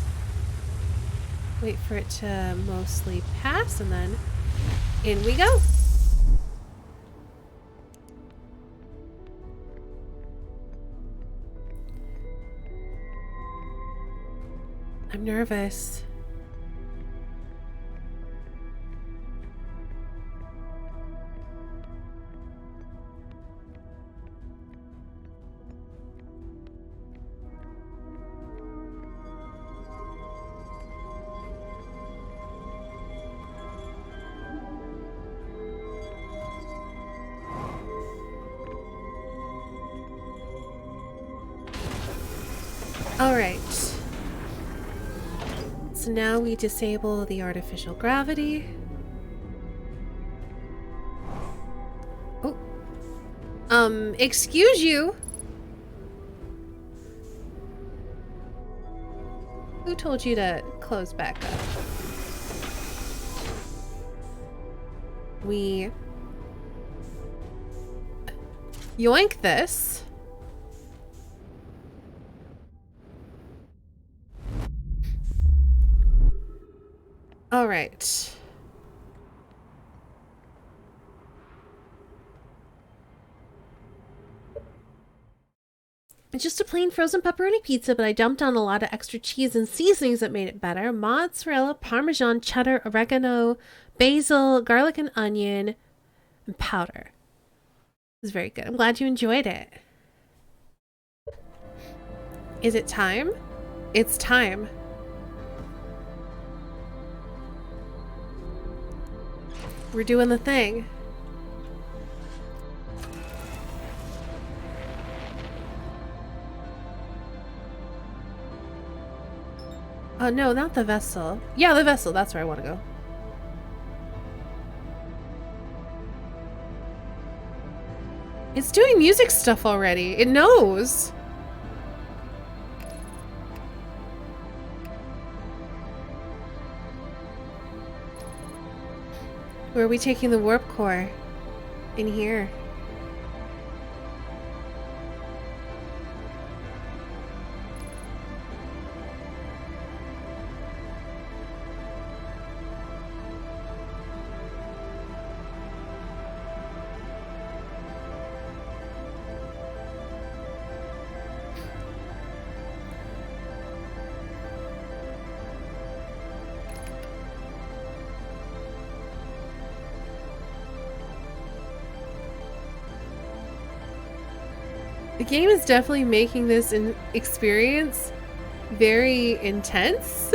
Wait for it to mostly pass, and then in we go. I'm nervous. All right. So now we disable the artificial gravity. Oh. Excuse you. Who told you to close back up? We yoink this. All right. It's just a plain frozen pepperoni pizza, but I dumped on a lot of extra cheese and seasonings that made it better. Mozzarella, Parmesan, cheddar, oregano, basil, garlic and onion, and powder. It was very good. I'm glad you enjoyed it. Is it time? It's time. We're doing the thing. Oh, no, not the vessel. Yeah, the vessel. That's where I want to go. It's doing music stuff already. It knows. Where are we taking the warp core? In here. The game is definitely making this experience very intense.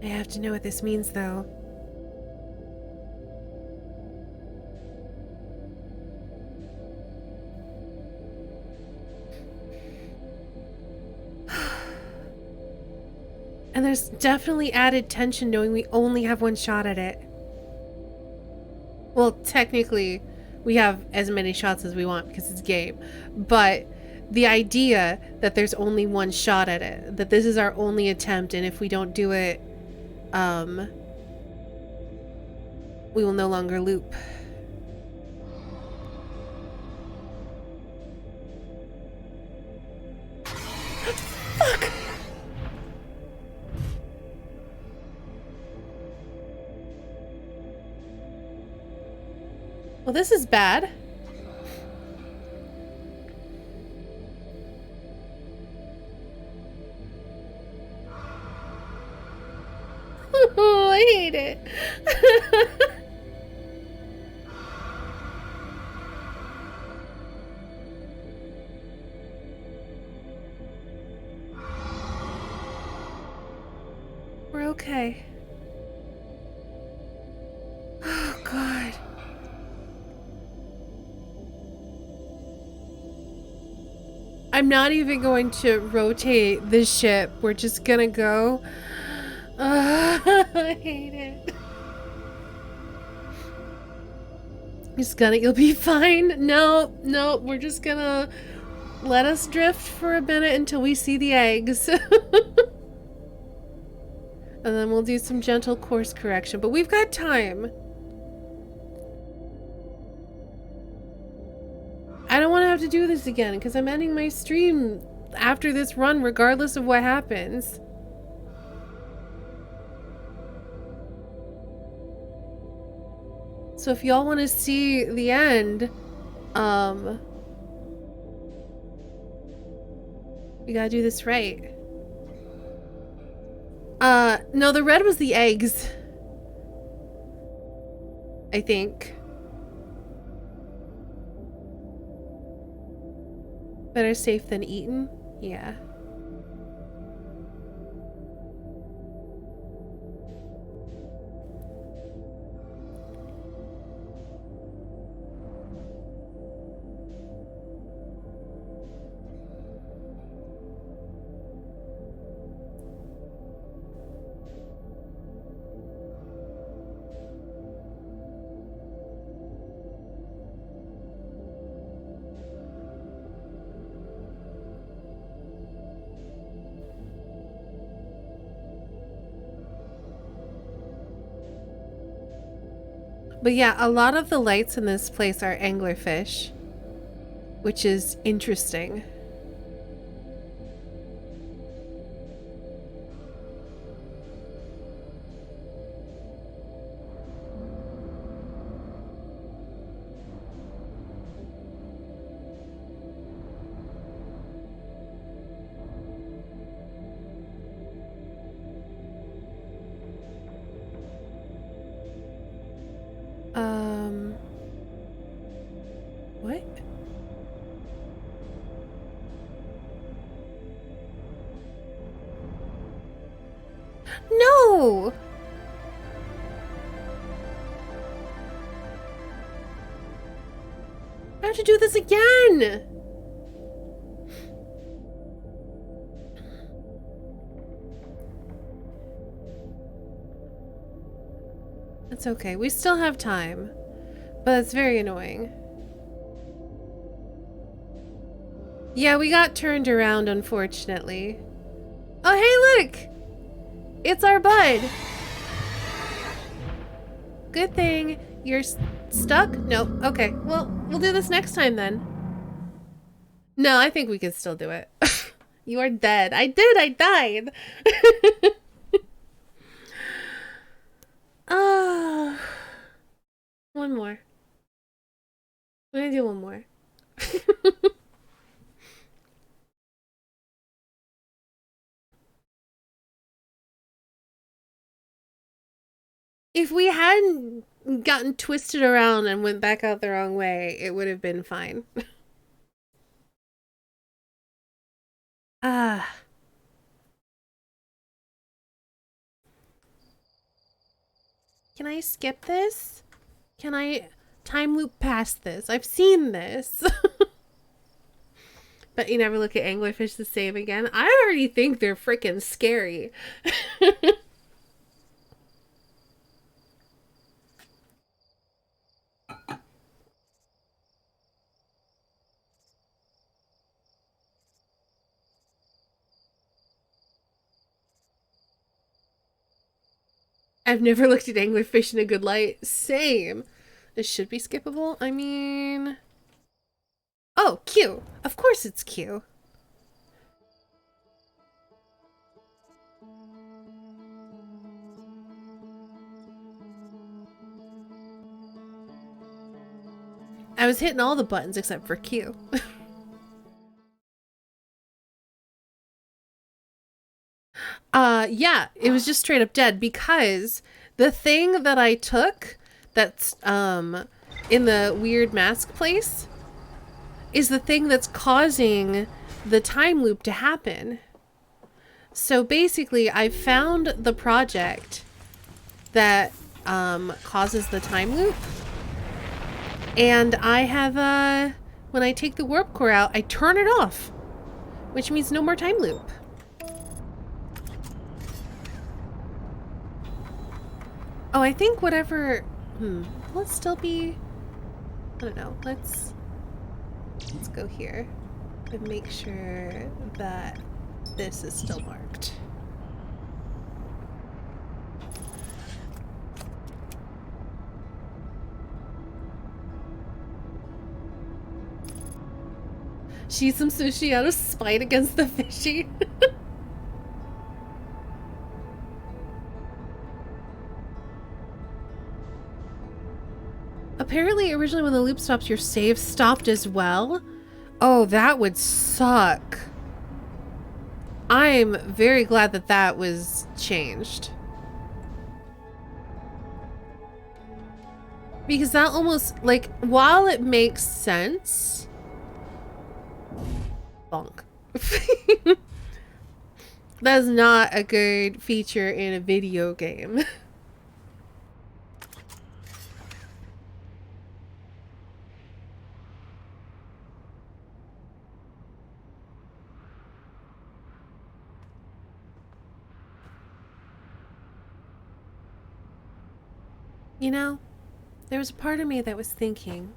I have to know what this means, though. And there's definitely added tension knowing we only have one shot at it. Well, technically, we have as many shots as we want because it's a game. But the idea that there's only one shot at it, that this is our only attempt, and if we don't do it, we will no longer loop. Fuck! Well, this is bad. Oh, I hate it. We're okay. Oh, God. I'm not even going to rotate the ship. We're just gonna go. I hate it. Just gonna, you'll be fine. No, no, we're just gonna let us drift for a minute until we see the eggs. And then we'll do some gentle course correction, but we've got time. I don't want to have to do this again because I'm ending my stream after this run regardless of what happens. So if y'all want to see the end, we gotta do this right. No, the red was the eggs. I think. Better safe than eaten? Yeah. But yeah, a lot of the lights in this place are anglerfish, which is interesting. No! I have to do this again! It's okay. We still have time. But it's very annoying. Yeah, we got turned around, unfortunately. Oh, hey, look! It's our bud! Good thing you're stuck? No. Okay. Well, we'll do this next time then. No, I think we can still do it. You are dead. I did! I died! One more. I'm gonna do one more. If we hadn't gotten twisted around and went back out the wrong way, it would have been fine. Ah. Can I skip this? Can I time loop past this? I've seen this. But you never look at anglerfish the same again. I already think they're freaking scary. I've never looked at anglerfish in a good light. Same. This should be skippable. I mean... Oh, Q. Of course it's Q. I was hitting all the buttons except for Q. Yeah, it was just straight up dead because the thing that I took that's in the weird mask place is the thing that's causing the time loop to happen. So basically, I found the project that causes the time loop, and I have when I take the warp core out, I turn it off, which means no more time loop. Oh, I think whatever... Let's still be... I don't know. Let's go here and make sure that this is still marked. She eats some sushi out of spite against the fishy. Apparently, originally when the loop stops, your save stopped as well. Oh, that would suck. I'm very glad that that was changed. Because that almost, like, while it makes sense... Bonk. That's not a good feature in a video game. You know, there was a part of me that was thinking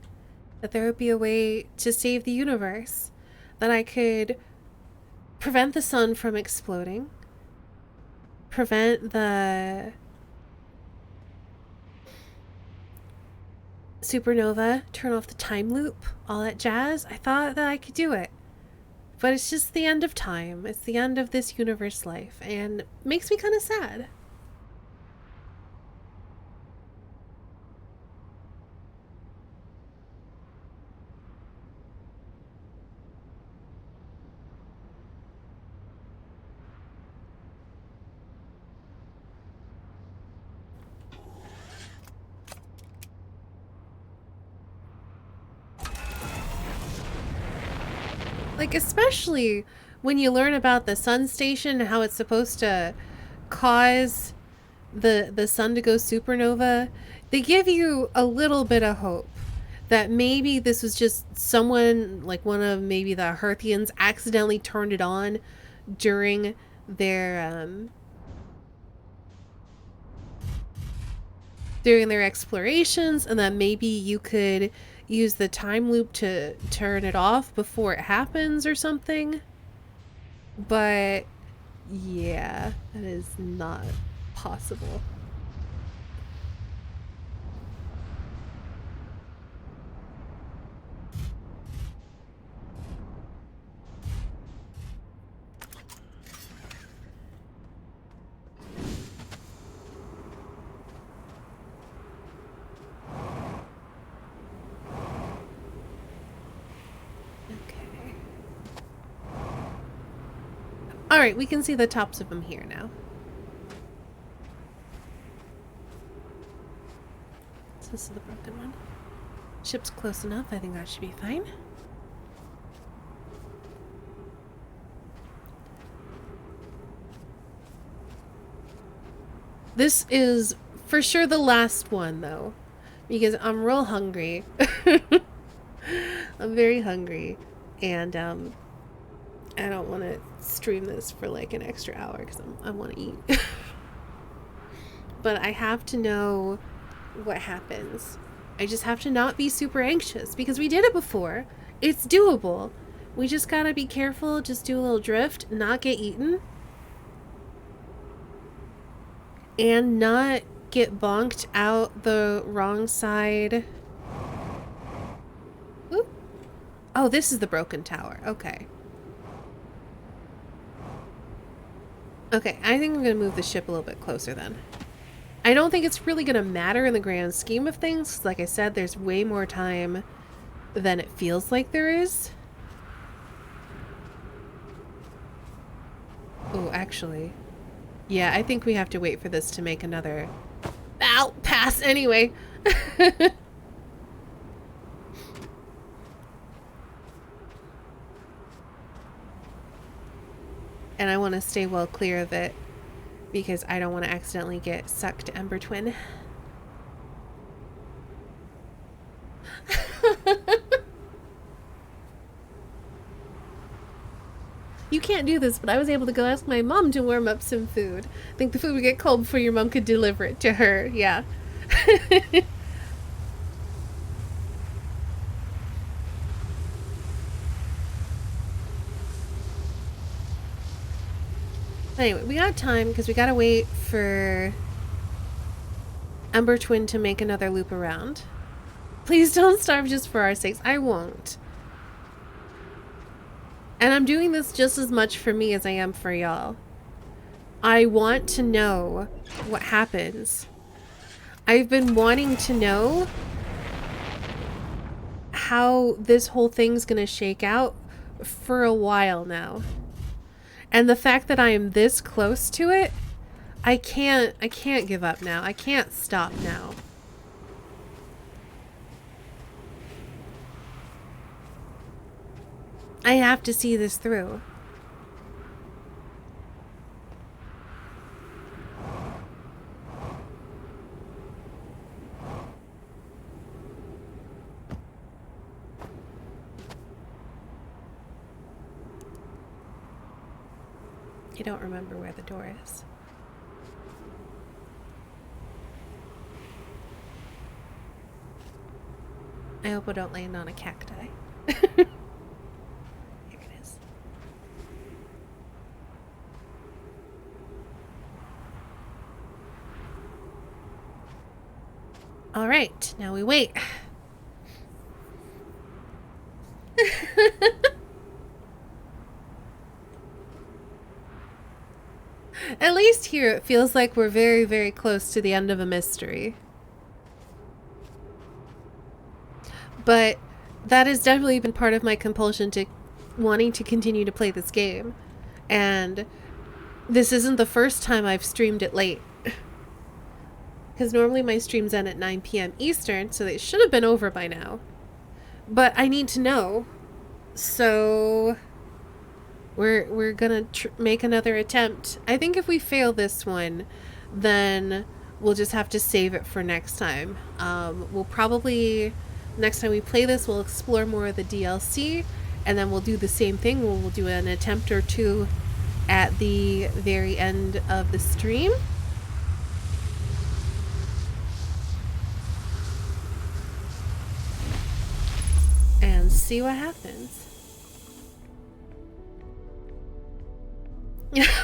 that there would be a way to save the universe, that I could prevent the sun from exploding, prevent the supernova, turn off the time loop, all that jazz. I thought that I could do it. But it's just the end of time. It's the end of this universe life, and it makes me kind of sad. Like, especially when you learn about the sun station and how it's supposed to cause the sun to go supernova, they give you a little bit of hope that maybe this was just someone, like one of maybe the Hearthians, accidentally turned it on during their explorations, and that maybe you could use the time loop to turn it off before it happens or something. But yeah, that is not possible. Alright, we can see the tops of them here now. So this is the broken one. Ship's close enough. I think that should be fine. This is for sure the last one, though, because I'm real hungry. I'm very hungry, and I don't want to stream this for like an extra hour because I want to eat. But I have to know what happens. I just have to not be super anxious because we did it before. It's doable. We just gotta be careful, just do a little drift, not get eaten, and not get bonked out the wrong side. Oop. Oh, this is the broken tower. Okay. Okay, I think I'm going to move the ship a little bit closer then. I don't think it's really going to matter in the grand scheme of things. Like I said, there's way more time than it feels like there is. Oh, actually. Yeah, I think we have to wait for this to make another... Ow! Pass anyway! And I want to stay well clear of it because I don't want to accidentally get sucked to Ember Twin. You can't do this, but I was able to go ask my mom to warm up some food. I think the food would get cold before your mom could deliver it to her. Yeah. Anyway, we got time because we gotta wait for Ember Twin to make another loop around. Please don't starve just for our sakes. I won't. And I'm doing this just as much for me as I am for y'all. I want to know what happens. I've been wanting to know how this whole thing's gonna shake out for a while now. And the fact that I am this close to it, I can't give up now. I can't stop now. I have to see this through. I don't remember where the door is. I hope I don't land on a cacti. Here it is. All right, now we wait. At least here it feels like we're very, very close to the end of a mystery. But that has definitely been part of my compulsion to wanting to continue to play this game. And this isn't the first time I've streamed it late. Because normally my streams end at 9 p.m. Eastern, so they should have been over by now. But I need to know. So We're gonna make another attempt. I think if we fail this one, then we'll just have to save it for next time. We'll probably next time we play this, we'll explore more of the DLC, and then we'll do the same thing. We'll do an attempt or two at the very end of the stream. And see what happens.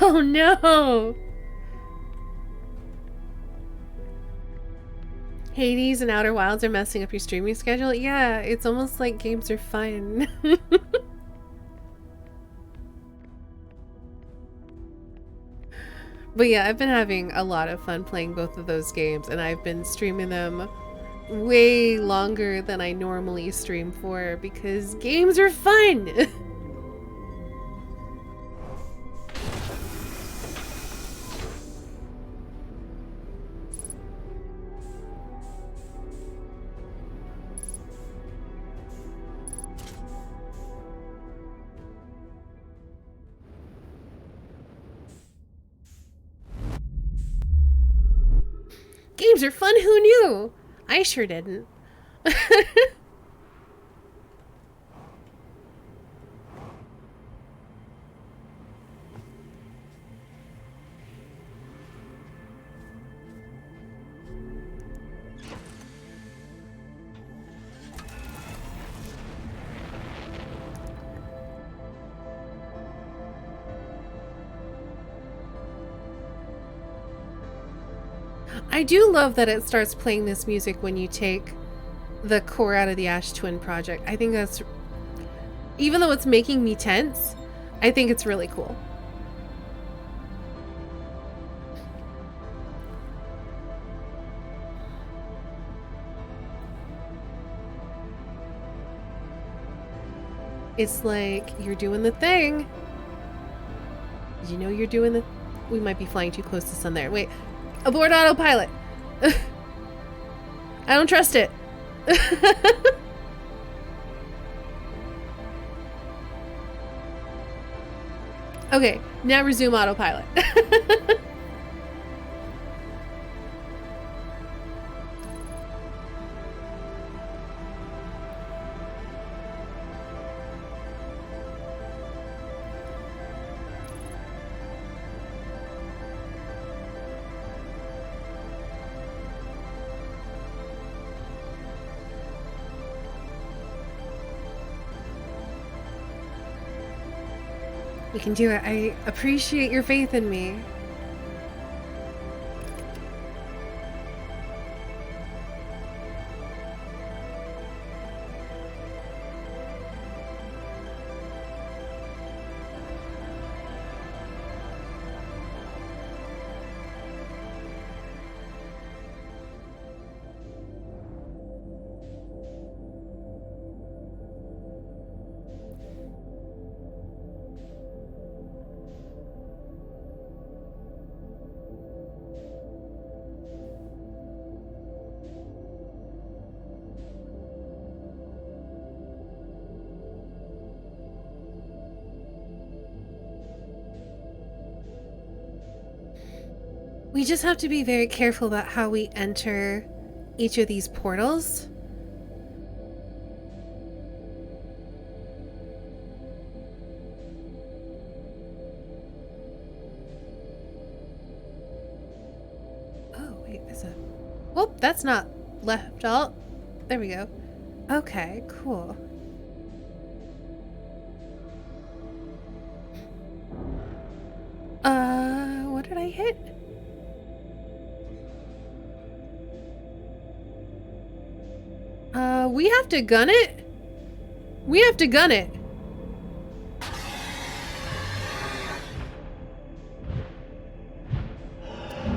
Oh no! Hades and Outer Wilds are messing up your streaming schedule? Yeah, it's almost like games are fun. But yeah, I've been having a lot of fun playing both of those games, and I've been streaming them way longer than I normally stream for because games are fun! Games are fun, who knew? I sure didn't. I do love that it starts playing this music when you take the core out of the Ash Twin project. I think that's, even though it's making me tense, I think it's really cool. It's like, you're doing the thing. You know you're doing the... We might be flying too close to the sun there. Wait. Abort autopilot. I don't trust it. Okay, now resume autopilot. We can do it. I appreciate your faith in me. We just have to be very careful about how we enter each of these portals. Oh, wait, there's a... Whoop, that's not left alt. There we go. Okay, cool. What did I hit? We have to gun it? We have to gun it.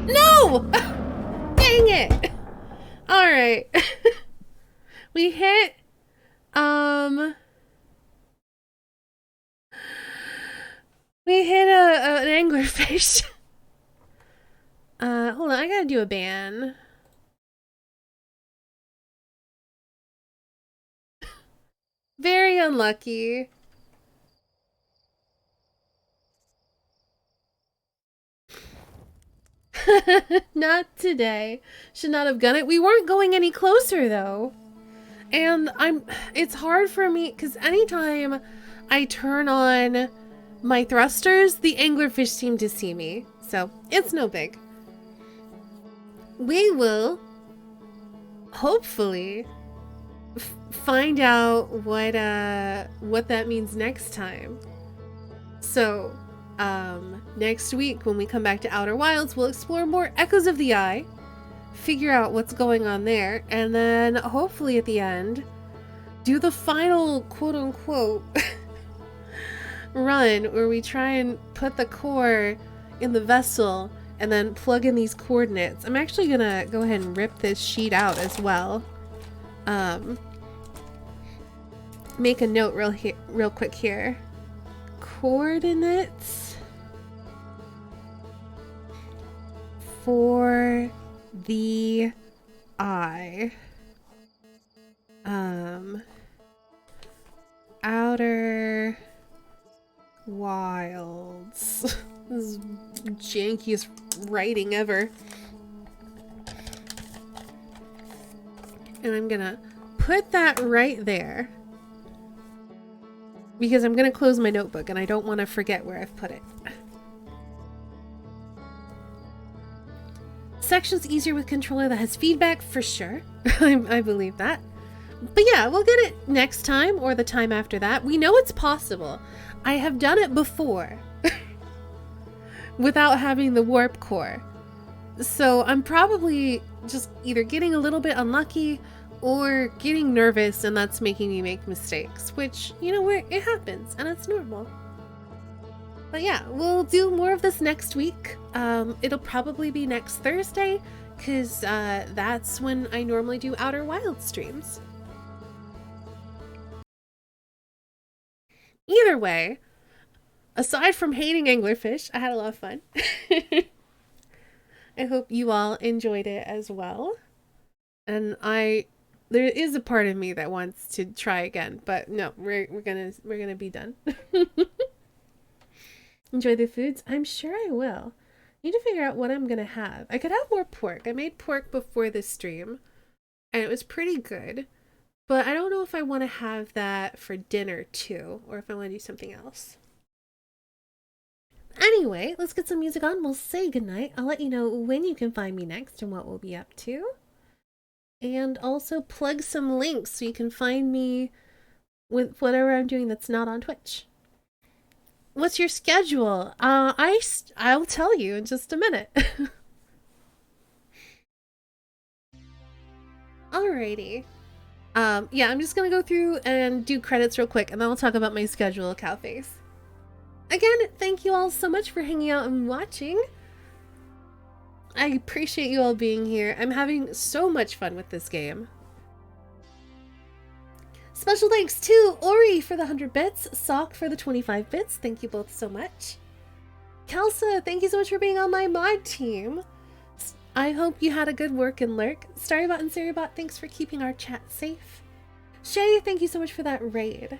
No! Dang it! Alright. We hit, we hit an anglerfish. Hold on, I gotta do a ban. Very unlucky. Not today. Should not have done it. We weren't going any closer though. And it's hard for me because anytime I turn on my thrusters, the anglerfish seem to see me. So it's no big. We will hopefully find out what that means next time. So next week when we come back to Outer Wilds, we'll explore more Echoes of the Eye, figure out what's going on there, and then hopefully at the end do the final quote-unquote run where we try and put the core in the vessel and then plug in these coordinates. I'm actually gonna go ahead and rip this sheet out as well. Make a note real quick here. Coordinates for the eye. Outer Wilds. This is jankiest writing ever. And I'm gonna put that right there because I'm gonna close my notebook and I don't want to forget where I've put it. Section's easier with controller that has feedback for sure. I believe that. But yeah, we'll get it next time or the time after that. We know it's possible. I have done it before without having the warp core. So I'm probably just either getting a little bit unlucky or getting nervous, and that's making me make mistakes, which, you know, it happens and it's normal. But yeah, we'll do more of this next week. It'll probably be next Thursday because that's when I normally do Outer Wilds streams. Either way, aside from hating anglerfish, I had a lot of fun. I hope you all enjoyed it as well. And there is a part of me that wants to try again, but no, we're gonna be done. Enjoy the foods? I'm sure I will. Need to figure out what I'm gonna have. I could have more pork. I made pork before this stream, and it was pretty good. But I don't know if I want to have that for dinner too, or if I want to do something else. Anyway, let's get some music on. We'll say goodnight. I'll let you know when you can find me next and what we'll be up to. And also plug some links so you can find me with whatever I'm doing that's not on Twitch. What's your schedule? I'll tell you in just a minute. Alrighty. Yeah, I'm just gonna go through and do credits real quick, and then I'll talk about my schedule, Cowface. Again, thank you all so much for hanging out and watching. I appreciate you all being here. I'm having so much fun with this game. Special thanks to Ori for the 100 bits, Sock for the 25 bits. Thank you both so much. Kelsa, thank you so much for being on my mod team. I hope you had a good work and lurk. Starybot and Sarybot, thanks for keeping our chat safe. Shay, thank you so much for that raid.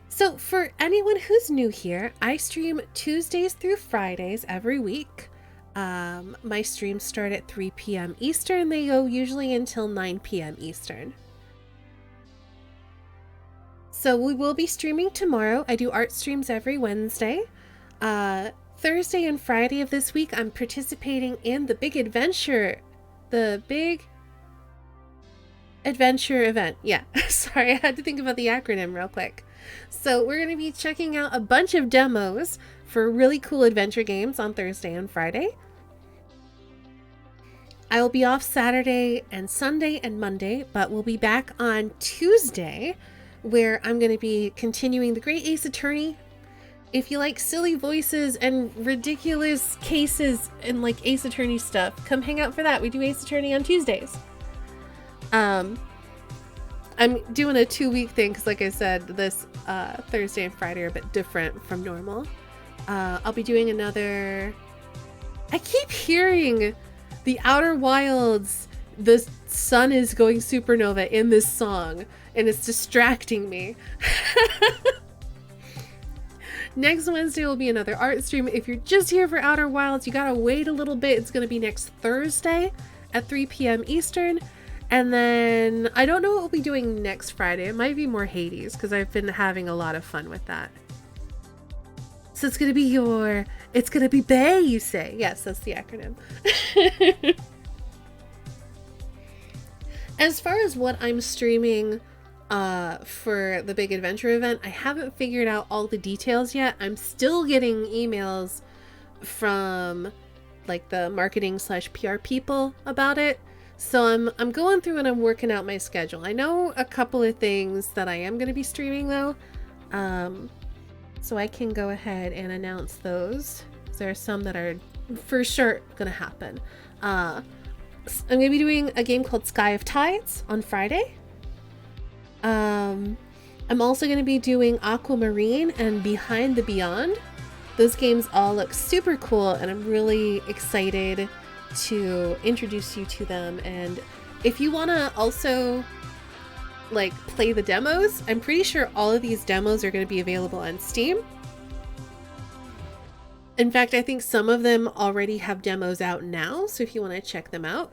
So for anyone who's new here, I stream Tuesdays through Fridays every week. My streams start at 3 p.m. Eastern. They go usually until 9 p.m. Eastern. So we will be streaming tomorrow. I do art streams every Wednesday. Thursday and Friday of this week, I'm participating in the Big Adventure event. Yeah, sorry, I had to think about the acronym real quick. So we're going to be checking out a bunch of demos for really cool adventure games on Thursday and Friday. I will be off Saturday and Sunday and Monday, but we'll be back on Tuesday, where I'm going to be continuing The Great Ace Attorney. If you like silly voices and ridiculous cases and like Ace Attorney stuff, come hang out for that. We do Ace Attorney on Tuesdays. I'm doing a 2-week thing because, like I said, this Thursday and Friday are a bit different from normal. I'll be doing another... I keep hearing the Outer Wilds, the sun is going supernova in this song, and it's distracting me. Next Wednesday will be another art stream. If you're just here for Outer Wilds, you gotta wait a little bit. It's gonna be next Thursday at 3 p.m. Eastern. And then I don't know what we'll be doing next Friday. It might be more Hades because I've been having a lot of fun with that. So it's gonna be Bay, you say? Yes, that's the acronym. As far as what I'm streaming for the big adventure event, I haven't figured out all the details yet. I'm still getting emails from like the marketing / PR people about it. So I'm going through and I'm working out my schedule. I know a couple of things that I am going to be streaming though. So I can go ahead and announce those. There are some that are for sure going to happen. I'm going to be doing a game called Sky of Tides on Friday. I'm also going to be doing Aquamarine and Behind the Beyond. Those games all look super cool and I'm really excited to introduce you to them. And if you want to also like play the demos, I'm pretty sure all of these demos are going to be available on Steam. In fact, I think some of them already have demos out now, so if you want to check them out.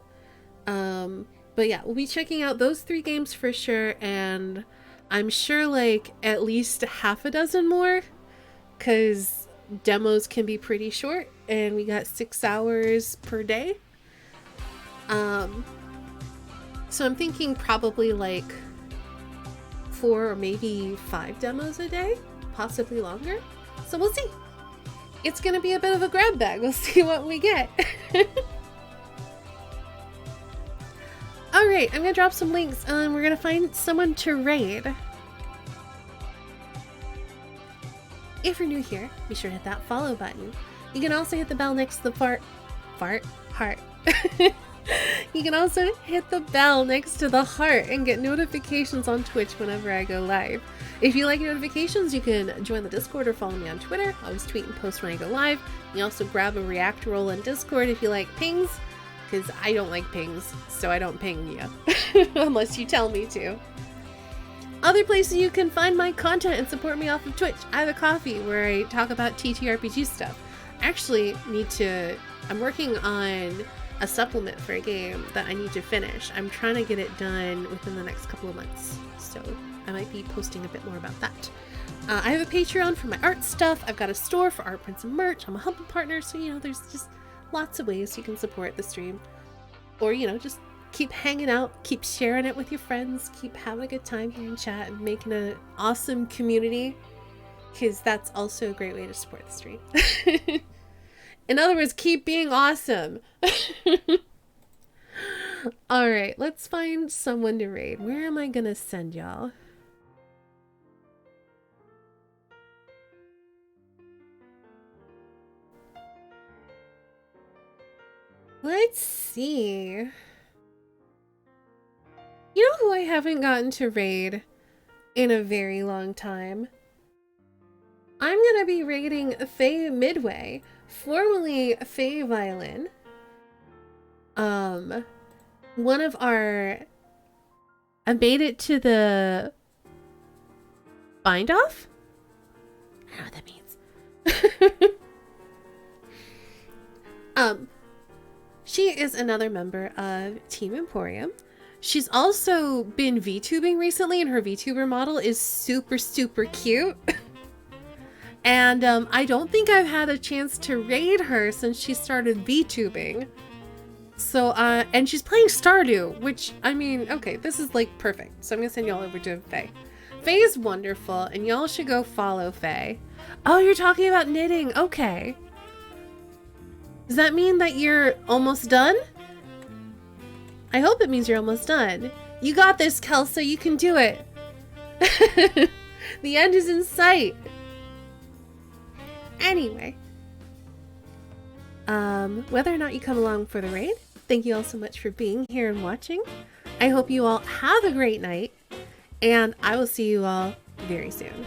But yeah, we'll be checking out those 3 games for sure, and I'm sure like at least half a dozen more, because demos can be pretty short, and we got 6 hours per day. So I'm thinking probably like 4 or maybe 5 demos a day, possibly longer. So we'll see. It's gonna be a bit of a grab bag. We'll see what we get. Alright, I'm gonna drop some links and we're gonna find someone to raid. If you're new here, be sure to hit that follow button. You can also hit the bell next to the heart. You can also hit the bell next to the heart and get notifications on Twitch whenever I go live. If you like notifications, you can join the Discord or follow me on Twitter. I always tweet and post when I go live. You also grab a react roll in Discord if you like pings, because I don't like pings, so I don't ping you unless you tell me to. Other places you can find my content and support me off of Twitch. I have a coffee where I talk about TTRPG stuff. Actually, I'm working on a supplement for a game that I need to finish. I'm trying to get it done within the next couple of months, so I might be posting a bit more about that. I have a Patreon for my art stuff. I've got a store for art prints and merch. I'm a Humble partner, so there's just lots of ways you can support the stream. Or just keep hanging out, keep sharing it with your friends, keep having a good time here in chat and making an awesome community, because that's also a great way to support the stream. In other words, keep being awesome. Alright, let's find someone to raid. Where am I gonna send y'all? Let's see. You know who I haven't gotten to raid in a very long time? I'm gonna be raiding Faye Midway, formerly Faye Violin. One of our... I made it to the... bind off? I don't know what that means. She is another member of Team Emporium. She's also been VTubing recently, and her VTuber model is super, super cute. And I don't think I've had a chance to raid her since she started VTubing. So, and she's playing Stardew, which, I mean, okay, this is like perfect. So I'm gonna send y'all over to Faye. Faye is wonderful, and y'all should go follow Faye. Oh, you're talking about knitting. Okay. Does that mean that you're almost done? I hope it means you're almost done. You got this, Kelsa. You can do it. The end is in sight. Anyway. Whether or not you come along for the raid, thank you all so much for being here and watching. I hope you all have a great night, and I will see you all very soon.